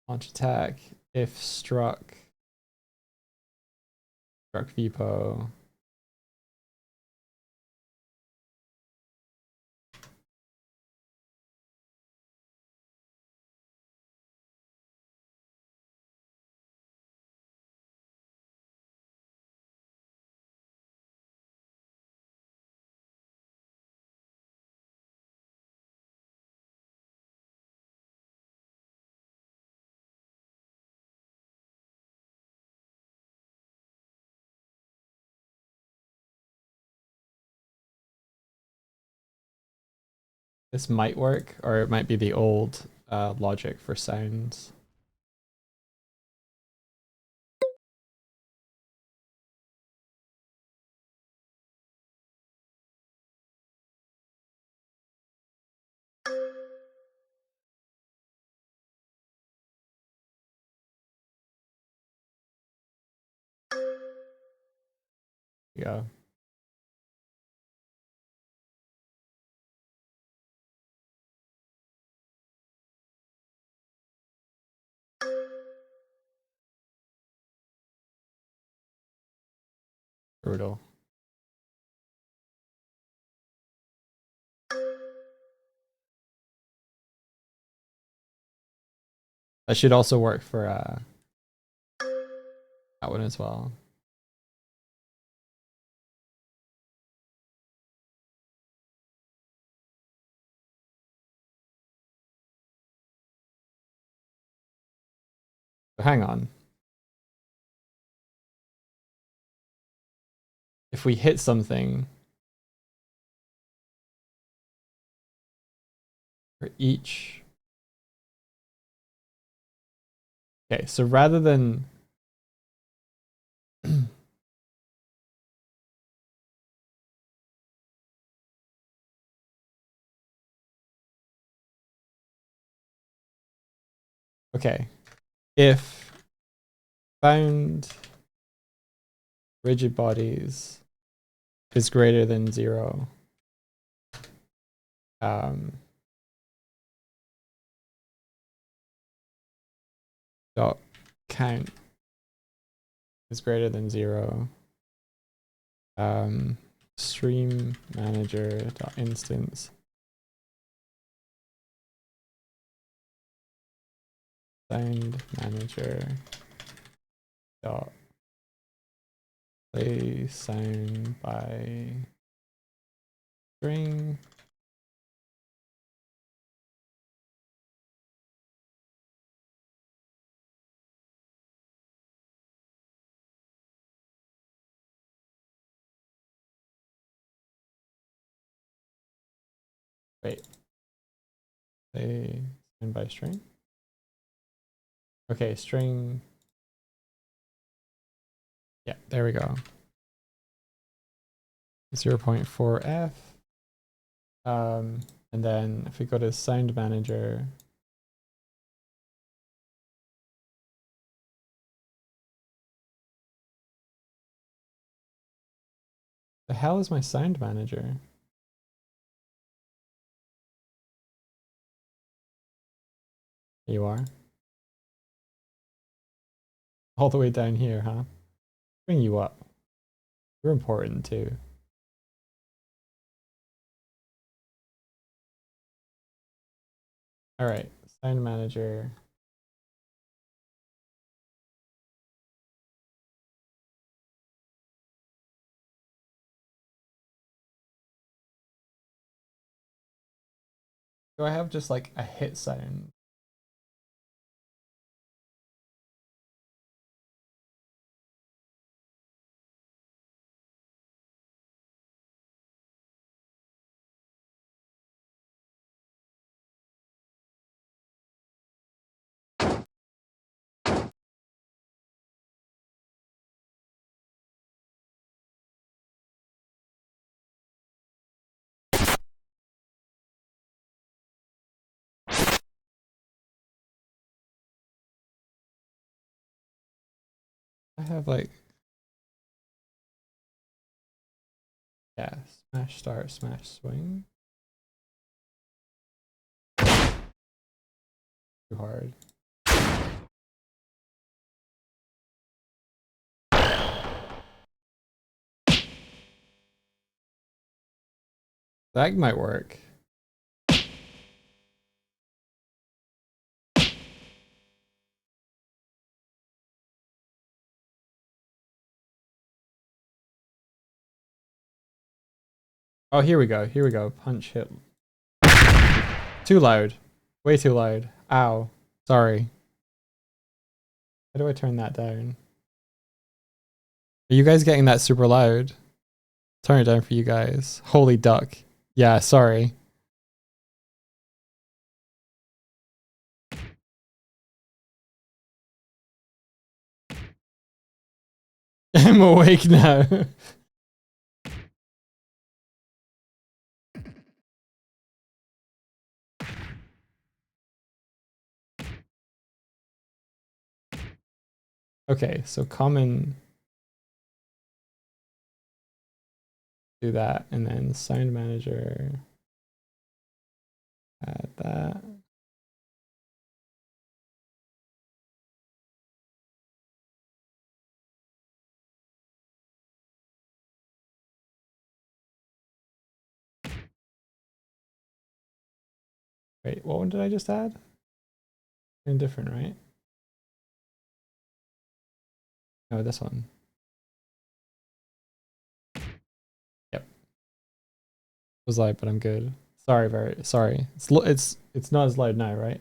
Launch attack. If struck Vipo. This might work, or it might be the old logic for sounds. Yeah. Brutal. That should also work for that one as well. So hang on. If we hit something for each. Okay, so rather than okay, if found rigid bodies is greater than 0, dot count is greater than 0, stream manager dot instance sound manager dot play sound by string Wait. Say send by string. Okay, string. Yeah, there we go. 0.4f. And then if we go to sound manager, the hell is my sound manager? Here you are. All the way down here, huh? Bring you up. You're important too. All right, sound manager. Do I have just like a hit sound? I have like, yeah, smash start, smash swing. Too hard. That might work. Oh, here we go. Here we go. Punch hit. Too loud. Way too loud. Ow. Sorry. How do I turn that down? Are you guys getting that super loud? Turn it down for you guys. Holy duck. Yeah, sorry. I'm awake now. Okay, so common. Do that, and then sound manager. Add that. Wait, what one did I just add? Indifferent, right? No, this one. Yep. It was loud, but I'm good. Sorry, very sorry. It's not as loud now, right?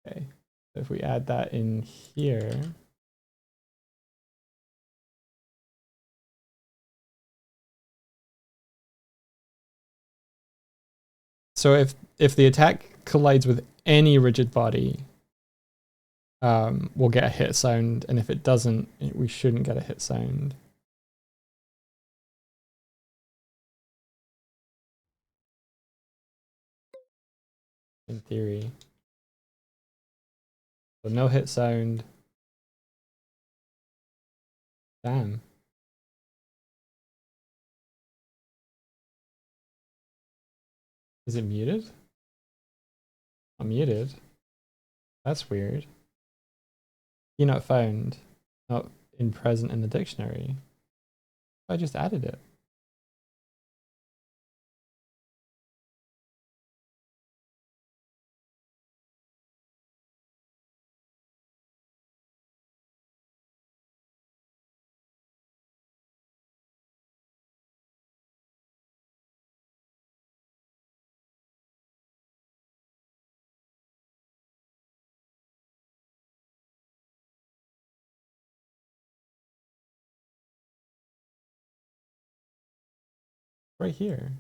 Okay. So if we add that in here. So if the attack collides with any rigid body, we'll get a hit sound, and if it doesn't, we shouldn't get a hit sound. In theory. So no hit sound. Damn. Is it muted? I'm muted. That's weird. Key not found. Not in present in the dictionary. I just added it. Right here.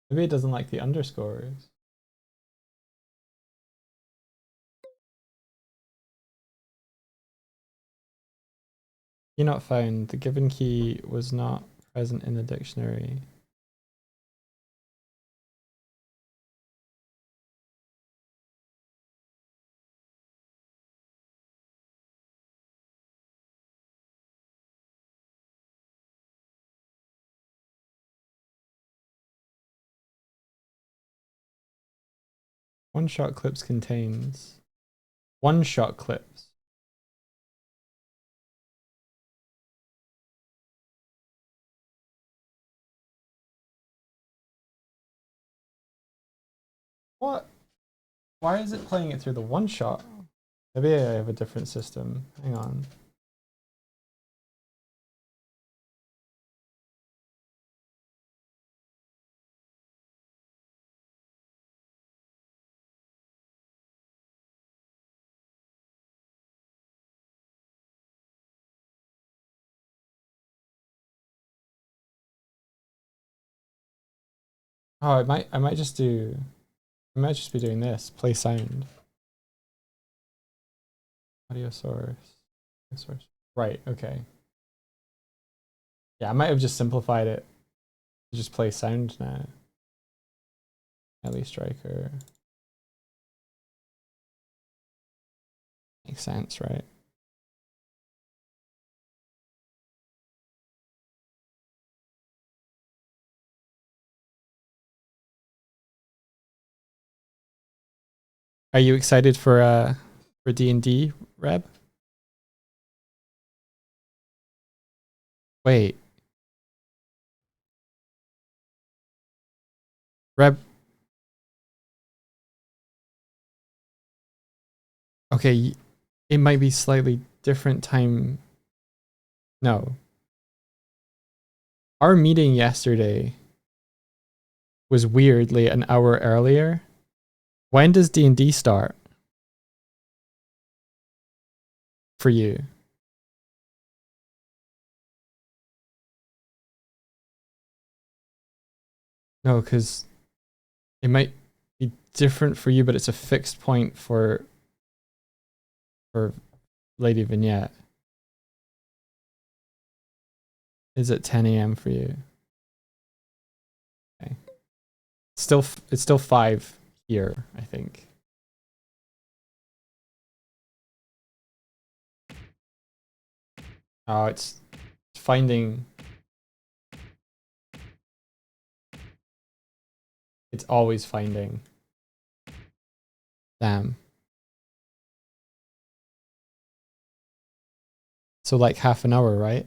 Maybe it doesn't like the underscores. Key not found. The given key was not present in the dictionary. One-shot clips contains one-shot clips. What? Why is it playing it through the one-shot? Maybe I have a different system. Hang on. Oh, I might just do. I might just be doing this. Play sound. Audio source. Right. Okay. Yeah, I might have just simplified it to just play sound now. Ellie Striker. Makes sense, right? Are you excited for D&D, Reb? Wait. Reb. Okay, it might be slightly different time. No. Our meeting yesterday was weirdly an hour earlier. When does D&D start? For you? No, because it might be different for you, but it's a fixed point for Lady Vignette. Is it 10 a.m. for you? Okay. It's still 5 here, I think. Oh, it's finding. It's always finding. Damn. So like half an hour, right?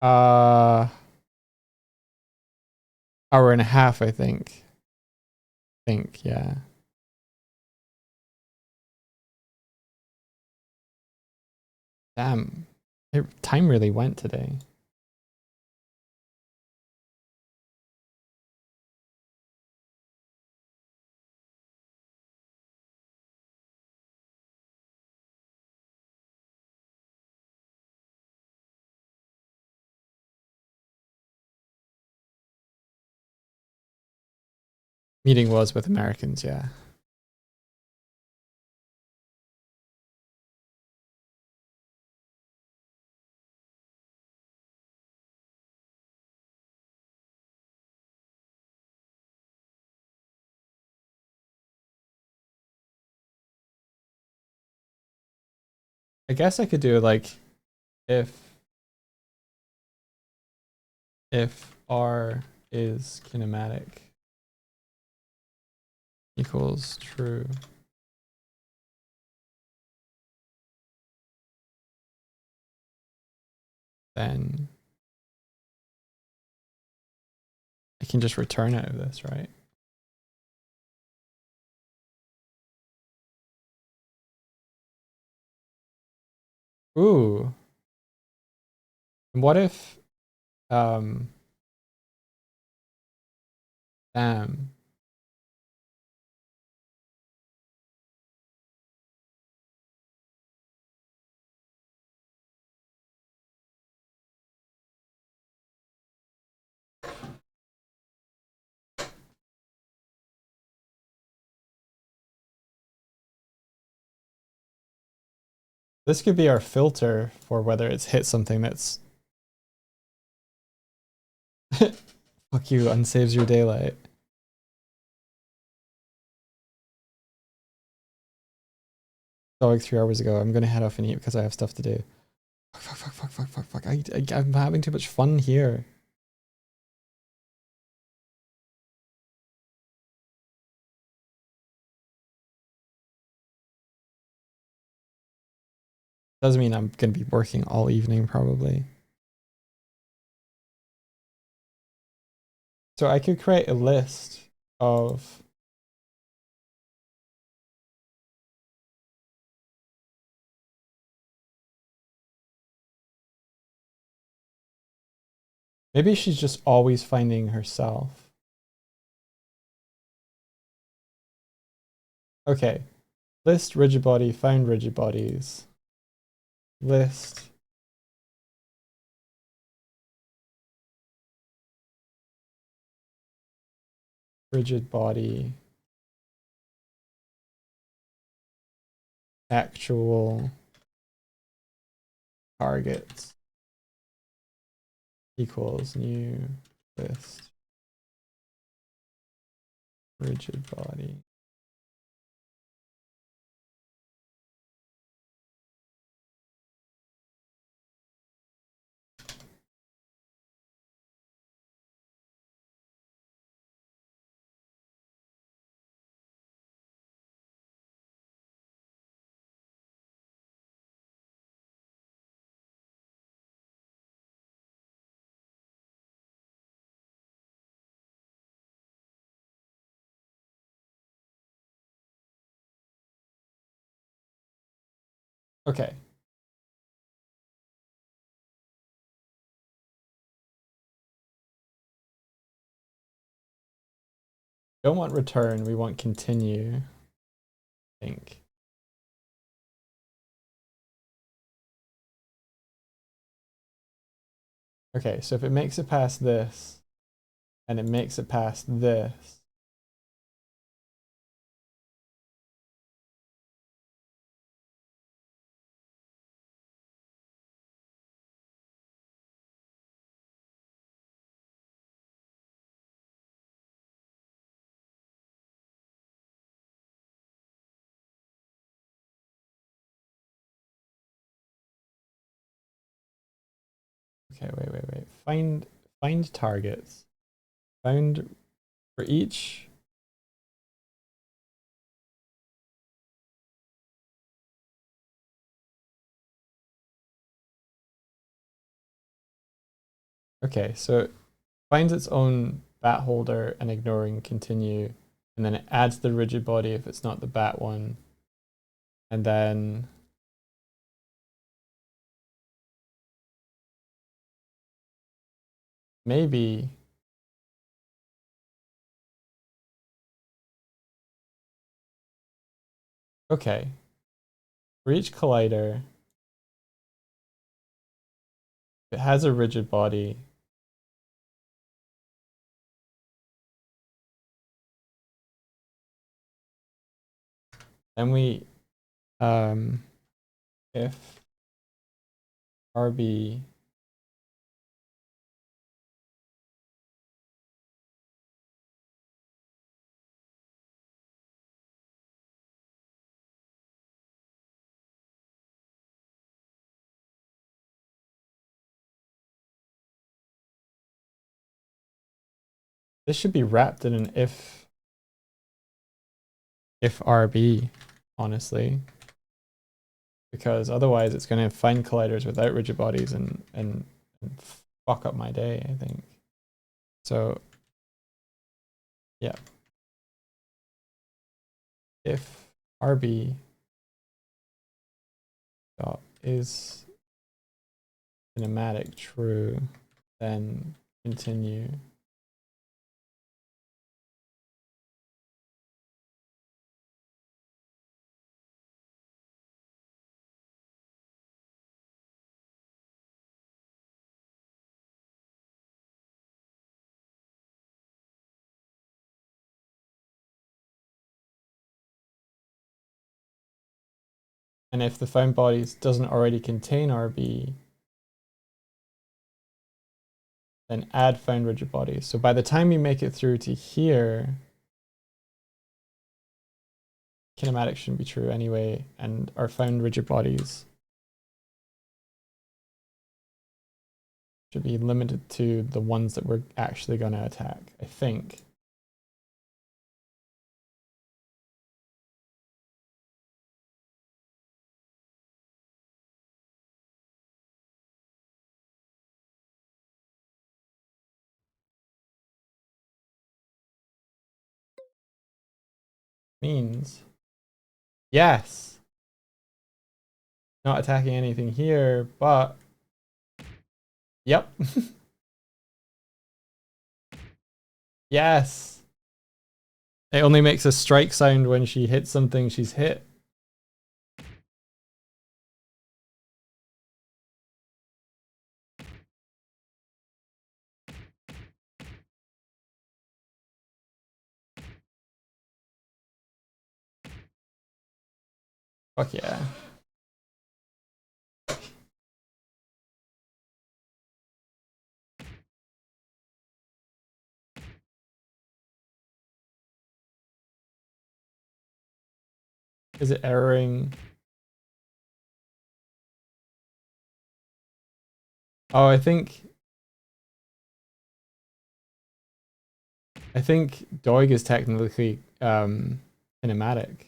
Hour and a half, I think. Yeah. Damn. Time really went today. Meeting was with Americans, yeah. I guess I could do like if R is kinematic equals true, then I can just return out of this, right? Ooh. What if damn. This could be our filter for whether it's hit something that's fuck you, unsaves your daylight. Oh, like 3 hours ago. I'm gonna head off and eat because I have stuff to do. Fuck. I'm having too much fun here. Doesn't mean I'm gonna be working all evening probably. So I could create a list of maybe she's just always finding herself. Okay. List rigid body, found rigid bodies. List rigid body actual targets equals new list rigid body. Okay. Don't want return, we want continue, I think. Okay, so if it makes it past this, and it makes it past this, okay, wait. Find targets. Found for each. Okay, so it finds its own bat holder and ignoring continue, and then it adds the rigid body if it's not the bat one, and then maybe okay. For each collider, it has a rigid body. Then we if RB this should be wrapped in an if RB, honestly. Because otherwise it's going to find colliders without rigid bodies and fuck up my day, I think. So yeah. If RB dot is kinematic true, then continue. And if the found bodies doesn't already contain RB, then add found rigid bodies. So by the time you make it through to here, kinematic shouldn't be true anyway, and our found rigid bodies should be limited to the ones that we're actually going to attack, I think. Means, yes, not attacking anything here, but yep. Yes. It only makes a strike sound when she hits something she's hit. Fuck yeah. Is it erroring? Oh, I think Doig is technically kinematic.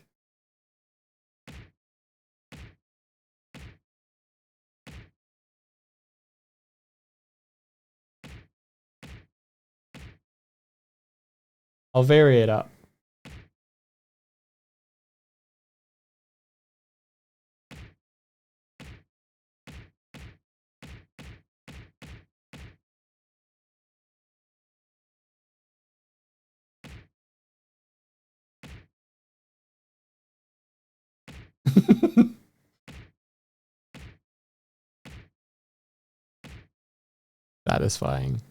I'll vary it up. Satisfying.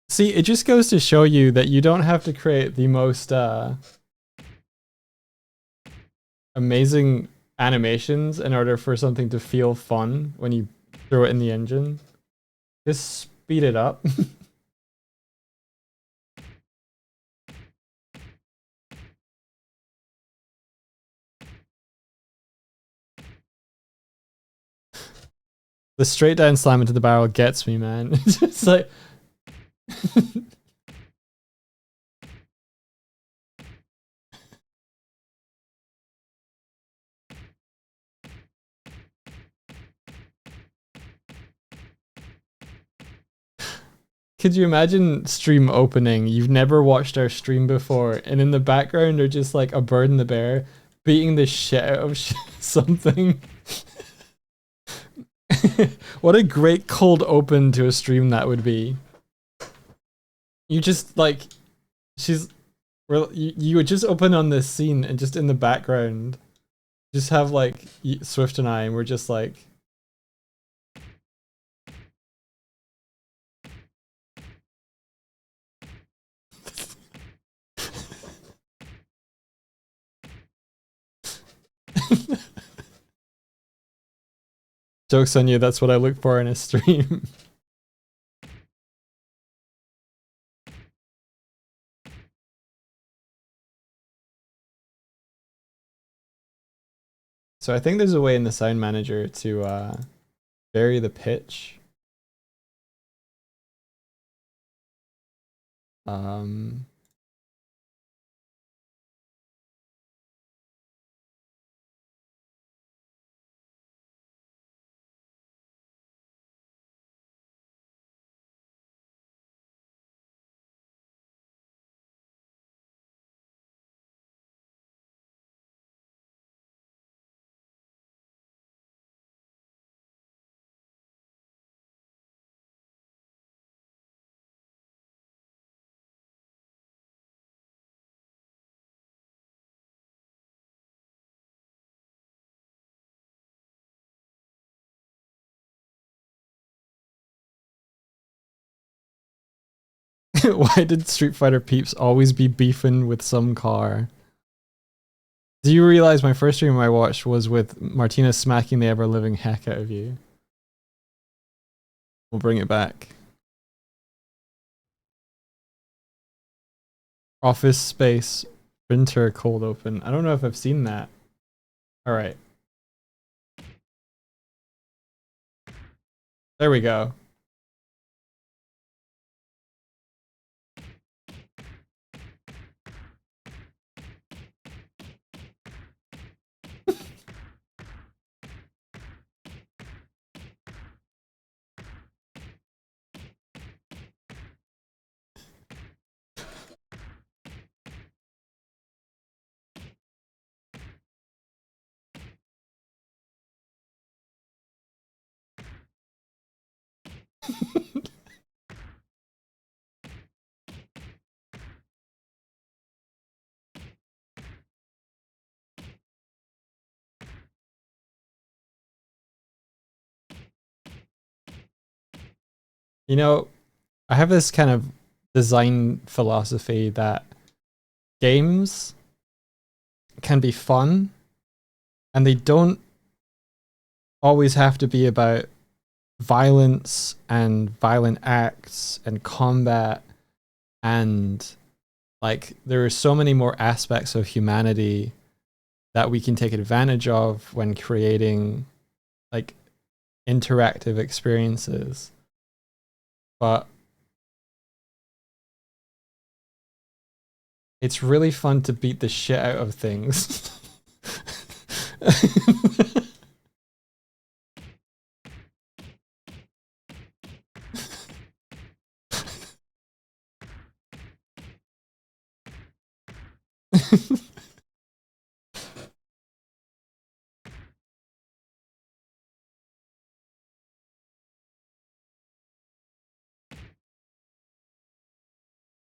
See, it just goes to show you that you don't have to create the most amazing animations in order for something to feel fun when you throw it in the engine. Just speed it up. The straight down slam into the barrel gets me, man. It's just like could you imagine stream opening? You've never watched our stream before, and in the background are just like a bird and the bear beating the shit out of something. What a great cold open to a stream that would be. You just like, you would just open on this scene and just in the background, just have like Swift and I, and we're just like, joke's on you, that's what I look for in a stream. So I think there's a way in the sound manager to vary the pitch. Um, Why did Street Fighter peeps always be beefing with some car? Do you realize my first stream I watched was with Martina smacking the ever-living heck out of you? We'll bring it back. Office Space printer cold open. I don't know if I've seen that. All right. There we go. You know, I have this kind of design philosophy that games can be fun and they don't always have to be about violence and violent acts and combat, and like there are so many more aspects of humanity that we can take advantage of when creating like interactive experiences. But it's really fun to beat the shit out of things.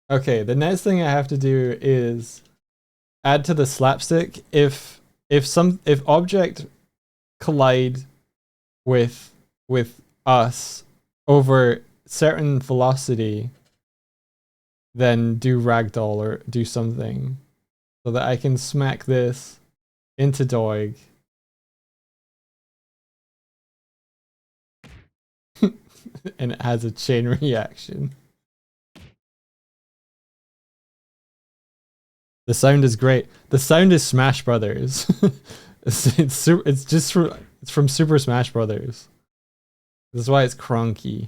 Okay, the next thing I have to do is add to the slapstick. If object collide with us over certain velocity, then do ragdoll or do something so that I can smack this into Doig. And it has a chain reaction. The sound is great. The sound is Smash Brothers. it's from Super Smash Brothers. This is why it's cronky.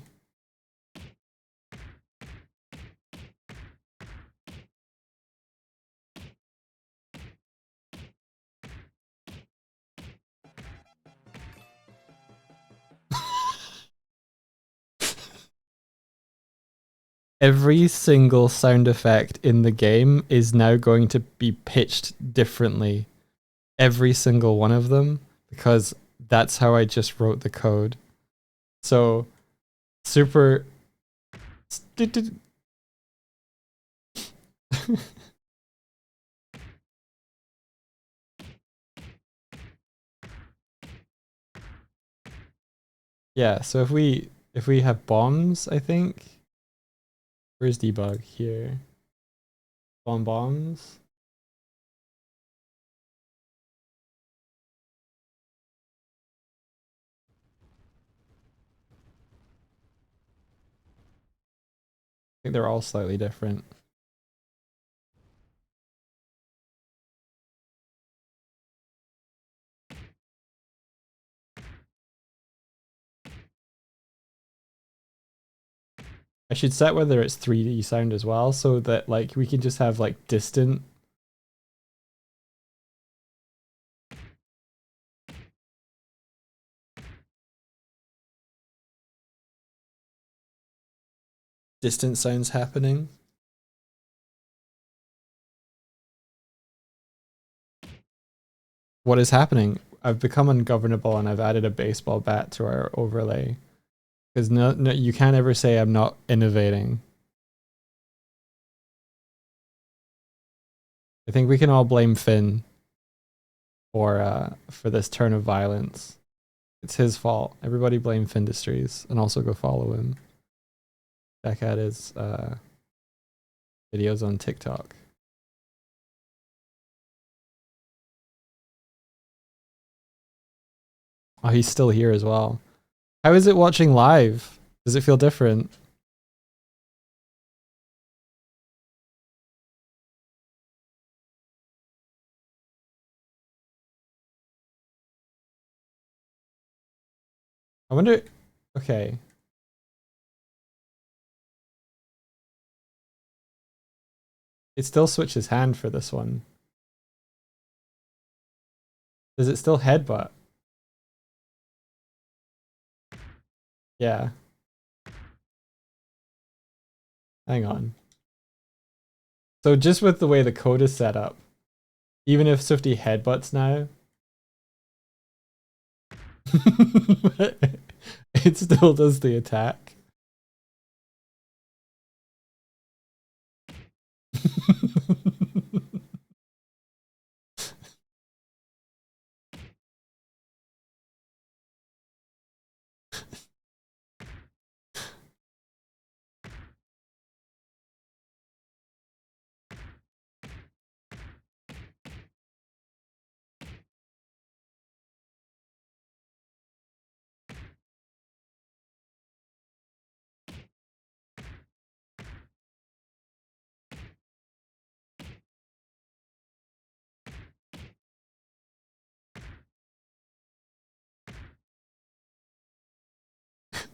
Every single sound effect in the game is now going to be pitched differently. Every single one of them, because that's how I just wrote the code. So, super... Yeah, so if we have bombs, I think... Where's debug? Here. Bombs. I think they're all slightly different. I should set whether it's 3D sound as well, so that like we can just have like distant. Distant sounds happening. What is happening? I've become ungovernable and I've added a baseball bat to our overlay. Because no, you can't ever say I'm not innovating. I think we can all blame Finn for this turn of violence. It's his fault. Everybody blame Findustries and also go follow him. Check out his videos on TikTok. Oh, he's still here as well. How is it watching live? Does it feel different? I wonder. Okay. It still switches hand for this one. Does it still headbutt? Yeah. Hang on. So just with the way the code is set up, even if Swifty headbutts now, it still does the attack.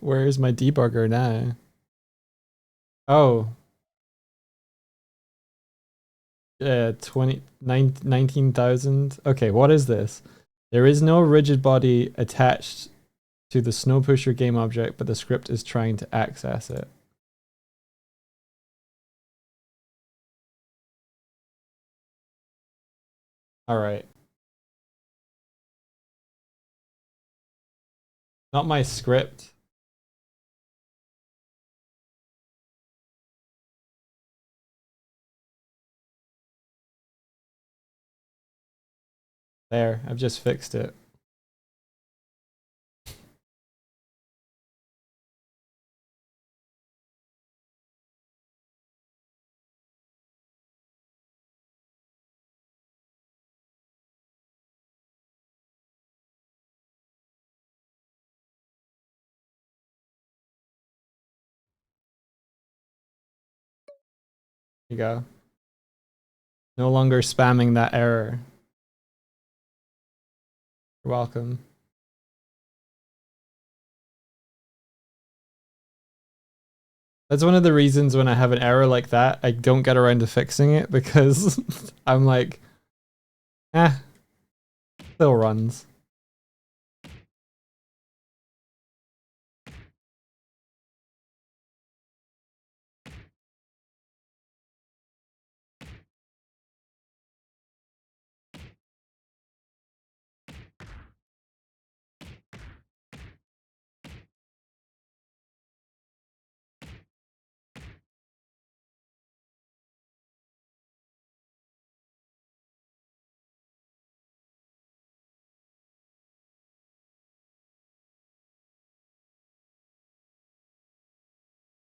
Where is my debugger now? Oh. 19,000. Okay, what is this? There is no rigid body attached to the Snowpusher game object, but the script is trying to access it. All right. Not my script. There, I've just fixed it. Here you go. No longer spamming that error. You're welcome. That's one of the reasons when I have an error like that, I don't get around to fixing it because I'm like, still runs.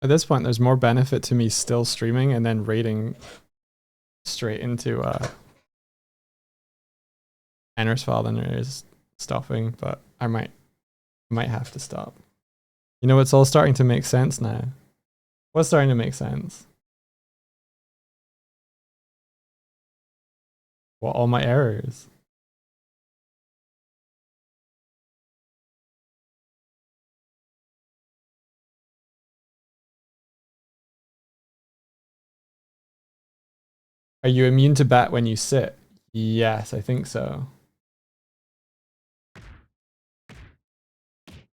At this point, there's more benefit to me still streaming and then raiding straight into Ender's file than there is stopping, but I might have to stop. You know, it's all starting to make sense now. What's starting to make sense? Well, all my errors. Are you immune to bat when you sit? Yes, I think so.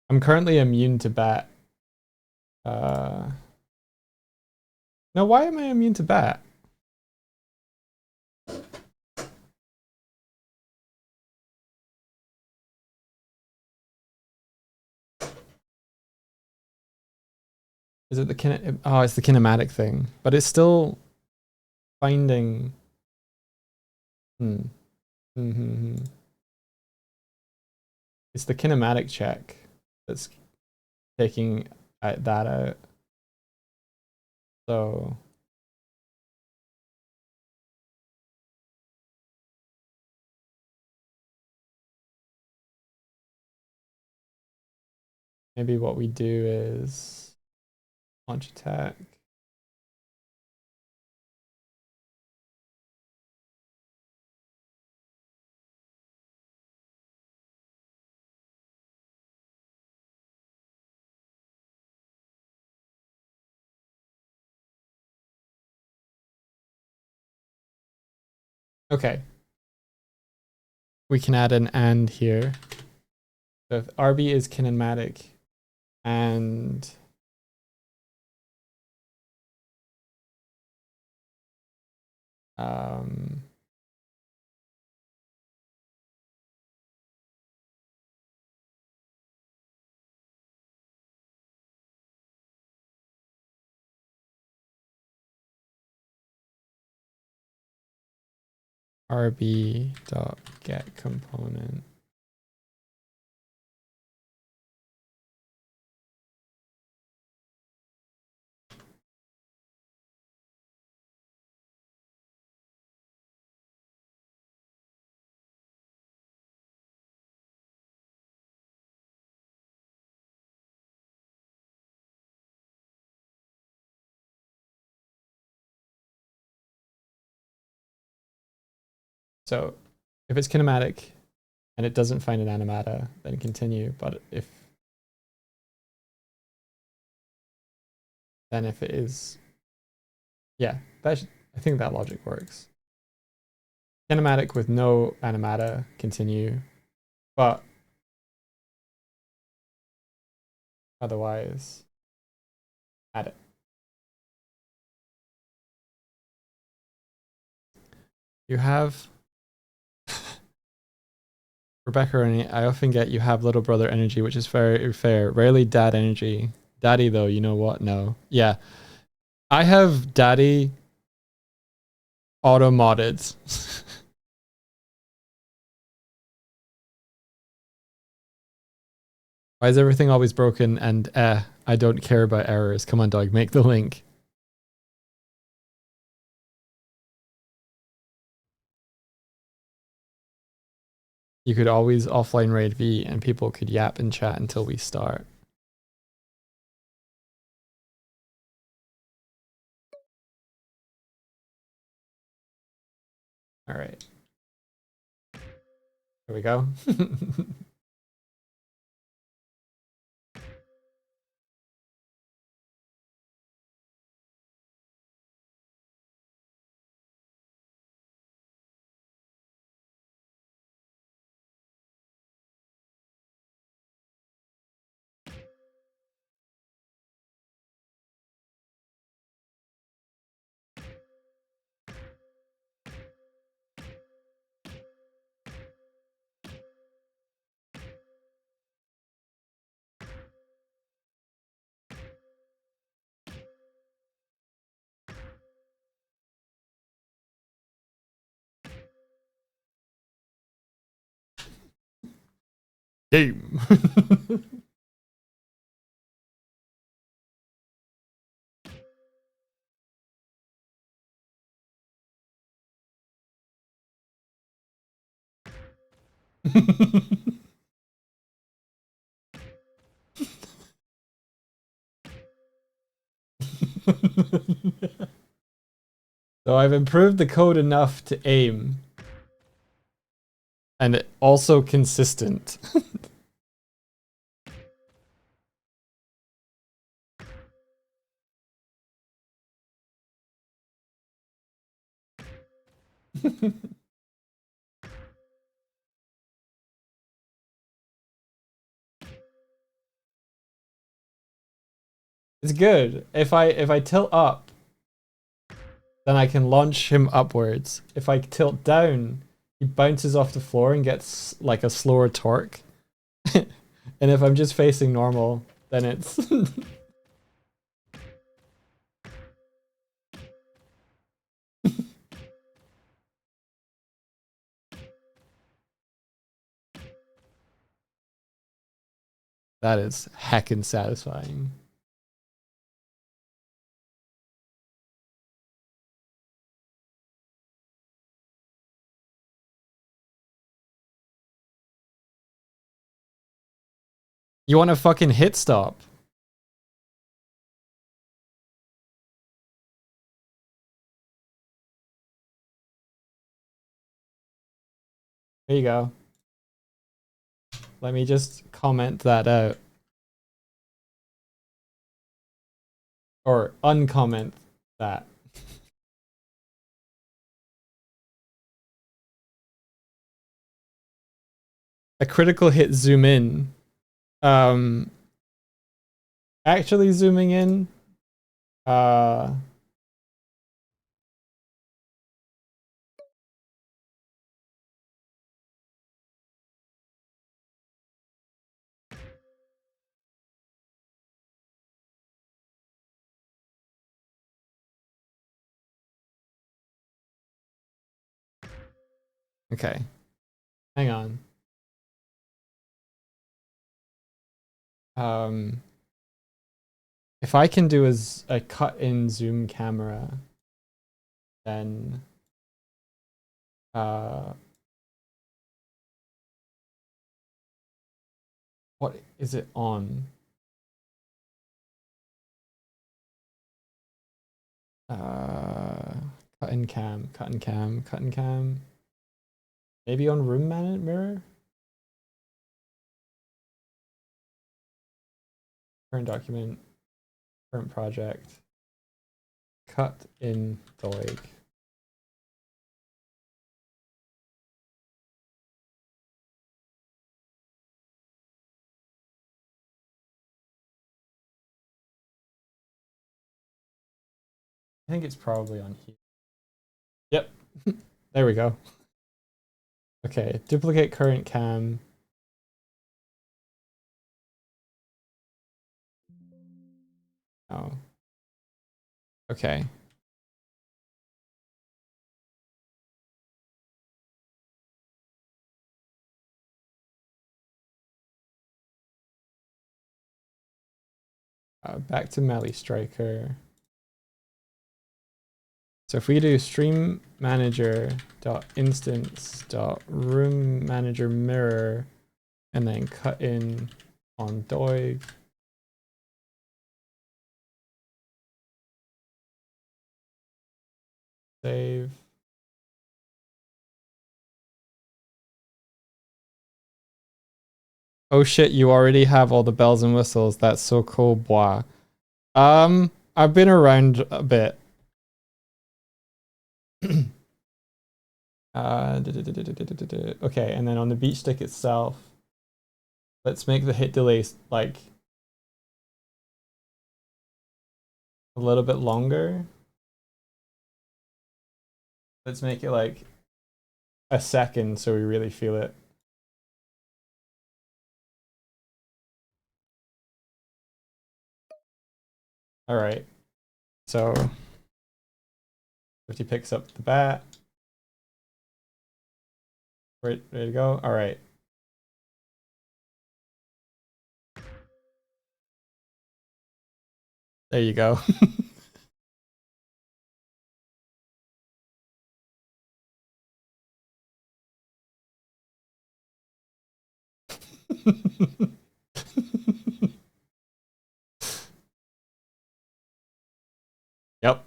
I'm currently immune to bat. No, why am I immune to bat? Is it the oh, it's the kinematic thing, but it's still finding. It's the kinematic check that's taking that out. So maybe what we do is launch attack. Okay. We can add an and here. So if RB is kinematic and RB dot get component. So if it's kinematic and it doesn't find an animata, then continue. But if it is, yeah, I think that logic works. Kinematic with no animata, continue. But otherwise, add it. You have Rebecca, I often get you have little brother energy, which is very fair. Rarely dad energy. Daddy though, you know what? No. Yeah. I have daddy auto modded. Why is everything always broken and I don't care about errors. Come on, dog, make the link. You could always offline raid V and people could yap and chat until we start. All right. Here we go. Game. So I've improved the code enough to aim. And also consistent. It's good. If I tilt up, then I can launch him upwards. If I tilt down, he bounces off the floor and gets like a slower torque. And if I'm just facing normal, then it's that is heckin' satisfying. You want a fucking hit stop? There you go. Let me just comment that out. Or uncomment that. A critical hit zoom in. Actually zooming in. Okay. Hang on. If I can do a cut in zoom camera, then what is it on? Cut in cam, cut in cam, cut in cam. Maybe on room mirror? Current document, current project. Cut in Doig. I think it's probably on here. Yep. There we go. Okay, duplicate current cam. Oh. Okay. Back to Melee Striker. So if we do stream manager dot instance dot room manager mirror and then cut in on Doig. Save. Oh shit, you already have all the bells and whistles. That's so cool, boah. I've been around a bit. Okay, and then on the beach stick itself, let's make the hit delay like a little bit longer. Let's make it like a second so we really feel it. All right, so 50 picks up the bat. Ready to go? All right. There you go. Yep.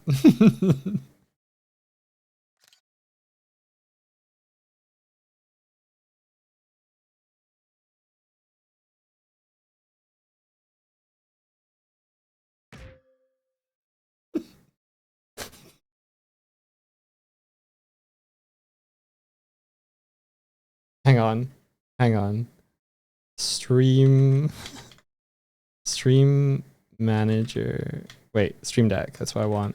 Hang on. Hang on. Stream manager. Wait, stream deck. That's what I want.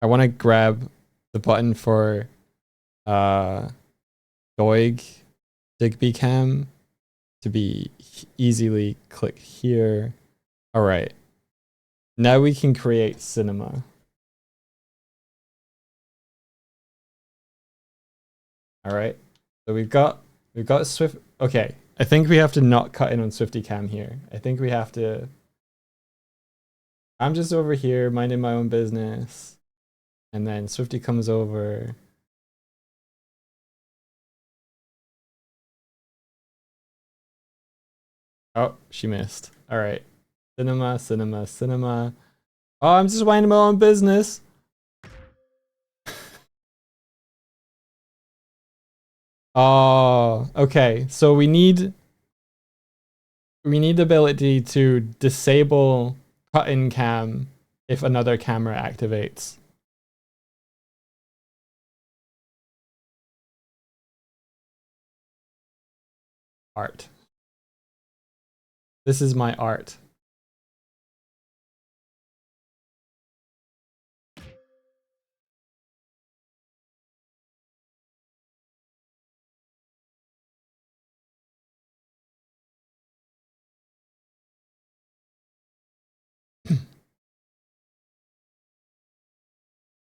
I want to grab the button for Doig Digby cam to be easily clicked here. All right. Now we can create cinema. All right. So we've got Swift. Okay. I think we have to not cut in on Swifty cam here. I think we have to. I'm just over here minding my own business. And then Swifty comes over. Oh, she missed. All right. Cinema, cinema, cinema. Oh, I'm just minding my own business. Oh, okay. So we need the ability to disable cut-in cam if another camera activates. Art. This is my art.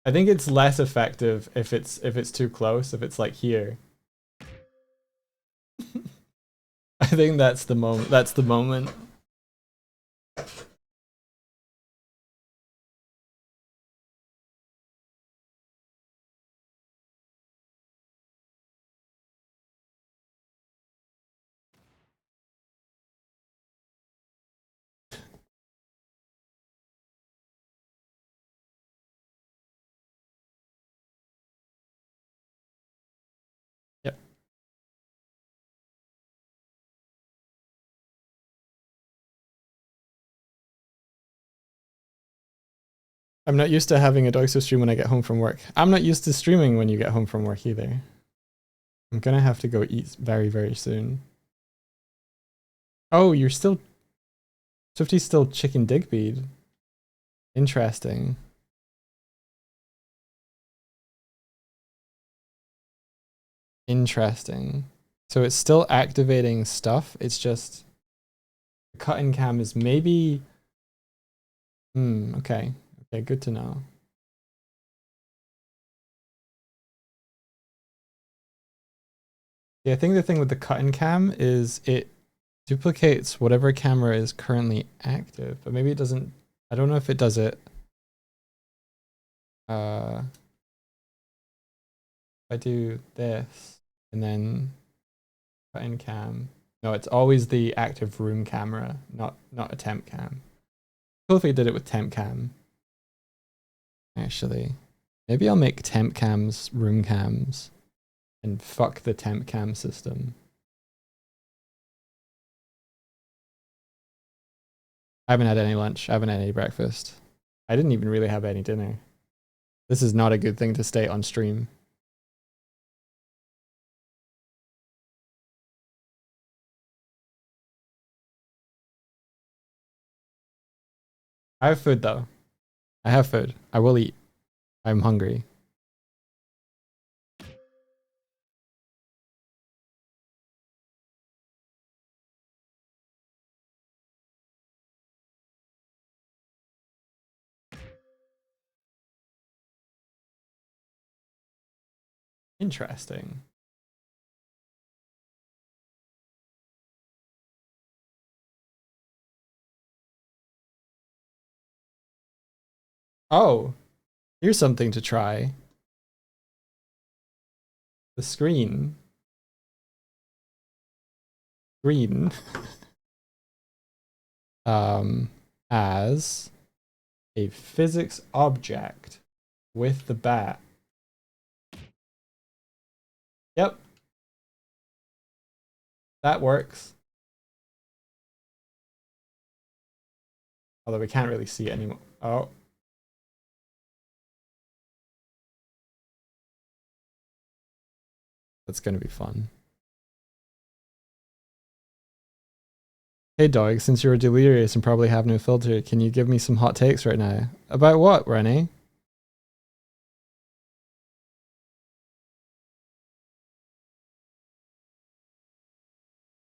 I think it's less effective if it's too close, if it's like here. I think that's the moment. That's the moment. Yep. I'm not used to having a Doxa stream when I get home from work. I'm not used to streaming when you get home from work either. I'm gonna have to go eat very, very soon. Oh, you're still... Swifty's still chicken Digbead. Interesting. Interesting. So it's still activating stuff. It's just the cut-in cam is maybe... okay. Okay, good to know. Yeah, I think the thing with the cut-in cam is it duplicates whatever camera is currently active, but maybe it doesn't. I don't know if it does it. If I do this and then cut-in cam. No, it's always the active room camera, not a temp cam. Cool if we did it with temp cam. Actually, maybe I'll make temp cams room cams and fuck the temp cam system. I haven't had any lunch. I haven't had any breakfast. I didn't even really have any dinner. This is not a good thing to state on stream. I have food though. I have food. I will eat. I'm hungry. Interesting. Oh, here's something to try. The screen. Green. As a physics object with the bat. Yep. That works. Although we can't really see it anymore. Oh. That's going to be fun. Hey dog, since you're delirious and probably have no filter, can you give me some hot takes right now? About what, Rennie?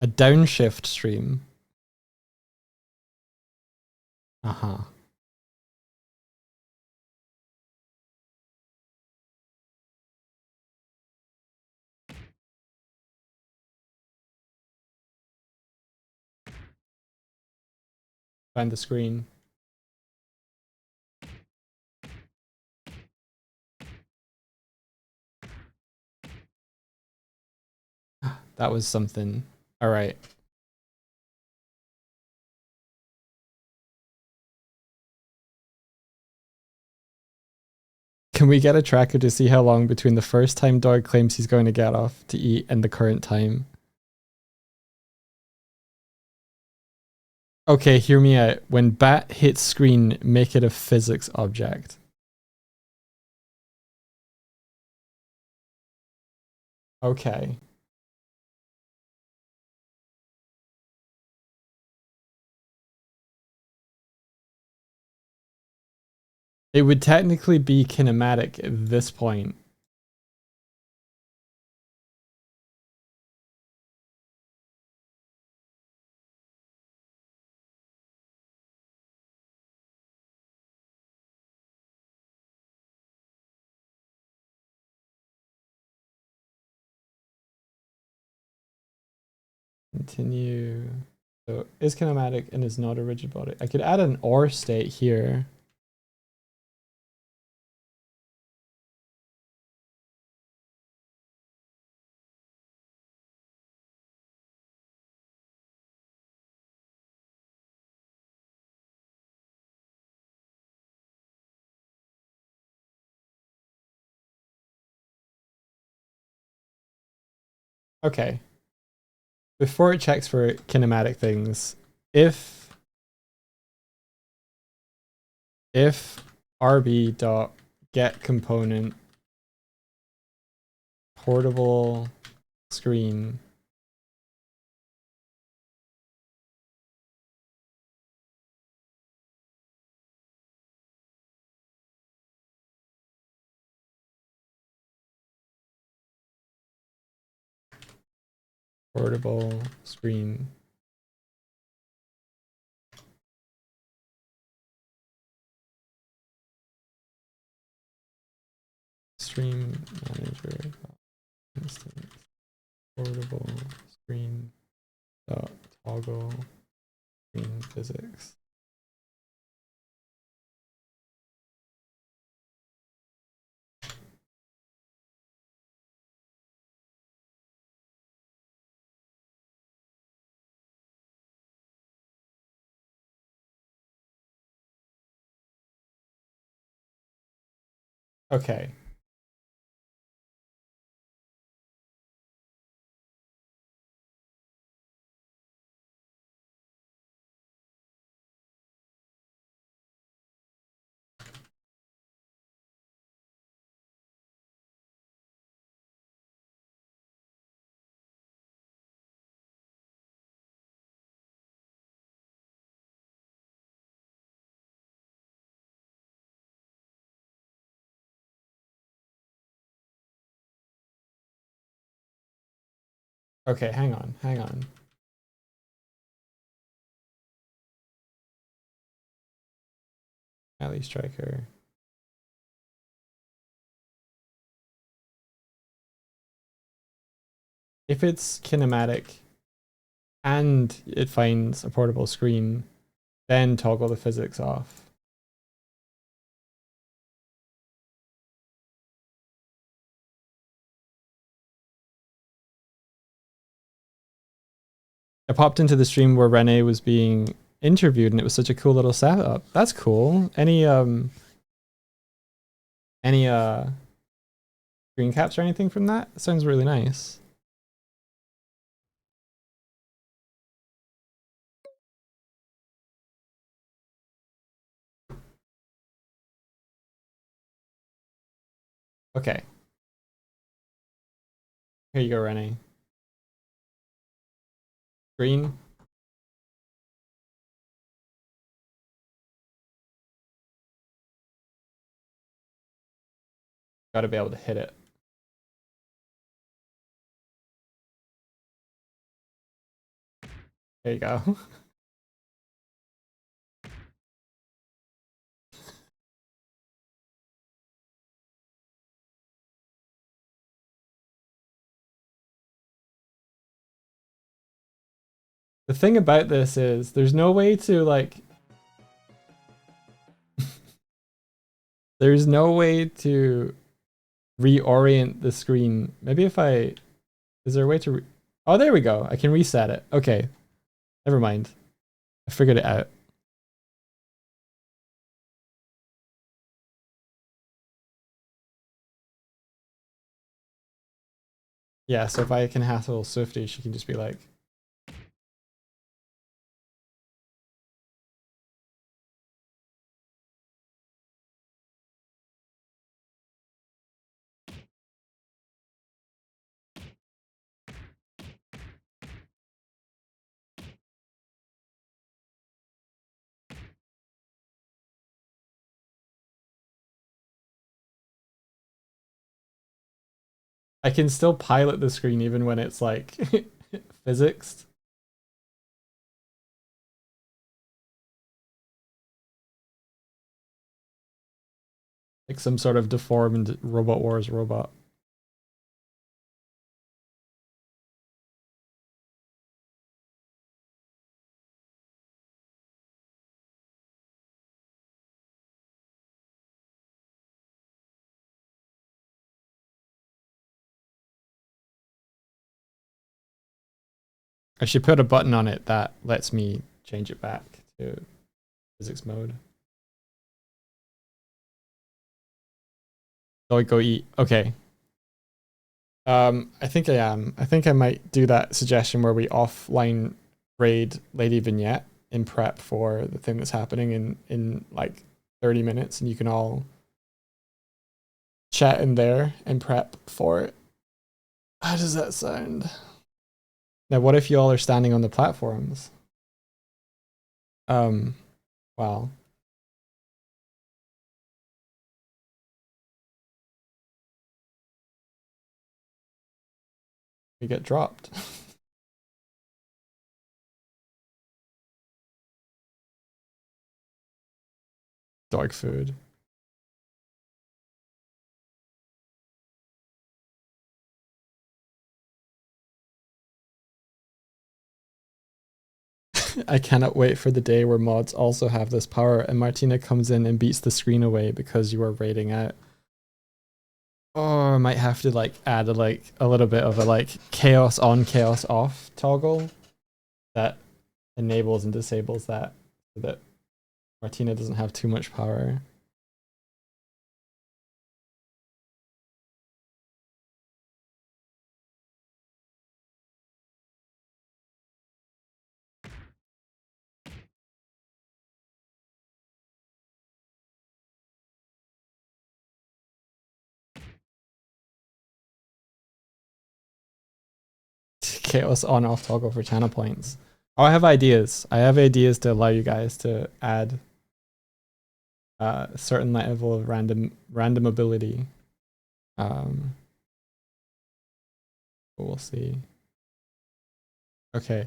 A downshift stream. Uh-huh. Find the screen. That was something. All right. Can we get a tracker to see how long between the first time dog claims he's going to get off to eat and the current time? Okay, hear me out. When bat hits screen, make it a physics object. Okay. It would technically be kinematic at this point. Continue. So is kinematic and is not a rigid body. I could add an or state here. Okay. Before it checks for kinematic things, if rb dot get component portable screen portable screen stream manager instance portable screen dot toggle screen physics. Okay. Okay, hang on, hang on. Ally Striker. If it's kinematic and it finds a portable screen, then toggle the physics off. I popped into the stream where Renee was being interviewed and it was such a cool little setup. That's cool. Any screen caps or anything from that? Sounds really nice. Okay. Here you go, Renee. Green. Gotta be able to hit it. There you go. The thing about this is there's no way to like there's no way to reorient the screen. Maybe if I is there a way to oh, there we go. I can reset it. Okay. Never mind. I figured it out. Yeah, so if I can hassle Swifty, she can just be like, I can still pilot the screen even when it's like physics. Like some sort of deformed Robot Wars robot. I should put a button on it that lets me change it back to physics mode. So I go eat. Okay. I think I am. I think I might do that suggestion where we offline raid Lady Vignette in prep for the thing that's happening in like 30 minutes, and you can all chat in there and prep for it. How does that sound? Now, what if you all are standing on the platforms? Wow. We get dropped. Dog food. I cannot wait for the day where mods also have this power and Martina comes in and beats the screen away because you are raiding out. Or I might have to like add a little bit of a like chaos on, chaos off toggle that enables and disables that so that Martina doesn't have too much power. Chaos on off toggle for channel points. Oh, I have ideas. I have ideas to allow you guys to add a certain level of random ability. We'll see. Okay.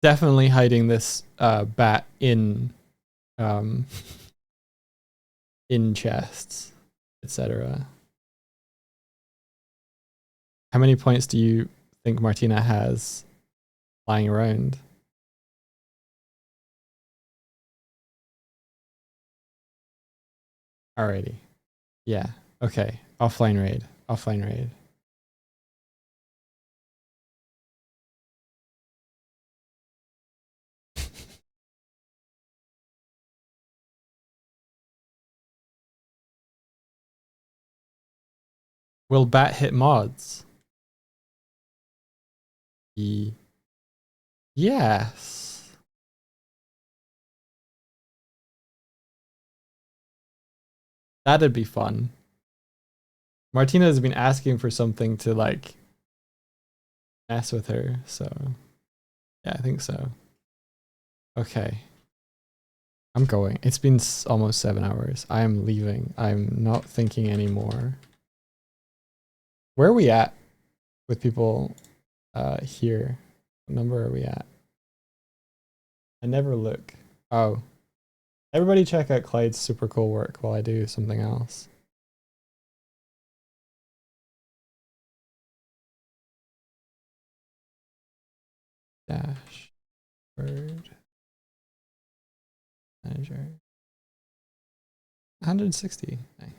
Definitely hiding this bat in in chests, etc. How many points do you think Martina has lying around? Alrighty. Yeah. Okay. Offline raid. Offline raid. Will bat hit mods? Yes. That'd be fun. Martina has been asking for something to like mess with her, so yeah, I think so. Okay. I'm going. It's been almost 7 hours. I am leaving. I'm not thinking anymore. Where are we at with people here? What number are we at? I never look. Oh. Everybody check out Clyde's super cool work while I do something else. Dashboard. Manager. 160. Nice.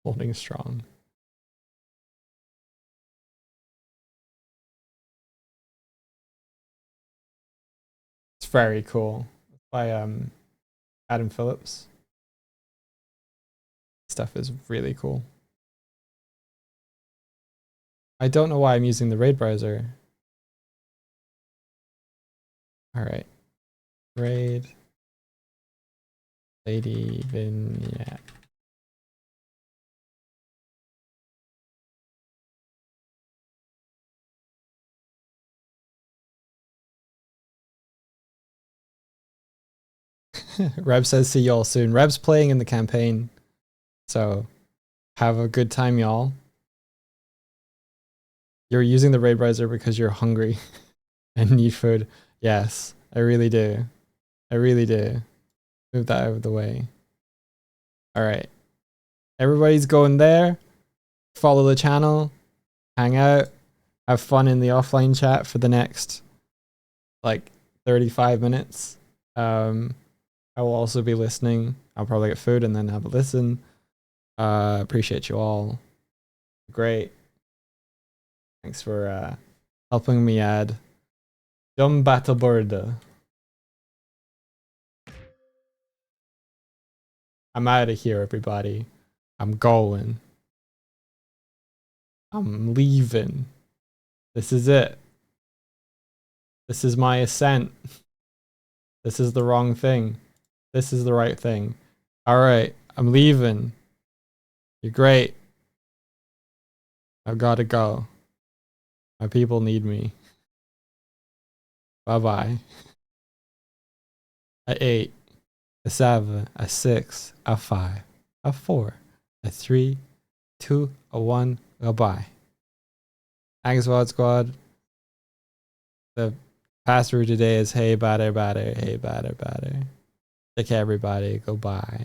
Holding strong. It's very cool. By Adam Phillips. Stuff is really cool. I don't know why I'm using the raid browser. All right, raid lady vignette. Reb says see y'all soon. Reb's playing in the campaign, so have a good time, y'all. You're using the raid browser because you're hungry and need food. Yes, I really do. I really do. Move that out of the way. All right. Everybody's going there. Follow the channel. Hang out. Have fun in the offline chat for the next like 35 minutes. I will also be listening. I'll probably get food and then have a listen. Appreciate you all. Great. Thanks for helping me add Dumb Battleboard. I'm out of here, everybody. I'm going. I'm leaving. This is it. This is my ascent. This is the wrong thing. This is the right thing. All right, I'm leaving. You're great. I've got to go. My people need me. Bye-bye. A 8, a 7, a 6, a 5, a 4, a 3, 2, a 1. Goodbye. Thanks, VOD Squad. The password today is hey batter batter, hey batter batter. Take care, everybody. Goodbye.